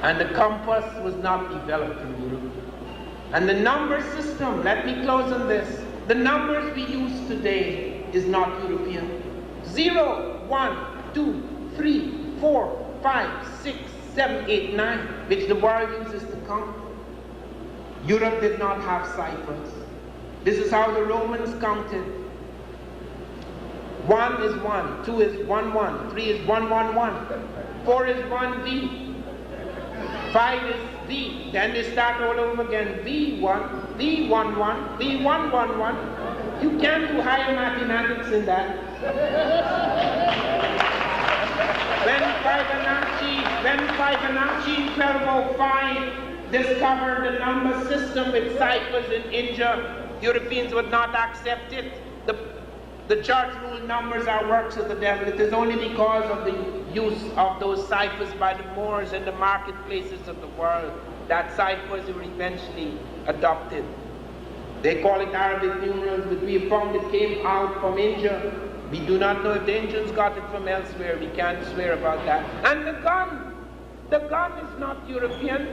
And the compass was not developed in Europe. And the number system, let me close on this. The numbers we use today is not European. 0, 1, 2, 3, 4, 5, 6, 7, 8, 9, which the world uses to count. Europe did not have ciphers. This is how the Romans counted. 1 is 1, 2 is 1, 1, 3 is 1, 1, 1, 4 is 1, V. 5 is V. Then they start all over again. V1, V11, V111. You can't do higher mathematics in that. When Fibonacci in 1205 discovered the number system with ciphers in India, Europeans would not accept it. The church ruled numbers are works of the devil. It is only because of the use of those ciphers by the Moors in the marketplaces of the world that ciphers were eventually adopted. They call it Arabic numerals, but we found it came out from India. We do not know if the Indians got it from elsewhere. We can't swear about that. And the gun is not European.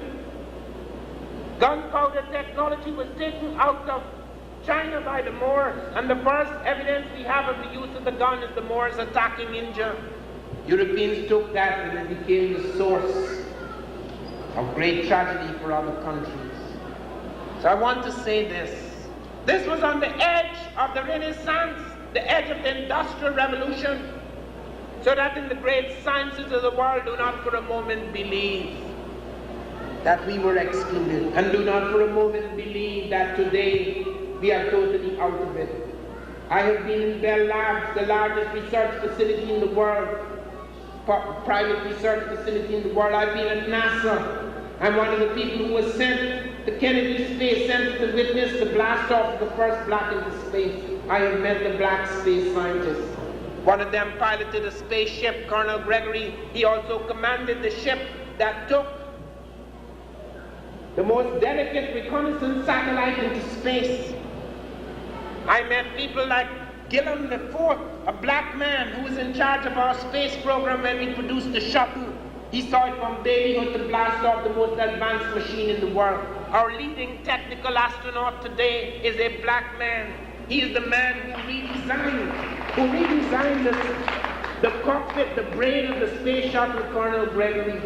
Gunpowder technology was taken out of China by the Moors, and the first evidence we have of the use of the gun is the Moors attacking India. Europeans took that and it became the source of great tragedy for other countries. So I want to say this. This was on the edge of the Renaissance, the edge of the Industrial Revolution, so that in the great sciences of the world do not for a moment believe that we were excluded, and do not for a moment believe that today we are totally out of it. I have been in Bell Labs, the largest research facility in the world, private research facility in the world. I've been at NASA. I'm one of the people who was sent to Kennedy Space Center to witness the blast off of the first black into space. I have met the black space scientists. One of them piloted a spaceship, Colonel Gregory. He also commanded the ship that took the most delicate reconnaissance satellite into space. I met people like Gillum IV, a black man who was in charge of our space program when we produced the shuttle. He saw it from babyhood to blast off the most advanced machine in the world. Our leading technical astronaut today is a black man. He is the man who redesigned the cockpit, the brain of the space shuttle, Colonel Gregory.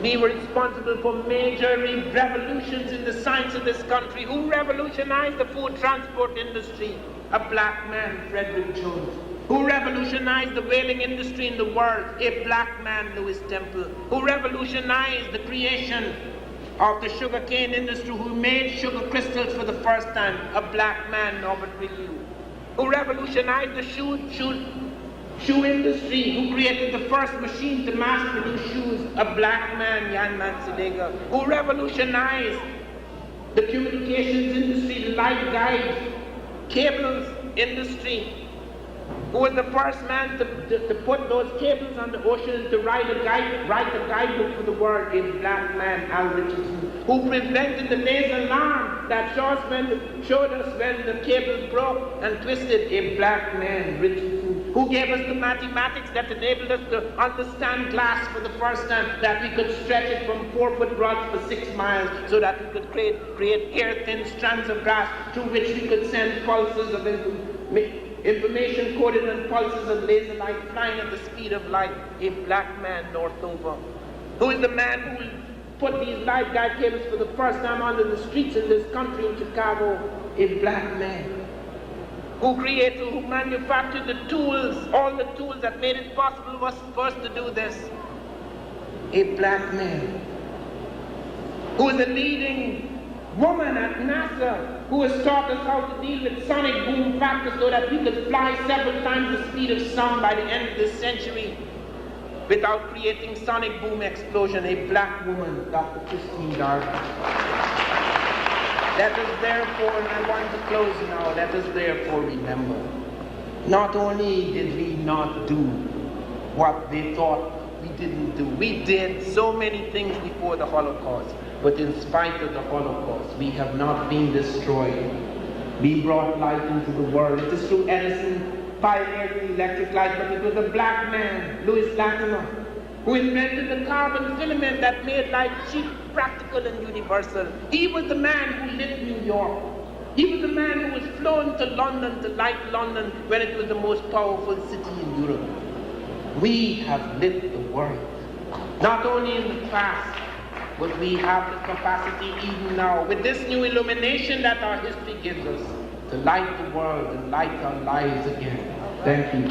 We were responsible for major revolutions in the science of this country. Who revolutionized the food transport industry? A black man, Frederick Jones. Who revolutionized the whaling industry in the world? A black man, Lewis Temple. Who revolutionized the creation of the sugarcane industry, who made sugar crystals for the first time? A black man, Norbert Review. Who revolutionized the shoe industry, who created the first machine to mass produce shoes? A black man, Jan Mansidega. Who revolutionized the communications industry, the light guide, cables industry? Who was the first man to put those cables on the ocean, to write a guidebook for the world? A black man, Al Richardson. Who prevented the laser alarm that showed us when the cable broke and twisted? A black man, Richardson. Who gave us the mathematics that enabled us to understand glass for the first time, that we could stretch it from 4-foot rods for 6 miles, so that we could create hair-thin strands of glass through which we could send pulses of information coded on pulses of laser light flying at the speed of light? A black man, Northover. Who is the man who put these light guide cables for the first time onto the streets in this country, in Chicago? A black man. Who manufactured the tools, all the tools that made it possible for us to do this? A black man. Who is the leading woman at NASA, who has taught us how to deal with sonic boom factors so that we could fly several times the speed of sound by the end of this century without creating sonic boom explosion? A black woman, Dr. Christine Darby. Let us therefore, and I want to close now, let us therefore remember, not only did we not do what they thought we didn't do, we did so many things before the Holocaust, but in spite of the Holocaust, we have not been destroyed. We brought light into the world. It is true Edison pioneered the electric light, but it was a black man, Louis Latimer, who invented the carbon filament that made light cheap, practical, and universal. He was the man who lit New York. He was the man who was flown to London to light London when it was the most powerful city in Europe. We have lit the world, not only in the past, but we have the capacity even now, with this new illumination that our history gives us, to light the world and light our lives again. Thank you.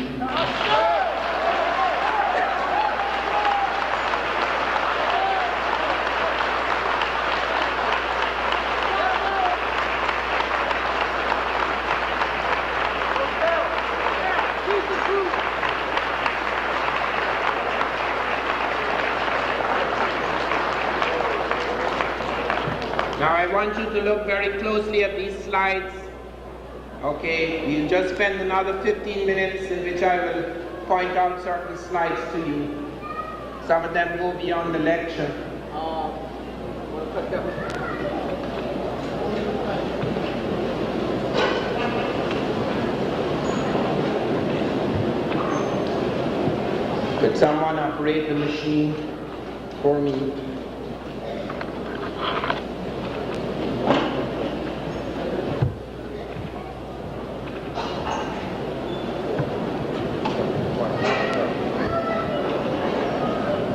Now I want you to look very closely at these slides. Okay, we'll just spend another 15 minutes in which I will point out certain slides to you. Some of them go beyond the lecture. Could someone operate the machine for me?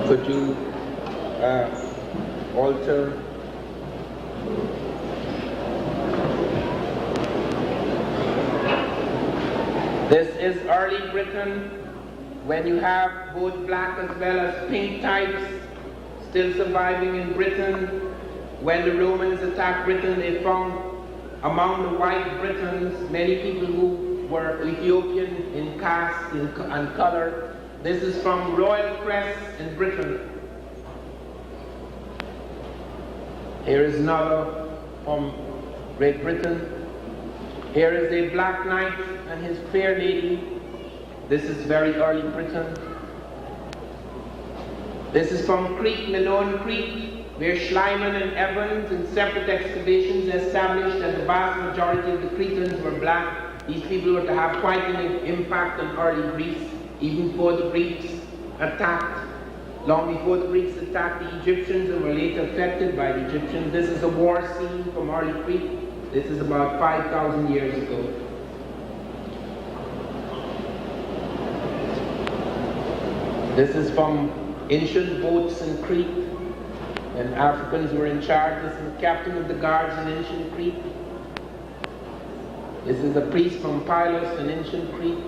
Could you alter? This is early Britain, when you have both black as well as pink types still surviving in Britain. When the Romans attacked Britain, they found among the white Britons many people who were Ethiopian in caste and color. This is from Royal Crest in Britain. Here is another from Great Britain. Here is a black knight and his fair lady. This is very early Britain. This is from Crete, Malone Crete, where Schliemann and Evans in separate excavations established that the vast majority of the Cretans were black. These people were to have quite an impact on early Greece, even before the Greeks attacked. Long before the Greeks attacked the Egyptians and were later affected by the Egyptians. This is a war scene from early Crete. This is about 5,000 years ago. This is from ancient boats in Crete, when Africans were in charge. This is the captain of the guards in ancient Crete. This is a priest from Pylos in ancient Crete.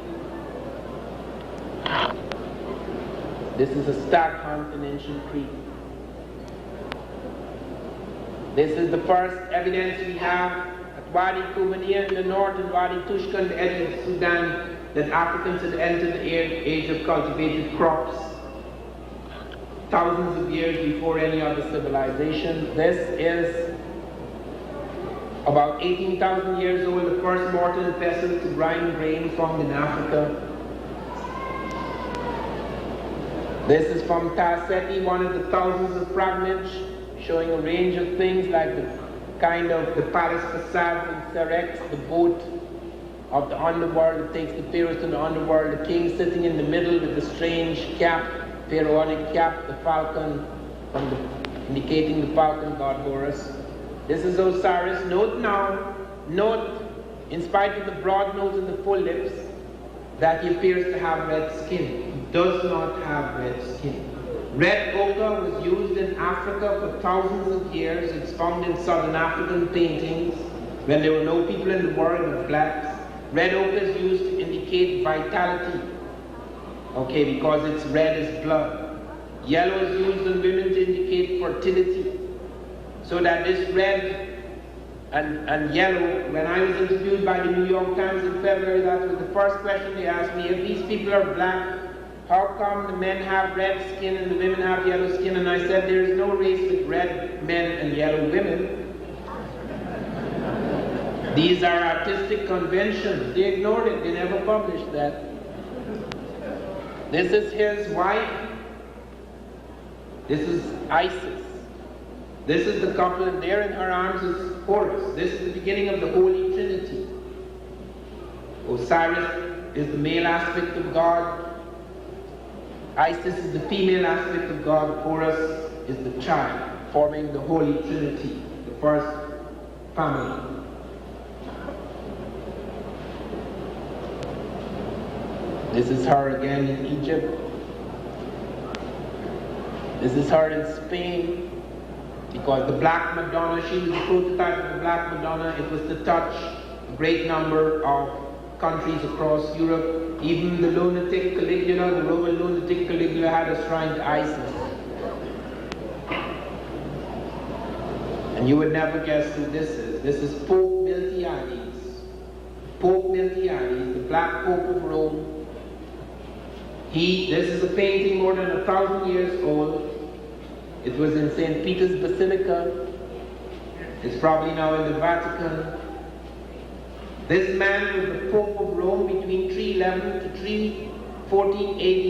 This is a stag hunt in ancient Crete. This is the first evidence we have at Wadi Kumania in the north and Wadi Tushka in the edge of Sudan that Africans had entered the age of cultivated crops thousands of years before any other civilization. This is about 18,000 years old, the first mortar and pestle to grind grain found in Africa. This is from Tarseti, one of the thousands of fragments showing a range of things like the kind of the palace facade in Serex, the boat of the underworld that takes the pharaohs to the underworld, the king sitting in the middle with the strange cap, pharaonic cap, the falcon, indicating the falcon god Horus. This is Osiris. Note, in spite of the broad nose and the full lips, that he appears to have red skin. He does not have red skin. Red ochre was used in Africa for thousands of years. It's found in southern African paintings when there were no people in the world with blacks. Red ochre is used to indicate vitality, okay, because it's red as blood. Yellow is used in women to indicate fertility. So that this red and yellow, when I was interviewed by the New York Times in February, that was the first question they asked me. If these people are black, how come the men have red skin and the women have yellow skin? And I said, there is no race with red men and yellow women. These are artistic conventions. They ignored it. They never published that. This is his wife. This is Isis. This is the couple, and there in her arms is Horus. This is the beginning of the Holy Trinity. Osiris is the male aspect of God. Isis is the female aspect of God. Horus is the child, forming the Holy Trinity, the first family. This is her again in Egypt. This is her in Spain, because the Black Madonna, she was the prototype of the Black Madonna. It was to touch a great number of countries across Europe. Even the lunatic Caligula, the Roman lunatic Caligula, had a shrine to Isis. And you would never guess who this is. This is Pope Miltiades. Pope Miltiades, the Black Pope of Rome. This is a painting more than 1,000 years old. It was in St. Peter's Basilica. It's probably now in the Vatican. This man was the Pope of Rome between 311 to 314 AD.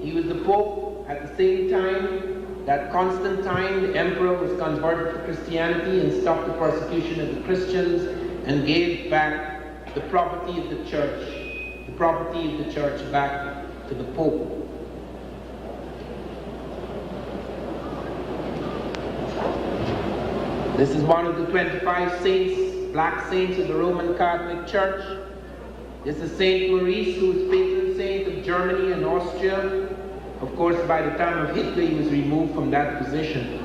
He was the Pope at the same time that Constantine, the emperor, was converted to Christianity and stopped the persecution of the Christians and gave back the property of the church back to the Pope. This is one of the 25 saints, black saints of the Roman Catholic Church. This is Saint Maurice, who is patron saint of Germany and Austria. Of course, by the time of Hitler, he was removed from that position.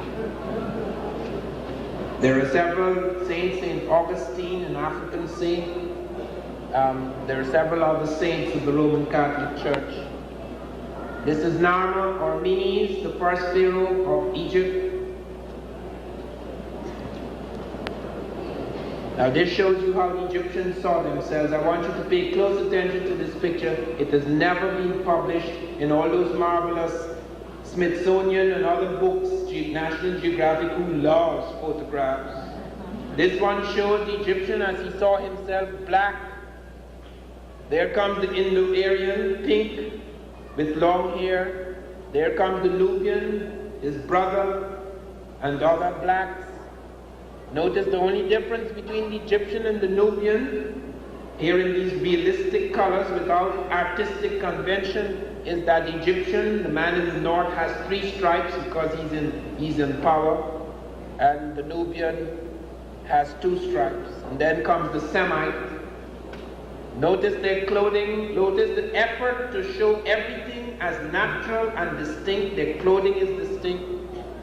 There are several saints, Saint Augustine, an African saint. There are several other saints of the Roman Catholic Church. This is Narmer or Menes, the first pharaoh of Egypt. Now this shows you how the Egyptians saw themselves. I want you to pay close attention to this picture. It has never been published in all those marvelous Smithsonian and other books National Geographic, who loves photographs. This one shows the Egyptian as he saw himself black. There comes the Indo-Aryan, pink, with long hair. There comes the Nubian, his brother, and other blacks. Notice the only difference between the Egyptian and the Nubian, here in these realistic colors without artistic convention, is that the Egyptian, the man in the north, has 3 stripes because he's in power, and the Nubian has 2 stripes. And then comes the Semite. Notice their clothing, notice the effort to show everything as natural and distinct. Their clothing is distinct,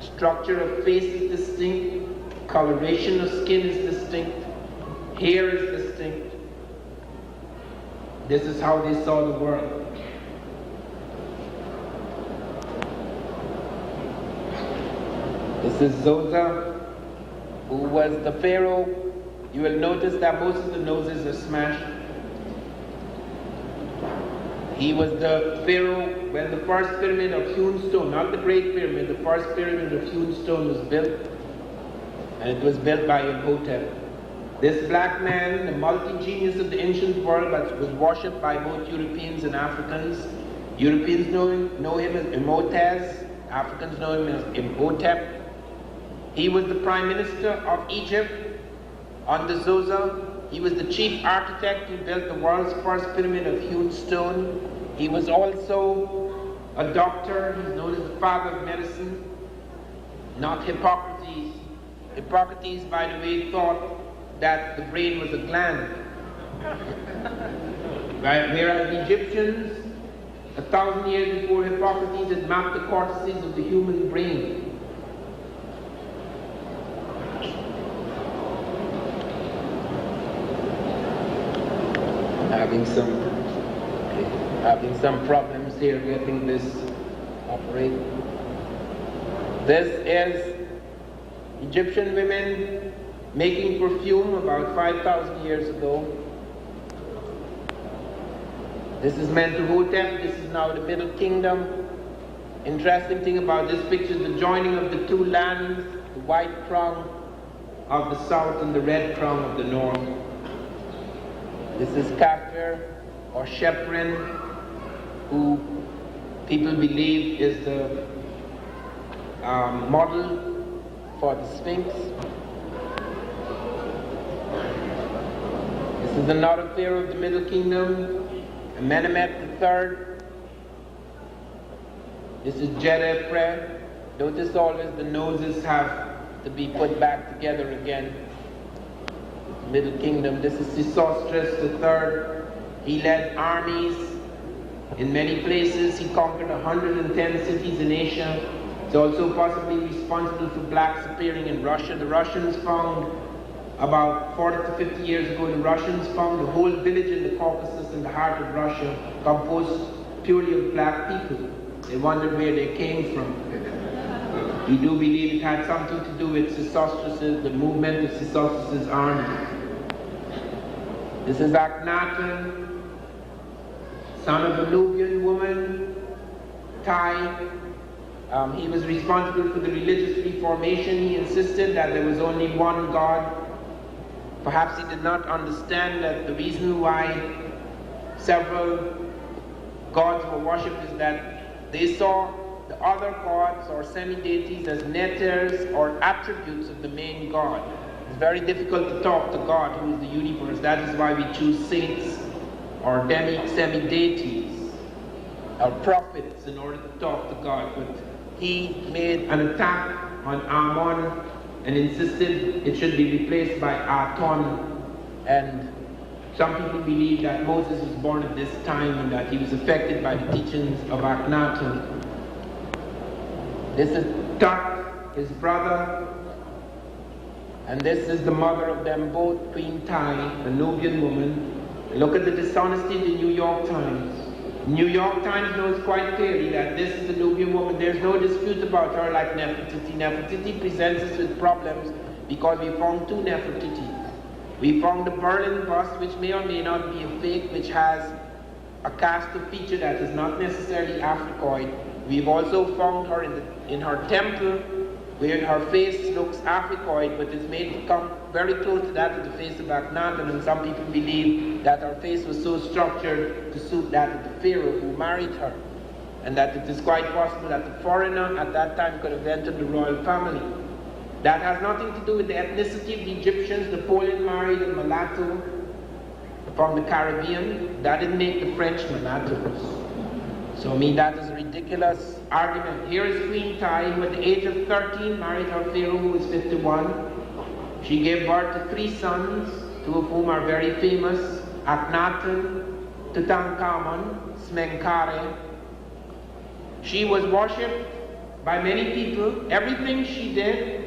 structure of face is distinct, coloration of skin is distinct, hair is distinct. This is how they saw the world. This is Zosa, who was the pharaoh. You will notice that most of the noses are smashed. He was the pharaoh when the first pyramid of hewn stone, not the Great Pyramid, the first pyramid of hewn stone was built. And it was built by Imhotep. This black man, the multi-genius of the ancient world, but was worshipped by both Europeans and Africans. Europeans know him as Imhotep, Africans know him as Imhotep. He was the prime minister of Egypt under Zosa. He was the chief architect who built the world's first pyramid of hewn stone. He was also a doctor. He's known as the father of medicine, not Hippocrates. Hippocrates, by the way, thought that the brain was a gland. Right? Whereas the Egyptians, 1,000 years before Hippocrates, had mapped the cortices of the human brain. Having some problems here getting this operating. This is Egyptian women making perfume about 5,000 years ago. This is Mentuhotep. This is now the Middle Kingdom. Interesting thing about this picture is the joining of the 2 lands, the white crown of the south and the red crown of the north. This is Kafir or Sheprin, who people believe is the model for the Sphinx. This is another pharaoh of the Middle Kingdom, Amenemhet III. This is Jedefre. Notice always the noses have to be put back together again. Middle Kingdom. This is Sesostris III. He led armies in many places. He conquered 110 cities in Asia. He's also possibly responsible for blacks appearing in Russia. The Russians found, about 40 to 50 years ago, the Russians found the whole village in the Caucasus in the heart of Russia composed purely of black people. They wondered where they came from. We do believe it had something to do with Sesostris, the movement of Sesostris' army. This is Akhenaten, son of a Nubian woman, Tai. He was responsible for the religious reformation. He insisted that there was only one God. Perhaps he did not understand that the reason why several gods were worshipped is that they saw the other gods or semi-deities as netters or attributes of the main god. It's very difficult to talk to God, who is the universe. That is why we choose saints or semi-deities or prophets in order to talk to God. But he made an attack on Amon and insisted it should be replaced by Aton. And some people believe that Moses was born at this time and that he was affected by the teachings of Akhenaten. This is Tut, his brother, and this is the mother of them both, Queen Tai, the Nubian woman. Look at the dishonesty of the New York Times. New York Times knows quite clearly that this is the Nubian woman. There's no dispute about her like Nefertiti. Nefertiti presents us with problems because we found 2 Nefertitis. We found the Berlin bust, which may or may not be a fake, which has a cast of feature that is not necessarily Africoid. We've also found her in her temple where her face looks Africoid, but is made to come very close to that of the face of Akhenaten, and some people believe that her face was so structured to suit that of the pharaoh who married her, and that it is quite possible that the foreigner at that time could have entered the royal family. That has nothing to do with the ethnicity of the Egyptians. Napoleon married a mulatto from the Caribbean. That didn't make the French mulattoes. So I mean, that is a ridiculous argument. Here is Queen Tai, who at the age of 13 married her pharaoh who was 51. She gave birth to 3 sons, 2 of whom are very famous: Akhenaten, Tutankhamun, Smenkare. She was worshipped by many people. Everything she did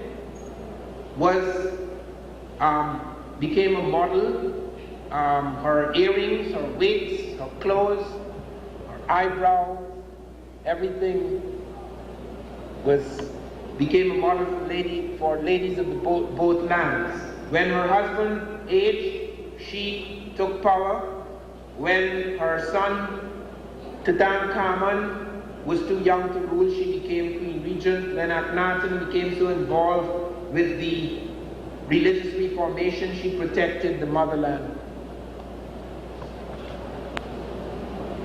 was became a model. Her earrings, her wigs, her clothes, her eyebrows, everything became a model for ladies of both lands. When her husband aged, she took power. When her son Tutankhamun was too young to rule, she became queen regent. When Akhenaten became so involved with the religious reformation, she protected the motherland.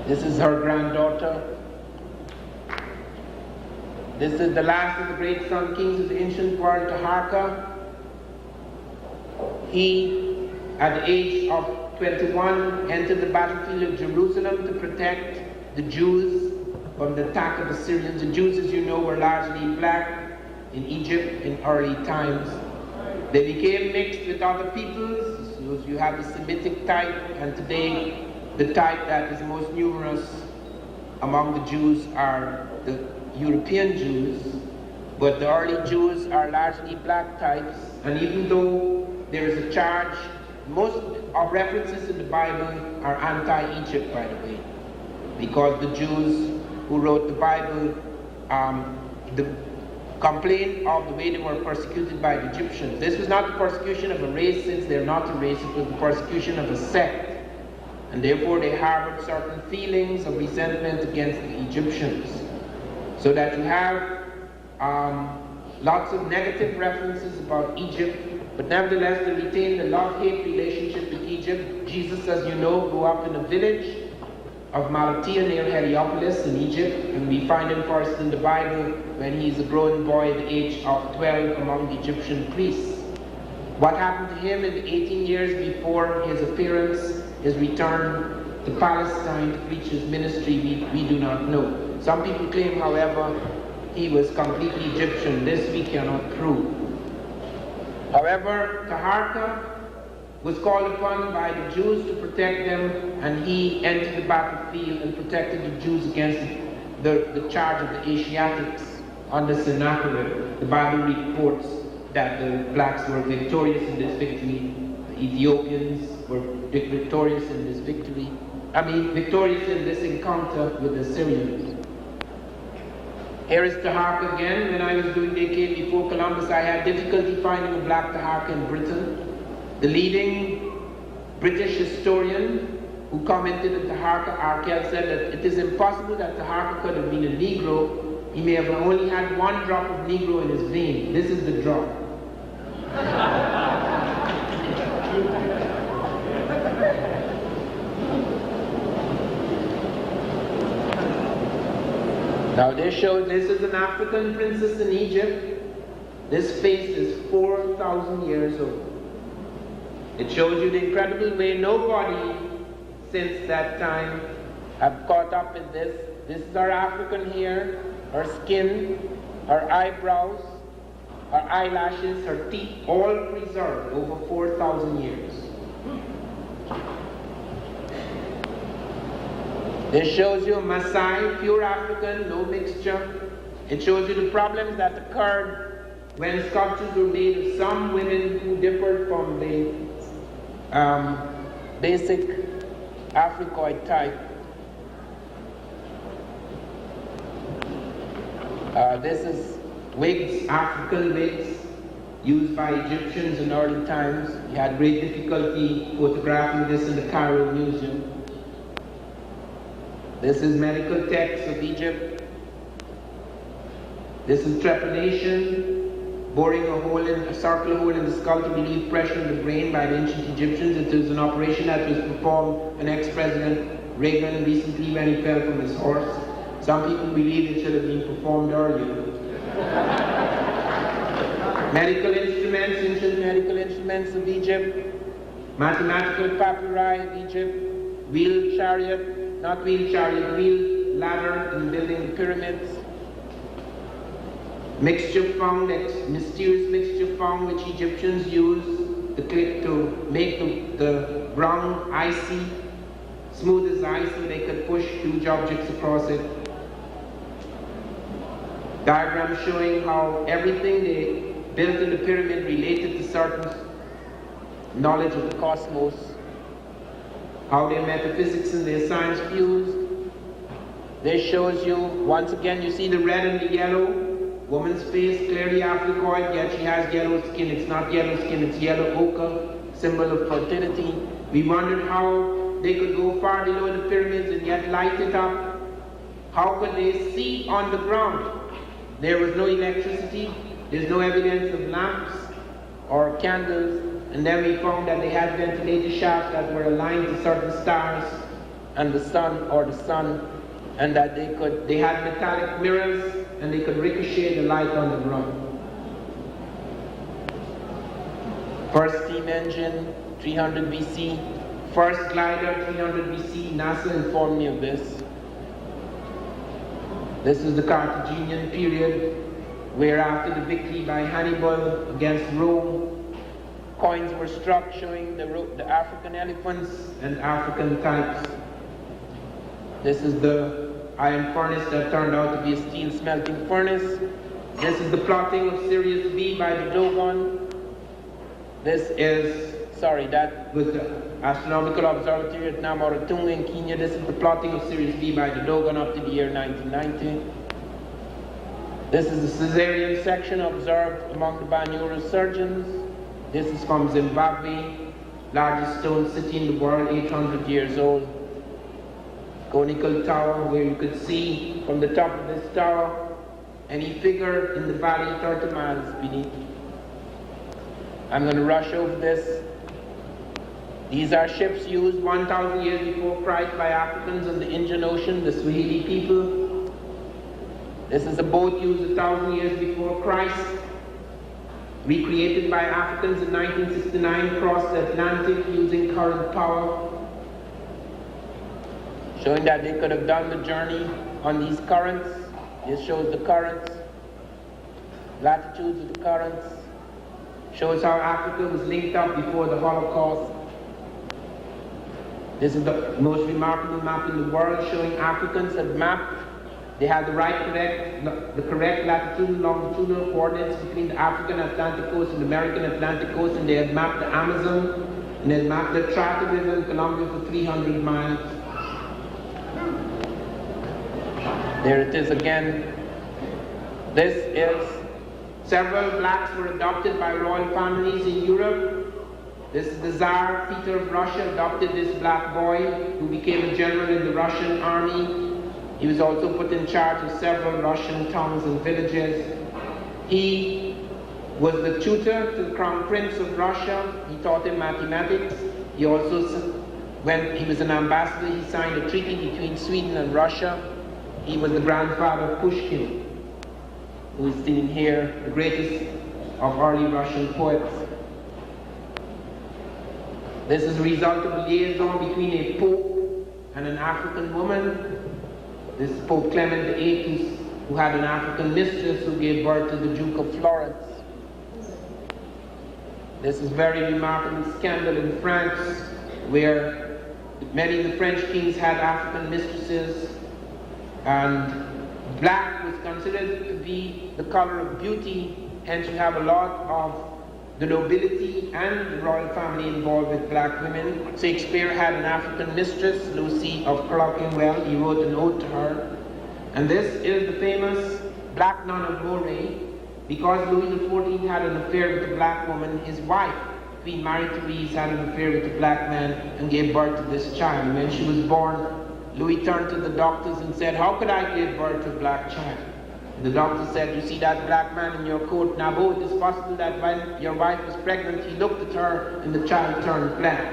This is her granddaughter. This is the last of the great sun kings of the ancient world, Taharqa. He, at the age of 21, entered the battlefield of Jerusalem to protect the Jews from the attack of the Syrians. The Jews, as you know, were largely black in Egypt in early times. They became mixed with other peoples. So you have the Semitic type, and today the type that is most numerous among the Jews are the European Jews, but the early Jews are largely black types. And even though there is a charge, most of references in the Bible are anti-Egypt, by the way, because the Jews who wrote the Bible complained of the way they were persecuted by the Egyptians. This was not the persecution of a race, since they're not a race, it was the persecution of a sect. And therefore they harbored certain feelings of resentment against the Egyptians. So that you have lots of negative references about Egypt, but nevertheless they retained a love-hate relationship with Egypt. Jesus, as you know, grew up in a village of Malatia near Heliopolis in Egypt, and we find him first in the Bible when he's a growing boy at the age of 12 among the Egyptian priests. What happened to him in the 18 years before his appearance, his return to Palestine to preach his ministry, we do not know. Some people claim, however, he was completely Egyptian. This we cannot prove. However, Taharqa was called upon by the Jews to protect them, and he entered the battlefield and protected the Jews against the charge of the Asiatics under Sennacherib. The Bible reports that the blacks were victorious in this victory. The Ethiopians were victorious in this victory. Victorious in this encounter with the Syrians. Here is Taharqa again. When I was doing the decade before Columbus, I had difficulty finding a black Taharqa in Britain. The leading British historian who commented on Taharqa, Arkell, said that it is impossible that Taharqa could have been a Negro. He may have only had one drop of Negro in his vein. This is the drop. Now this is an African princess in Egypt. This face is 4,000 years old. It shows you the incredible way nobody since that time have caught up in this. This is our African hair, her skin, her eyebrows, her eyelashes, her teeth, all preserved over 4,000 years. This shows you Maasai, pure African, no mixture. It shows you the problems that occurred when sculptures were made of some women who differed from the basic Africoid type. This is wigs, African wigs, used by Egyptians in early times. We had great difficulty photographing this in the Cairo Museum. This is medical texts of Egypt. This is trepanation. boring a circular hole in the skull to relieve pressure in the brain by the ancient Egyptians. It was an operation that was performed on ex-President Reagan recently when he fell from his horse. Some people believe it should have been performed earlier. Medical instruments, ancient medical instruments of Egypt, mathematical papyri of Egypt, wheel chariot, not wheel chariot, wheel ladder in building the pyramids. Mixture found, mysterious mixture found which Egyptians used to make the ground icy, smooth as ice, so they could push huge objects across it. Diagram showing how everything they built in the pyramid related to certain knowledge of the cosmos, how their metaphysics and their science fused. This shows you, once again, you see the red and the yellow. Woman's face clearly Africoid, yet she has yellow skin. It's not yellow skin, it's yellow ochre, symbol of fertility. We wondered how they could go far below the pyramids and yet light it up. How could they see on the ground? There was no electricity, there's no evidence of lamps or candles, and then we found that they had ventilator shafts that were aligned to certain stars and the sun, and that they had metallic mirrors and they could ricochet the light on the ground. First steam engine, 300 BC. First glider, 300 BC. NASA informed me of this. This is the Carthaginian period, where after the victory by Hannibal against Rome, coins were struck showing the African elephants and African types. This is the iron furnace that turned out to be a steel smelting furnace. This is the plotting of Sirius B by the Dogon. That was the astronomical observatory at Namaratunga in Kenya. This is the plotting of Sirius B by the Dogon up to the year 1990. This is the Caesarean section observed among the Banyura surgeons. This is from Zimbabwe, largest stone city in the world, 800 years old. Conical tower where you could see from the top of this tower any figure in the valley 30 miles beneath. I'm going to rush over this. These are ships used 1,000 years before Christ by Africans in the Indian Ocean, the Swahili people. This is a boat used 1,000 years before Christ, recreated by Africans in 1969, crossed the Atlantic using current power, showing that they could have done the journey on these currents. This shows the currents, latitudes of the currents, shows how Africa was linked up before the Holocaust. This is the most remarkable map in the world, showing Africans had mapped. They had the correct latitude and longitudinal coordinates between the African Atlantic coast and the American Atlantic coast, and they had mapped the Amazon, and they had mapped the Trata River in Colombia for 300 miles. There it is again. This is several blacks were adopted by royal families in Europe. This is the Tsar Peter of Russia adopted this black boy who became a general in the Russian army. He was also put in charge of several Russian towns and villages. He was the tutor to the Crown Prince of Russia. He taught him mathematics. He also, when he was an ambassador, he signed a treaty between Sweden and Russia. He was the grandfather of Pushkin, who is seen here, the greatest of early Russian poets. This is a result of a liaison between a pope and an African woman. This is Pope Clement VIII, who had an African mistress who gave birth to the Duke of Florence. This is a very remarkable scandal in France, where many of the French kings had African mistresses, and black was considered to be the color of beauty, hence you have a lot of the nobility and the royal family involved with black women. Shakespeare had an African mistress, Lucy of Clerkenwell. He wrote an ode to her. And this is the famous Black Nun of Moray. Because Louis XIV had an affair with a black woman, his wife, Queen Marie-Therese, had an affair with a black man and gave birth to this child. When she was born, Louis turned to the doctors and said, "How could I give birth to a black child?" The doctor said, "You see that black man in your coat? Nabo, it is possible that while your wife was pregnant, he looked at her and the child turned black."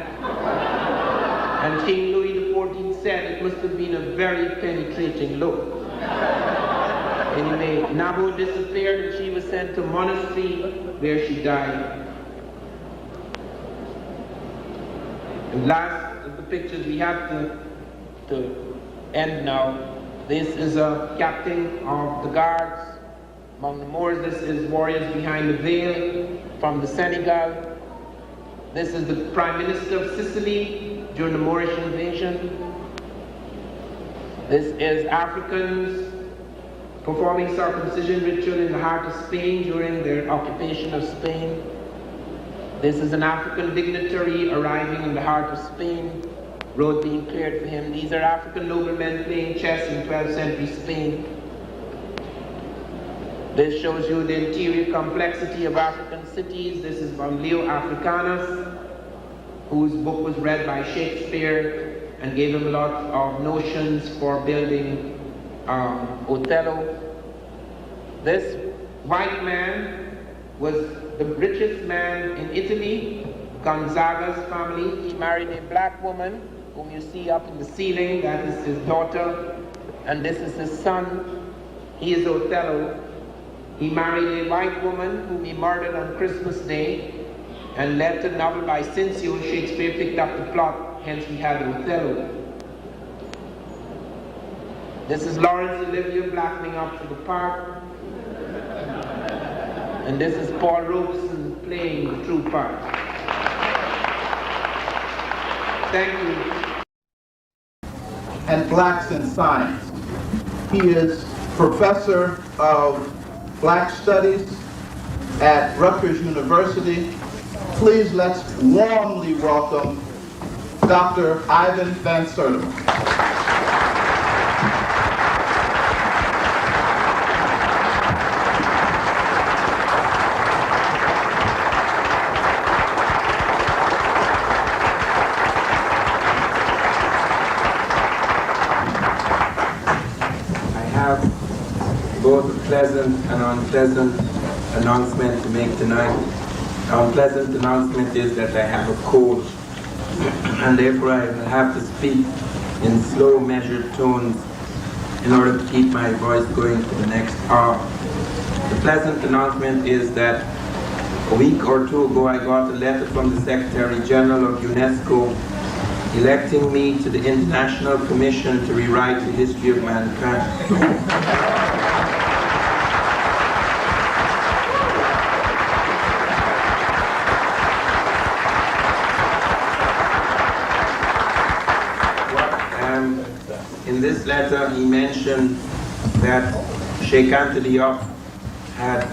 And King Louis XIV said it must have been a very penetrating look. Anyway, Nabo disappeared and she was sent to a monastery where she died. And last of the pictures we have to end now. This is a captain of the guards among the Moors. This is warriors behind the veil from the Senegal. This is the Prime Minister of Sicily during the Moorish invasion. This is Africans performing circumcision ritual in the heart of Spain during their occupation of Spain. This is an African dignitary arriving in the heart of Spain, road being cleared for him. These are African noblemen playing chess in 12th century Spain. This shows you the interior complexity of African cities. This is from Leo Africanus, whose book was read by Shakespeare and gave him a lot of notions for building Othello. This white man was the richest man in Italy, Gonzaga's family. He married a black woman whom you see up in the ceiling. That is his daughter, and this is his son. He is Othello. He married a white woman whom he murdered on Christmas Day, and left a novel by Cincio. Shakespeare picked up the plot, hence we had Othello. This is Laurence Olivier blackening up to the park. And this is Paul Robeson playing the true part. Thank you. And Blacks in Science. He is professor of Black Studies at Rutgers University. Please let's warmly welcome Dr. Ivan Van Sertima. Both a pleasant and unpleasant announcement to make tonight. The unpleasant announcement is that I have a cold, and therefore I will have to speak in slow, measured tones in order to keep my voice going for the next hour. The pleasant announcement is that a week or two ago I got a letter from the Secretary General of UNESCO electing me to the International Commission to rewrite the history of mankind. In this letter, he mentioned that Sheikh Anta Diop had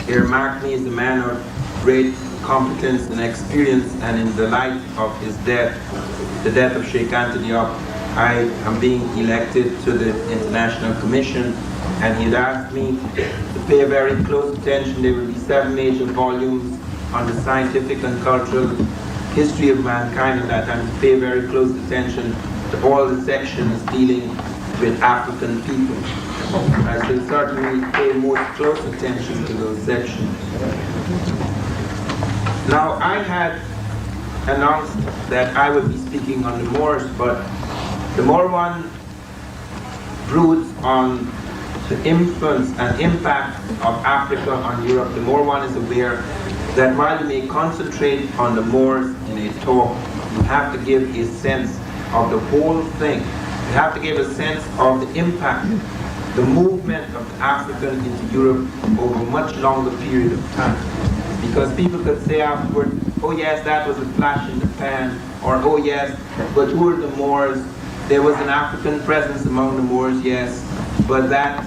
earmarked me as a man of great competence and experience, and in the light of his death, the death of Sheikh Anta Diop, I am being elected to the International Commission, and he had asked me to pay very close attention. There will be 7 major volumes on the scientific and cultural history of mankind, and that I'm to pay very close attention to all the sections dealing with African people. I shall certainly pay most close attention to those sections. Now, I had announced that I would be speaking on the Moors, but the Moor one broods on the influence and impact of Africa on Europe. The Moor one is aware that while you may concentrate on the Moors in a talk, you have to give a sense of the whole thing. You have to give a sense of the impact, the movement of the African into Europe over a much longer period of time. Because people could say afterward, oh yes, that was a flash in the pan, or oh yes, but who are the Moors? There was an African presence among the Moors, yes, but that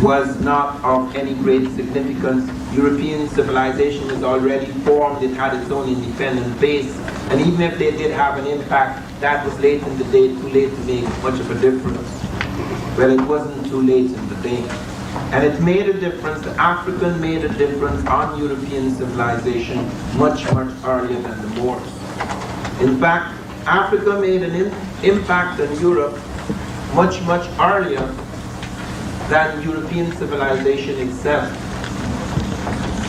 was not of any great significance. European civilization was already formed, it had its own independent base, and even if they did have an impact, that was late in the day, too late to make much of a difference. Well, it wasn't too late in the day. And it made a difference, the African made a difference on European civilization much, much earlier than the Moors. In fact, Africa made an impact on Europe much, much earlier than European civilization itself.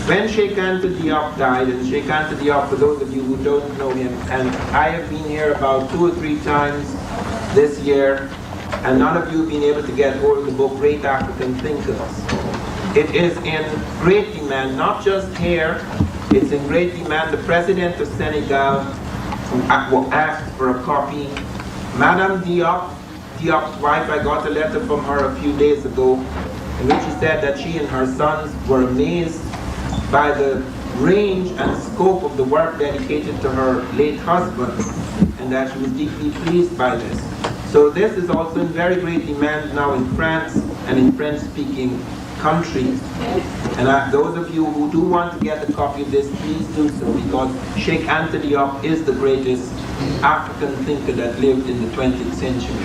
When Sheikh Anta Diop died, and Sheikh Anta Diop, for those of you who don't know him, and I have been here about 2 or 3 times this year, and none of you have been able to get hold of the book Great African Thinkers. It is in great demand, not just here, it's in great demand. The president of Senegal asked for a copy. Madame Diop's wife, I got a letter from her a few days ago, in which she said that she and her sons were amazed by the range and scope of the work dedicated to her late husband, and that she was deeply pleased by this. So this is also in very great demand now in France and in French-speaking countries. And those of you who do want to get a copy of this, please do so, because Sheikh Anta Diop is the greatest African thinker that lived in the 20th century.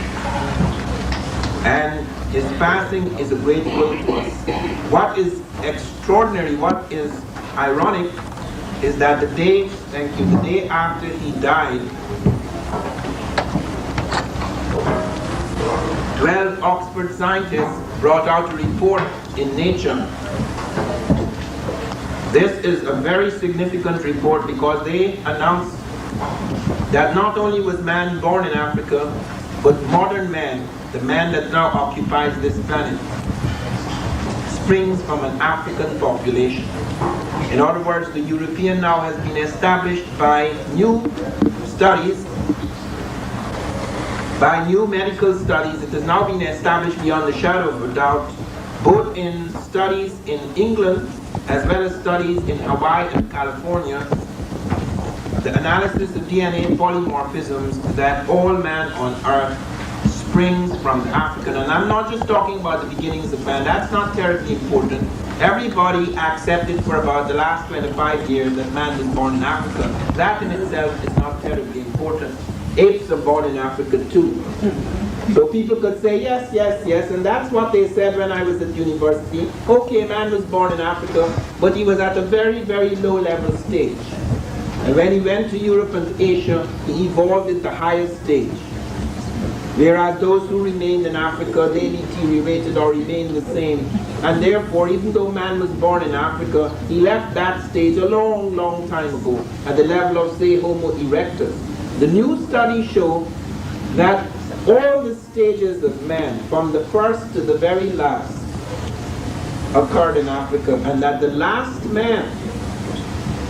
And his passing is a great blow to us. What is extraordinary, what is ironic, is that the day after he died, 12 Oxford scientists brought out a report in Nature. This is a very significant report because they announced that not only was man born in Africa, but modern man, the man that now occupies this planet, springs from an African population. In other words, the European now has been established by new studies, by new medical studies. It has now been established beyond the shadow of a doubt, both in studies in England as well as studies in Hawaii and California, the analysis of DNA polymorphisms, that all man on earth springs from the African. And I'm not just talking about the beginnings of man, that's not terribly important. Everybody accepted for about the last 25 years that man was born in Africa. That in itself is not terribly important. Apes are born in Africa too. So people could say, yes, yes, yes, and that's what they said when I was at university. Okay, man was born in Africa, but he was at a very, very low level stage. And when he went to Europe and Asia, he evolved at the highest stage. Whereas those who remained in Africa, they deteriorated or remained the same. And therefore, even though man was born in Africa, he left that stage a long, long time ago, at the level of, say, Homo erectus. The new studies show that all the stages of man, from the first to the very last, occurred in Africa, and that the last man,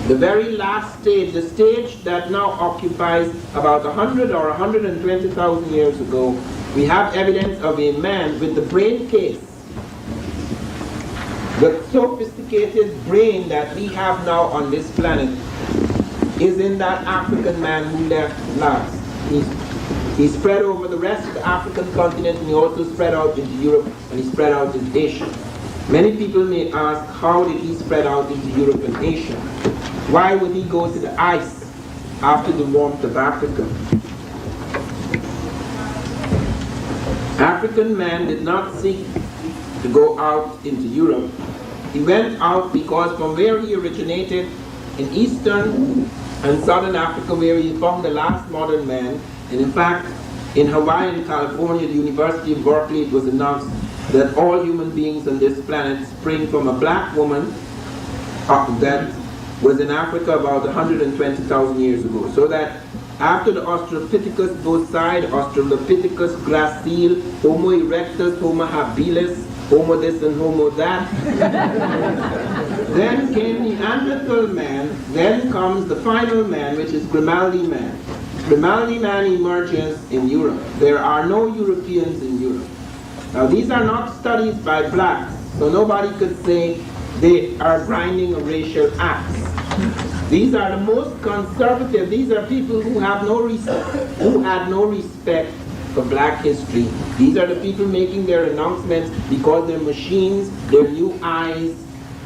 the very last stage, the stage that now occupies about 100 or 120,000 years ago, we have evidence of a man with the brain case, the sophisticated brain that we have now on this planet is in that African man who left last. He spread over the rest of the African continent, and he also spread out into Europe, and he spread out into Asia. Many people may ask, how did he spread out into Europe and Asia? Why would he go to the ice after the warmth of Africa? African man did not seek to go out into Europe. He went out because from where he originated, in eastern and southern Africa, where he found the last modern man, and in fact, in Hawaii and California, the University of Berkeley, it was announced that all human beings on this planet spring from a black woman that was in Africa about 120,000 years ago. So that after the Australopithecus bocide, Australopithecus gracile, Homo erectus, Homo habilis, Homo this and Homo that, then came Neanderthal man, then comes the final man, which is Grimaldi man. Grimaldi man emerges in Europe. There are no Europeans in Europe. Now these are not studies by blacks, so nobody could say they are grinding a racial axe. These are the most conservative. These are people who have no who had no respect for black history. These are the people making their announcements because their machines, their new eyes,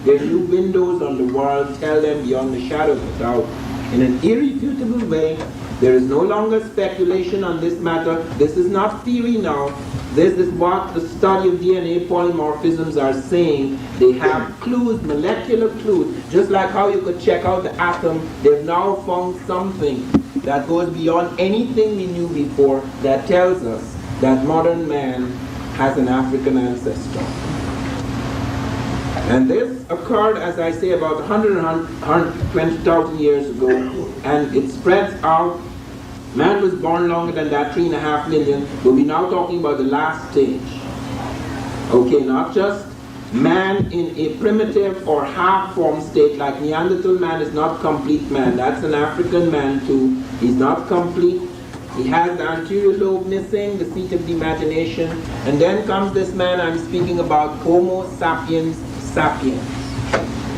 their new windows on the world tell them beyond the shadow of a doubt, in an irrefutable way, there is no longer speculation on this matter. This is not theory now. This is what the study of DNA polymorphisms are saying. They have clues, molecular clues. Just like how you could check out the atom, they've now found something that goes beyond anything we knew before that tells us that modern man has an African ancestor. And this occurred, as I say, about 120,000 years ago, and it spreads out. Man was born longer than that, 3.5 million, but we're now talking about the last stage. Okay, not just man in a primitive or half-formed state, like Neanderthal man is not complete man. That's an African man too. He's not complete. He has the anterior lobe missing, the seat of the imagination. And then comes this man I'm speaking about, Homo sapiens sapiens.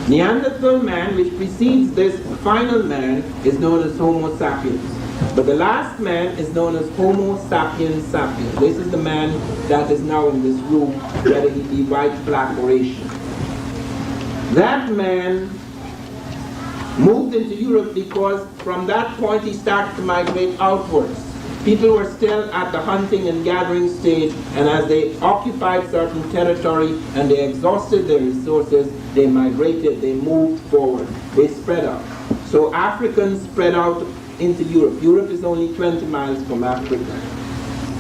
Neanderthal man, which precedes this final man, is known as Homo sapiens. But the last man is known as Homo sapiens sapiens. This is the man that is now in this room, whether he be white, black, or Asian. That man moved into Europe because from that point he started to migrate outwards. People were still at the hunting and gathering stage, and as they occupied certain territory and they exhausted their resources, they migrated, they moved forward, they spread out. So Africans spread out into Europe. Europe is only 20 miles from Africa.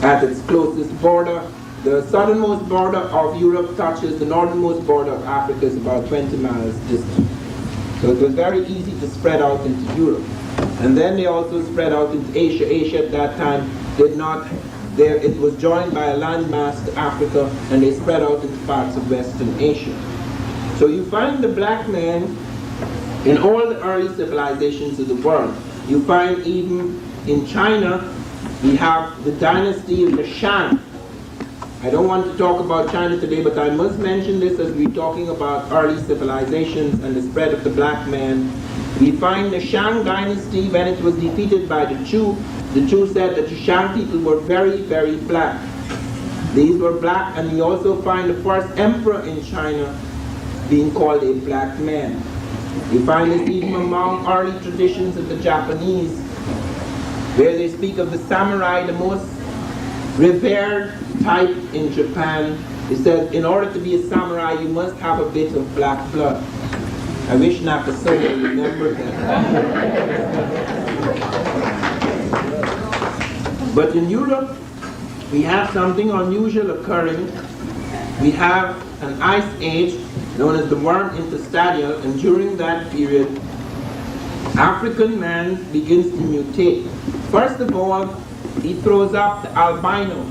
At its closest border, the southernmost border of Europe touches the northernmost border of Africa, is about 20 miles distant. So it was very easy to spread out into Europe. And then they also spread out into Asia. Asia at that time did not, it was joined by a landmass to Africa, and they spread out into parts of Western Asia. So you find the black man in all the early civilizations of the world. You find even in China, we have the dynasty of the Shang. I don't want to talk about China today, but I must mention this as we're talking about early civilizations and the spread of the black man. We find the Shang dynasty, when it was defeated by the Chu said that the Shang people were very, very black. These were black, and we also find the first emperor in China being called a black man. You find this even among early traditions of the Japanese, where they speak of the samurai, the most revered type in Japan. It says, in order to be a samurai, you must have a bit of black blood. I wish Nakasone remembered that. But in Europe, we have something unusual occurring. We have an ice age known as the worm interstadial, and during that period, African man begins to mutate. First of all, he throws up the albino.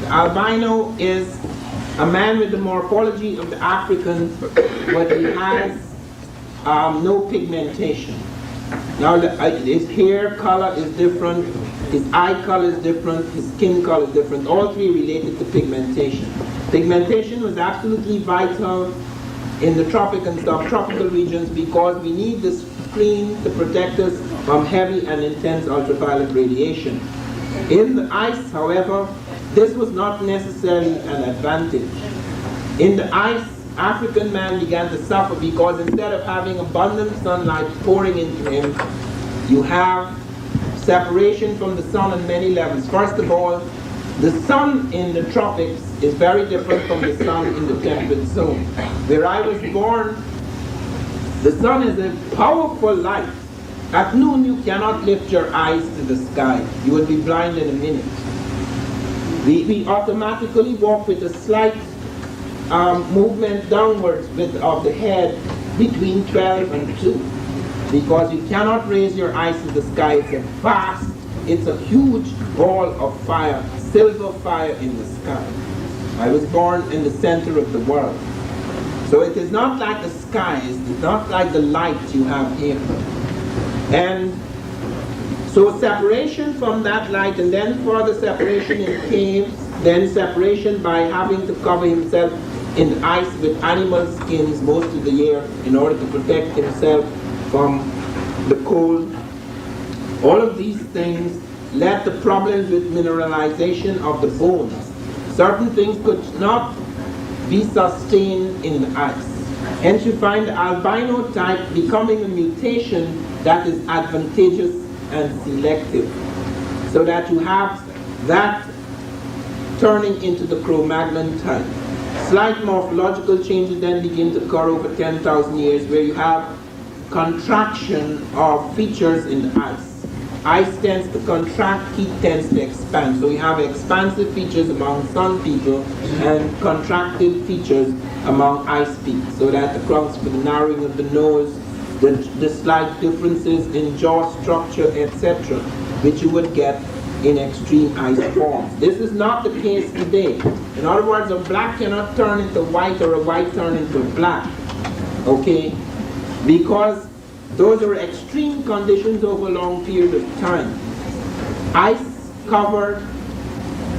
The albino is a man with the morphology of the Africans, but he has no pigmentation. Now his hair color is different, his eye color is different, his skin color is different, all three related to pigmentation. Pigmentation was absolutely vital in the tropic and subtropical regions because we need this screen to protect us from heavy and intense ultraviolet radiation. In the ice, however, this was not necessarily an advantage. In the ice, African man began to suffer because instead of having abundant sunlight pouring into him, you have separation from the sun on many levels. First of all, the sun in the tropics is very different from the sun in the temperate zone. Where I was born, the sun is a powerful light. At noon, you cannot lift your eyes to the sky. You will be blind in a minute. We automatically walk with a slight movement downwards of the head between 12 and 2, because you cannot raise your eyes to the sky. It's a huge ball of fire, silver fire in the sky. I was born in the center of the world. So it is not like the sky, it's not like the light you have here. And so separation from that light, and then further separation in caves, then separation by having to cover himself in the ice with animal skins most of the year in order to protect himself from the cold. All of these things led to problems with mineralization of the bones. Certain things could not be sustained in the ice. Hence you find the albino type becoming a mutation that is advantageous and selective, so that you have that turning into the Cro-Magnon type. Slight morphological changes then begin to occur over 10,000 years, where you have contraction of features in the ice. ice tends to contract, heat tends to expand. So we have expansive features among sun people and contracted features among ice peaks. So that accounts for the narrowing of the nose, the slight differences in jaw structure, etc., which you would get in extreme ice forms. This is not the case today. In other words, a black cannot turn into white or a white turn into black, okay? Because those are extreme conditions over a long period of time. Ice covered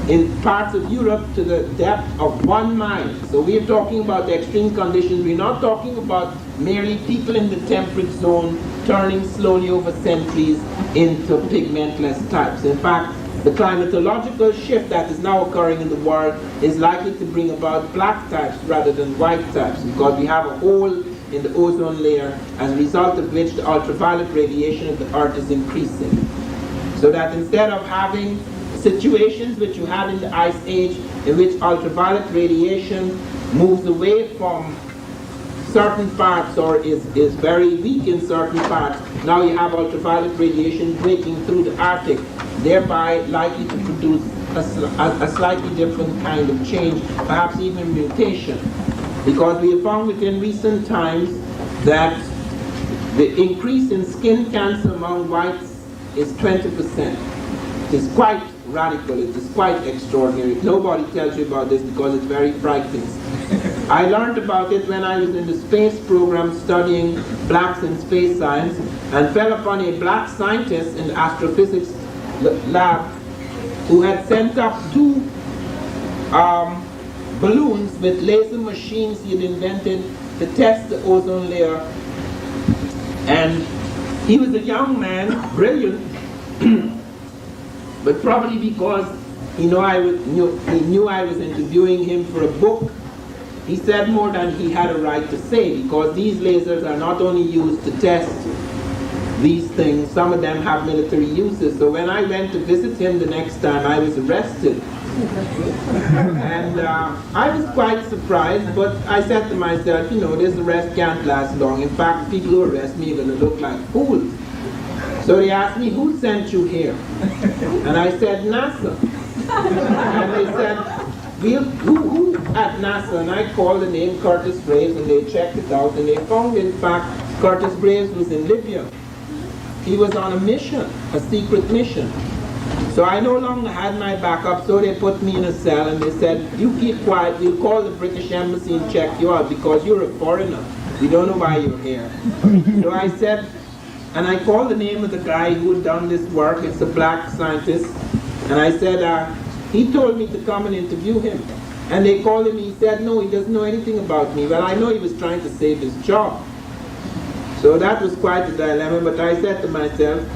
in parts of Europe to the depth of 1 mile. So we are talking about extreme conditions. We're not talking about merely people in the temperate zone turning slowly over centuries into pigmentless types. In fact, the climatological shift that is now occurring in the world is likely to bring about black types rather than white types, because we have a hole in the ozone layer, as a result of which the ultraviolet radiation of the Earth is increasing. So that instead of having situations which you had in the Ice Age, in which ultraviolet radiation moves away from certain parts or is very weak in certain parts, now you have ultraviolet radiation breaking through the Arctic, thereby likely to produce a slightly different kind of change, perhaps even mutation. Because we have found within recent times that the increase in skin cancer among whites is 20%. It is quite radical, it is quite extraordinary. Nobody tells you about this because it's very frightening. I learned about it when I was in the space program studying blacks in space science, and fell upon a black scientist in the astrophysics lab who had sent up 2 balloons with laser machines he had invented to test the ozone layer. And he was a young man, brilliant, but probably because he knew I was interviewing him for a book, he said more than he had a right to say, because these lasers are not only used to test these things, some of them have military uses. So when I went to visit him the next time, I was arrested. And I was quite surprised, but I said to myself, you know, this arrest can't last long. In fact, people who arrest me are going to look like fools. So they asked me, who sent you here? And I said, NASA. And they said, who at NASA? And I called the name Curtis Graves, and they checked it out, and they found, in fact, Curtis Graves was in Libya. He was on a mission, a secret mission. So I no longer had my backup, so they put me in a cell and they said, you keep quiet, we'll call the British Embassy and check you out because you're a foreigner. We don't know why you're here. So I said, and I called the name of the guy who had done this work, it's a black scientist, and I said, he told me to come and interview him. And they called him, he said, no, he doesn't know anything about me. Well, I know he was trying to save his job. So that was quite a dilemma, but I said to myself,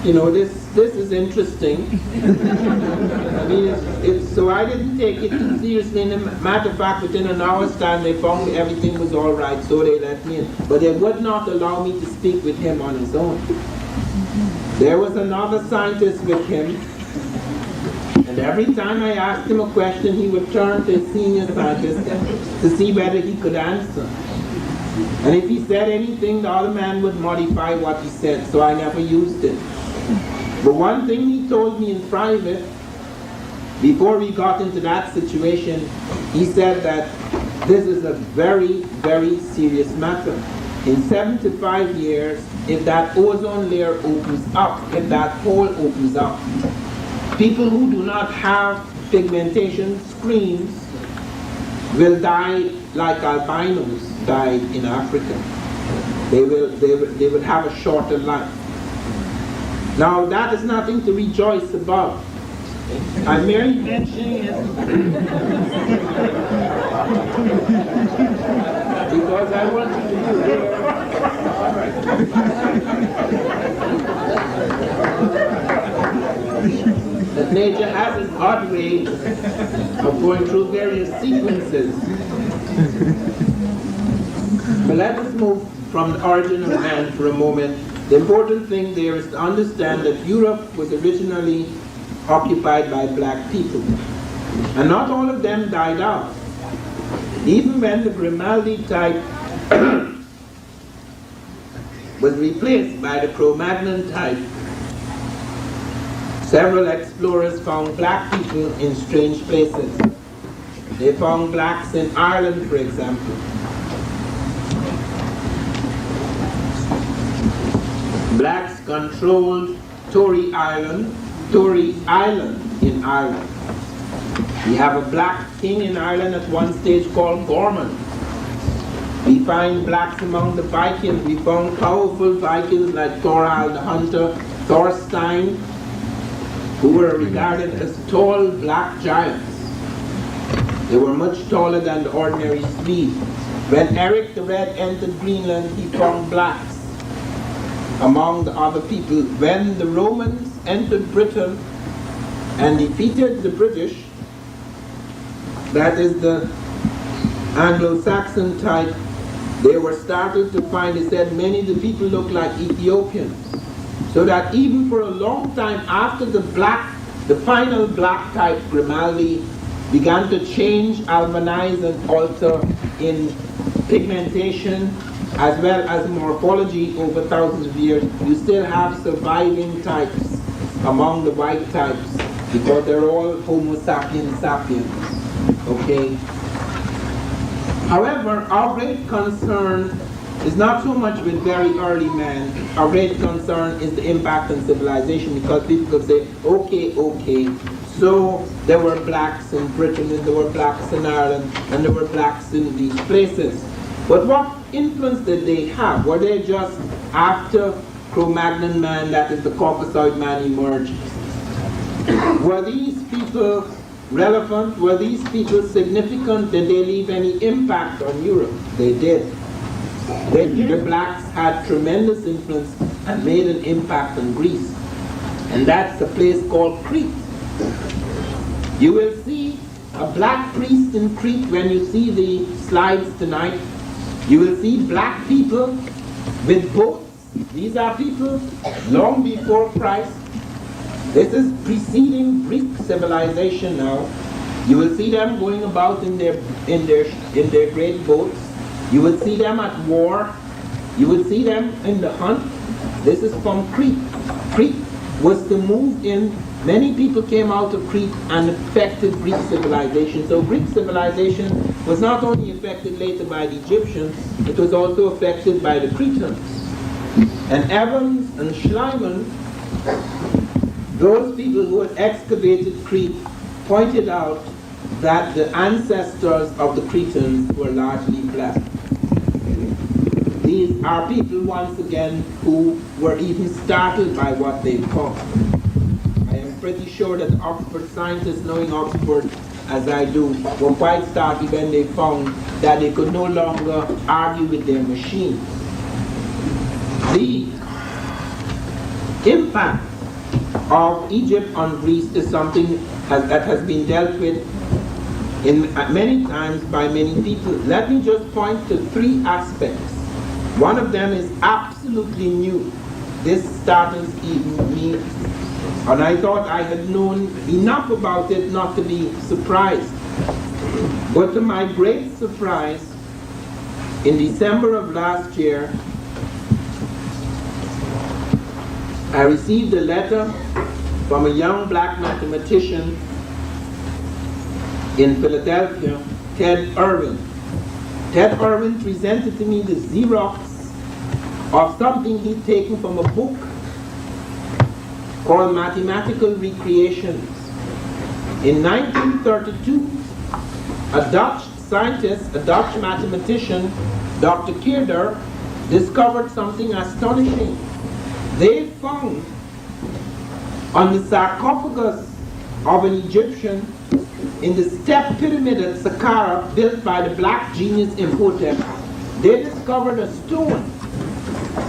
you know, this is interesting. I mean, so I didn't take it too seriously. In a matter of fact, within an hour's time, they found everything was all right, so they let me in. But they would not allow me to speak with him on his own. There was another scientist with him, and every time I asked him a question, he would turn to his senior scientist to see whether he could answer. And if he said anything, the other man would modify what he said, so I never used it. But one thing he told me in private, before we got into that situation, he said that this is a very, very serious matter. In 75 years, if that ozone layer opens up, if that hole opens up, people who do not have pigmentation screens will die like albinos died in Africa. They will have a shorter life. Now, that is nothing to rejoice about. I'm merely mentioning it because I want you to hear that nature has its odd way of going through various sequences. But let us move from the origin of man for a moment. The important thing there is to understand that Europe was originally occupied by black people. And not all of them died out. Even when the Grimaldi type was replaced by the Cro-Magnon type, Several explorers found black people in strange places. They found blacks in Ireland, for example. Blacks controlled Tory Island in Ireland. We have a black king in Ireland at one stage called Gorman. We find blacks among the Vikings. We found powerful Vikings like Thorhall the Hunter, Thorstein, who were regarded as tall black giants. They were much taller than the ordinary Swede. When Eric the Red entered Greenland, he found blacks among the other people. When the Romans entered Britain and defeated the British, that is the Anglo-Saxon type, they were started to find, they said, many of the people look like Ethiopians. So that even for a long time after the final black type, Grimaldi, began to change, albanize, and alter in pigmentation as well as morphology over thousands of years, you still have surviving types among the white types because they're all Homo sapiens sapiens. Okay? However, our great concern is not so much with very early man. Our great concern is the impact on civilization, because people could say, okay, so there were blacks in Britain and there were blacks in Ireland and there were blacks in these places. But what influence did they have? Were they just after Cro-Magnon man, that is the Caucasoid man, emerged? Were these people relevant? Were these people significant? Did they leave any impact on Europe? They did. The blacks had tremendous influence and made an impact on Greece. And that's a place called Crete. You will see a black priest in Crete when you see the slides tonight. You will see black people with boats. These are people long before Christ. This is preceding Greek civilization now. You will see them going about in their great boats. You will see them at war. You will see them in the hunt. This is from Crete. Crete was to move in. Many people came out of Crete and affected Greek civilization. So Greek civilization was not only affected later by the Egyptians, it was also affected by the Cretans. And Evans and Schliemann, those people who had excavated Crete, pointed out that the ancestors of the Cretans were largely black. These are people, once again, who were even startled by what they found. I am pretty sure that Oxford scientists, knowing Oxford as I do, were quite startled when they found that they could no longer argue with their machines. The impact of Egypt on Greece is something that has been dealt with many times by many people. Let me just point to three aspects. One of them is absolutely new. This startles even me. And I thought I had known enough about it not to be surprised. But to my great surprise, in December of last year, I received a letter from a young black mathematician in Philadelphia, Ted Irwin. Ted Irwin presented to me the Xerox of something he'd taken from a book called Mathematical Recreations. In 1932, a Dutch scientist, a Dutch mathematician, Dr. Keerder, discovered something astonishing. They found on the sarcophagus of an Egyptian in the step pyramid at Saqqara, built by the black genius Imhotep, they discovered a stone.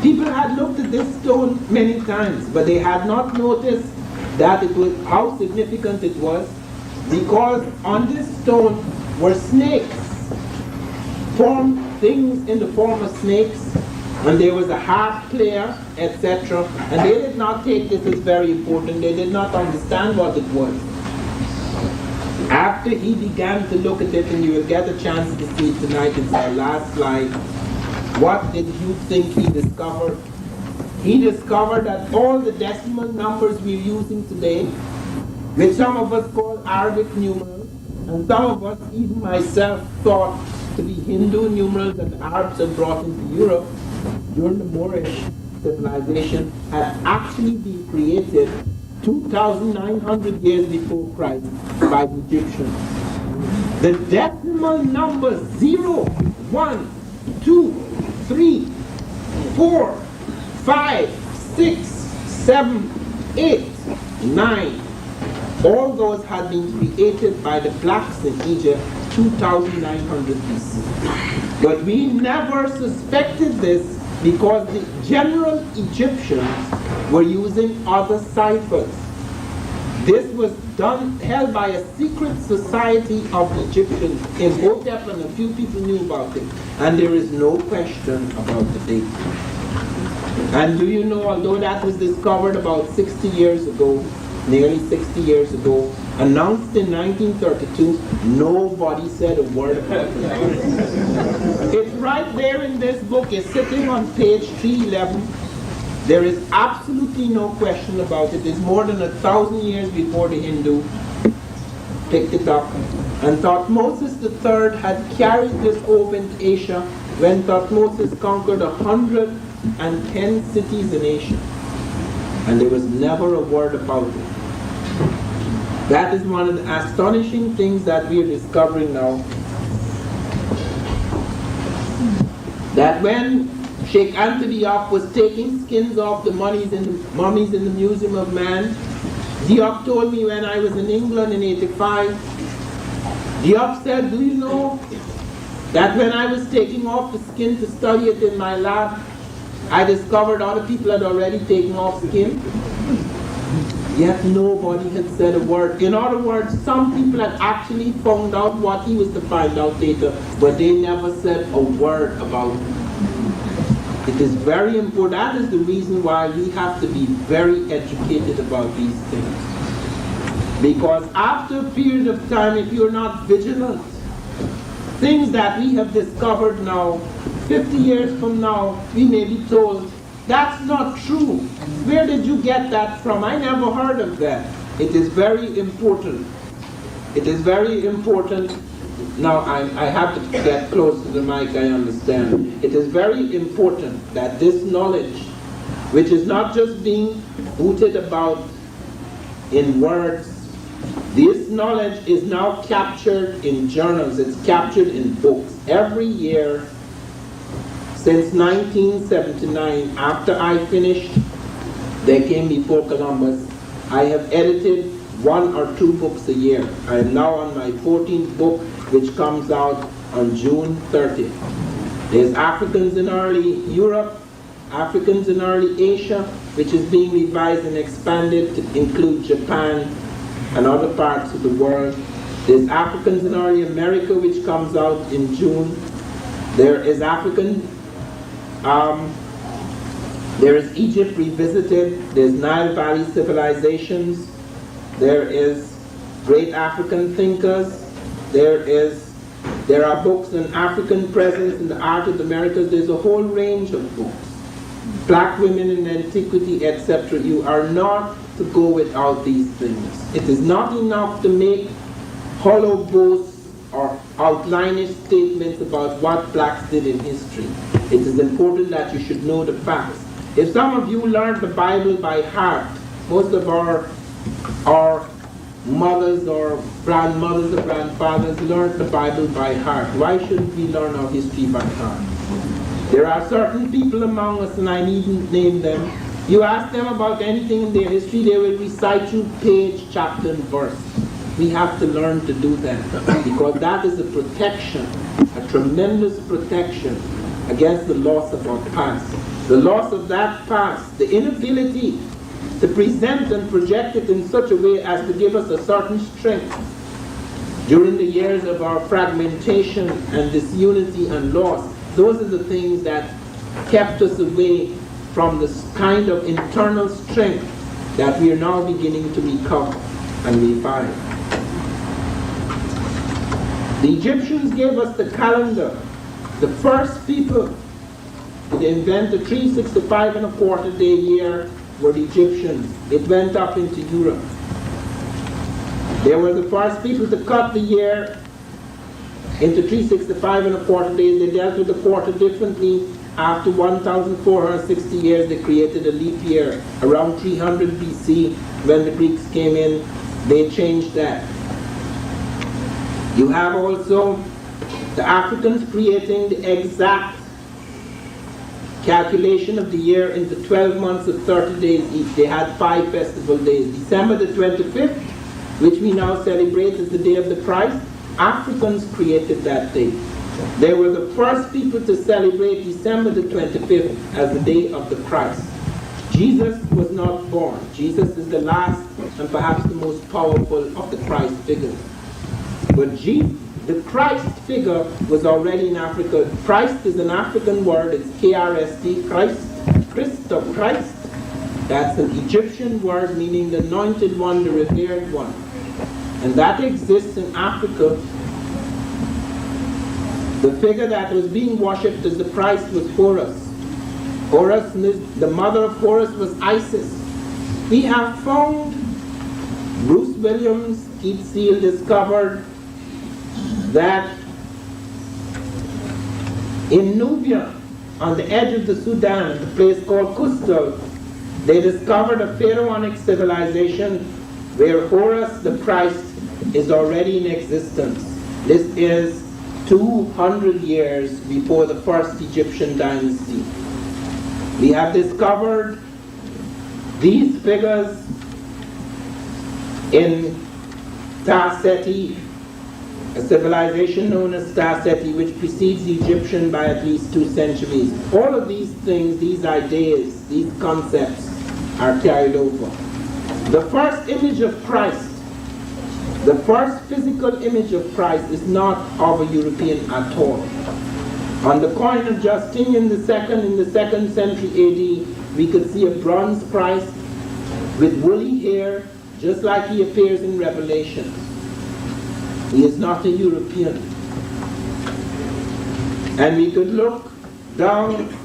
People had looked at this stone many times, but they had not noticed that it was how significant it was, because on this stone were snakes, formed things in the form of snakes, and there was a harp player, etc. And they did not take this as very important. They did not understand what it was. After he began to look at it, and you will get a chance to see it tonight, it's our last slide. What did you think he discovered? He discovered that all the decimal numbers we're using today, which some of us call Arabic numerals, and some of us, even myself, thought to be Hindu numerals that the Arabs had brought into Europe during the Moorish civilization, had actually been created 2,900 years before Christ by the Egyptians. The decimal numbers 0, 1, 2, 3, 4, 5, 6, 7, 8, 9. All those had been created by the blacks in Egypt 2,900 BC. But we never suspected this because the general Egyptians were using other ciphers. This was held by a secret society of Egyptians in Hotep, and a few people knew about it. And there is no question about the date. And do you know, although that was discovered about 60 years ago, nearly 60 years ago, announced in 1932, nobody said a word about it. It's right there in this book. It's sitting on page 311. There is absolutely no question about it. It's more than 1,000 years before the Hindu picked it up and Thutmose III had carried this over into Asia when Thutmose conquered 110 cities in Asia. And there was never a word about it. That is one of the astonishing things that we are discovering now. That when Sheikh Anthony Diop was taking skins off the mummies in the Museum of Man, Diop told me when I was in England in '85, Diop said, do you know that when I was taking off the skin to study it in my lab, I discovered other people had already taken off skin? Yet nobody had said a word. In other words, some people had actually found out what he was to find out later, but they never said a word about it. It is very important. That is the reason why we have to be very educated about these things. Because after a period of time, if you're not vigilant, things that we have discovered now, 50 years from now, we may be told, that's not true. Where did you get that from? I never heard of that. It is very important. It is very important. Now, I have to get close to the mic, I understand. It is very important that this knowledge, which is not just being hooted about in words, this knowledge is now captured in journals, it's captured in books. Every year, since 1979, after I finished They Came Before Columbus, I have edited 1 or 2 books a year. I am now on my 14th book, which comes out on June 30th. There's Africans in early Europe, Africans in early Asia, which is being revised and expanded to include Japan and other parts of the world. There's Africans in early America, which comes out in June. There is there is Egypt Revisited. There's Nile Valley Civilizations. There is Great African Thinkers. There are books on African presence in the art of the Americas. There's a whole range of books. Black women in antiquity, etc. You are not to go without these things. It is not enough to make hollow boasts or outlandish statements about what blacks did in history. It is important that you should know the facts. If some of you learned the Bible by heart, most of our mothers or grandmothers or grandfathers learned the Bible by heart. Why shouldn't we learn our history by heart? There are certain people among us, and I needn't name them. You ask them about anything in their history, they will recite you page, chapter, and verse. We have to learn to do that, because that is a protection, a tremendous protection against the loss of our past. The loss of that past, the inability to present and project it in such a way as to give us a certain strength during the years of our fragmentation and disunity and loss. Those are the things that kept us away from this kind of internal strength that we are now beginning to recover and revive. The Egyptians gave us the calendar. The first people to invent the 365 and a quarter day year were the Egyptians. It went up into Europe. They were the first people to cut the year into 365 and a quarter days. They dealt with the quarter differently. After 1,460 years, they created a leap year. Around 300 BC, when the Greeks came in, they changed that. You have also the Africans creating the exact calculation of the year into 12 months of 30 days each. They had 5 festival days. December the 25th, which we now celebrate as the day of the Christ, Africans created that day. They were the first people to celebrate December the 25th as the day of the Christ. Jesus was not born. Jesus is the last and perhaps the most powerful of the Christ figures. But the Christ figure was already in Africa. Christ is an African word. It's K-R-S-T, Christ, Christ of Christ. That's an Egyptian word meaning the anointed one, the revered one. And that exists in Africa. The figure that was being worshipped as the Christ was Horus. Horus, the mother of Horus was Isis. We have found, Bruce Williams, Keith Seal discovered that in Nubia, on the edge of the Sudan, a place called Kustal, they discovered a pharaonic civilization where Horus the Christ is already in existence. This is 200 years before the first Egyptian dynasty. We have discovered these figures in Ta-Seti, a civilization known as Ta-Seti, which precedes the Egyptian by at least 2 centuries. All of these things, these ideas, these concepts are carried over. The first image of Christ, the first physical image of Christ is not of a European at all. On the coin of Justinian II in the 2nd century AD, we could see a bronze Christ with woolly hair, just like he appears in Revelation. He is not a European. And we could look down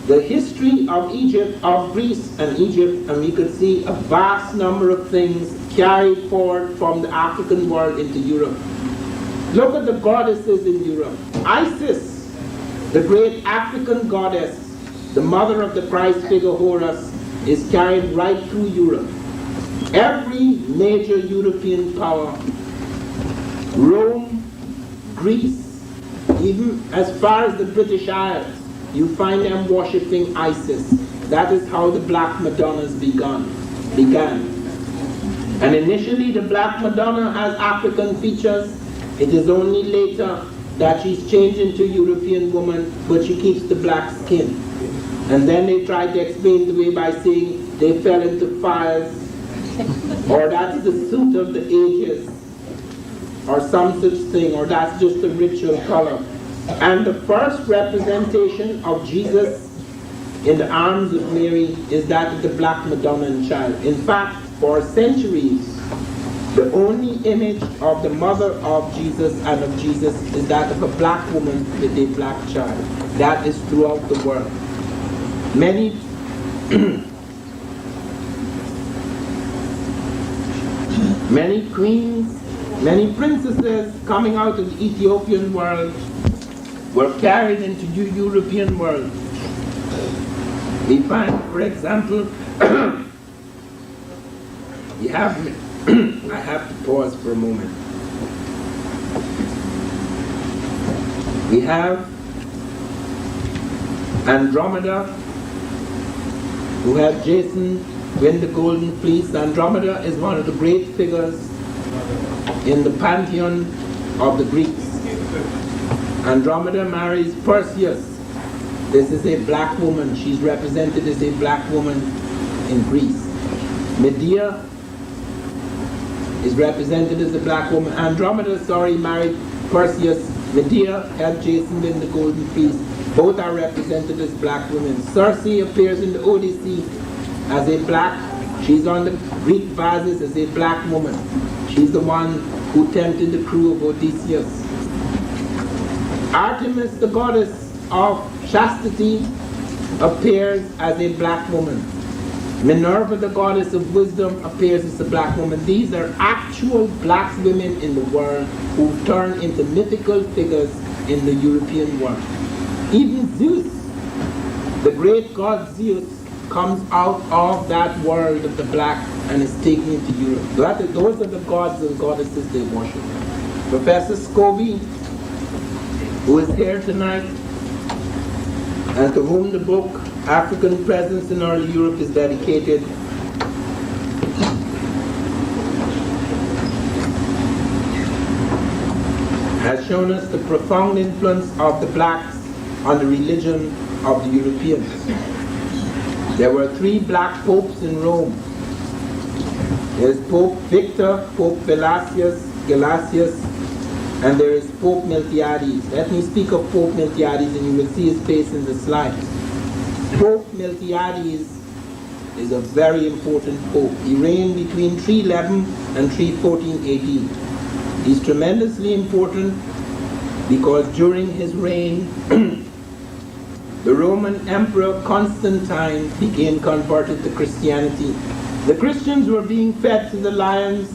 the history of Egypt, of Greece and Egypt, and we could see a vast number of things carried forward from the African world into Europe. Look at the goddesses in Europe. Isis, the great African goddess, the mother of the Christ figure Horus, is carried right through Europe. Every major European power, Rome, Greece, even as far as the British Isles, you find them worshipping Isis. That is how the Black Madonnas began. And initially the Black Madonna has African features. It is only later that she's changed into a European woman, but she keeps the black skin. And then they tried to explain the way by saying they fell into fires, or that's the suit of the ages, or some such thing, or that's just a ritual color. And the first representation of Jesus in the arms of Mary is that of the Black Madonna and child. In fact, for centuries, the only image of the mother of Jesus and of Jesus is that of a black woman with a black child. That is throughout the world. Many many queens, many princesses coming out of the Ethiopian world were carried into the European world. We find, for example, we have, I have to pause for a moment. We have Andromeda, who had Jason win the Golden Fleece. Andromeda is one of the great figures in the pantheon of the Greeks. Andromeda marries Perseus. This is a black woman. She's represented as a black woman in Greece. Medea is represented as a black woman. Andromeda, married Perseus. Medea had Jason win the Golden Fleece. Both are represented as black women. Circe appears in the Odyssey as a black. She's on the Greek vases as a black woman. She's the one who tempted the crew of Odysseus. Artemis, the goddess of chastity, appears as a black woman. Minerva, the goddess of wisdom, appears as a black woman. These are actual black women in the world who turn into mythical figures in the European world. Even Zeus, the great god Zeus, comes out of that world of the black and is taken into Europe. Those are the gods and goddesses they worship. Professor Scobie, who is here tonight, and to whom the book African Presence in Early Europe is dedicated, has shown us the profound influence of the blacks on the religion of the Europeans. There were 3 black popes in Rome. There's Pope Victor, Pope Gelasius, and there is Pope Miltiades. Let me speak of Pope Miltiades and you will see his face in the slide. Pope Miltiades is a very important pope. He reigned between 311 and 314 AD. He's tremendously important because during his reign, the Roman Emperor Constantine became converted to Christianity. The Christians were being fed to the lions.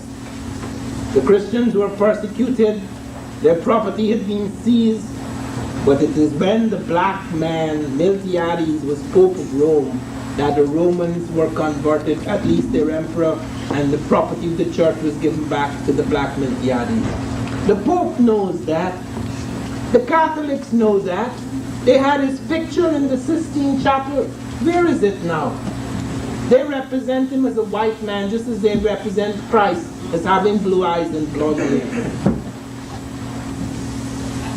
The Christians were persecuted. Their property had been seized. But it is when the black man, Miltiades, was Pope of Rome, that the Romans were converted, at least their emperor, and the property of the church was given back to the black Miltiades. The Pope knows that. The Catholics know that. They had his picture in the Sistine Chapel. Where is it now? They represent him as a white man, just as they represent Christ as having blue eyes and blonde hair.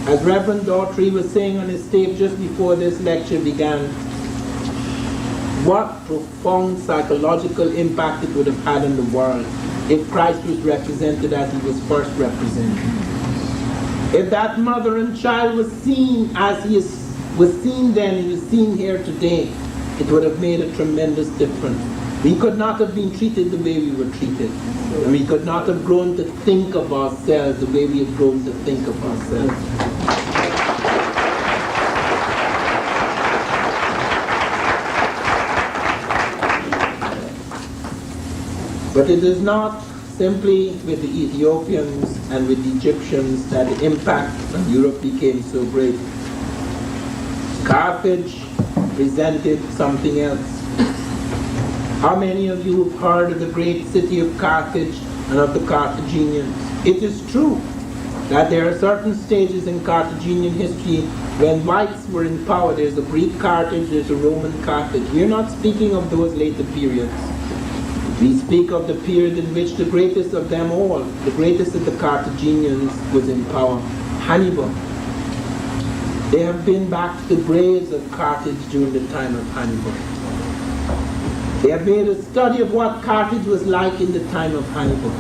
As Reverend Daughtry was saying on his tape just before this lecture began, what profound psychological impact it would have had on the world if Christ was represented as he was first represented. If that mother and child was seen as he was seen then and was seen here today, it would have made a tremendous difference. We could not have been treated the way we were treated. And we could not have grown to think of ourselves the way we have grown to think of ourselves. But it is not simply with the Ethiopians and with the Egyptians that the impact on Europe became so great. Carthage presented something else. How many of you have heard of the great city of Carthage and of the Carthaginians? It is true that there are certain stages in Carthaginian history when whites were in power. There's a Greek Carthage, there's a Roman Carthage. We're not speaking of those later periods. We speak of the period in which the greatest of them all, the greatest of the Carthaginians, was in power, Hannibal. They have been back to the graves of Carthage during the time of Hannibal. They have made a study of what Carthage was like in the time of Hannibal.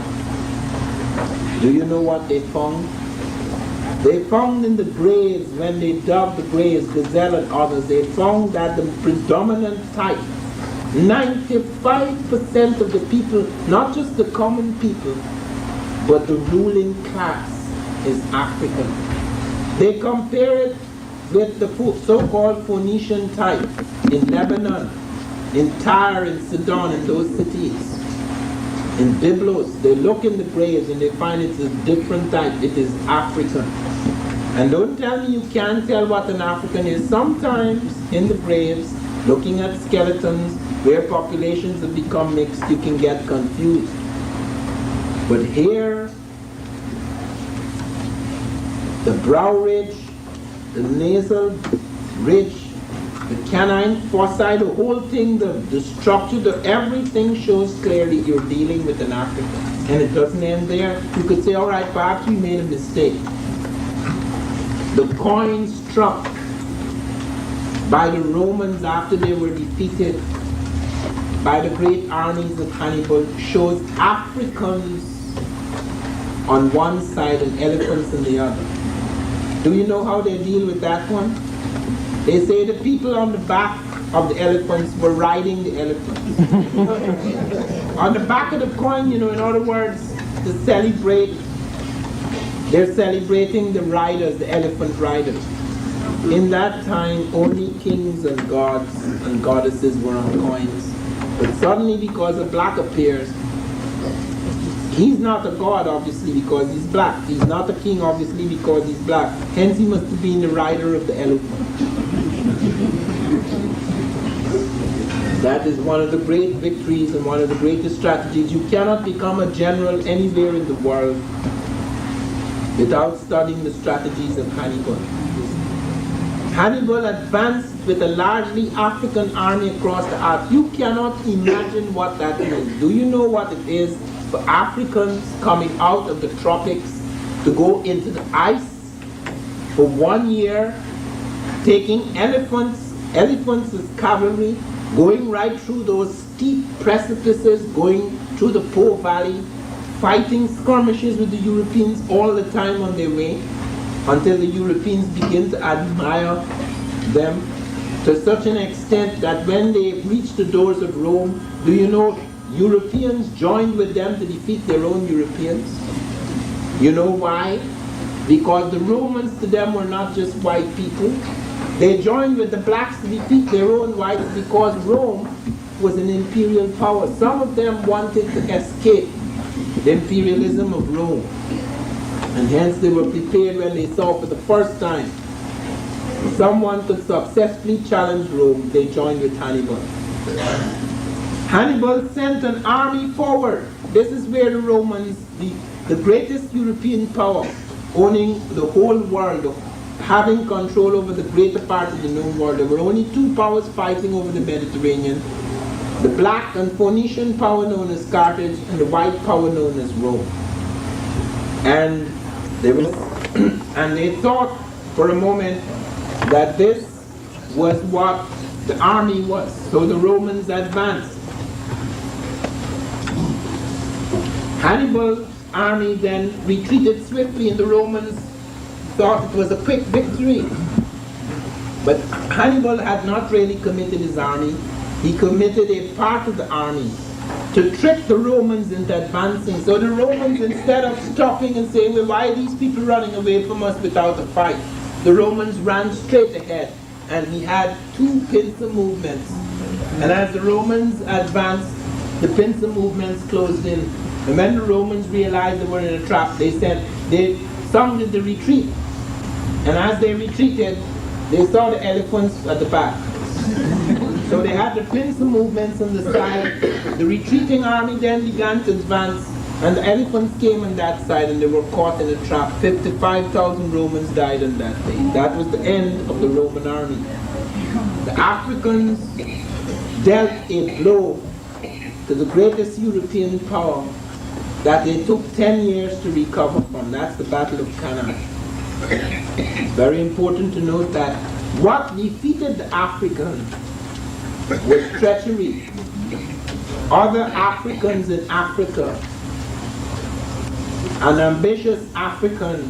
Do you know what they found? They found in the graves, when they dug the graves, Gazelle and others, they found that the predominant type, 95% of the people, not just the common people, but the ruling class is African. They compare it with the so-called Phoenician type in Lebanon, in Tyre, in Sidon, in those cities. In Byblos, they look in the graves and they find it's a different type. It is African. And don't tell me you can't tell what an African is. Sometimes in the graves, looking at skeletons, where populations have become mixed, you can get confused. But here, the brow ridge, the nasal ridge, the canine foci, the whole thing, the structure, everything shows clearly you're dealing with an African. And it doesn't end there. You could say, all right, perhaps we made a mistake. The coin struck by the Romans after they were defeated by the great armies of Hannibal shows Africans on one side and elephants on the other. Do you know how they deal with that one? They say the people on the back of the elephants were riding the elephants. On the back of the coin, in other words, to celebrate, they're celebrating the riders, the elephant riders. In that time, only kings and gods and goddesses were on coins. But suddenly, because a black appears, he's not a god, obviously, because he's black. He's not a king, obviously, because he's black. Hence, he must have been the rider of the elephant. That is one of the great victories and one of the greatest strategies. You cannot become a general anywhere in the world without studying the strategies of Hannibal. Hannibal advanced with a largely African army across the Alps. You cannot imagine what that means. Do you know what it is for Africans coming out of the tropics to go into the ice for 1 year, taking elephants as cavalry, going right through those steep precipices, going through the Po Valley, fighting skirmishes with the Europeans all the time on their way, until the Europeans begin to admire them to such an extent that when they reached the doors of Rome, do you know, Europeans joined with them to defeat their own Europeans? You know why? Because the Romans to them were not just white people. They joined with the blacks to defeat their own whites because Rome was an imperial power. Some of them wanted to escape the imperialism of Rome. And hence they were prepared when they saw for the first time someone could successfully challenge Rome. They joined with Hannibal. Hannibal sent an army forward. This is where the Romans, the greatest European power, owning the whole world, having control over the greater part of the known world. There were only two powers fighting over the Mediterranean: the black and Phoenician power known as Carthage, and the white power known as Rome. And they thought for a moment that this was what the army was. So the Romans advanced. Hannibal's army then retreated swiftly, and the Romans thought it was a quick victory. But Hannibal had not really committed his army. He committed a part of the army to trick the Romans into advancing. So the Romans, instead of stopping and saying, well, why are these people running away from us without a fight? The Romans ran straight ahead, and he had two pincer movements. And as the Romans advanced, the pincer movements closed in. And when the Romans realized they were in a trap, they sounded the retreat. And as they retreated, they saw the elephants at the back. So they had the pincer movements on the side. The retreating army then began to advance, and the elephants came on that side, and they were caught in a trap. 55,000 Romans died on that day. That was the end of the Roman army. The Africans dealt a blow to the greatest European power that they took 10 years to recover from. That's the Battle of Cannae. It's very important to note that what defeated the Africans was treachery. Other Africans in Africa, an ambitious African,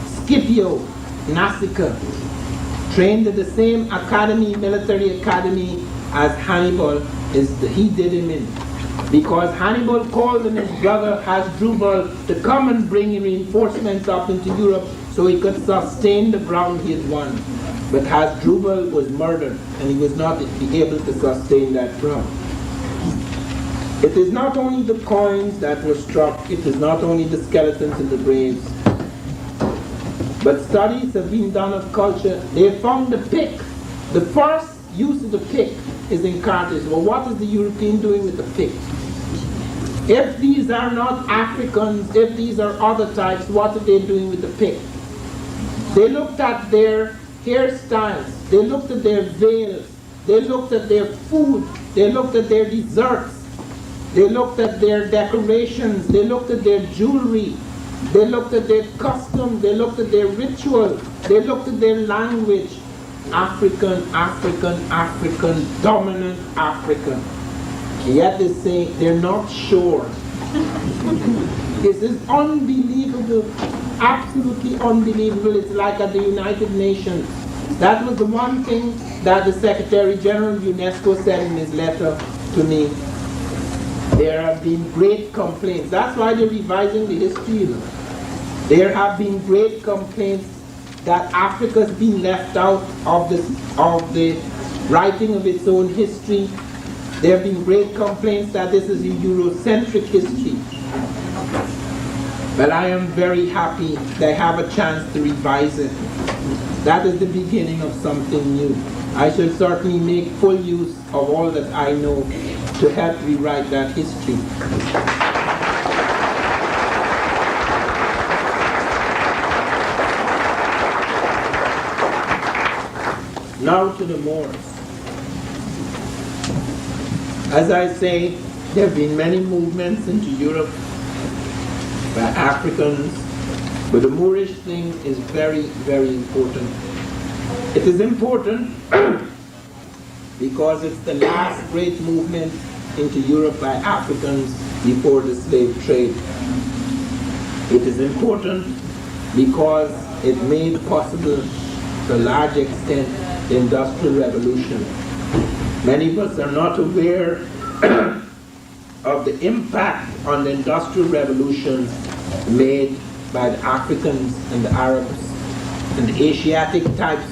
Scipio Nasica, trained at the same academy, military academy, as Hannibal, he did him in. Because Hannibal called on his brother Hasdrubal to come and bring reinforcements up into Europe so he could sustain the ground he had won. But Hasdrubal was murdered, and he was not able to sustain that ground. It is not only the coins that were struck, it is not only the skeletons in the graves, but studies have been done of culture. They found the pick. The first use of the pick is in Carthage. Well, what is the European doing with the pick? If these are not Africans, if these are other types, what are they doing with the pick? They looked at their hairstyles, they looked at their veils, they looked at their food, they looked at their desserts, they looked at their decorations, they looked at their jewelry, they looked at their customs, they looked at their ritual, they looked at their language. African, African, African, dominant African. Yet they say they're not sure. This is unbelievable, absolutely unbelievable. It's like at the United Nations. That was the one thing that the Secretary General of UNESCO said in his letter to me. There have been great complaints. That's why they're revising the history. There have been great complaints that Africa's been left out of the writing of its own history. There have been great complaints that this is a Eurocentric history. But I am very happy they have a chance to revise it. That is the beginning of something new. I shall certainly make full use of all that I know to help rewrite that history. Now to the Moors. As I say, there have been many movements into Europe by Africans, but the Moorish thing is very, very important. It is important because it's the last great movement into Europe by Africans before the slave trade. It is important because it made possible, to a large extent, the Industrial Revolution. Many of us are not aware of the impact on the Industrial Revolution made by the Africans and the Arabs and the Asiatic types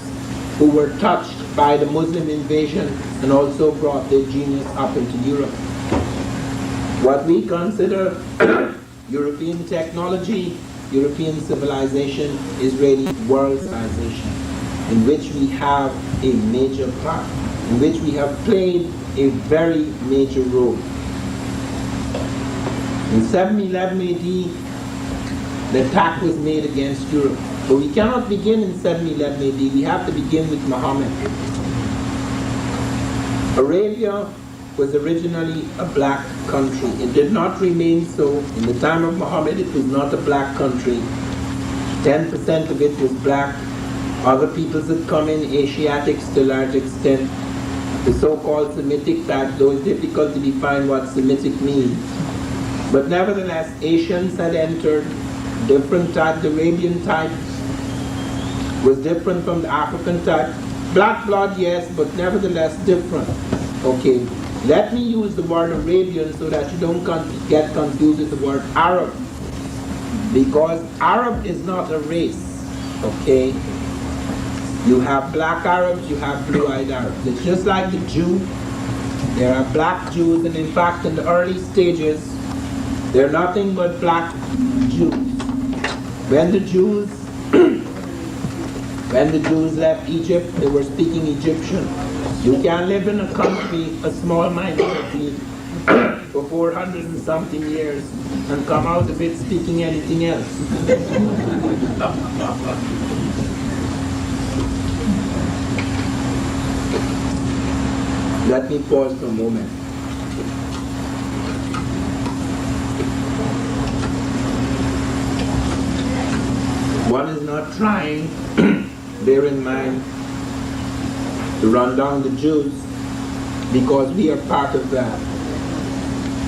who were touched by the Muslim invasion and also brought their genius up into Europe. What we consider European technology, European civilization, is really world civilization, in which we have a major part, in which we have played a very major role. In 711 AD, the attack was made against Europe. But we cannot begin in 711 AD, we have to begin with Muhammad. Arabia was originally a black country. It did not remain so. In the time of Muhammad, it was not a black country. 10% of it was black. Other peoples had come in, Asiatics to a large extent. The so-called Semitic type, though it's difficult to define what Semitic means. But nevertheless, Asians had entered, different type. The Arabian type was different from the African type. Black blood, yes, but nevertheless different. Okay, let me use the word Arabian so that you don't get confused with the word Arab. Because Arab is not a race, okay? You have black Arabs, you have blue-eyed Arabs. It's just like the Jew. There are black Jews, and in fact, in the early stages, they're nothing but black Jews. When the Jews left Egypt, they were speaking Egyptian. You can live in a country, a small minority, for 400 and something years and come out of it speaking anything else. Let me pause for a moment. One is not trying, bear in mind, to run down the Jews because we are part of that.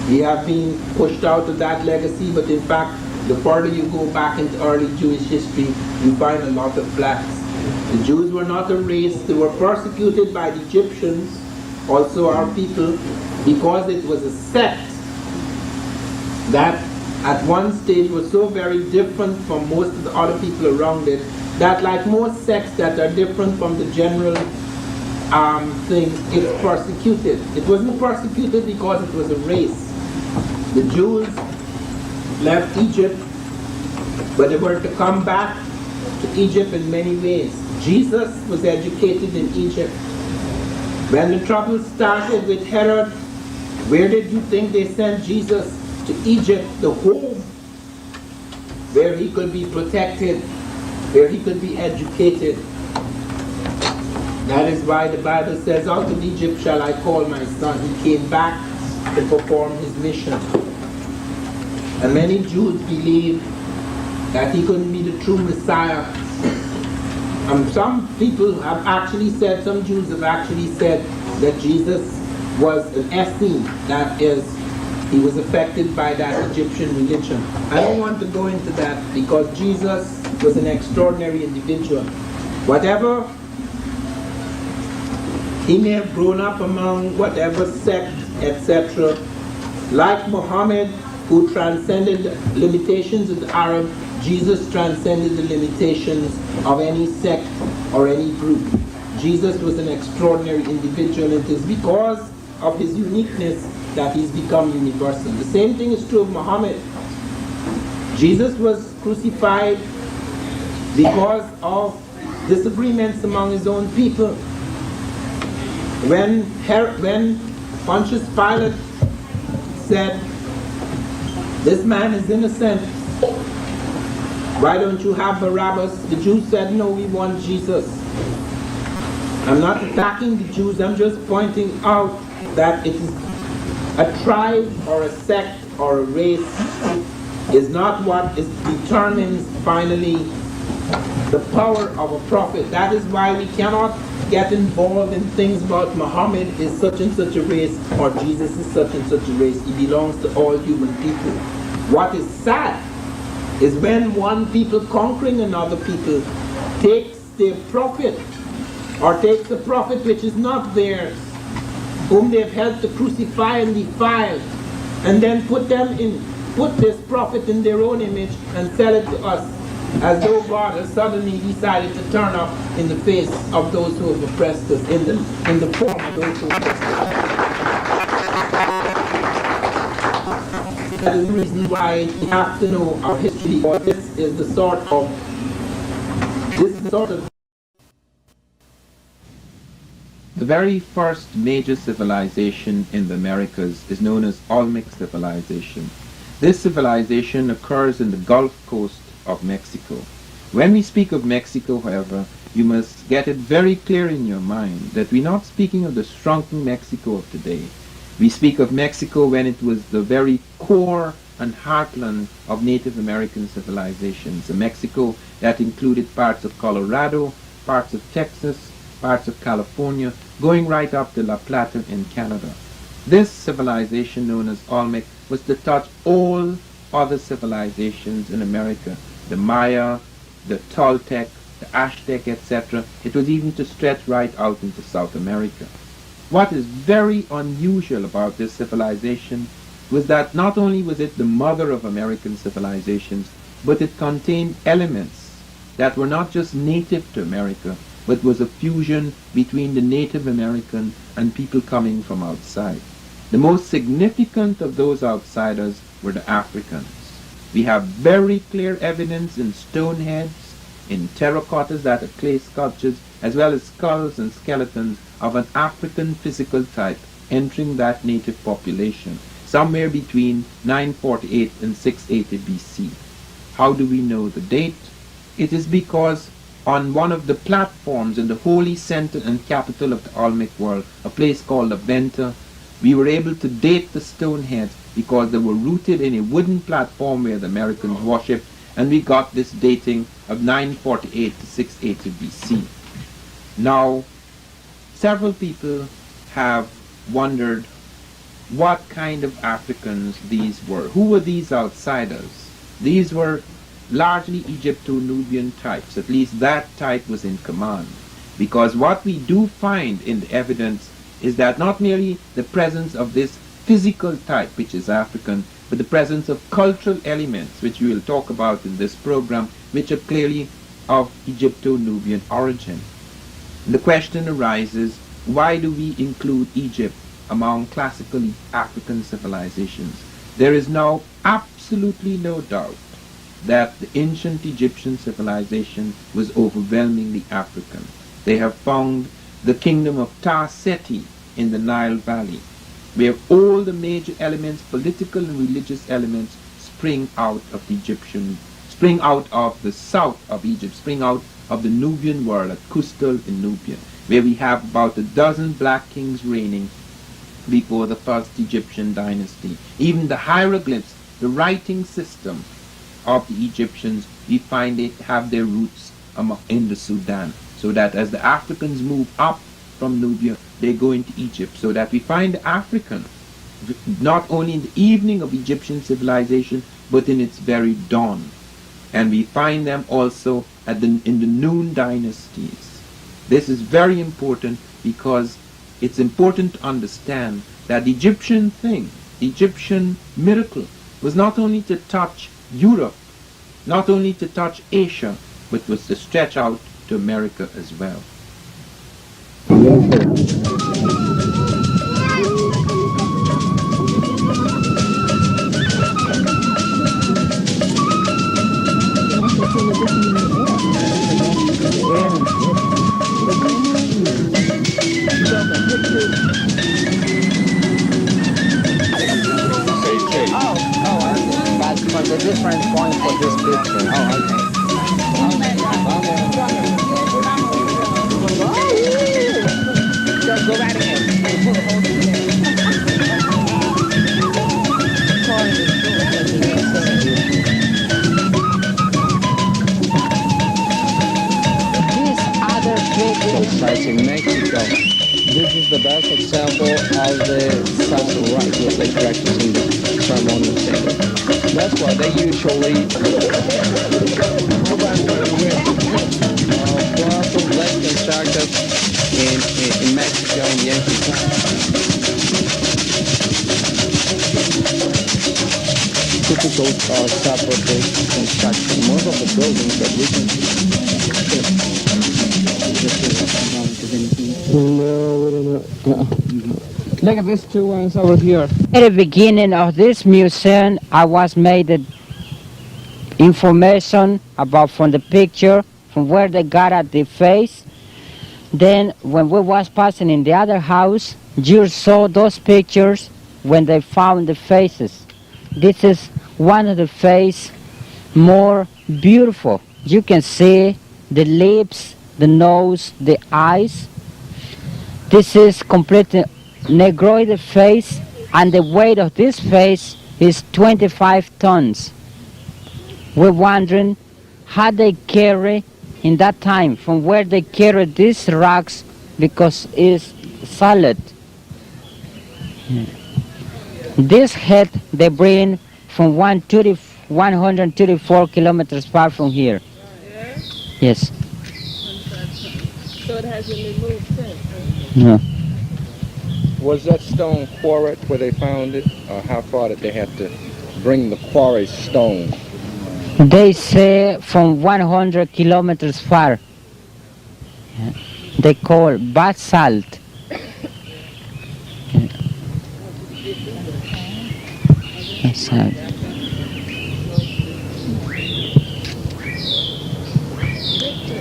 We have been pushed out of that legacy, but in fact, the further you go back into early Jewish history, you find a lot of blacks. The Jews were not a race. They were persecuted by the Egyptians, also our people, because it was a sect that at one stage was so very different from most of the other people around it, that like most sects that are different from the general thing, it's persecuted. It wasn't persecuted because it was a race. The Jews left Egypt, but they were to come back to Egypt in many ways. Jesus was educated in Egypt. When the trouble started with Herod, where did you think they sent Jesus? To Egypt, the home, where he could be protected, where he could be educated. That is why the Bible says, out of Egypt shall I call my son. He came back to perform his mission. And many Jews believe that he couldn't be the true Messiah. Some people have actually said, some Jews have actually said that Jesus was an Essene, that is, he was affected by that Egyptian religion. I don't want to go into that because Jesus was an extraordinary individual. Whatever, he may have grown up among whatever sect, etc. Like Muhammad, who transcended limitations of the Arab. Jesus transcended the limitations of any sect or any group. Jesus was an extraordinary individual. It is because of his uniqueness that he's become universal. The same thing is true of Muhammad. Jesus was crucified because of disagreements among his own people. When Pontius Pilate said, "This man is innocent, why don't you have Barabbas?" the Jews said, "No, we want Jesus." I'm not attacking the Jews, I'm just pointing out that it is a tribe or a sect or a race is not what determines finally the power of a prophet. That is why we cannot get involved in things about Muhammad is such and such a race or Jesus is such and such a race. He belongs to all human people. What is sad is when one people conquering another people takes their prophet or takes a prophet which is not theirs, whom they've helped to crucify and defile, and then put this prophet in their own image and sell it to us, as though God has suddenly decided to turn up in the face of those who have oppressed us, in the form of those who oppressed us. That is the reason why we have to know our history, or this is the sort of The very first major civilization in the Americas is known as Olmec civilization. This civilization occurs in the Gulf Coast of Mexico. When we speak of Mexico, however, you must get it very clear in your mind that we're not speaking of the shrunken Mexico of today. We speak of Mexico when it was the very core and heartland of Native American civilizations. A Mexico that included parts of Colorado, parts of Texas, parts of California, going right up to La Plata in Canada. This civilization, known as Olmec, was to touch all other civilizations in America. The Maya, the Toltec, the Aztec, etc. It was even to stretch right out into South America. What is very unusual about this civilization was that not only was it the mother of American civilizations, but it contained elements that were not just native to America, but was a fusion between the Native American and people coming from outside. The most significant of those outsiders were the Africans. We have very clear evidence in stone heads, in terracottas that are clay sculptures, as well as skulls and skeletons of an African physical type entering that native population, somewhere between 948 and 680 BC. How do we know the date? It is because on one of the platforms in the holy center and capital of the Olmec world, a place called La Venta, we were able to date the stone heads because they were rooted in a wooden platform where the Americans worshipped, and we got this dating of 948 to 680 BC. Now, several people have wondered what kind of Africans these were. Who were these outsiders? These were largely Egypto-Nubian types. At least that type was in command. Because what we do find in the evidence is that not merely the presence of this physical type, which is African, but the presence of cultural elements, which we will talk about in this program, which are clearly of Egypto-Nubian origin. The question arises, why do we include Egypt among classically African civilizations? There is now absolutely no doubt that the ancient Egyptian civilization was overwhelmingly African. They have found the kingdom of Ta-Seti in the Nile Valley, where all the major elements, political and religious elements, spring out of the south of Egypt, spring out of the Nubian world at Kustal in Nubia, where we have about a dozen black kings reigning before the first Egyptian dynasty. Even the hieroglyphs, the writing system of the Egyptians, we find it have their roots in the Sudan, so that as the Africans move up from Nubia, they go into Egypt, so that we find the African not only in the evening of Egyptian civilization, but in its very dawn. And we find them also in the noon dynasties. This is very important because it's important to understand that the Egyptian thing, the Egyptian miracle, was not only to touch Europe, not only to touch Asia, but was to stretch out to America as well. For the different point for this picture. Go right ahead. These other big sites in Mexico. This is the best example of the social rites that they practice in the ceremonial setting. That's why they usually brothels, less constructed in Mexico in the ancient times. Typical separate construction. Most of the buildings that we can no, we don't know. Look at these two ones over here. At the beginning of this museum, I was made the information about from the picture, from where they got at the face. Then when we was passing in the other house, you saw those pictures when they found the faces. This is one of the face more beautiful. You can see the lips, the nose, the eyes. This is completely negroid face, and the weight of this face is 25 tons. We're wondering how they carry in that time, from where they carry these rocks, because it's solid. This head they bring from 134 kilometers far from here. Yes. So it hasn't been moved since? No. Was that stone quarried where they found it, or how far did they have to bring the quarry stone? They say from 100 kilometers far. They call basalt. Basalt.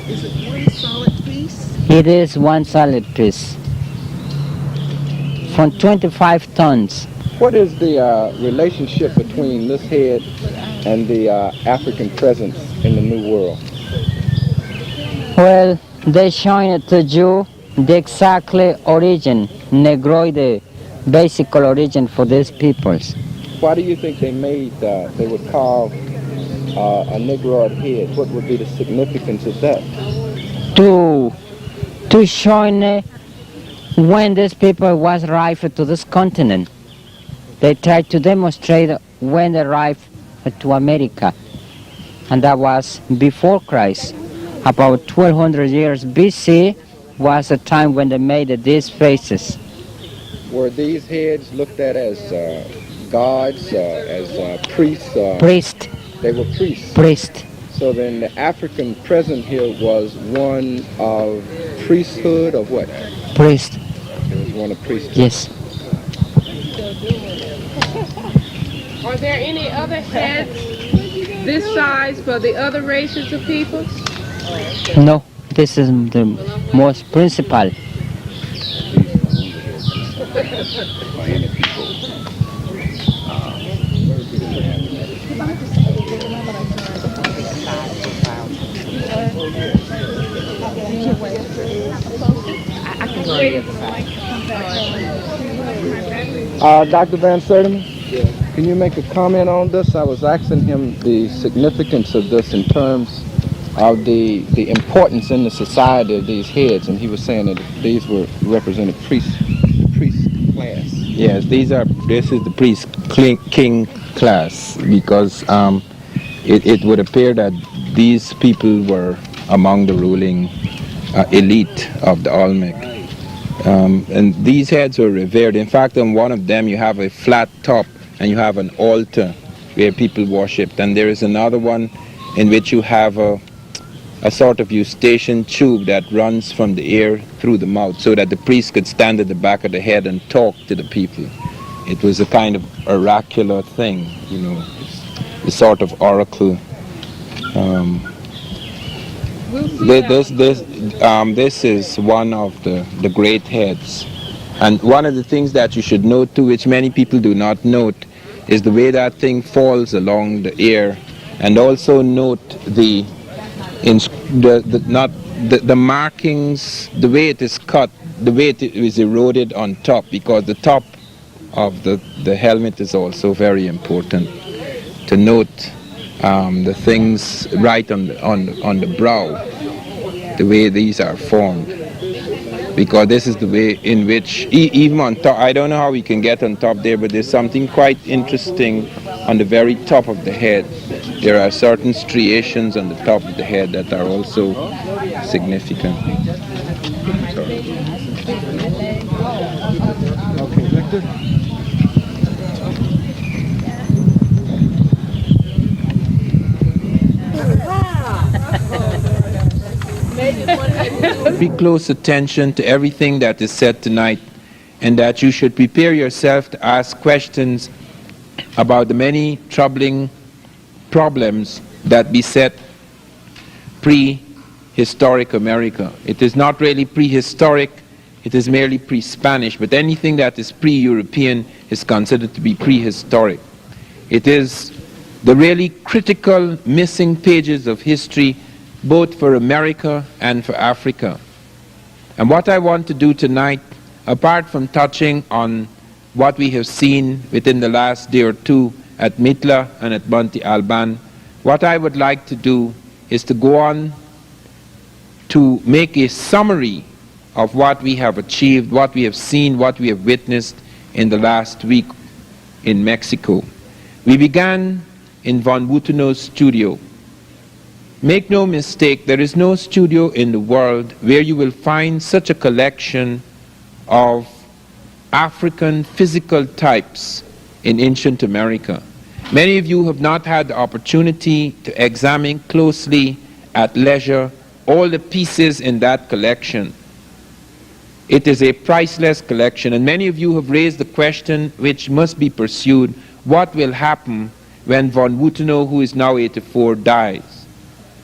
Is it one solid piece? It is one solid piece. From 25 tons. What is the relationship between this head and the African presence in the New World? Well, they showing it to you the exactly origin, Negroid, the basic origin for these peoples. Why do you think they made, they would carve a Negroid head? What would be the significance of that? To show when these people was arrived to this continent. They tried to demonstrate when they arrived to America, and that was before Christ. About 1200 years BC was the time when they made these faces. Were these heads looked at as gods, as priests? Priest. They were priests. Priest. So then the African present here was one of priesthood, or what? Priest. It was one of priesthood. Yes. Are there any other heads this size for the other races of people? No, this is the most principal. Dr. Van Sertima, can you make a comment on this? I was asking him the significance of this in terms of the importance in the society of these heads, and he was saying that these were represented priest class. Yes, this is the priest king class, because it would appear that these people were among the ruling elite of the Olmec. And these heads were revered. In fact, on one of them you have a flat top and you have an altar where people worshipped. And there is another one in which you have a sort of eustachian tube that runs from the ear through the mouth so that the priest could stand at the back of the head and talk to the people. It was a kind of oracular thing, you know, the sort of oracle. This is one of the great heads. And one of the things that you should note too, which many people do not note, is the way that thing falls along the ear. And also note the markings, the way it is cut, the way it is eroded on top, because the top of the helmet is also very important to note. The things right on the brow, the way these are formed, because this is the way in which even on top, I don't know how we can get on top there, but there's something quite interesting on the very top of the head. There are certain striations on the top of the head that are also significant. Okay, Victor. Pay close attention to everything that is said tonight, and that you should prepare yourself to ask questions about the many troubling problems that beset prehistoric America. It is not really prehistoric, it is merely pre-Spanish, but anything that is pre-European is considered to be prehistoric. It is the really critical missing pages of history, both for America and for Africa. And what I want to do tonight, apart from touching on what we have seen within the last day or two at Mitla and at Monte Alban, what I would like to do is to go on to make a summary of what we have achieved, what we have seen, what we have witnessed in the last week in Mexico. We began in von Wuthenau's studio. Make no mistake, there is no studio in the world where you will find such a collection of African physical types in ancient America. Many of you have not had the opportunity to examine closely at leisure all the pieces in that collection. It is a priceless collection, and many of you have raised the question which must be pursued: what will happen when von Wuthenau, who is now 84, dies?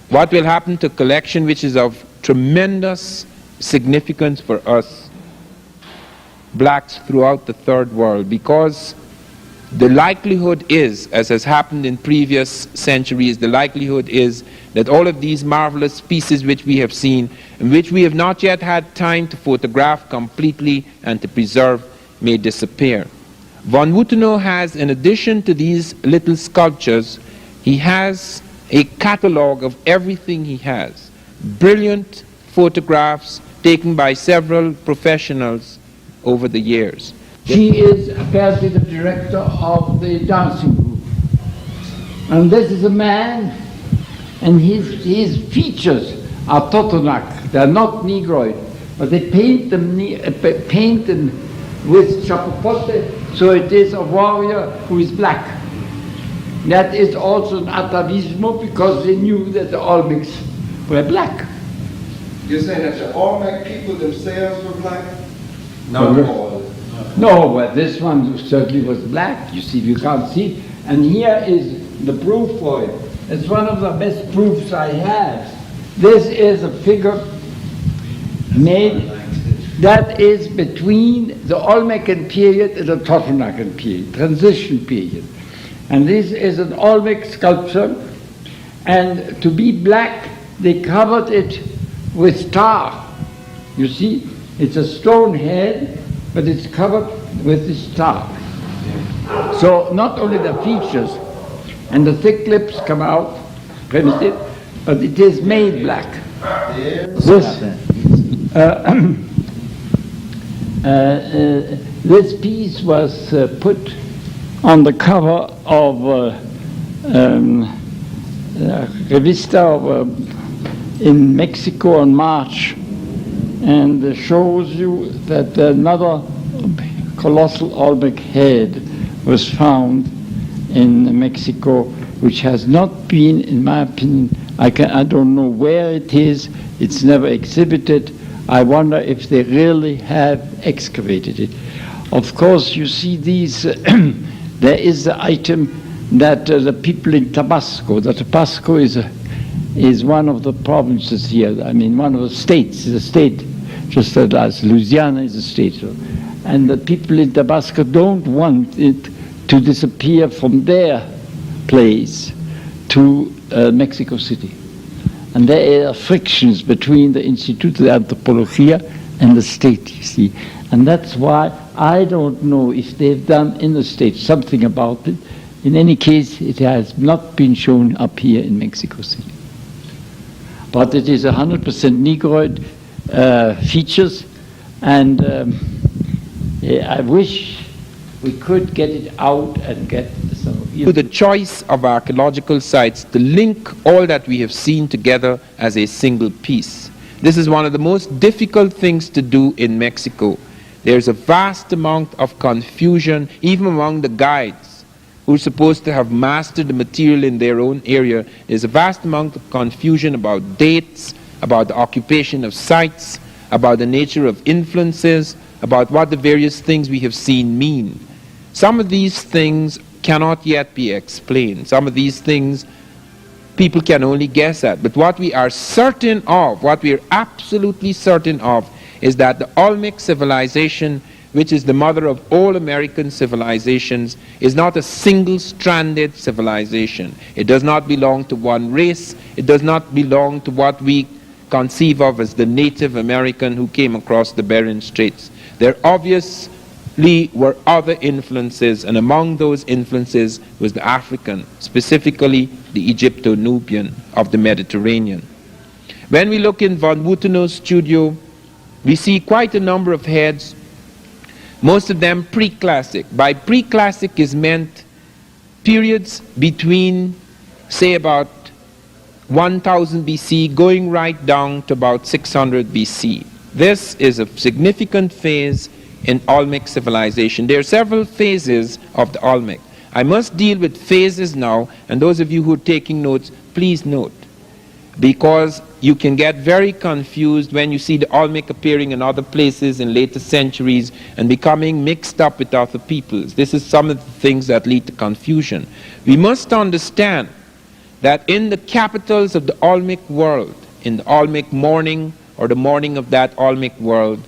What will happen to a collection which is of tremendous significance for us, blacks throughout the third world? Because the likelihood is, as has happened in previous centuries, the likelihood is that all of these marvelous pieces which we have seen, and which we have not yet had time to photograph completely and to preserve, may disappear. Von Wuthenau has, in addition to these little sculptures, he has a catalogue of everything he has. Brilliant photographs taken by several professionals over the years. She is apparently the director of the dancing group. And this is a man, and his features are Totonac. They are not Negroid, but they paint them with chapopote, so it is a warrior who is black. That is also an atavismo, because they knew that the Olmecs were black. You're saying that the Olmec people themselves were black? Not all. No, well, this one certainly was black. You see, you can't see it. And here is the proof for it. It's one of the best proofs I have. This is a figure made that is between the Olmecan period and the Totonacan period, transition period. And this is an Olmec sculpture, and to be black, they covered it with tar. You see, it's a stone head, but it's covered with this tar. So not only the features and the thick lips come out primitive, but it is made black. This piece was put on the cover of Revista in Mexico in March, and shows you that another colossal Olmec head was found in Mexico, which has not been, in my opinion, I don't know where it is, it's never exhibited. I wonder if they really have excavated it. Of course, you see these, there is the item that the people in Tabasco is one of the provinces here, I mean one of the states, is a state, just as Louisiana is a state. And the people in Tabasco don't want it to disappear from their place to Mexico City. And there are frictions between the Instituto de Antropología and the state, you see. And that's why I don't know if they've done in the state something about it. In any case, it has not been shown up here in Mexico City. But it is 100% Negroid features, and I wish we could get it out and get some of you. The choice of archaeological sites to link all that we have seen together as a single piece. This is one of the most difficult things to do in Mexico. There's a vast amount of confusion, even among the guides who are supposed to have mastered the material in their own area. There's a vast amount of confusion about dates, about the occupation of sites, about the nature of influences, about what the various things we have seen mean. Some of these things cannot yet be explained. Some of these things people can only guess at. But what we are certain of, what we are absolutely certain of, is that the Olmec civilization, which is the mother of all American civilizations, is not a single-stranded civilization. It does not belong to one race. It does not belong to what we conceive of as the Native American who came across the Bering Straits. There obviously were other influences, and among those influences was the African, specifically the Egypto-Nubian of the Mediterranean. When we look in von Wuthenau's studio, we see quite a number of heads, most of them pre-classic. By pre-classic is meant periods between, say, about 1000 BC going right down to about 600 BC. This is a significant phase in Olmec civilization. There are several phases of the Olmec. I must deal with phases now, and those of you who are taking notes, please note, because you can get very confused when you see the Olmec appearing in other places in later centuries and becoming mixed up with other peoples. This is some of the things that lead to confusion. We must understand that in the capitals of the Olmec world, in the Olmec morning or the morning of that Olmec world,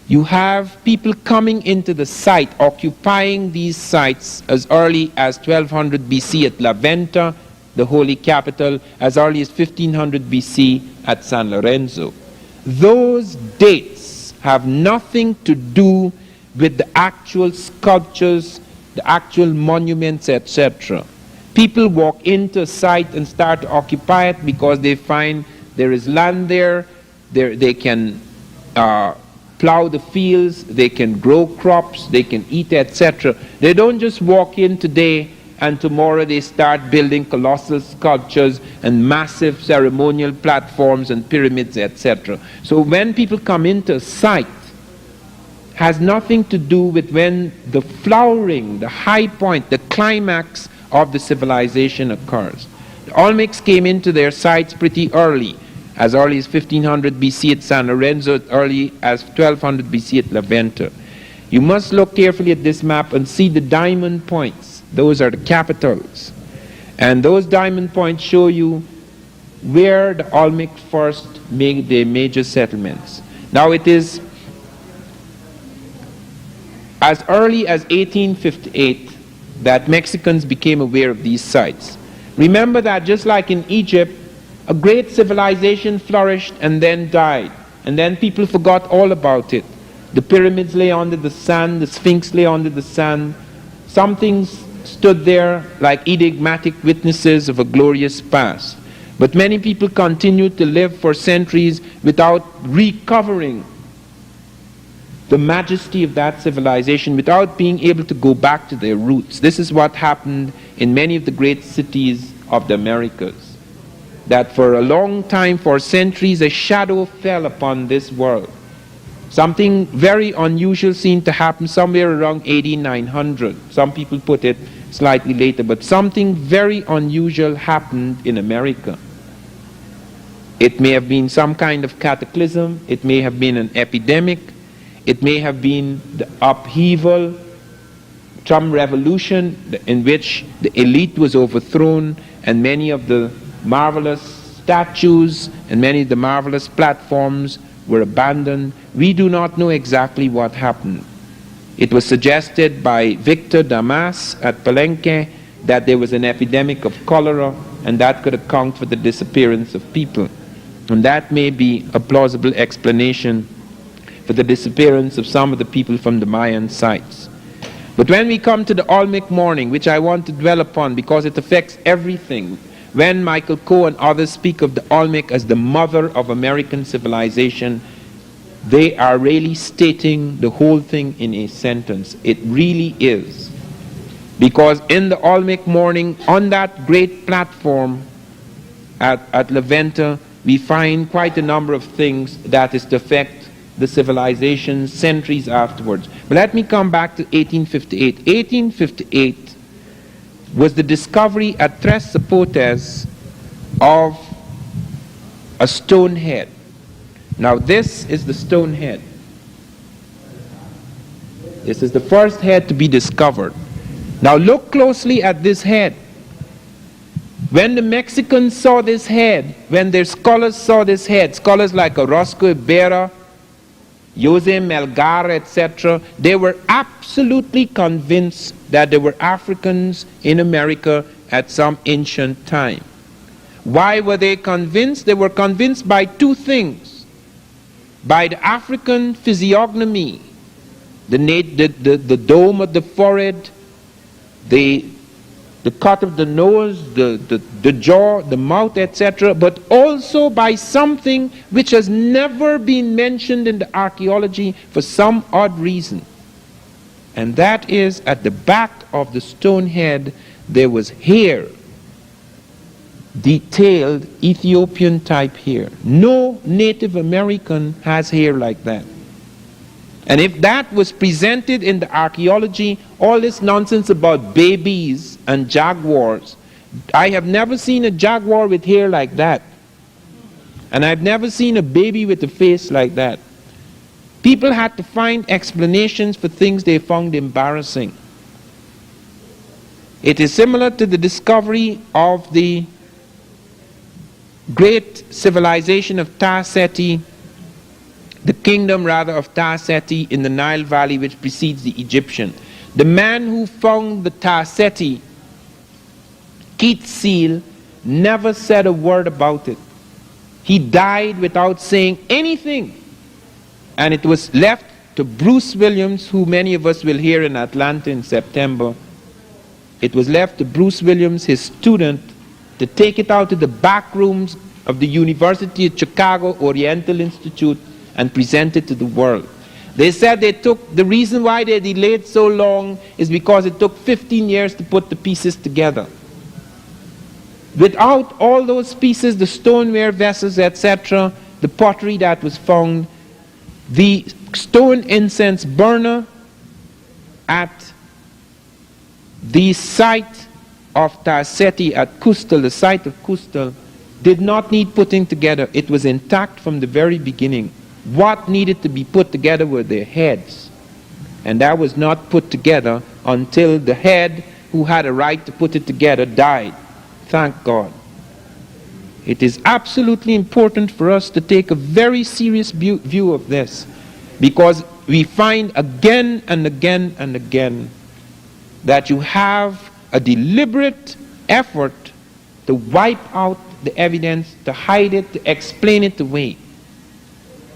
you have people coming into the site, occupying these sites as early as 1200 BC at La Venta, the holy capital, as early as 1500 BC at San Lorenzo. Those dates have nothing to do with the actual sculptures, the actual monuments, etc. People walk into a site and start to occupy it because they find there is land there, they can plow the fields, they can grow crops, they can eat, etc. They don't just walk in today and tomorrow they start building colossal sculptures and massive ceremonial platforms and pyramids, etc. So when people come into a site, has nothing to do with when the flowering, the high point, the climax of the civilization occurs. The Olmecs came into their sites pretty early as 1500 BC at San Lorenzo, as early as 1200 BC at La Venta. You must look carefully at this map and see the diamond points. Those are the capitals. And those diamond points show you where the Olmec first made their major settlements. Now it is as early as 1858 that Mexicans became aware of these sites. Remember that just like in Egypt, a great civilization flourished and then died, and then people forgot all about it. The pyramids lay under the sand, the Sphinx lay under the sand. Some things stood there like enigmatic witnesses of a glorious past. But many people continued to live for centuries without recovering the majesty of that civilization, without being able to go back to their roots. This is what happened in many of the great cities of the Americas. That for a long time, for centuries, a shadow fell upon this world. Something very unusual seemed to happen somewhere around AD 900. Some people put it slightly later, but something very unusual happened in America. It may have been some kind of cataclysm, it may have been an epidemic, it may have been the upheaval, some revolution in which the elite was overthrown and many of the marvelous statues and many of the marvelous platforms were abandoned. We do not know exactly what happened. It was suggested by Victor Damas at Palenque that there was an epidemic of cholera and that could account for the disappearance of people. And that may be a plausible explanation for the disappearance of some of the people from the Mayan sites. But when we come to the Olmec morning, which I want to dwell upon because it affects everything, when Michael Coe and others speak of the Olmec as the mother of American civilization, they are really stating the whole thing in a sentence. It really is. Because in the Olmec morning, on that great platform at La Venta, we find quite a number of things that is to affect the civilization centuries afterwards. But let me come back to 1858. 1858 was the discovery at Tres Zapotes of a stone head. Now this is the stone head. This is the first head to be discovered. Now look closely at this head. When the Mexicans saw this head, when their scholars saw this head, scholars like Orozco Ibarra, Jose Melgar, etc., they were absolutely convinced that there were Africans in America at some ancient time. Why were they convinced? They were convinced by two things. By the African physiognomy, the dome of the forehead, the cut of the nose, the jaw, the mouth, etc., but also by something which has never been mentioned in the archaeology for some odd reason. And that is, at the back of the stone head, there was hair, detailed Ethiopian type hair. No Native American has hair like that. And if that was presented in the archaeology, all this nonsense about babies and jaguars, I have never seen a jaguar with hair like that. And I've never seen a baby with a face like that. People had to find explanations for things they found embarrassing. It is similar to the discovery of the great civilization of Ta Seti, the kingdom rather of Ta Seti in the Nile Valley, which precedes the Egyptian. The man who found the Ta Seti, Keith Seal, never said a word about it. He died without saying anything. And it was left to Bruce Williams, who many of us will hear in Atlanta in September. It was left to Bruce Williams, his student, to take it out to the back rooms of the University of Chicago Oriental Institute and present it to the world. They said the reason why they delayed so long is because it took 15 years to put the pieces together. Without all those pieces, the stoneware vessels, etc., the pottery that was found, the stone incense burner at the site of Ta Seti at Kustal, the site of Kustal, did not need putting together. It was intact from the very beginning. What needed to be put together were their heads. And that was not put together until the head who had a right to put it together died. Thank God. It is absolutely important for us to take a very serious view of this, because we find again and again and again that you have a deliberate effort to wipe out the evidence, to hide it, to explain it away.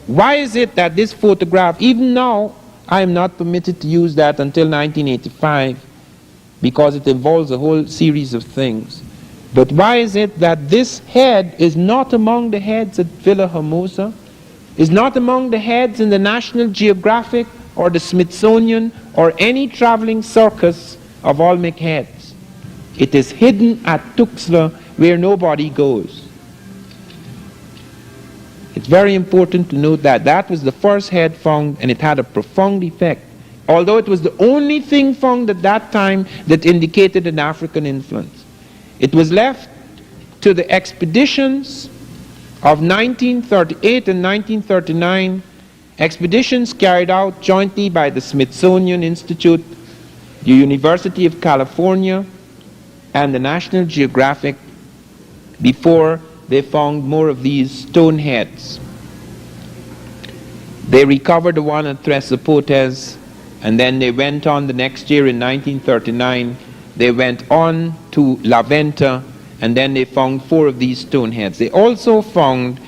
Why is it that this photograph, even now, I am not permitted to use that until 1985, because it involves a whole series of things. But why is it that this head is not among the heads at Villa Hermosa, is not among the heads in the National Geographic or the Smithsonian or any traveling circus of Olmec heads? It is hidden at Tuxtla, where nobody goes. It's very important to note that that was the first head found, and it had a profound effect. although it was the only thing found at that time that indicated an African influence. It was left to the expeditions of 1938 and 1939, expeditions carried out jointly by the Smithsonian Institute, the University of California, and the National Geographic, before they found more of these stone heads. They recovered the one at Tres Zapotes, and then they went on the next year in 1939. They went on to La Venta, and then they found 4 of these stone heads. They also found,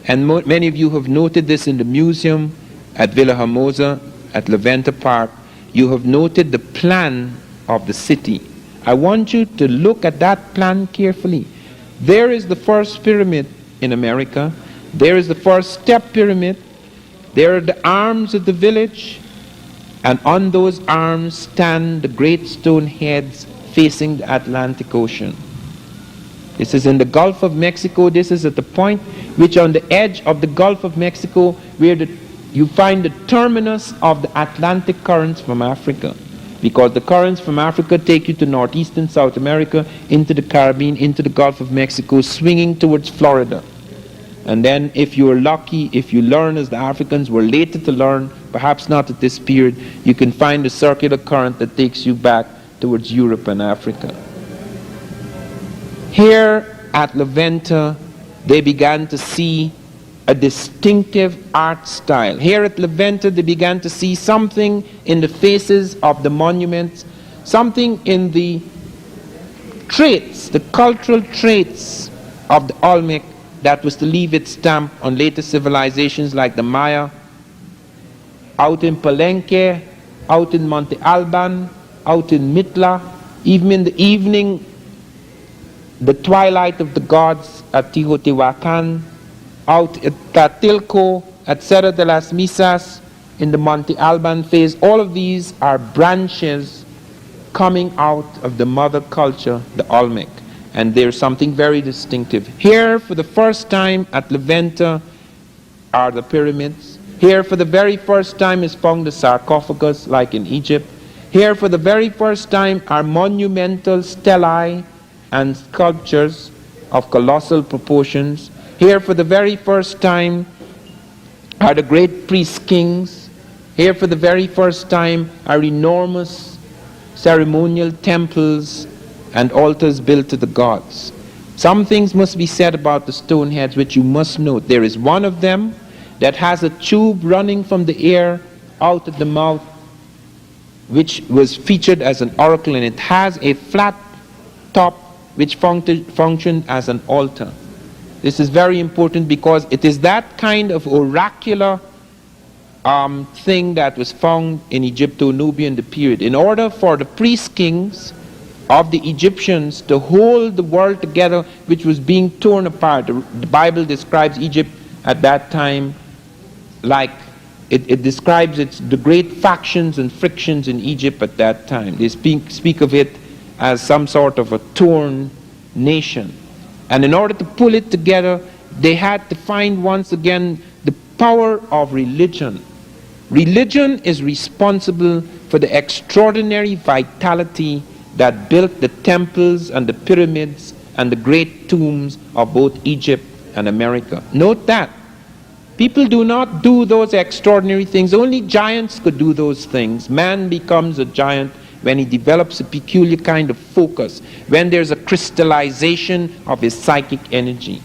and many of you have noted this in the museum at Villa Hermosa, at La Venta Park, you have noted the plan of the city. I want you to look at that plan carefully. There is the first pyramid in America. There is the first step pyramid. There are the arms of the village, and on those arms stand the great stone heads facing the Atlantic Ocean. This is in the Gulf of Mexico. This is at the point which on the edge of the Gulf of Mexico where you find the terminus of the Atlantic currents from Africa. Because the currents from Africa take you to northeastern South America, into the Caribbean, into the Gulf of Mexico, swinging towards Florida. And then if you are lucky, if you learn as the Africans were later to learn, perhaps not at this period, you can find a circular current that takes you back towards Europe and Africa. Here at La Venta, they began to see a distinctive art style. Here at La Venta, they began to see something in the faces of the monuments, something in the traits, the cultural traits of the Olmec that was to leave its stamp on later civilizations like the Maya, out in Palenque, out in Monte Alban, out in Mitla, even in the evening, the twilight of the gods at Teotihuacan, out at Tatilco, at Cerro de las Misas, in the Monte Alban phase. All of these are branches coming out of the mother culture, the Olmec. And there's something very distinctive. Here, for the first time at La Venta, are the pyramids. Here, for the very first time, is found the sarcophagus, like in Egypt. Here, for the very first time, are monumental stelae and sculptures of colossal proportions. Here, for the very first time, are the great priest kings. Here, for the very first time, are enormous ceremonial temples and altars built to the gods. Some things must be said about the stone heads which you must note. There is one of them that has a tube running from the ear out of the mouth, which was featured as an oracle, and it has a flat top which functioned as an altar. This is very important because it is that kind of oracular thing that was found in Egypto-Nubia in the period. In order for the priest kings of the Egyptians to hold the world together, which was being torn apart. The Bible describes Egypt at that time like, it describes the great factions and frictions in Egypt at that time. They speak of it as some sort of a torn nation. And in order to pull it together, they had to find once again the power of religion. Religion is responsible for the extraordinary vitality that built the temples and the pyramids and the great tombs of both Egypt and America. Note that. People do not do those extraordinary things. Only giants could do those things. Man becomes a giant when he develops a peculiar kind of focus, when there's a crystallization of his psychic energy.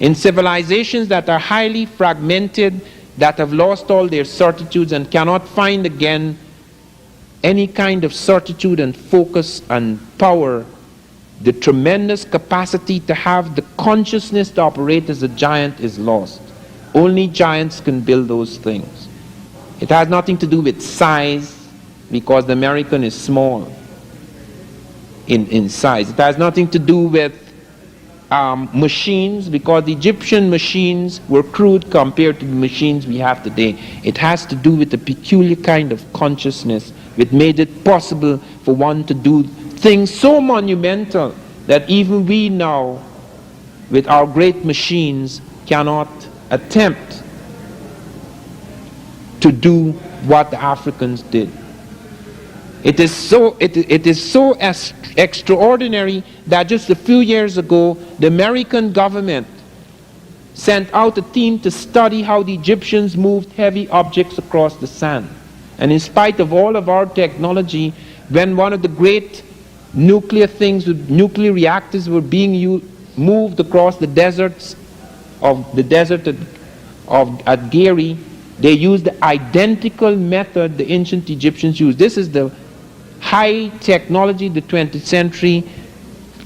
In civilizations that are highly fragmented, that have lost all their certitudes and cannot find again any kind of certitude and focus and power, the tremendous capacity to have the consciousness to operate as a giant is lost. Only giants can build those things. It has nothing to do with size, because the American is small in size. It has nothing to do with machines, because the Egyptian machines were crude compared to the machines we have today. It has to do with a peculiar kind of consciousness which made it possible for one to do things so monumental that even we now, with our great machines, cannot attempt to do what the Africans did. It is so extraordinary that just a few years ago, the American government sent out a team to study how the Egyptians moved heavy objects across the sand. And in spite of all of our technology, when one of the great nuclear reactors were being moved across the desert at Gary, they used the identical method the ancient Egyptians used. This is the high technology, the 20th century,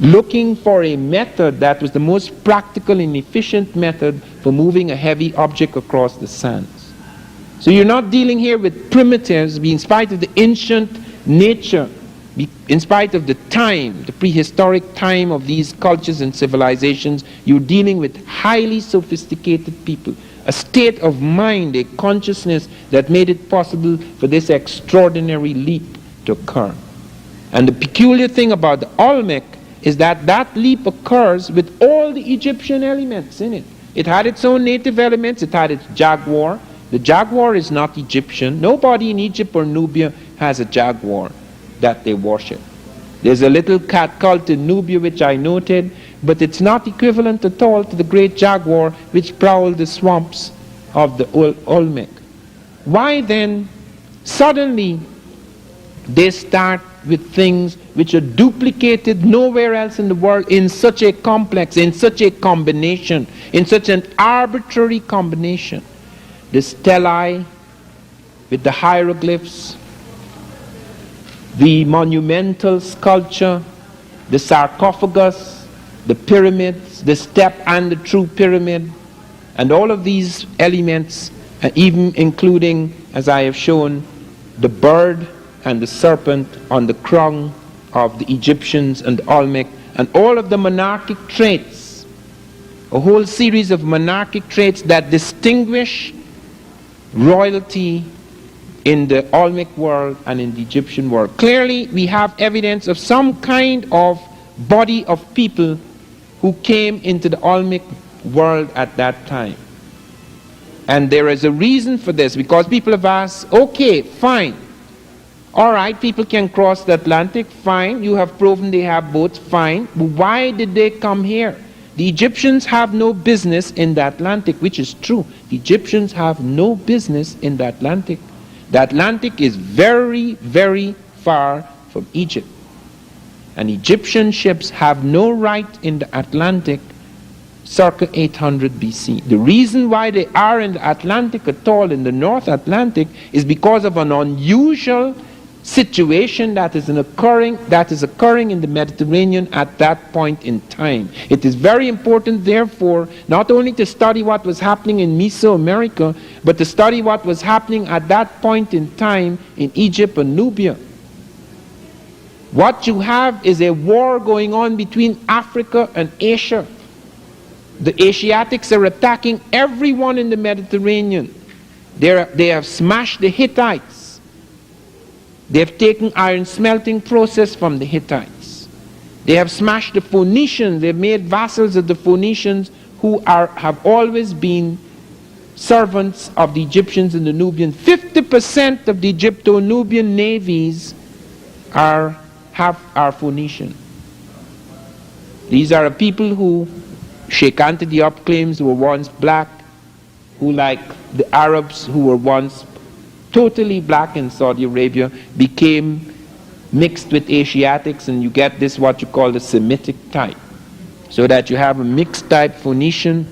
looking for a method that was the most practical and efficient method for moving a heavy object across the sands. So you're not dealing here with primitives, in spite of the ancient nature, in spite of the time, the prehistoric time of these cultures and civilizations. You're dealing with highly sophisticated people, a state of mind, a consciousness that made it possible for this extraordinary leap to occur. And the peculiar thing about the Olmec is that that leap occurs with all the Egyptian elements in it. It had its own native elements. It had its jaguar. The jaguar is not Egyptian. Nobody in Egypt or Nubia has a jaguar that they worship. There's a little cat cult in Nubia which I noted, but it's not equivalent at all to the great jaguar which prowled the swamps of the Olmec. Why then suddenly they start with things which are duplicated nowhere else in the world in such a complex, in such a combination, in such an arbitrary combination? The stelae with the hieroglyphs, the monumental sculpture, the sarcophagus, the pyramids, the step and the true pyramid, and all of these elements, even including, as I have shown, the bird and the serpent on the crown of the Egyptians and the Olmec, and all of the monarchic traits, a whole series of monarchic traits that distinguish royalty in the Olmec world and in the Egyptian world. Clearly, we have evidence of some kind of body of people who came into the Olmec world at that time. And there is a reason for this, because people have asked, okay, fine. All right, people can cross the Atlantic, fine. You have proven they have boats, fine. But why did they come here? The Egyptians have no business in the Atlantic, which is true. The Egyptians have no business in the Atlantic. The Atlantic is very, very far from Egypt. And Egyptian ships have no right in the Atlantic circa 800 BC. The reason why they are in the Atlantic at all, in the North Atlantic, is because of an unusual situation that is occurring in the Mediterranean at that point in time. It is very important, therefore, not only to study what was happening in Mesoamerica, but to study what was happening at that point in time in Egypt and Nubia. What you have is a war going on between Africa and Asia. The Asiatics are attacking everyone in the Mediterranean. They have smashed the Hittites. They have taken iron smelting process from the Hittites. They have smashed the Phoenicians. They have made vassals of the Phoenicians, who have always been servants of the Egyptians and the Nubians. 50% of the Egypto-Nubian navies are Phoenician. These are people who Sheikh Anta Diop claims were once black, who, like the Arabs who were once totally black in Saudi Arabia, became mixed with Asiatics, and you get this what you call the Semitic type. So that you have a mixed type Phoenician,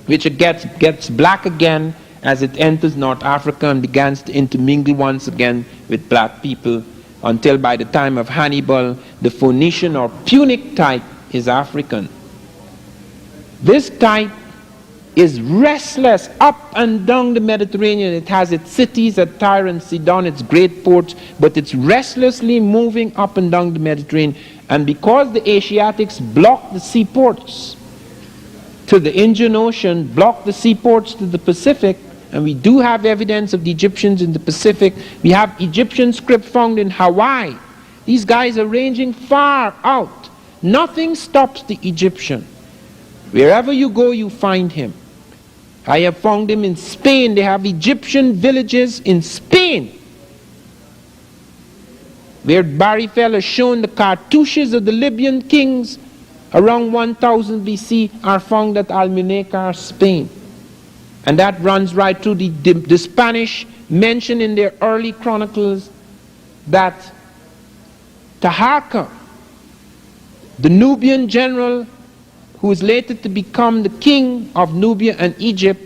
which gets black again as it enters North Africa and begins to intermingle once again with black people, until by the time of Hannibal, the Phoenician or Punic type is African. This type is restless up and down the Mediterranean. It has its cities at Tyre and Sidon, its great ports, but it's restlessly moving up and down the Mediterranean. And because the Asiatics block the seaports to the Indian Ocean, block the seaports to the Pacific, and we do have evidence of the Egyptians in the Pacific. We have Egyptian script found in Hawaii. These guys are ranging far out. Nothing stops the Egyptian. Wherever you go, you find him. I have found him in Spain. They have Egyptian villages in Spain. where Barry Fell has shown the cartouches of the Libyan kings around 1000 BC are found at Almunecar, Spain. And that runs right through the Spanish mention in their early chronicles that Taharqa, the Nubian general who is later to become the king of Nubia and Egypt,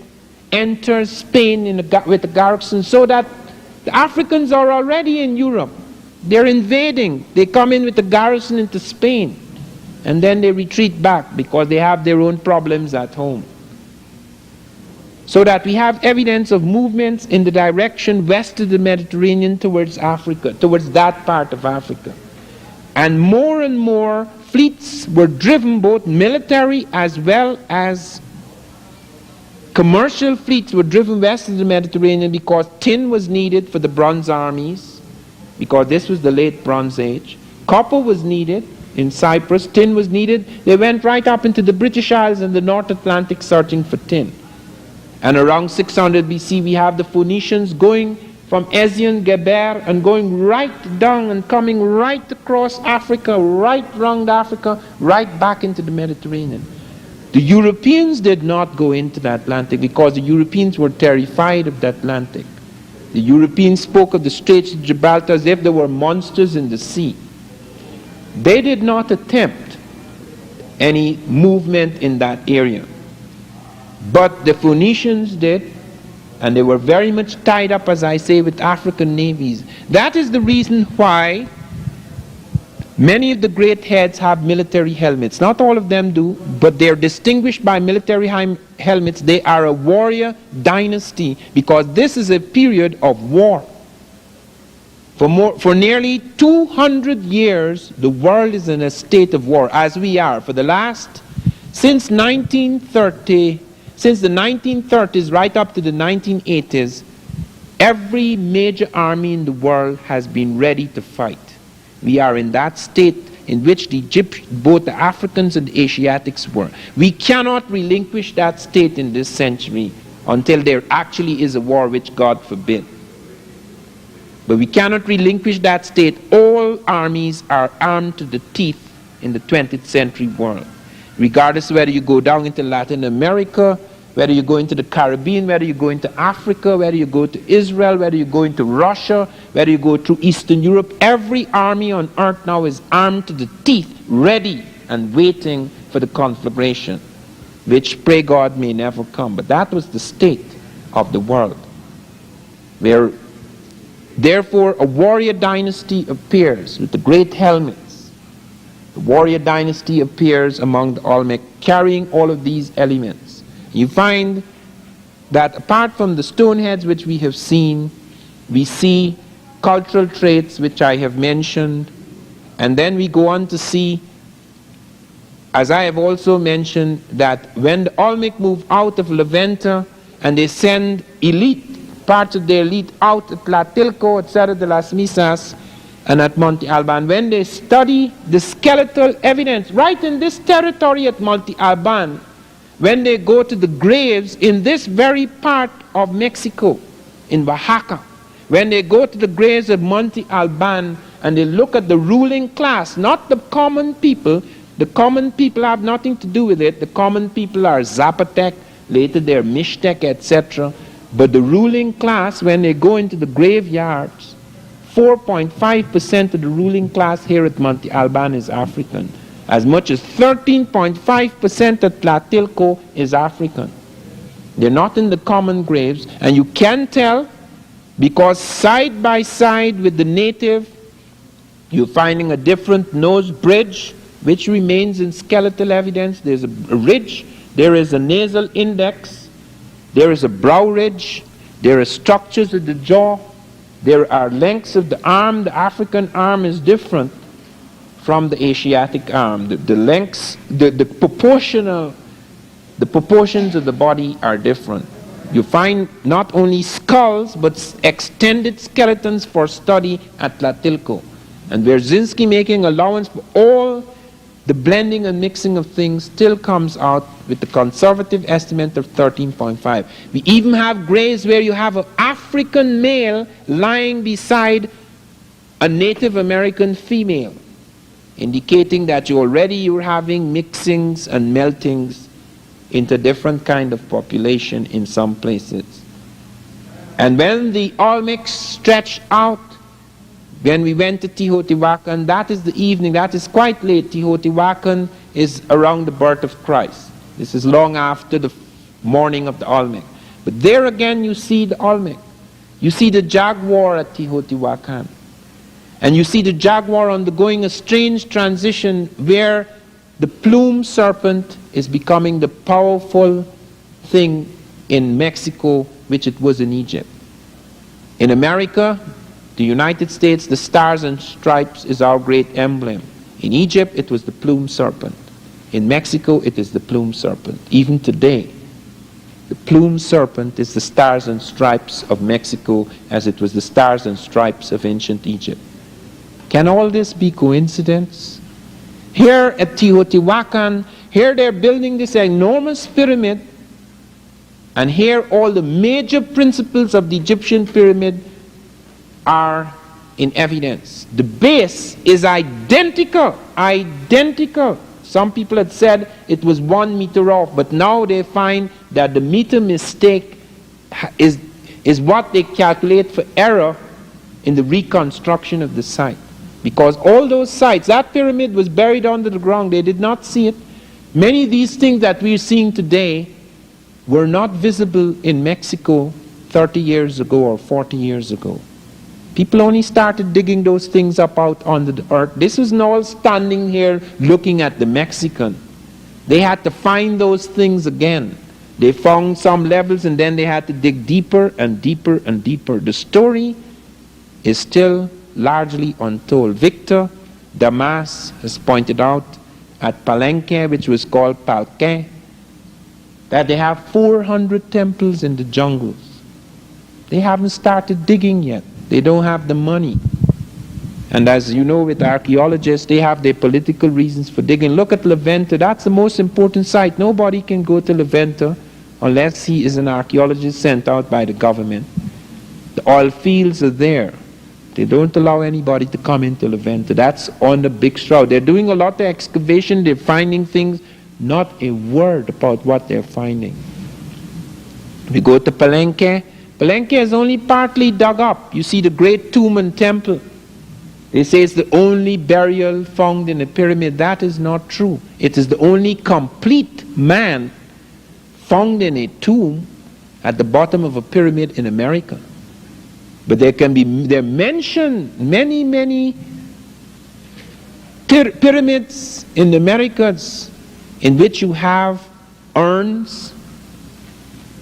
enters Spain with a garrison, so that the Africans are already in Europe. They're invading. They come in with a garrison into Spain, and then they retreat back because they have their own problems at home. So that we have evidence of movements in the direction west of the Mediterranean towards Africa, towards that part of Africa. And more fleets were driven, both military as well as commercial fleets were driven west of the Mediterranean, because tin was needed for the bronze armies, because this was the late Bronze Age. Copper was needed in Cyprus, tin was needed. They went right up into the British Isles and the North Atlantic searching for tin. And around 600 BC, we have the Phoenicians going from Ezion Geber and going right down and coming right across Africa, right round Africa, right back into the Mediterranean. The Europeans did not go into the Atlantic because the Europeans were terrified of the Atlantic. The Europeans spoke of the Straits of Gibraltar as if there were monsters in the sea. They did not attempt any movement in that area. But the Phoenicians did, and they were very much tied up, as I say, with African navies. That is the reason why many of the great heads have military helmets. Not all of them do, but they're distinguished by military helmets. They are a warrior dynasty, because this is a period of war. For nearly 200 years, the world is in a state of war, as we are. Since the 1930s right up to the 1980s, every major army in the world has been ready to fight. We are in that state in which both the Africans and the Asiatics were. We cannot relinquish that state in this century until there actually is a war, which God forbid. But we cannot relinquish that state. All armies are armed to the teeth in the 20th century world. Regardless of whether you go down into Latin America, whether you go into the Caribbean, whether you go into Africa, whether you go to Israel, whether you go into Russia, whether you go through Eastern Europe, every army on earth now is armed to the teeth, ready and waiting for the conflagration, which, pray God, may never come. But that was the state of the world, where therefore a warrior dynasty appears with the great helmets. The warrior dynasty appears among the Olmec, carrying all of these elements. You find that apart from the stoneheads which we have seen, we see cultural traits which I have mentioned, and then we go on to see, as I have also mentioned, that when the Olmec move out of Levanta and they send parts of their elite out at Tlatilco, at Serra de las Misas, and at Monte Alban, when they study the skeletal evidence right in this territory at Monte Alban, when they go to the graves in this very part of Mexico, in Oaxaca, when they go to the graves of Monte Alban and they look at the ruling class, not the common people have nothing to do with it. The common people are Zapotec, later they're Mixtec, etc. But the ruling class, when they go into the graveyards, 4.5% of the ruling class here at Monte Alban is African. As much as 13.5% at Tlatilco is African. They're not in the common graves, and you can tell because side by side with the native, you're finding a different nose bridge, which remains in skeletal evidence. There's a ridge, there is a nasal index, there is a brow ridge, there are structures of the jaw, there are lengths of the arm. The African arm is different from the Asiatic arm. The lengths, the proportions of the body are different. You find not only skulls, but extended skeletons for study at Tlatilco. And Wierzyński, making allowance for all the blending and mixing of things, still comes out with the conservative estimate of 13.5. We even have graves where you have an African male lying beside a Native American female, indicating that you're having mixings and meltings into different kind of population in some places. And when the Olmecs stretched out, when we went to Teotihuacan, that is the evening, that is quite late. Teotihuacan is around the birth of Christ. This is long after the morning of the Olmec. But there again you see the Olmec. You see the jaguar at Teotihuacan. And you see the jaguar undergoing a strange transition where the plume serpent is becoming the powerful thing in Mexico, which it was in Egypt. In America, the United States, the stars and stripes is our great emblem. In Egypt, it was the plume serpent. In Mexico, it is the plume serpent. Even today, the plume serpent is the stars and stripes of Mexico as it was the stars and stripes of ancient Egypt. Can all this be coincidence? Here at Teotihuacan, here they're building this enormous pyramid, and here all the major principles of the Egyptian pyramid are in evidence. The base is identical. Some people had said it was 1 meter off, but now they find that the meter mistake is what they calculate for error in the reconstruction of the site. Because all those sites, that pyramid was buried under the ground, they did not see it. Many of these things that we're seeing today were not visible in Mexico 30 years ago or 40 years ago. People only started digging those things up out under the earth. This was not standing here looking at the Mexican. They had to find those things again. They found some levels and then they had to dig deeper and deeper and deeper. The story is still largely untold. Victor Damas has pointed out at Palenque, which was called Palque, that they have 400 temples in the jungles. They haven't started digging yet. They don't have the money. And as you know, with archaeologists, they have their political reasons for digging. Look at La Venta. That's the most important site. Nobody can go to La Venta unless he is an archaeologist sent out by the government. The oil fields are there. They don't allow anybody to come into La Venta. That's on the big shroud. They're doing a lot of excavation. They're finding things. Not a word about what they're finding. We go to Palenque. Palenque is only partly dug up. You see the great tomb and temple. They say it's the only burial found in a pyramid. That is not true. It is the only complete man found in a tomb at the bottom of a pyramid in America. But there mentioned many pyramids in the Americas in which you have urns,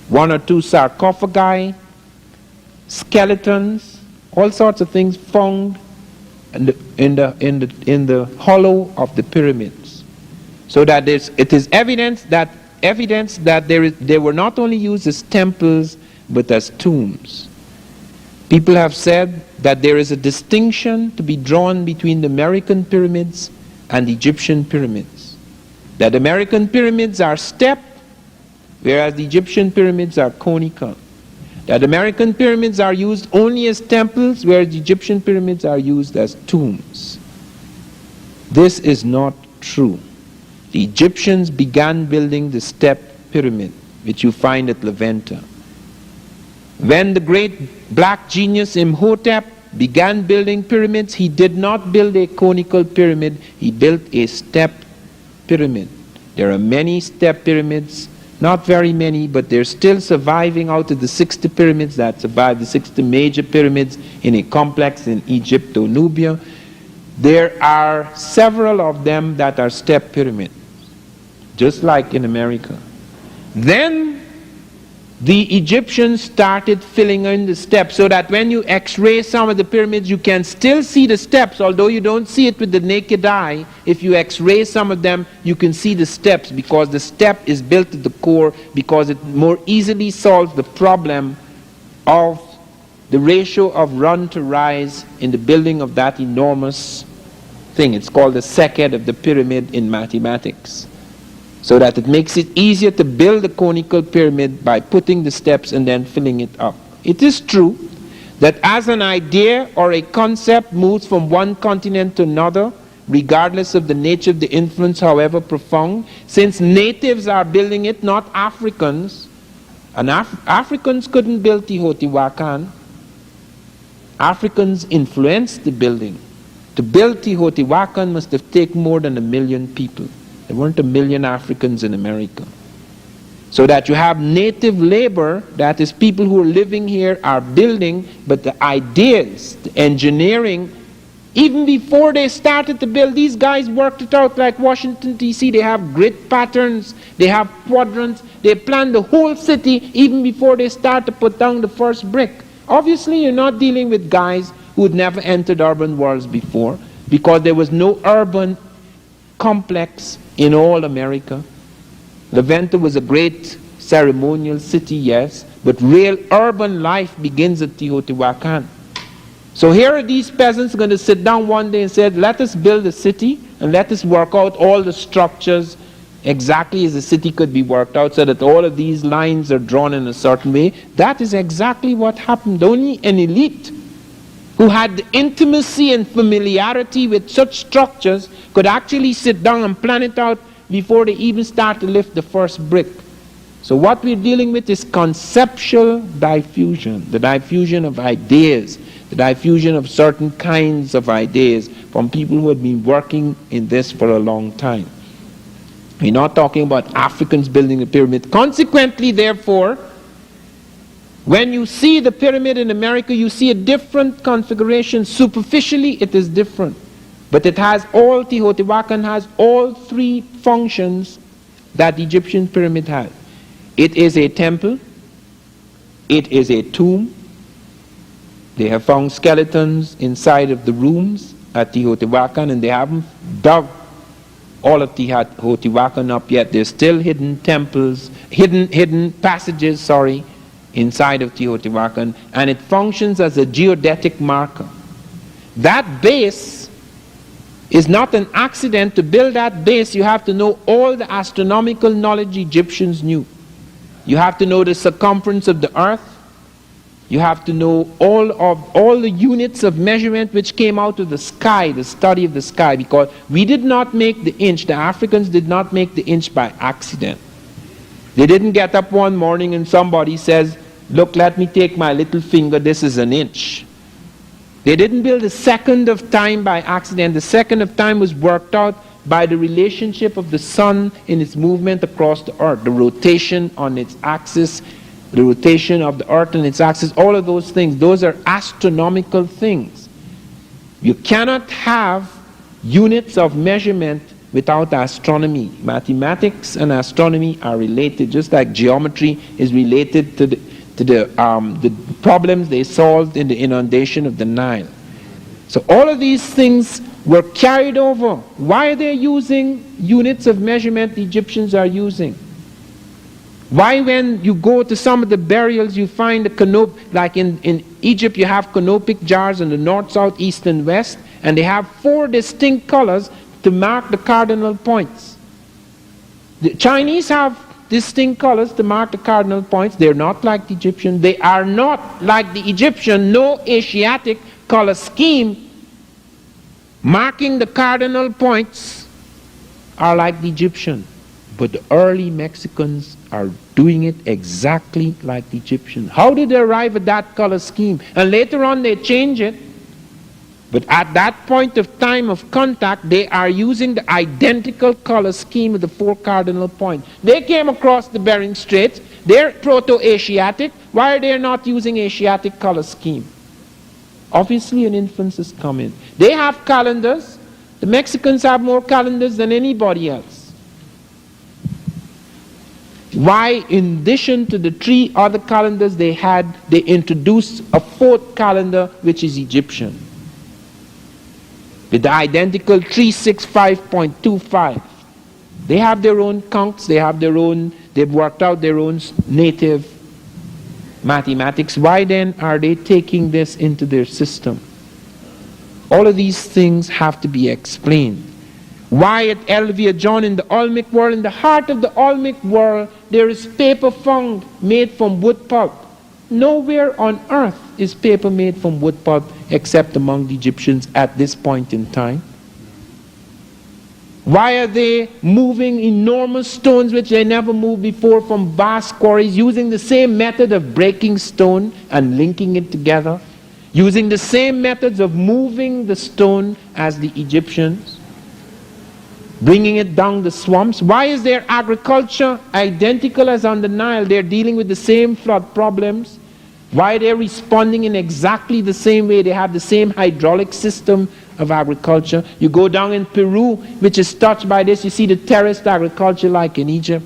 1 or 2 sarcophagi, skeletons, all sorts of things found in the hollow of the pyramids. So that it is evidence that they were not only used as temples but as tombs. People have said that there is a distinction to be drawn between the American pyramids and the Egyptian pyramids. That American pyramids are stepped, whereas the Egyptian pyramids are conical. That American pyramids are used only as temples, whereas the Egyptian pyramids are used as tombs. This is not true. The Egyptians began building the step pyramid, which you find at La Venta. When the great black genius Imhotep began building pyramids, he did not build a conical pyramid, he built a step pyramid. There are many step pyramids, not very many, but they're still surviving out of the 60 pyramids that survived, the 60 major pyramids in a complex in Egypto-Nubia. There are several of them that are step pyramids, just like in America. Then the Egyptians started filling in the steps so that when you x-ray some of the pyramids, you can still see the steps, although you don't see it with the naked eye. If you x-ray some of them, you can see the steps because the step is built at the core, because it more easily solves the problem of the ratio of run to rise in the building of that enormous thing. It's called the second of the pyramid in mathematics. So that it makes it easier to build a conical pyramid by putting the steps and then filling it up. It is true that as an idea or a concept moves from one continent to another, regardless of the nature of the influence, however profound, since natives are building it, not Africans, and Africans couldn't build Teotihuacan. Africans influenced the building. To build Teotihuacan must have taken more than 1 million people. There weren't 1 million Africans in America. So that you have native labor, that is people who are living here are building, but the ideas, the engineering, even before they started to build, these guys worked it out like Washington, D.C. They have grid patterns, they have quadrants, they plan the whole city even before they start to put down the first brick. Obviously, you're not dealing with guys who had never entered urban worlds before, because there was no urban complex in all America. La Venta was a great ceremonial city, yes, but real urban life begins at Teotihuacan. So here are these peasants going to sit down one day and say, let us build a city and let us work out all the structures exactly as the city could be worked out, so that all of these lines are drawn in a certain way. That is exactly what happened. Only an elite who had the intimacy and familiarity with such structures could actually sit down and plan it out before they even start to lift the first brick. So what we're dealing with is conceptual diffusion, the diffusion of ideas, the diffusion of certain kinds of ideas from people who had been working in this for a long time. We're not talking about Africans building a pyramid. Consequently, therefore, when you see the pyramid in America, you see a different configuration. Superficially, it is different. But it has all, Teotihuacan has all three functions that the Egyptian pyramid had. It is a temple, it is a tomb. They have found skeletons inside of the rooms at Teotihuacan, and they haven't dug all of Teotihuacan up yet. There's still hidden temples, hidden passages, inside of Teotihuacan, and it functions as a geodetic marker. That base is not an accident. To build that base, you have to know all the astronomical knowledge Egyptians knew. You have to know the circumference of the earth. You have to know all the units of measurement which came out of the sky, the study of the sky, because we did not make the inch. The Africans did not make the inch by accident. They didn't get up one morning and somebody says, look, let me take my little finger, this is an inch. They didn't build a second of time by accident. The second of time was worked out by the relationship of the sun in its movement across the earth, the rotation on its axis, the rotation of the earth on its axis, all of those things. Those are astronomical things. You cannot have units of measurement without astronomy. Mathematics and astronomy are related, just like geometry is related to the problems they solved in the inundation of the Nile. So all of these things were carried over. Why are they using units of measurement the Egyptians are using? Why, when you go to some of the burials, you find the canopy, like in Egypt, you have canopic jars in the north, south, east, and west, and they have 4 distinct colors to mark the cardinal points. The Chinese have distinct colors to mark the cardinal points. They're not like the Egyptian. They are not like the Egyptian. No Asiatic color scheme marking the cardinal points are like the Egyptian. But the early Mexicans are doing it exactly like the Egyptians. How did they arrive at that color scheme? And later on they change it. But at that point of time of contact, they are using the identical color scheme of the 4 cardinal points. They came across the Bering Straits. They're Proto-Asiatic. Why are they not using Asiatic color scheme? Obviously an influence has come in. They have calendars. The Mexicans have more calendars than anybody else. Why, in addition to the 3 other calendars they had, they introduced a 4th calendar, which is Egyptian, with the identical 365.25. They have their own counts, they've worked out their own native mathematics. Why then are they taking this into their system? All of these things have to be explained. Why at El Villajón in the Olmec world, in the heart of the Olmec world, there is paper found made from wood pulp. Nowhere on earth is paper made from wood pulp except among the Egyptians at this point in time. Why are they moving enormous stones which they never moved before from vast quarries, using the same method of breaking stone and linking it together, using the same methods of moving the stone as the Egyptians, bringing it down the swamps? Why is their agriculture identical as on the Nile? They're dealing with the same flood problems. Why they're responding in exactly the same way? They have the same hydraulic system of agriculture. You go down in Peru, which is touched by this, you see the terraced agriculture like in Egypt.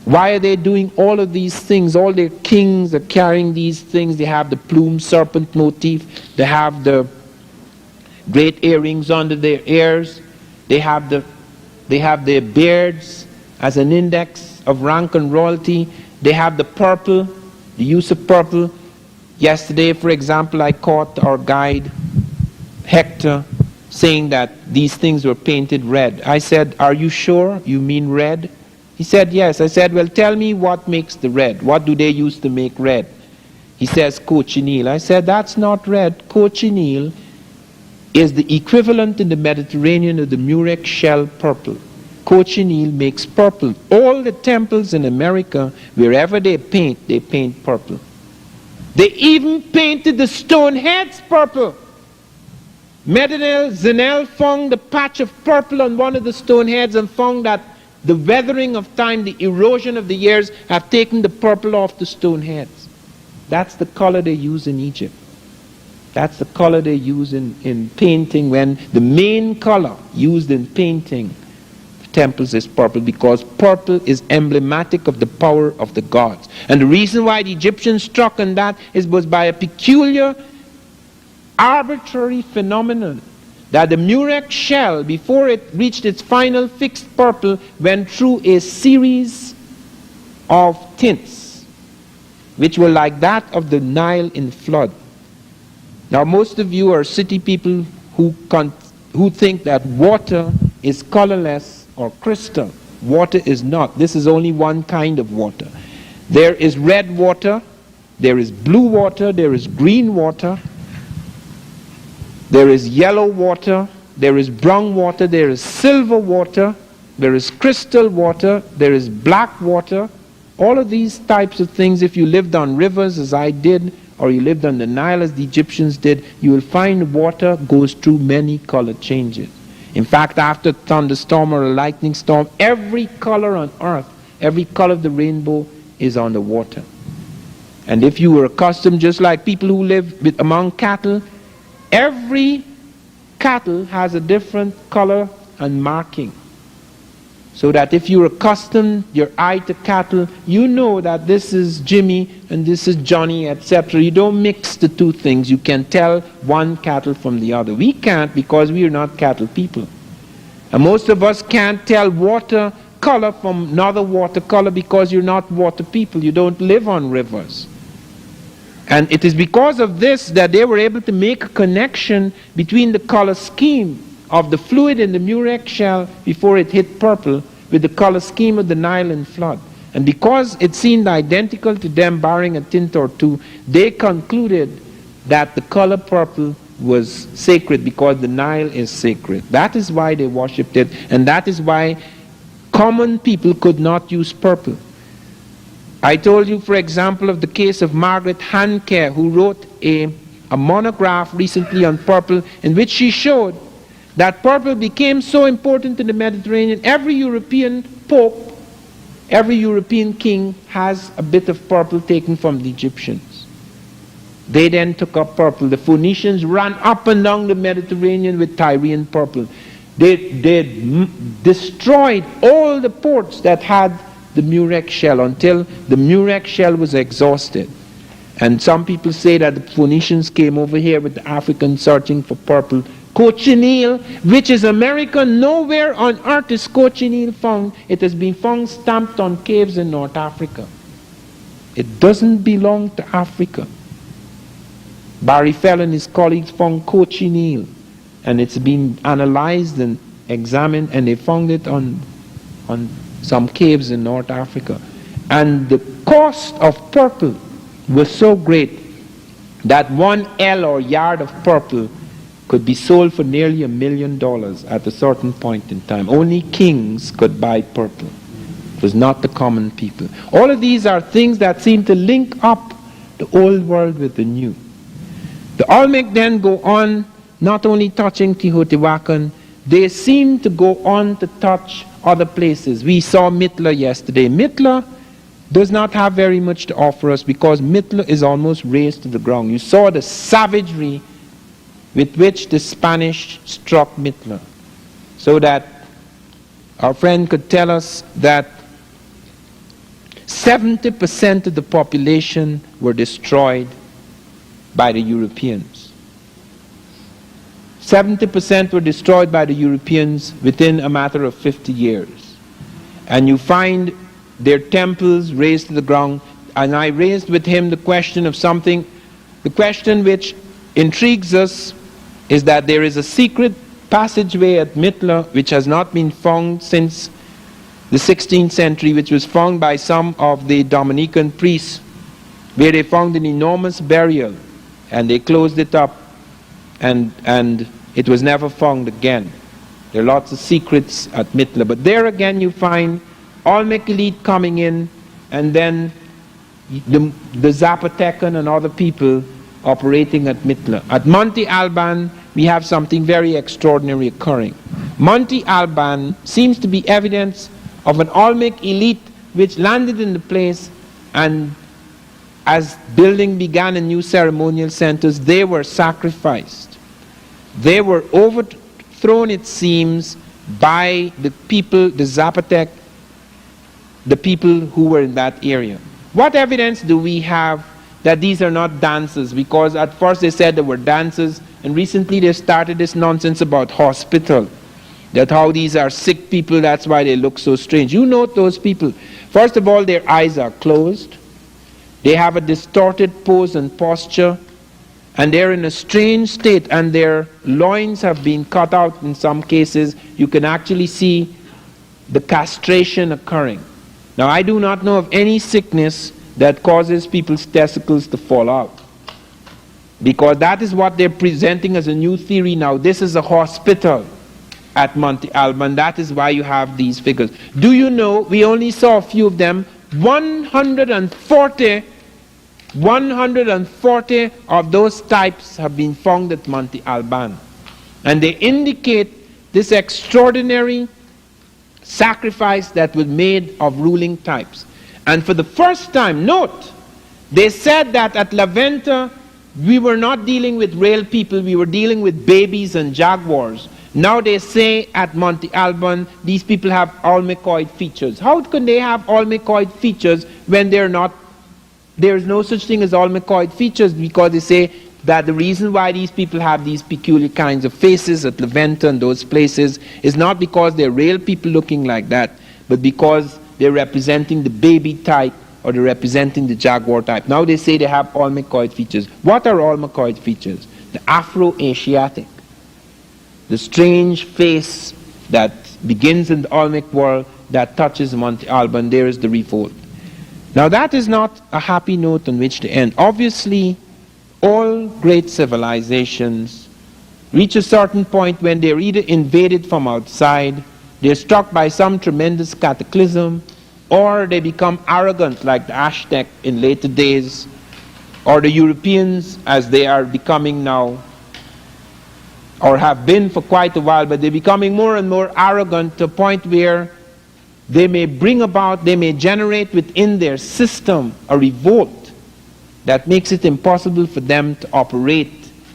Why are they doing all of these things? All their kings are carrying these things. They have the plume serpent motif. They have the great earrings under their ears. They have their beards as an index of rank and royalty. They have the purple, the use of purple. Yesterday, for example, I caught our guide Hector saying that these things were painted red. I said, "Are you sure you mean red?" He said, "Yes." I said, "Well, tell me what makes the red. What do they use to make red?" He says, "Cochineal." I said, "That's not red. Cochineal is the equivalent in the Mediterranean of the murex shell purple. Cochineal makes purple. All the temples in America, wherever they paint purple. They even painted the stone heads purple. Medinel Zenel found the patch of purple on one of the stone heads and found that the weathering of time, the erosion of the years, have taken the purple off the stone heads. That's the color they use in Egypt. That's the color they use in painting, when the main color used in painting temples is purple, because purple is emblematic of the power of the gods. And the reason why the Egyptians struck on that was by a peculiar arbitrary phenomenon, that the murex shell, before it reached its final fixed purple, went through a series of tints which were like that of the Nile in flood. Now, most of you are city people who think that water is colorless or crystal. Water is not. This is only one kind of water. There is red water, there is blue water, there is green water, there is yellow water, there is brown water, there is silver water, there is crystal water, there is black water. All of these types of things, if you lived on rivers as I did, or you lived on the Nile as the Egyptians did, you will find water goes through many color changes. In fact, after a thunderstorm or a lightning storm, every color on earth, every color of the rainbow is on the water. And if you were accustomed, just like people who live among cattle, every cattle has a different color and marking. So that if you're accustomed your eye to cattle, you know that this is Jimmy and this is Johnny, etc. You don't mix the two things. You can tell one cattle from the other. We can't, because we are not cattle people. And most of us can't tell water color from another water color, because you're not water people. You don't live on rivers. And it is because of this that they were able to make a connection between the color scheme of the fluid in the murex shell before it hit purple with the color scheme of the Nile in flood. And because it seemed identical to them, barring a tint or two, they concluded that the color purple was sacred, because the Nile is sacred. That is why they worshipped it, and that is why common people could not use purple. I told you, for example, of the case of Margaret Handke, who wrote a monograph recently on purple, in which she showed that purple became so important in the Mediterranean. Every European pope, every European king has a bit of purple taken from the Egyptians. They then took up purple. The Phoenicians ran up and down the Mediterranean with Tyrian purple. They destroyed all the ports that had the murex shell until the murex shell was exhausted. And some people say that the Phoenicians came over here with the Africans searching for purple. Cochineal, which is American, nowhere on earth is cochineal found. It has been found stamped on caves in North Africa. It doesn't belong to Africa. Barry Fell and his colleagues found cochineal, and it's been analyzed and examined, and they found it on some caves in North Africa. And the cost of purple was so great that 1 ell or yard of purple could be sold for nearly $1 million at a certain point in time. Only kings could buy purple. It was not the common people. All of these are things that seem to link up the old world with the new. The Olmec then go on, not only touching Teotihuacan, they seem to go on to touch other places. We saw Mitla yesterday. Mitla does not have very much to offer us because Mitla is almost razed to the ground. You saw the savagery with which the Spanish struck Mitla, so that our friend could tell us that 70% of the population were destroyed by the Europeans. 70% were destroyed by the Europeans within a matter of 50 years. And you find their temples razed to the ground. And I raised with him the question of something, the question which intrigues us is that there is a secret passageway at Mitla which has not been found since the 16th century, which was found by some of the Dominican priests, where they found an enormous burial and they closed it up and it was never found again. There are lots of secrets at Mitla, but there again you find Olmec elite coming in, and then the Zapotecan and other people operating at Mitla. At Monte Alban, we have something very extraordinary occurring. Monte Alban seems to be evidence of an Olmec elite which landed in the place, and as building began in new ceremonial centers, they were sacrificed. They were overthrown, it seems, by the people, the Zapotec, the people who were in that area. What evidence do we have that these are not dancers? Because at first they said they were dancers, and recently they started this nonsense about hospital, that how these are sick people, that's why they look so strange. You note those people. First of all, their eyes are closed. They have a distorted pose and posture, and they're in a strange state, and their loins have been cut out in some cases. You can actually see the castration occurring. Now, I do not know of any sickness that causes people's testicles to fall out, because that is what they're presenting as a new theory now. This is a hospital at Monte Alban. That is why you have these figures. Do you know, we only saw a few of them, 140 of those types have been found at Monte Alban. And they indicate this extraordinary sacrifice that was made of ruling types. And for the first time, note, they said that at La Venta, we were not dealing with real people, we were dealing with babies and jaguars. Now they say at Monte Alban, these people have Olmecoid features. How can they have Olmecoid features when they're not? There's no such thing as Olmecoid features, because they say that the reason why these people have these peculiar kinds of faces at La Venta and those places is not because they're real people looking like that, but because they're representing the baby type or they're representing the jaguar type. Now they say they have Olmecoid features. What are Olmecoid features? The Afro-Asiatic, the strange face that begins in the Olmec world that touches Monte Alban. There is the revolt. Now that is not a happy note on which to end. Obviously, all great civilizations reach a certain point when they're either invaded from outside, they're struck by some tremendous cataclysm, or they become arrogant like the Aztec in later days, or the Europeans as they are becoming now, or have been for quite a while, but they're becoming more and more arrogant to a point where they may bring about, they may generate within their system a revolt that makes it impossible for them to operate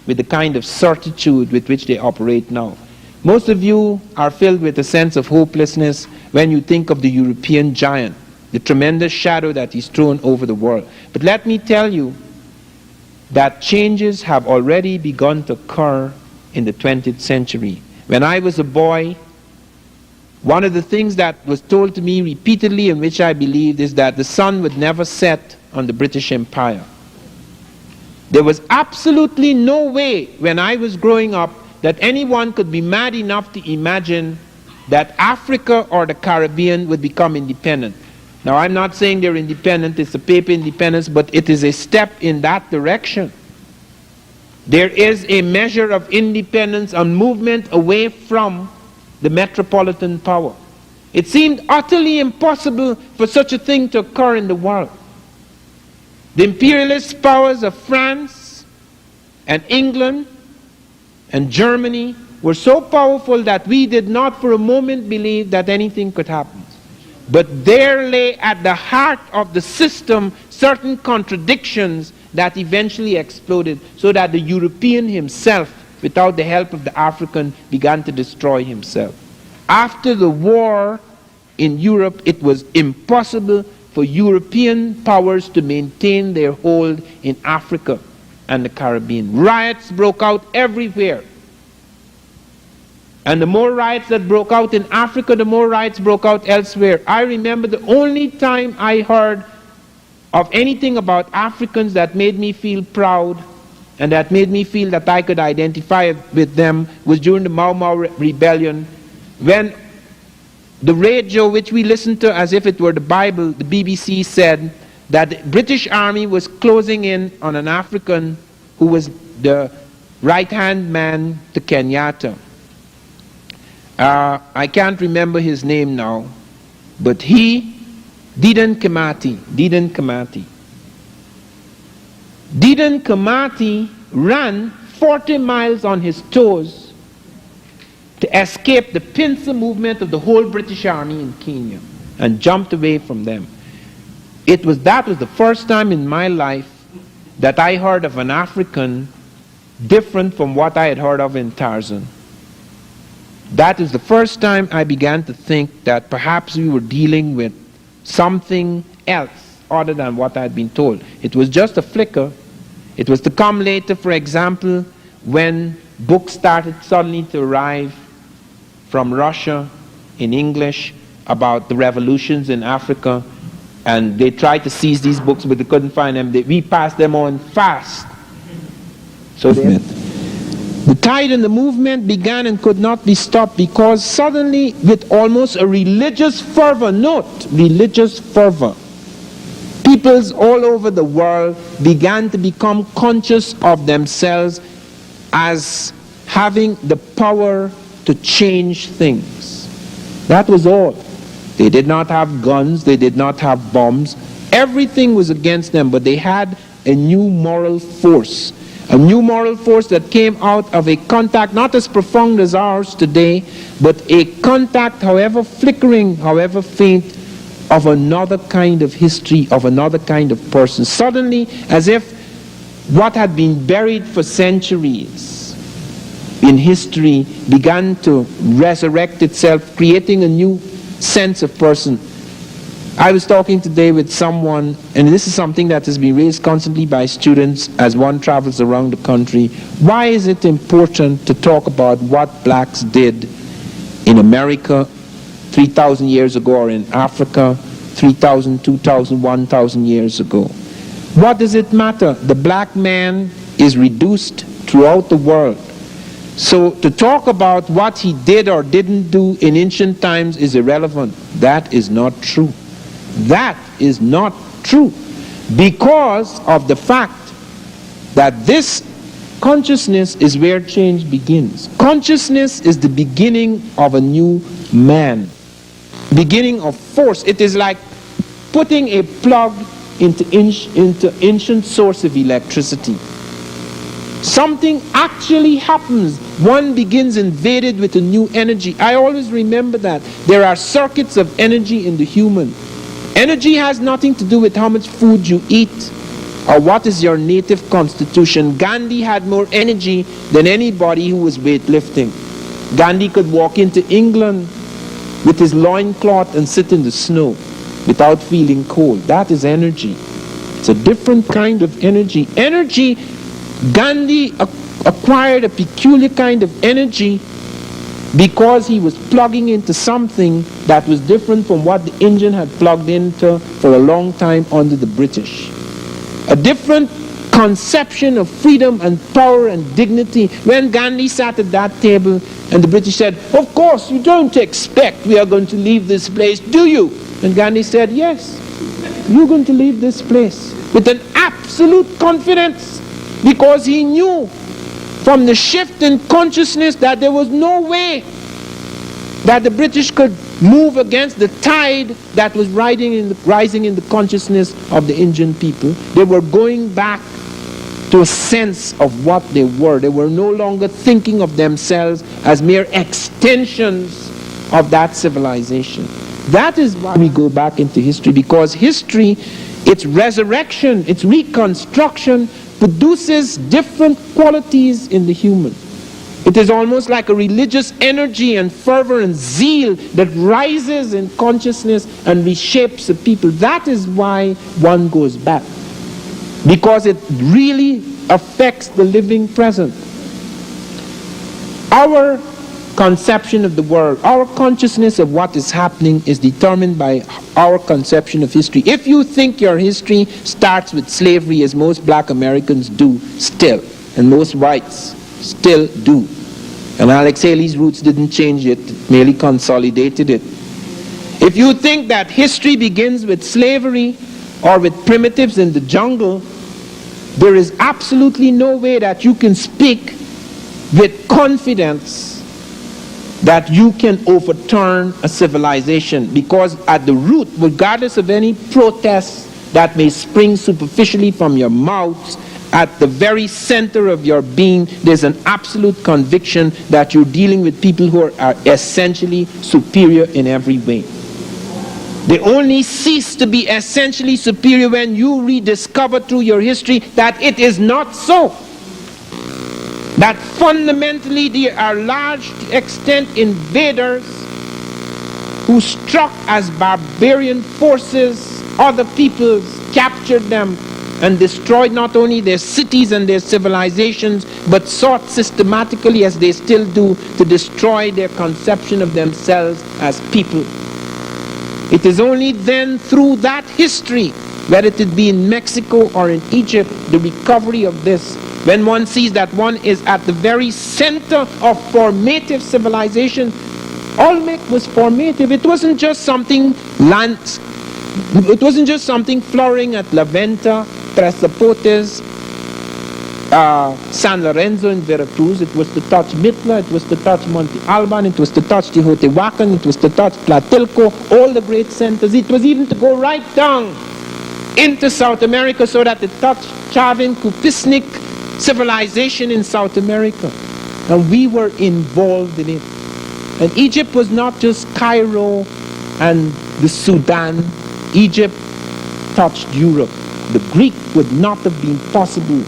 with the kind of certitude with which they operate now. Most of you are filled with a sense of hopelessness when you think of the European giant, the tremendous shadow that he's thrown over the world. But let me tell you that changes have already begun to occur in the 20th century. When I was a boy, one of the things that was told to me repeatedly, and which I believed, is that the sun would never set on the British Empire. There was absolutely no way when I was growing up that anyone could be mad enough to imagine that Africa or the Caribbean would become independent. Now, I'm not saying they're independent, it's a paper independence, but it is a step in that direction. There is a measure of independence and movement away from the metropolitan power. It seemed utterly impossible for such a thing to occur in the world. The imperialist powers of France and England and Germany were so powerful that we did not for a moment believe that anything could happen. But there lay at the heart of the system certain contradictions that eventually exploded, so that the European himself, without the help of the African, began to destroy himself. After the war in Europe, it was impossible for European powers to maintain their hold in Africa and the Caribbean. Riots broke out everywhere. And the more riots that broke out in Africa, the more riots broke out elsewhere. I remember the only time I heard of anything about Africans that made me feel proud and that made me feel that I could identify with them was during the Mau Mau Rebellion, when the radio, which we listened to as if it were the Bible, the BBC said that the British Army was closing in on an African who was the right-hand man to Kenyatta. I can't remember his name now, but Dedan Kimathi ran 40 miles on his toes to escape the pincer movement of the whole British Army in Kenya and jumped away from them. That was the first time in my life that I heard of an African different from what I had heard of in Tarzan. That is the first time I began to think that perhaps we were dealing with something else other than what I had been told. It was just a flicker. It was to come later, for example, when books started suddenly to arrive from Russia in English about the revolutions in Africa, and they tried to seize these books, but they couldn't find them. We passed them on fast. So the tide and the movement began and could not be stopped, because suddenly, with almost a religious fervor, peoples all over the world began to become conscious of themselves as having the power to change things. That was all. They did not have guns, they did not have bombs. Everything was against them, but they had a new moral force. A new moral force that came out of a contact not as profound as ours today, but a contact, however flickering, however faint, of another kind of history, of another kind of person. Suddenly, as if what had been buried for centuries in history began to resurrect itself, creating a new sense of person. I was talking today with someone, and this is something that has been raised constantly by students as one travels around the country. Why is it important to talk about what blacks did in America 3,000 years ago, or in Africa 3,000, 2,000, 1,000 years ago? What does it matter? The black man is reduced throughout the world. So to talk about what he did or didn't do in ancient times is irrelevant. That is not true. That is not true, because of the fact that this consciousness is where change begins. Consciousness is the beginning of a new man, beginning of force. It is like putting a plug into ancient source of electricity. Something actually happens. One begins invaded with a new energy. I always remember that. There are circuits of energy in the human. Energy has nothing to do with how much food you eat or what is your native constitution. Gandhi had more energy than anybody who was weightlifting. Gandhi could walk into England with his loincloth and sit in the snow without feeling cold. That is energy. It's a different kind of energy. Gandhi acquired a peculiar kind of energy because he was plugging into something that was different from what the Indian had plugged into for a long time under the British. A different conception of freedom and power and dignity. When Gandhi sat at that table and the British said, of course, you don't expect we are going to leave this place, do you? And Gandhi said, yes, you're going to leave this place with an absolute confidence, because he knew from the shift in consciousness that there was no way that the British could move against the tide that was rising in the consciousness of the Indian people. They were going back to a sense of what they were. They were no longer thinking of themselves as mere extensions of that civilization. That is why we go back into history, because history, its resurrection, its reconstruction, produces different qualities in the human. It is almost like a religious energy and fervor and zeal that rises in consciousness and reshapes the people. That is why one goes back, because it really affects the living present. Our conception of the world, our consciousness of what is happening is determined by our conception of history. If you think your history starts with slavery, as most black Americans do still, and most whites still do, and Alex Haley's roots didn't change it, merely consolidated it. If you think that history begins with slavery or with primitives in the jungle, there is absolutely no way that you can speak with confidence that you can overturn a civilization, because at the root, regardless of any protests that may spring superficially from your mouths, at the very center of your being, there's an absolute conviction that you're dealing with people who are essentially superior in every way. They only cease to be essentially superior when you rediscover through your history that it is not so. That fundamentally there are large extent invaders who struck as barbarian forces other peoples, captured them, and destroyed not only their cities and their civilizations, but sought systematically, as they still do, to destroy their conception of themselves as people. It is only then through that history, whether it be in Mexico or in Egypt, the recovery of this, when one sees that one is at the very center of formative civilization. Olmec was formative. It wasn't just something it wasn't just something flowering at La Venta, Tres Zapotes, San Lorenzo in Veracruz. It was to touch Mitla, it was to touch Monte Alban, it was to touch Teotihuacan, it was to touch Tlatelolco, all the great centers. It was even to go right down into South America so that it touched Chavin, Kupisnik civilization in South America. And we were involved in it. And Egypt was not just Cairo and the Sudan. Egypt touched Europe. The Greek would not have been possible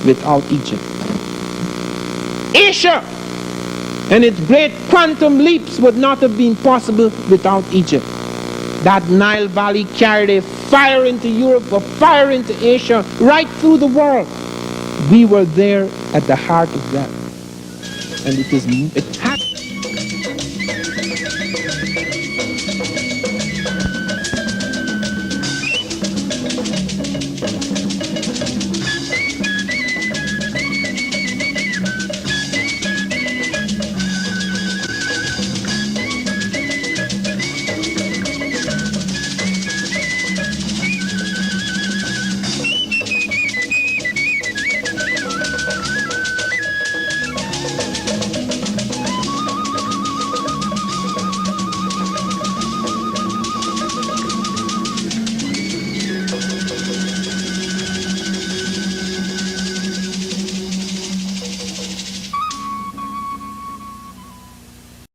without Egypt. Asia and its great quantum leaps would not have been possible without Egypt. That Nile Valley carried a fire into Europe, a fire into Asia, right through the world. We were there at the heart of that. And it